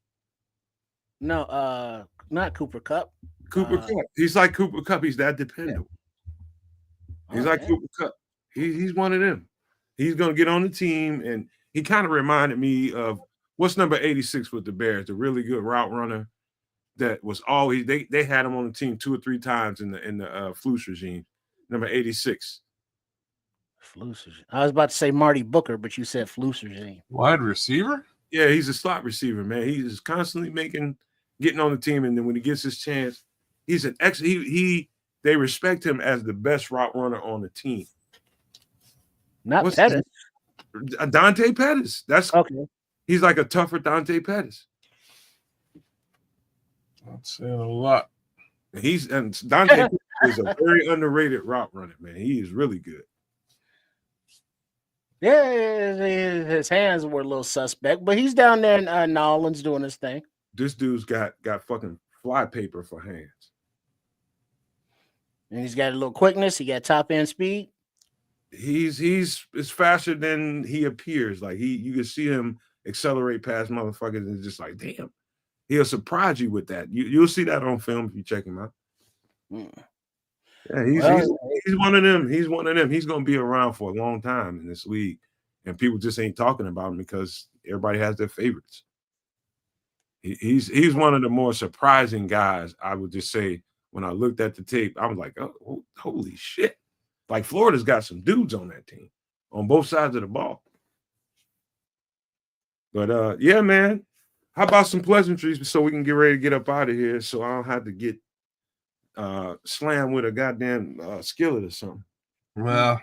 No, not Cooper Kupp. Cooper Kupp. He's like Cooper Kupp. He's that dependable. He's like Cooper Kupp. He's one of them. He's going to get on the team, and he kind of reminded me of what's number 86 with the Bears, the really good route runner that was always they had him on the team 2 or 3 times in the Flus regime. Number 86. Flus regime. I was about to say Marty Booker, but you said Flus regime. Wide receiver? Yeah, he's a slot receiver, man. He's constantly making getting on the team, and then when he gets his chance, he's an they respect him as the best route runner on the team. Not What's Pettis. Dante Pettis. That's Okay. He's like a tougher Dante Pettis. That's saying a lot. And Dante Pettis is a very underrated route runner, man. He is really good. Yeah, his hands were a little suspect, but he's down there in New Orleans doing his thing. This dude's got fucking flypaper for hands. And he's got a little quickness. He got top end speed. He's faster than he appears. Like you can see him accelerate past motherfuckers, and it's just like, damn, he'll surprise you with that. You'll see that on film if you check him out. Yeah, he's one of them. He's one of them. He's gonna be around for a long time in this league, and people just ain't talking about him because everybody has their favorites. He's one of the more surprising guys. I would just say when I looked at the tape, I was like, oh, holy shit! Like Florida's got some dudes on that team on both sides of the ball. But yeah, man. How about some pleasantries so we can get ready to get up out of here so I don't have to get slammed with a goddamn skillet or something. Well,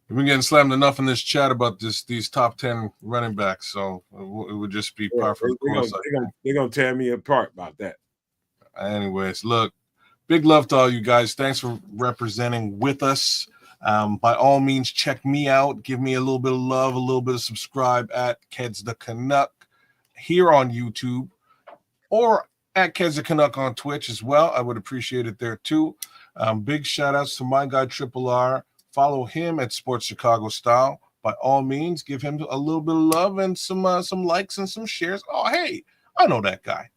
we've been getting slammed enough in this chat about these top 10 running backs, so it would just be par for the course. They're gonna tear me apart about that. Anyways, look, big love to all you guys. Thanks for representing with us. By all means, check me out. Give me a little bit of love, a little bit of subscribe at Keds the Canuck here on YouTube, or at Keds the Canuck on Twitch as well. I would appreciate it there too. Big shout outs to my guy Triple R. Follow him at Sports Chicago Style. By all means, give him a little bit of love and some likes and some shares. Oh, hey, I know that guy.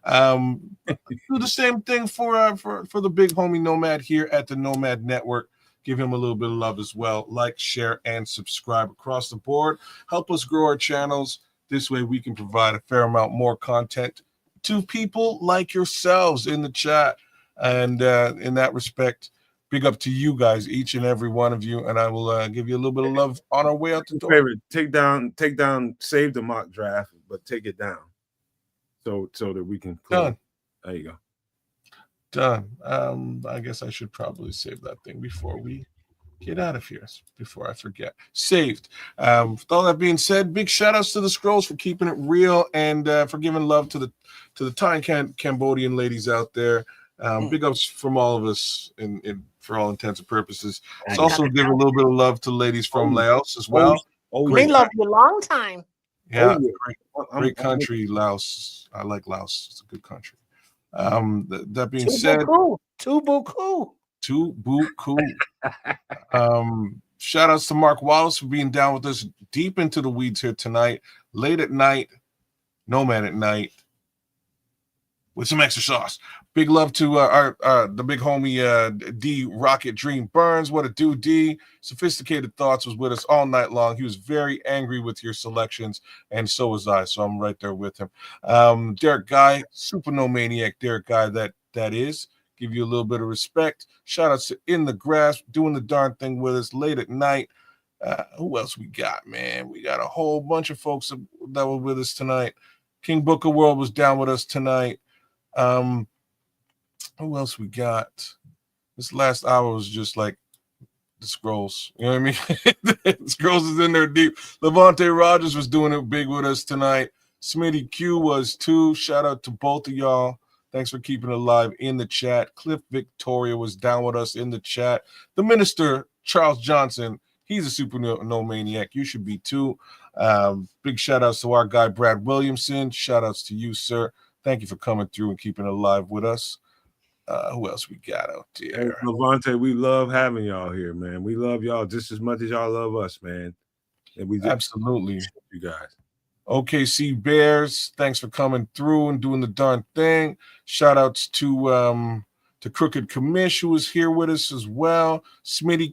Do the same thing for the big homie Nomad here at the Nomad Network. Give him a little bit of love as well. Like, share, and subscribe across the board. Help us grow our channels. This way we can provide a fair amount more content to people like yourselves in the chat. And in that respect, big up to you guys, each and every one of you. And I will give you a little bit of love on our way out the door. Favorite, take down, save the mock draft, but take it down so that we can close. Done. There you go. Done. I guess I should probably save that thing before we get out of here, before I forget. Saved. With all that being said, big shout outs to the Scrolls for keeping it real and for giving love to the Thai and Cambodian ladies out there. Big ups from all of us in for all intents and purposes. Let's also give a little bit of love to ladies from Laos as well. We love you a long time. Yeah, great country, Laos. I like Laos. It's a good country. That being said, Tubuku. Shout outs to Mark Wallace for being down with us deep into the weeds here tonight, late at night, Nomad at night, with some extra sauce. Big love to the big homie D Rocket Dream Burns. What a dude, D. Sophisticated Thoughts was with us all night long. He was very angry with your selections, and so was I. So I'm right there with him. Derek Guy, super no maniac. Derek Guy, that is. Give you a little bit of respect. Shout outs to In the Grass, doing the darn thing with us late at night. Who else we got, man? We got a whole bunch of folks that were with us tonight. King Booker World was down with us tonight. Who else we got? This last hour was just like the Scrolls. You know what I mean? The Scrolls is in there deep. Levante Rogers was doing it big with us tonight. Smitty Q was too. Shout out to both of y'all. Thanks for keeping it alive in the chat. Cliff Victoria was down with us in the chat. The Minister, Charles Johnson, he's a super no maniac. You should be too. Big shout outs to our guy, Brad Williamson. Shout outs to you, sir. Thank you for coming through and keeping it alive with us. Who else we got out there? Hey, Levante, we love having y'all here, man. We love y'all just as much as y'all love us, man. And we absolutely you guys. OKC Bears, thanks for coming through and doing the darn thing. Shout outs to Crooked Commish, who was here with us as well. Swifty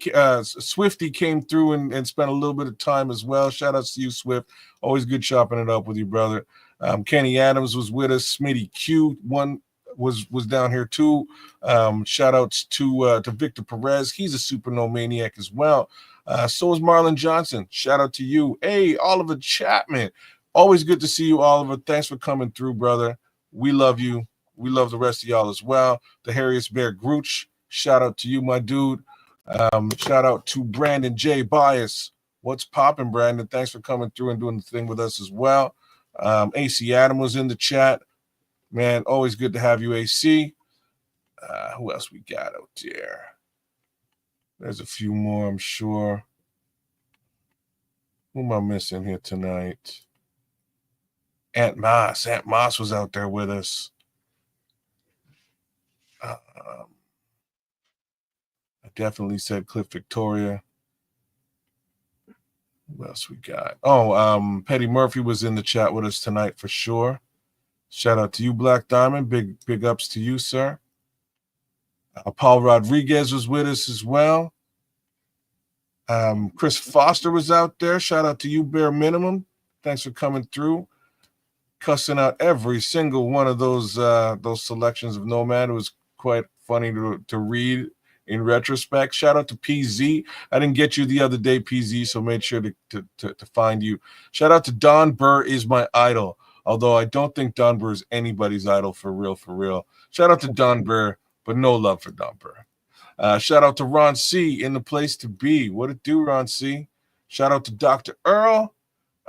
came through and spent a little bit of time as well. Shout outs to you, Swift. Always good chopping it up with you, brother. Kenny Adams was with us. Smitty Q was down here too. Shout outs to Victor Perez. He's a super no maniac as well. So is Marlon Johnson. Shout out to you. Hey, Oliver Chapman. Always good to see you, Oliver. Thanks for coming through, brother. We love you. We love the rest of y'all as well. The Harriest Bear Grooch, shout out to you, my dude. Shout out to Brandon J. Bias. What's popping, Brandon? Thanks for coming through and doing the thing with us as well. AC Adam was in the chat. Man, always good to have you, AC. Who else we got out there? There's a few more, I'm sure. Who am I missing here tonight? Aunt Moss. Aunt Moss was out there with us. I definitely said Cliff Victoria. Who else we got? Oh, Petty Murphy was in the chat with us tonight for sure. Shout out to you, Black Diamond. Big ups to you, sir. Paul Rodriguez was with us as well. Chris Foster was out there. Shout out to you, Bare Minimum. Thanks for coming through, cussing out every single one of those selections of Nomad. It was quite funny to read in retrospect. Shout out to PZ. I didn't get you the other day, PZ, so made sure to find you. Shout out to Don Burr is my idol, although I don't think Don Burr is anybody's idol for real, for real. Shout out to Don Burr, but no love for Don Burr. Shout out to Ron C in the place to be. What it do, Ron C? Shout out to Dr. Earl.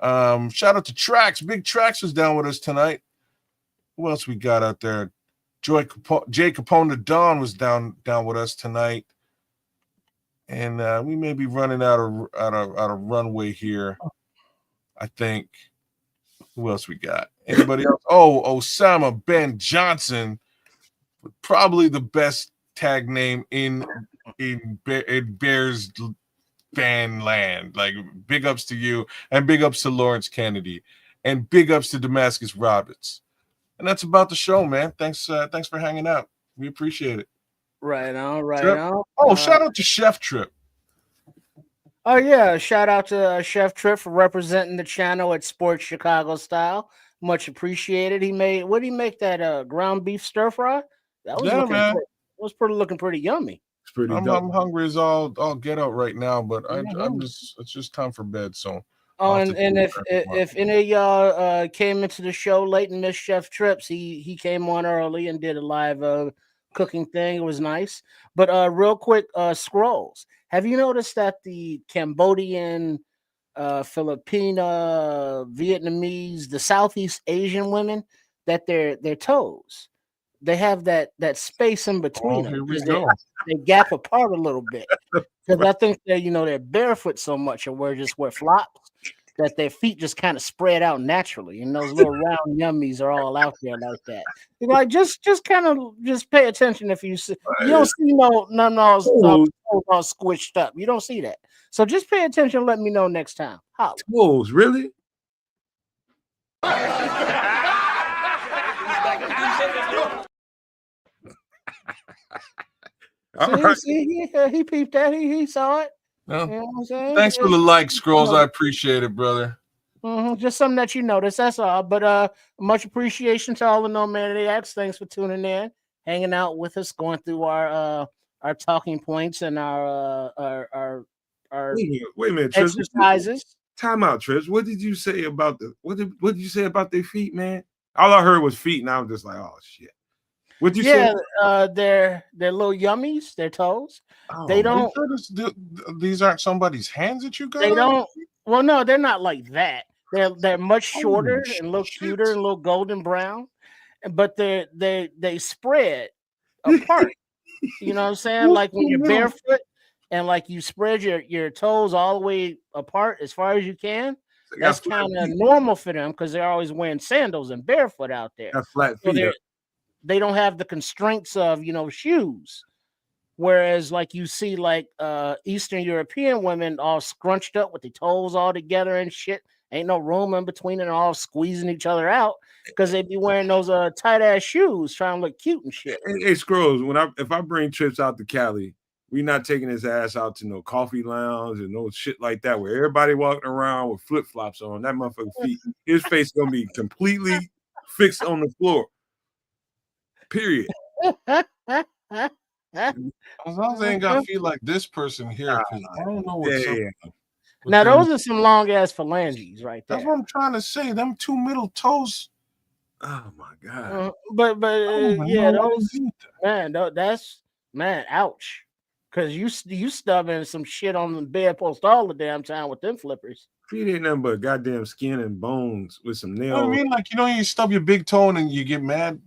Shout out to Trax. Big Trax was down with us tonight. Who else we got out there? Jay Capone the Dawn was down with us tonight. And we may be running out of runway here, I think. Who else we got? Anybody else? Oh, Osama Ben Johnson. Probably the best tag name in Bears fan land. Like, big ups to you, and big ups to Lawrence Kennedy, and big ups to Damascus Roberts. And that's about the show, man. Thanks for hanging out. We appreciate it. Right on. Oh, shout out to Chef Trip. Oh yeah, shout out to Chef Trip for representing the channel at Sports Chicago Style. Much appreciated. He made that ground beef stir fry? That was looking pretty yummy. It's pretty. I'm hungry as all get out right now, but it's just time for bed. So and if any of y'all came into the show late and missed Chef Trips, he came on early and did a live cooking thing. It was nice. But real quick, Scrolls. Have you noticed that the Cambodian, Filipino, Vietnamese, the Southeast Asian women, that their toes, they have that space in between them. Here we go. They gap apart a little bit because I think they're barefoot so much and wear flops that their feet just kind of spread out naturally, and those little round yummies are all out there like that. You're like, just pay attention. If you see, you don't see none of all squished up. You don't see that. So just pay attention and let me know next time. How? Toes, really? He peeped that. He saw it. No. You know what I'm saying? Thanks for the like, Scrolls. I appreciate it, brother. Just something that you noticed. That's all. But much appreciation to all the Nomadiacs. Thanks for tuning in, hanging out with us, going through our talking points and our wait a minute, exercises. Time out, Trish. What did you say about what did you say about their feet, man? All I heard was feet, and I was just like, oh shit. What'd you say? They're little yummies, their toes. Oh, they don't. These aren't somebody's hands that you got. They don't. Well, no, they're not like that. They're much shorter and a little cuter and a little golden brown, but they spread apart. You know what I'm saying? Like when you're barefoot and like you spread your toes all the way apart as far as you can. That's kind of normal for them because they're always wearing sandals and barefoot out there. Got flat feet. So they don't have the constraints of shoes. Whereas like you see like Eastern European women all scrunched up with their toes all together and shit. Ain't no room in between and all squeezing each other out because they be wearing those tight ass shoes trying to look cute and shit. Hey Scrolls, if I bring Trips out to Cali, we not taking his ass out to no coffee lounge and no shit like that where everybody walking around with flip flops on. That motherfucking feet, his face gonna be completely fixed on the floor. Period. As long as they ain't got feet like this person here, because I don't know what's up. Now those are some long ass phalanges right there. That's what I'm trying to say. Them two middle toes Oh my god. But I don't even yeah, know why they those did that. man, that's man, ouch. Cause you stubbing some shit on the bedpost all the damn time with them flippers. Feet ain't nothing but goddamn skin and bones with some You know what I nails. mean? Like, you stub your big toe and you get mad.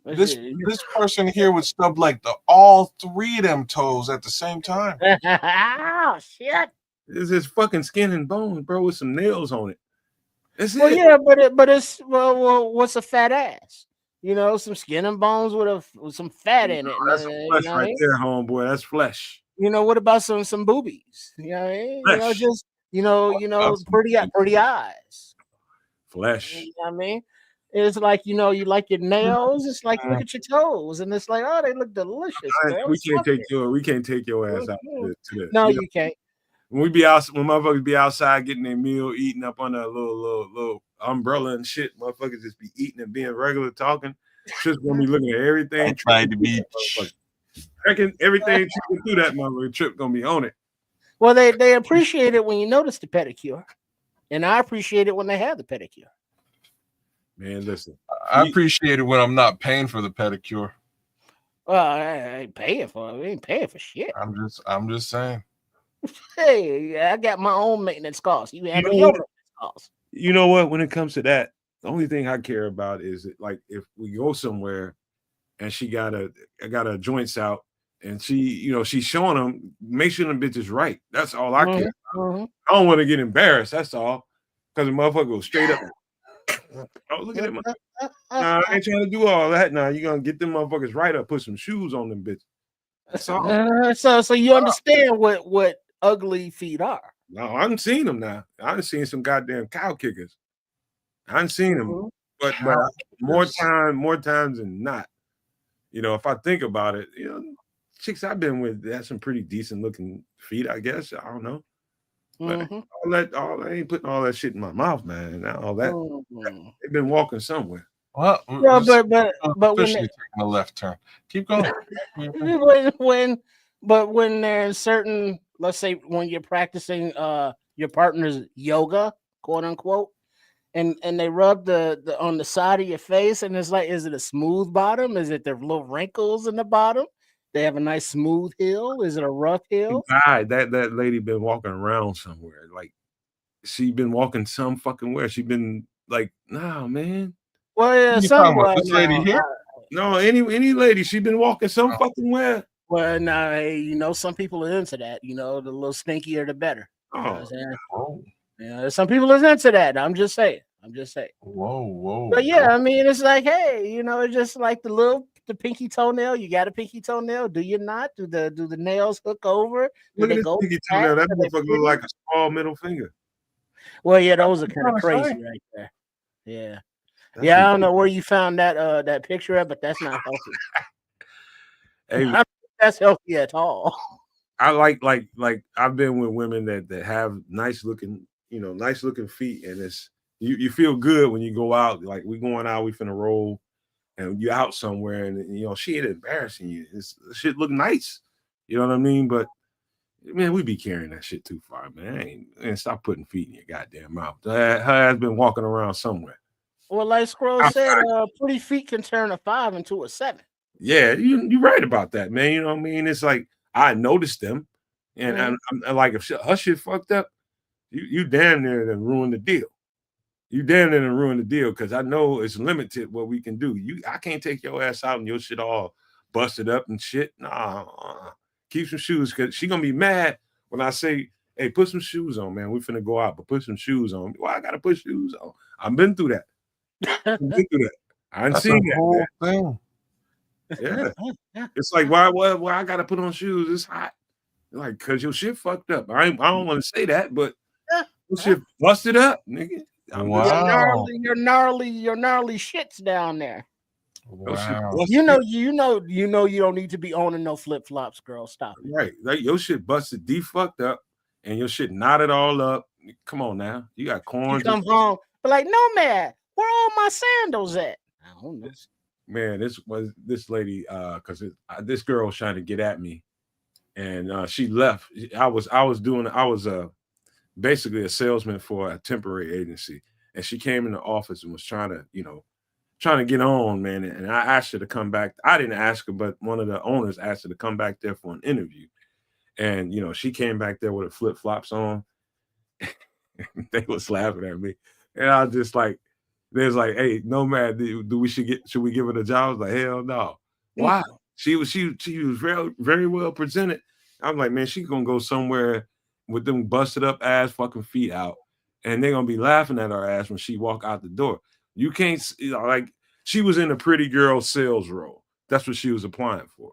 That This shit- this person here would stub like all three of them toes at the same time. oh shit. It's just fucking skin and bones, bro, with some nails on it. That's Well, it. yeah, but it's well, what's a fat ass? You know, some skin and bones with some fat in it. That's some you flesh know what I right mean? there, homeboy. That's flesh. You know, what about some boobies? You know what I mean? You know, Flesh. just That's pretty eyes. Flesh. You know what I mean? It's like, you like your nails. It's like look at your toes, and it's like, oh, they look delicious. Girl. We can't take your ass out to the No, you know, you can't. when motherfuckers be outside getting their meal, eating up on a little umbrella and shit, motherfuckers just be eating and being regular talking. Just gonna be looking at everything. tried to be. Reckon everything tripping through that motherfucker. Trip gonna be on it. Well, they appreciate it when you notice the pedicure, and I appreciate it when they have the pedicure. Man, listen. I appreciate it when I'm not paying for the pedicure. Well, I ain't paying for it. We ain't paying for shit. I'm just saying. Hey, I got my own maintenance costs. You have know your what? maintenance costs. You know what? When it comes to that, the only thing I care about is like if we go somewhere and she got a joints out and she's showing them, make sure them bitches right. That's all I care. Mhm. I don't want to get embarrassed. That's all. Because the motherfucker goes straight up. Oh, look at him. Nah, I ain't trying to do all that. Now you're gonna get them motherfuckers right up, put some shoes on them bitches. That's all. So you understand what ugly feet are. No, I haven't seen them now. I done seen some goddamn cow kickers. I haven't seen them, but more times than not. If I think about it, chicks I've been with had some pretty decent looking feet, I guess. I don't know. But I ain't putting all that shit in my mouth, man. Not all that. They've been walking somewhere. Well, Yeah, but when officially taking a left turn. Keep going. when there's certain, let's say when you're practicing your partner's yoga, quote unquote, and they rub the on the side of your face, and it's like, is it a smooth bottom? Is it the little wrinkles in the bottom? They have a nice smooth heel. Is it a rough heel? God, that lady been walking around somewhere. Like she been walking some fucking where. She been like, nah, man. Well, yeah, You some talking about this lady here? No, any lady. She been walking some fucking where. Well, now, hey, some people are into that. The little stinkier the better. You know what I'm saying? Whoa, Yeah, some people is into that. I'm just saying. whoa. But yeah, I mean, it's like, hey, it's just like the pinky toenail. You got a pinky toenail? Do you not? Do the nails hook over? Do Look at they this go pinky flat? toenail. That Do they motherfucker pretty? look like a small middle finger. Well, yeah, those are kind of That's crazy right. right there. Yeah, That's yeah. I don't know where you found that picture at, but that's not healthy. Hey, I don't think that's healthy at all. I like I've been with women that have nice looking feet, and it's you feel good when you go out. Like we going out, we finna roll, and you out somewhere, and she ain't embarrassing you. Shit look nice, you know what I mean? But man, we be carrying that shit too far, man. Stop putting feet in your goddamn mouth. Her ass been walking around somewhere. Well, like Scroll said, pretty feet can turn a 5 into a 7. Yeah, you're right about that, man. You know what I mean? It's like I noticed them, and I'm like, if her shit fucked up, you damn near to ruin the deal. You damn near to ruin the deal because I know it's limited what we can do. I can't take your ass out and your shit all busted up and shit. Nah, keep some shoes because she gonna be mad when I say, "Hey, put some shoes on, man. We finna go out, but put some shoes on." Well, I gotta put shoes on. I've been through that. I ain't That's seen a that. whole Man. thing. Yeah. It's like why I gotta put on shoes? It's hot. Like, cause your shit fucked up. I don't want to say that, but your shit busted up, nigga. Wow. Your gnarly shits down there. Wow. You know you don't need to be owning no flip flops, girl. Stop it. Right. Like your shit busted, fucked up, and your shit knotted all up. Come on now. You got You corns. come home, but like, no, man, where all my sandals at? I don't know. Man, this lady, because this girl was trying to get at me, and she left. I was basically a salesman for a temporary agency, and she came in the office and was trying to, trying to get on, man. And I asked her to come back. I didn't ask her, but one of the owners asked her to come back there for an interview. And she came back there with her flip flops on. They was laughing at me, and I was just like, "They was like, hey, Nomad, should we give her the job?" I was like, "Hell no." Why? She was very very well presented. I'm like, man, she's gonna go somewhere with them busted up ass fucking feet out, and they're gonna be laughing at her ass when she walk out the door. You can't, like, she was in a pretty girl sales role. That's what she was applying for.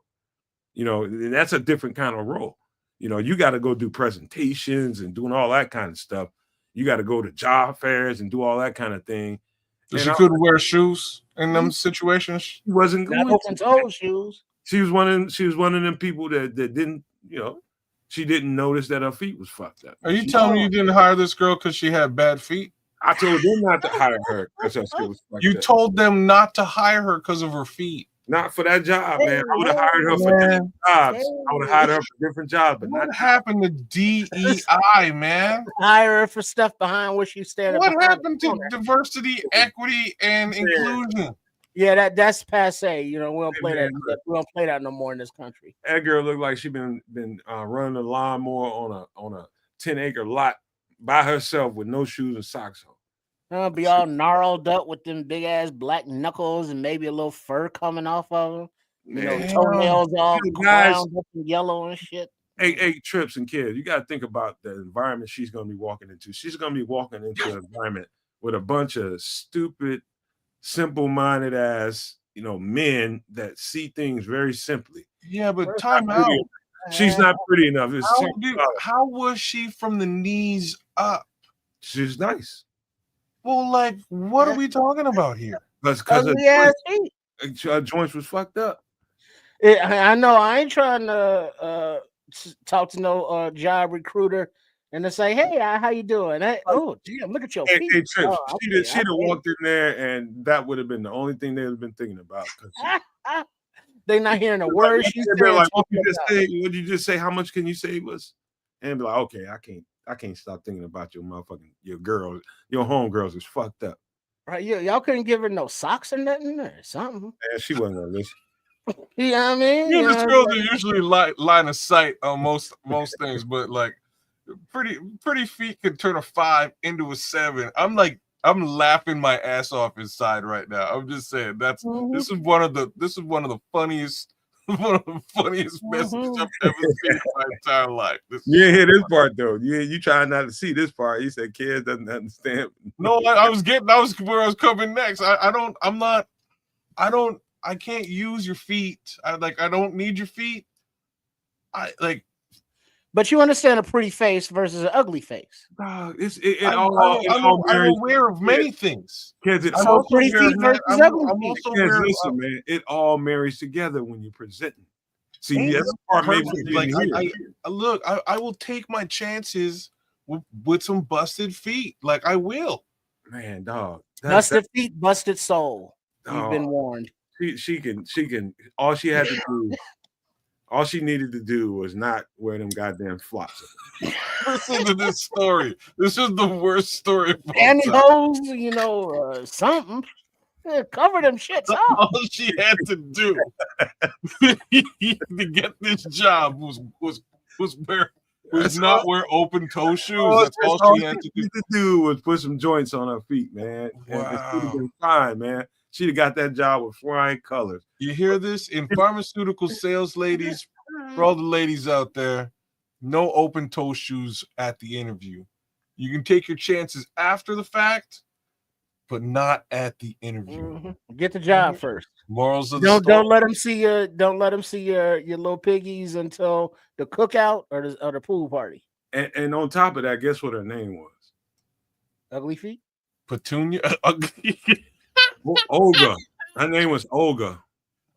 And that's a different kind of role. You got to go do presentations and doing all that kind of stuff. You got to go to job fairs and do all that kind of thing. So she couldn't wear shoes in them situations. She wasn't Not going open toe shoes. She was one of them people that didn't, she didn't notice that her feet was fucked up. Are you telling me you didn't hire this girl because she had bad feet? I told them not to hire her because her shit was fucked You up. told them not to hire her because of her feet. Not for that job, man. I would have hired her for different jobs. I would have hired her for different jobs, but What not happened to DEI, man? Hire her for stuff behind where she's standing. What behind happened the to corner. diversity, equity, and inclusion? Yeah, that's passe. We don't Hey, play man, that. We don't play that no more in this country. that girl looked like she been running a lawnmower on a 10-acre lot by herself with no shoes and socks on. Be all gnarled up with them big ass black knuckles and maybe a little fur coming off of them. Man, Toenails all guys, ground up and yellow and shit. hey, Trips and kids, you got to think about the environment she's going to be walking into. She's going to be walking into an environment with a bunch of stupid, simple-minded ass, men that see things very simply. Yeah, but time out. She's not pretty enough. How was she from the knees up? She's nice. Well, like, what are we talking about here? Because Ugly ass feet. her joints was fucked up. I know. I ain't trying to talk to no job recruiter and to say, "Hey, how you doing?" Oh, damn! Look at your feet. Hey, Trips, Oh, she'd have walked in there, and that would have been the only thing they would have been thinking about. They not hearing a word she's They'd be saying. like, what you just say? How much can you save us? And be like, okay, I can't stop thinking about your girls, your homegirls is fucked up. Right? Y'all couldn't give her no socks or nothing or something. And she wasn't gonna listen. You know what I mean? You know, these girls are usually line of sight on most things, but like pretty feet could turn a 5 into a 7. I'm laughing my ass off inside right now. I'm just saying this is one of the funniest messages I've ever seen in my entire life. You didn't hear this part though. You trying not to see this part. He said kids doesn't understand. No, I was where I was coming next. I can't use your feet. I don't need your feet. But you understand a pretty face versus an ugly face. I'm aware of many things. Kids, pretty feet versus ugly feet. Listen, man, it all marries together when you're presenting. See, that's the part maybe you didn't hear. I will take my chances with some busted feet. Like I will. Man, dog. Busted feet, busted soul. You've been warned. She can. All she needed to do was not wear them goddamn flops. Listen to this story. This is the worst story. Pantyhose, something. Cover them shits up. All she had to do to get this job was not wear open toe shoes. That's all she had to do was put some joints on her feet, man. Wow. And she'd have been fine, man. She'd have got that job with flying colors. You hear this? In pharmaceutical sales, ladies, for all the ladies out there, no open toe shoes at the interview. You can take your chances after the fact, but not at the interview. Mm-hmm. Get the job first. Morals of the story. Don't let them see your little piggies until the cookout or the pool party. And on top of that, guess what her name was? Ugly feet. Petunia. Olga. Her name was Olga.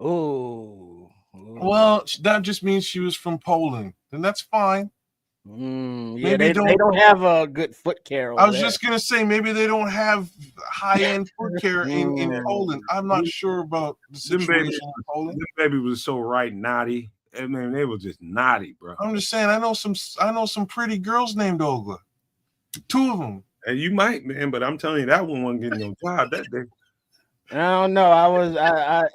Oh. Well, that just means she was from Poland, and that's fine. Yeah, they don't have a good foot care. I was just gonna say maybe they don't have high-end foot care in Poland. I'm not sure about the situation in Poland. This baby was so naughty. I mean, they were just naughty, bro. I'm just saying, I know some pretty girls named Olga. 2 of them. And you might, man, but I'm telling you, that one wasn't getting no job that day. I don't know.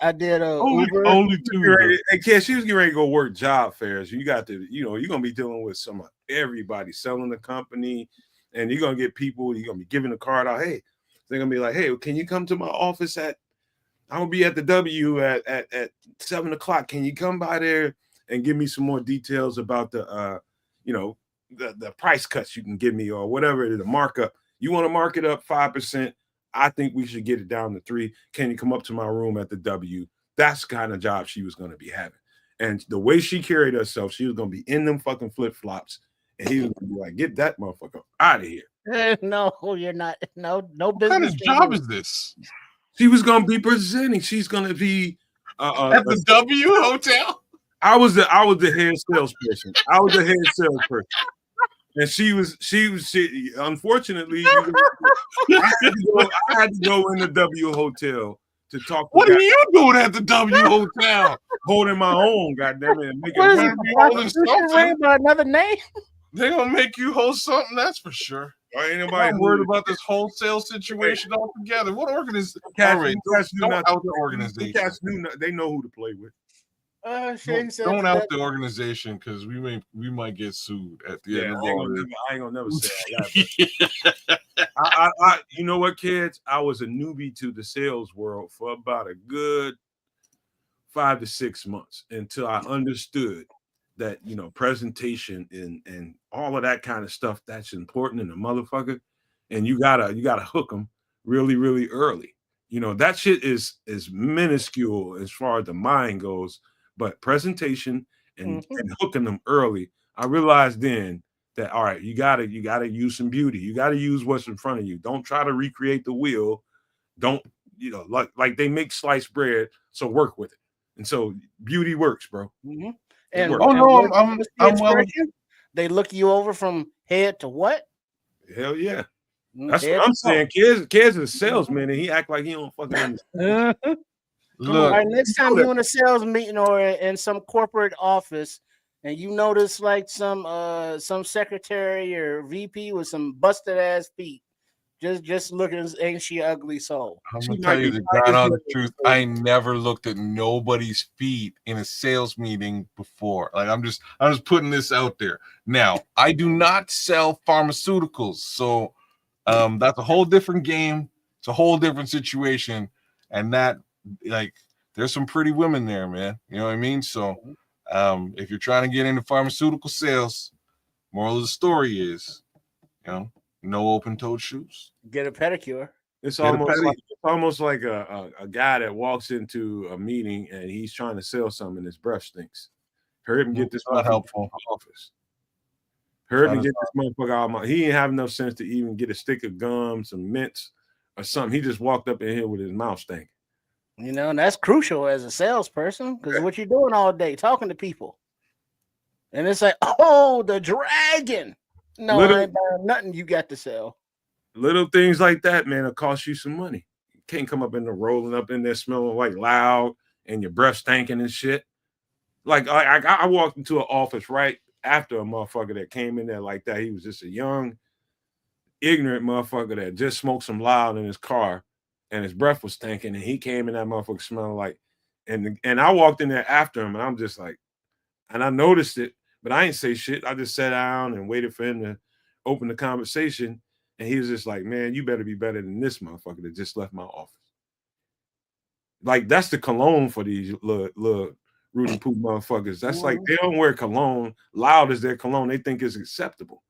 I did a Uber. Only two. though. Hey, kid, she was getting ready to go work job fairs. You got to, you're gonna be dealing with everybody selling the company, and you're gonna get people. You're gonna be giving the card out. Hey, they're gonna be like, hey, can you come to my office I'm gonna be at the W at 7:00. Can you come by there and give me some more details about the the price cuts you can give me or whatever it is, the markup. You want to mark it up 5%. I think we should get it down to 3. Can you come up to my room at the W? That's the kind of job she was going to be having. And the way she carried herself, she was going to be in them fucking flip-flops. And he was going to be like, get that motherfucker out of here. No, you're not. No What business. kind of job is this? She was going to be presenting. She's going to be At the W Hotel? I was the head salesperson. I was the head salesperson. And she unfortunately, I had to go in the W Hotel to talk. What are you doing at the W Hotel? Holding my own, goddamn it, and making What is money. it? holding Prostitution something. ring by another name? They're gonna make you hold something, that's for sure. Ain't I'm nobody worried about this wholesale situation altogether. What organization? Cats, All right, cats don't not out the organization. Cats they know who to play with. Shane said Don't that- out the organization because we might get sued at the end of I all this. ain't gonna never say that. I you know what, kids? I was a newbie to the sales world for about a good 5 to 6 months until I understood that presentation and all of that kind of stuff that's important in a motherfucker, and you gotta hook them really, really early. That shit is minuscule as far as the mind goes, but presentation and hooking them early. I realized then that all right, you gotta use some beauty. You gotta use what's in front of you. Don't try to recreate the wheel. Don't like they make sliced bread, so work with it. And so beauty works, bro. Mhm. It And, works. Oh, no, and I'm- what's the I'm well- expression? They look you over from head to what? Hell yeah. Mm, That's head what I'm to saying. Kids is a salesman, and he act like he don't fucking understand. toe. Look, All right, next time you in a sales meeting or in some corporate office, and you notice like some secretary or VP with some busted ass feet, just looking, ain't she ugly soul? I'm She gonna might tell you be the right God as honest well. truth. I never looked at nobody's feet in a sales meeting before. Like I'm just putting this out there. Now, I do not sell pharmaceuticals, so that's a whole different game. It's a whole different situation, and that there's some pretty women there, man. You know what I mean? So, if you're trying to get into pharmaceutical sales, moral of the story is, no open-toed shoes. Get a pedicure. It's Get a almost like a guy that walks into a meeting and he's trying to sell something and his breath stinks. Heard him get this Not motherfucker helpful. out of my office. Heard him Not get this motherfucker out of my. He didn't have enough sense to even get a stick of gum, some mints, or something. He just walked up in here with his mouth stank. And that's crucial as a salesperson because what you're doing all day, talking to people. And it's like, oh, the dragon. No, I ain't buying nothing you got to sell. Little things like that, man, will cost you some money. You can't come up in there rolling up in there smelling like loud and your breath stinking and shit. Like I walked into an office right after a motherfucker that came in there like that. He was just a young, ignorant motherfucker that just smoked some loud in his car and his breath was stinking. And he came in that motherfucker smelling like, and I walked in there after him and I'm just like, and I noticed it, but I ain't say shit. I just sat down and waited for him to open the conversation. And he was just like, man, you better be better than this motherfucker that just left my office. Like, that's the cologne for these little Rudy Poo motherfuckers. That's like, they don't wear cologne. Loud as their cologne, they think it's acceptable.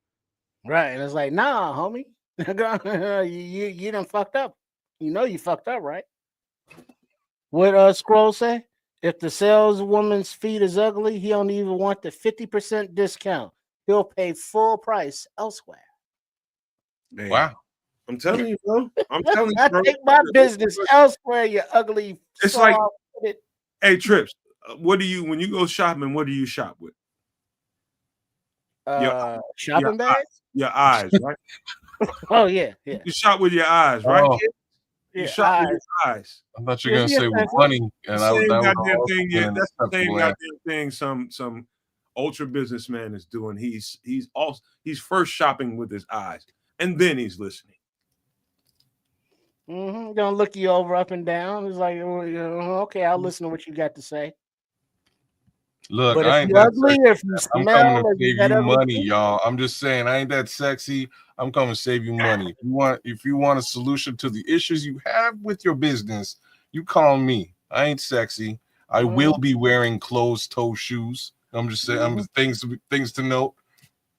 Right. And it's like, nah, homie. you done fucked up. You know you fucked up, right? What Scroll say? If the saleswoman's feet is ugly, he don't even want the 50% discount. He'll pay full price elsewhere. Man, Wow. I'm telling you, bro. I'm telling you, I bro. take my business elsewhere, you ugly. It's like- soft-footed- Hey, Trips, when you go shopping, what do you shop with? shopping bags. Your eyes, right? Oh yeah. You shop with your eyes, right? Oh. kid? You Yeah, shop with eyes. your eyes. I thought you were Yeah, gonna say yeah, with money, and I Same would goddamn also thing. be Yeah, an that's the same acceptable answer. goddamn thing. Some ultra businessman is doing. He's first shopping with his eyes, and then he's listening. Gonna look you over up and down. It's like, okay, I'll listen to what you got to say. Look, But I if ain't you're that ugly, sexy. if you I'm coming smell, to if you save got you ugly money, teeth, y'all. I'm just saying, I ain't that sexy. I'm coming to save you money. If you want a solution to the issues you have with your business, you call me. I ain't sexy. I will be wearing closed-toe shoes. I'm just saying, I'm things to note.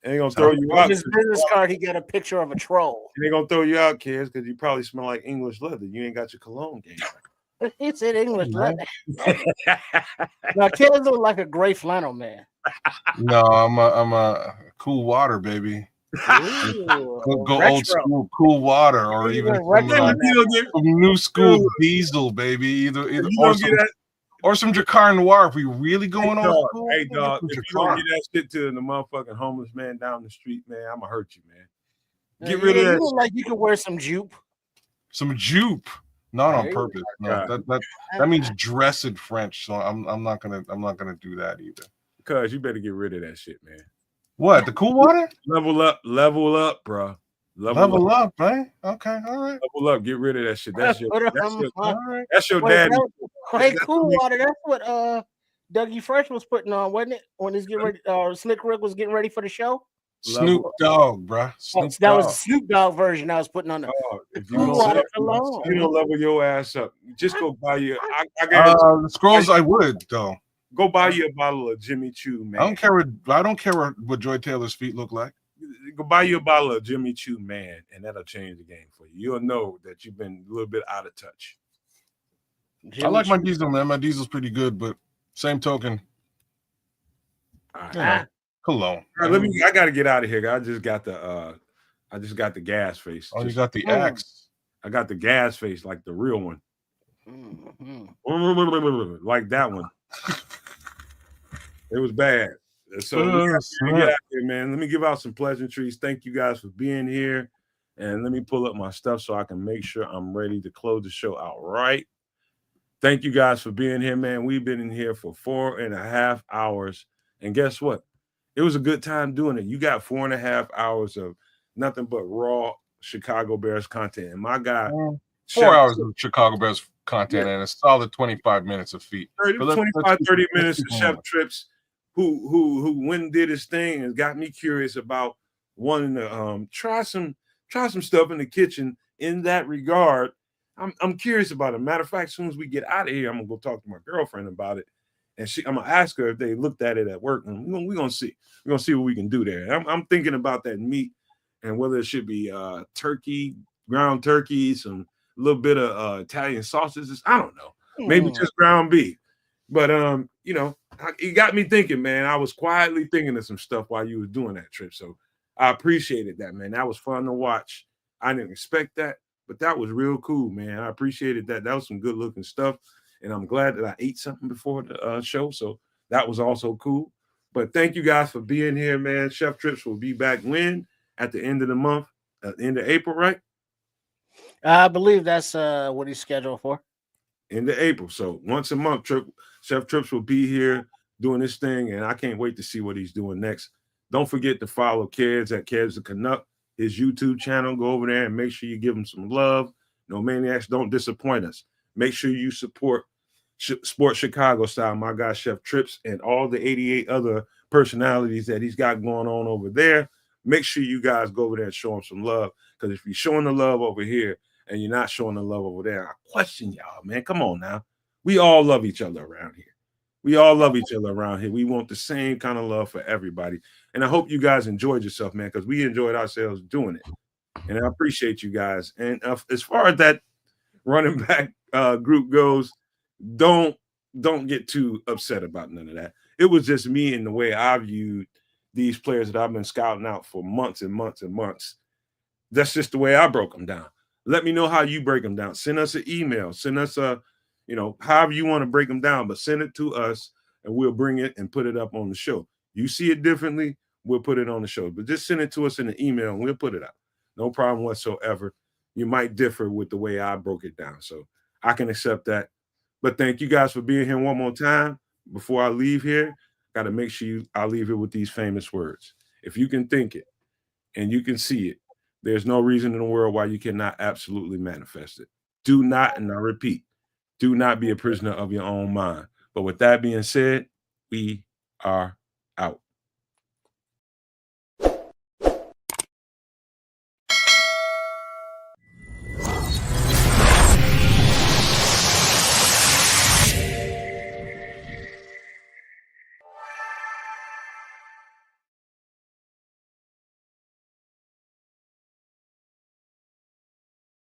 Ain't gonna throw you on out. his business card, he got a picture of a troll. They gonna throw you out, kids, because you probably smell like English leather. You ain't got your cologne game. He said English. Right. Now, kids look like a gray flannel man. No, I'm a cool water, baby. Ooh, Go retro. old school, cool water, or He even went some, retro on If you don't get, some new school Dude. diesel, baby. Either if you or don't some, get that, or some Dracar Noir. If we really going old dog, school, hey dog, some if you don't Dracar. get that shit to the motherfucking homeless man down the street, man, I'm gonna hurt you, man. Yeah, Get rid of you that. look like you could wear some jupe. Some jupe, not on Hey, purpose. God. No, that means dress in French. So I'm not gonna do that either. Cuz you better get rid of that shit, man. What, the cool water? Level up, bro. Level up, right? Okay, all right. Level up. Get rid of that shit. That's your Put that's him your, All right. that's your Wait, daddy. hey, That's cool what he- water. That's what Dougie Fresh was putting on, wasn't it? When he's getting ready, Slick Rick was getting ready for the show. Snoop Level Dogg, bruh. Oh, Snoop that was Dogg. the Snoop Dogg version I was putting on the Oh, if you cool don't water level, cologne. you don't level your ass up. Just go buy you. I guarantee. The scrolls I would though. Go buy you a bottle of Jimmy Choo, man. I don't care what Joy Taylor's feet look like. Go buy you a bottle of Jimmy Choo, man, and that'll change the game for you. You'll know that you've been a little bit out of touch. I like my diesel, man. My diesel's pretty good, but same token, All right. you know, cologne. All right, I gotta get out of here. I just got the gas face. Oh, you Just- got the X. I got the gas face, like the real one. Mhm. Like that one. It was bad. So we Oh, gotta snap. get out here, man. Let me give out some pleasantries. Thank you guys for being here. And let me pull up my stuff so I can make sure I'm ready to close the show out right. Thank you guys for being here, man. We've been in here for 4.5 hours. And guess what? It was a good time doing it. You got 4.5 hours of nothing but raw Chicago Bears content. And my guy, 4 hours of Chicago Bears content and a solid 25 minutes of feet. 30 But let's 30 keep minutes of going. Chef Trips, who went and did his thing and got me curious about wanting to try some stuff in the kitchen. In that regard, I'm curious about it. Matter of fact, as soon as we get out of here, I'm gonna go talk to my girlfriend about it, and I'm gonna ask her if they looked at it at work, and we're gonna see. We're gonna see what we can do there. I'm thinking about that meat and whether it should be turkey, ground turkey, some little bit of Italian sausages. I don't know. Maybe just ground beef. But it got me thinking, man. I was quietly thinking of some stuff while you was doing that trip. So I appreciated that, man. That was fun to watch. I didn't expect that, but that was real cool, man. I appreciated that. That was some good looking stuff. And I'm glad that I ate something before the show. So that was also cool. But thank you guys for being here, man. Chef Trips will be back when? At the end of the month, at the end of April, right? I believe that's what he's scheduled for. End of April. So once a month, Chef Trips will be here doing this thing, and I can't wait to see what he's doing next. Don't forget to follow Keds at Keds the Canuck, his YouTube channel. Go over there and make sure you give him some love. No maniacs don't disappoint us. Make sure you support Sports Chicago style, my guy Chef Trips, and all the 88 other personalities that he's got going on over there. Make sure you guys go over there and show him some love, because if you're showing the love over here and you're not showing the love over there, I question y'all, man. Come on now. We all love each other around here. We all love each other around here. We want the same kind of love for everybody. And I hope you guys enjoyed yourself, man, because we enjoyed ourselves doing it. And I appreciate you guys. And as far as that running back group goes, don't get too upset about none of that. It was just me and the way I viewed these players that I've been scouting out for months and months and months. That's just the way I broke them down. Let me know how you break them down. Send us an email. Send us however you want to break them down, but send it to us and we'll bring it and put it up on the show. You see it differently, we'll put it on the show. But just send it to us in an email and we'll put it out. No problem whatsoever. You might differ with the way I broke it down, so I can accept that. But thank you guys for being here one more time. Before I leave here, got to make sure I leave here with these famous words. If you can think it and you can see it, there's no reason in the world why you cannot absolutely manifest it. Do not, and I repeat, do not be a prisoner of your own mind. But with that being said, we are out.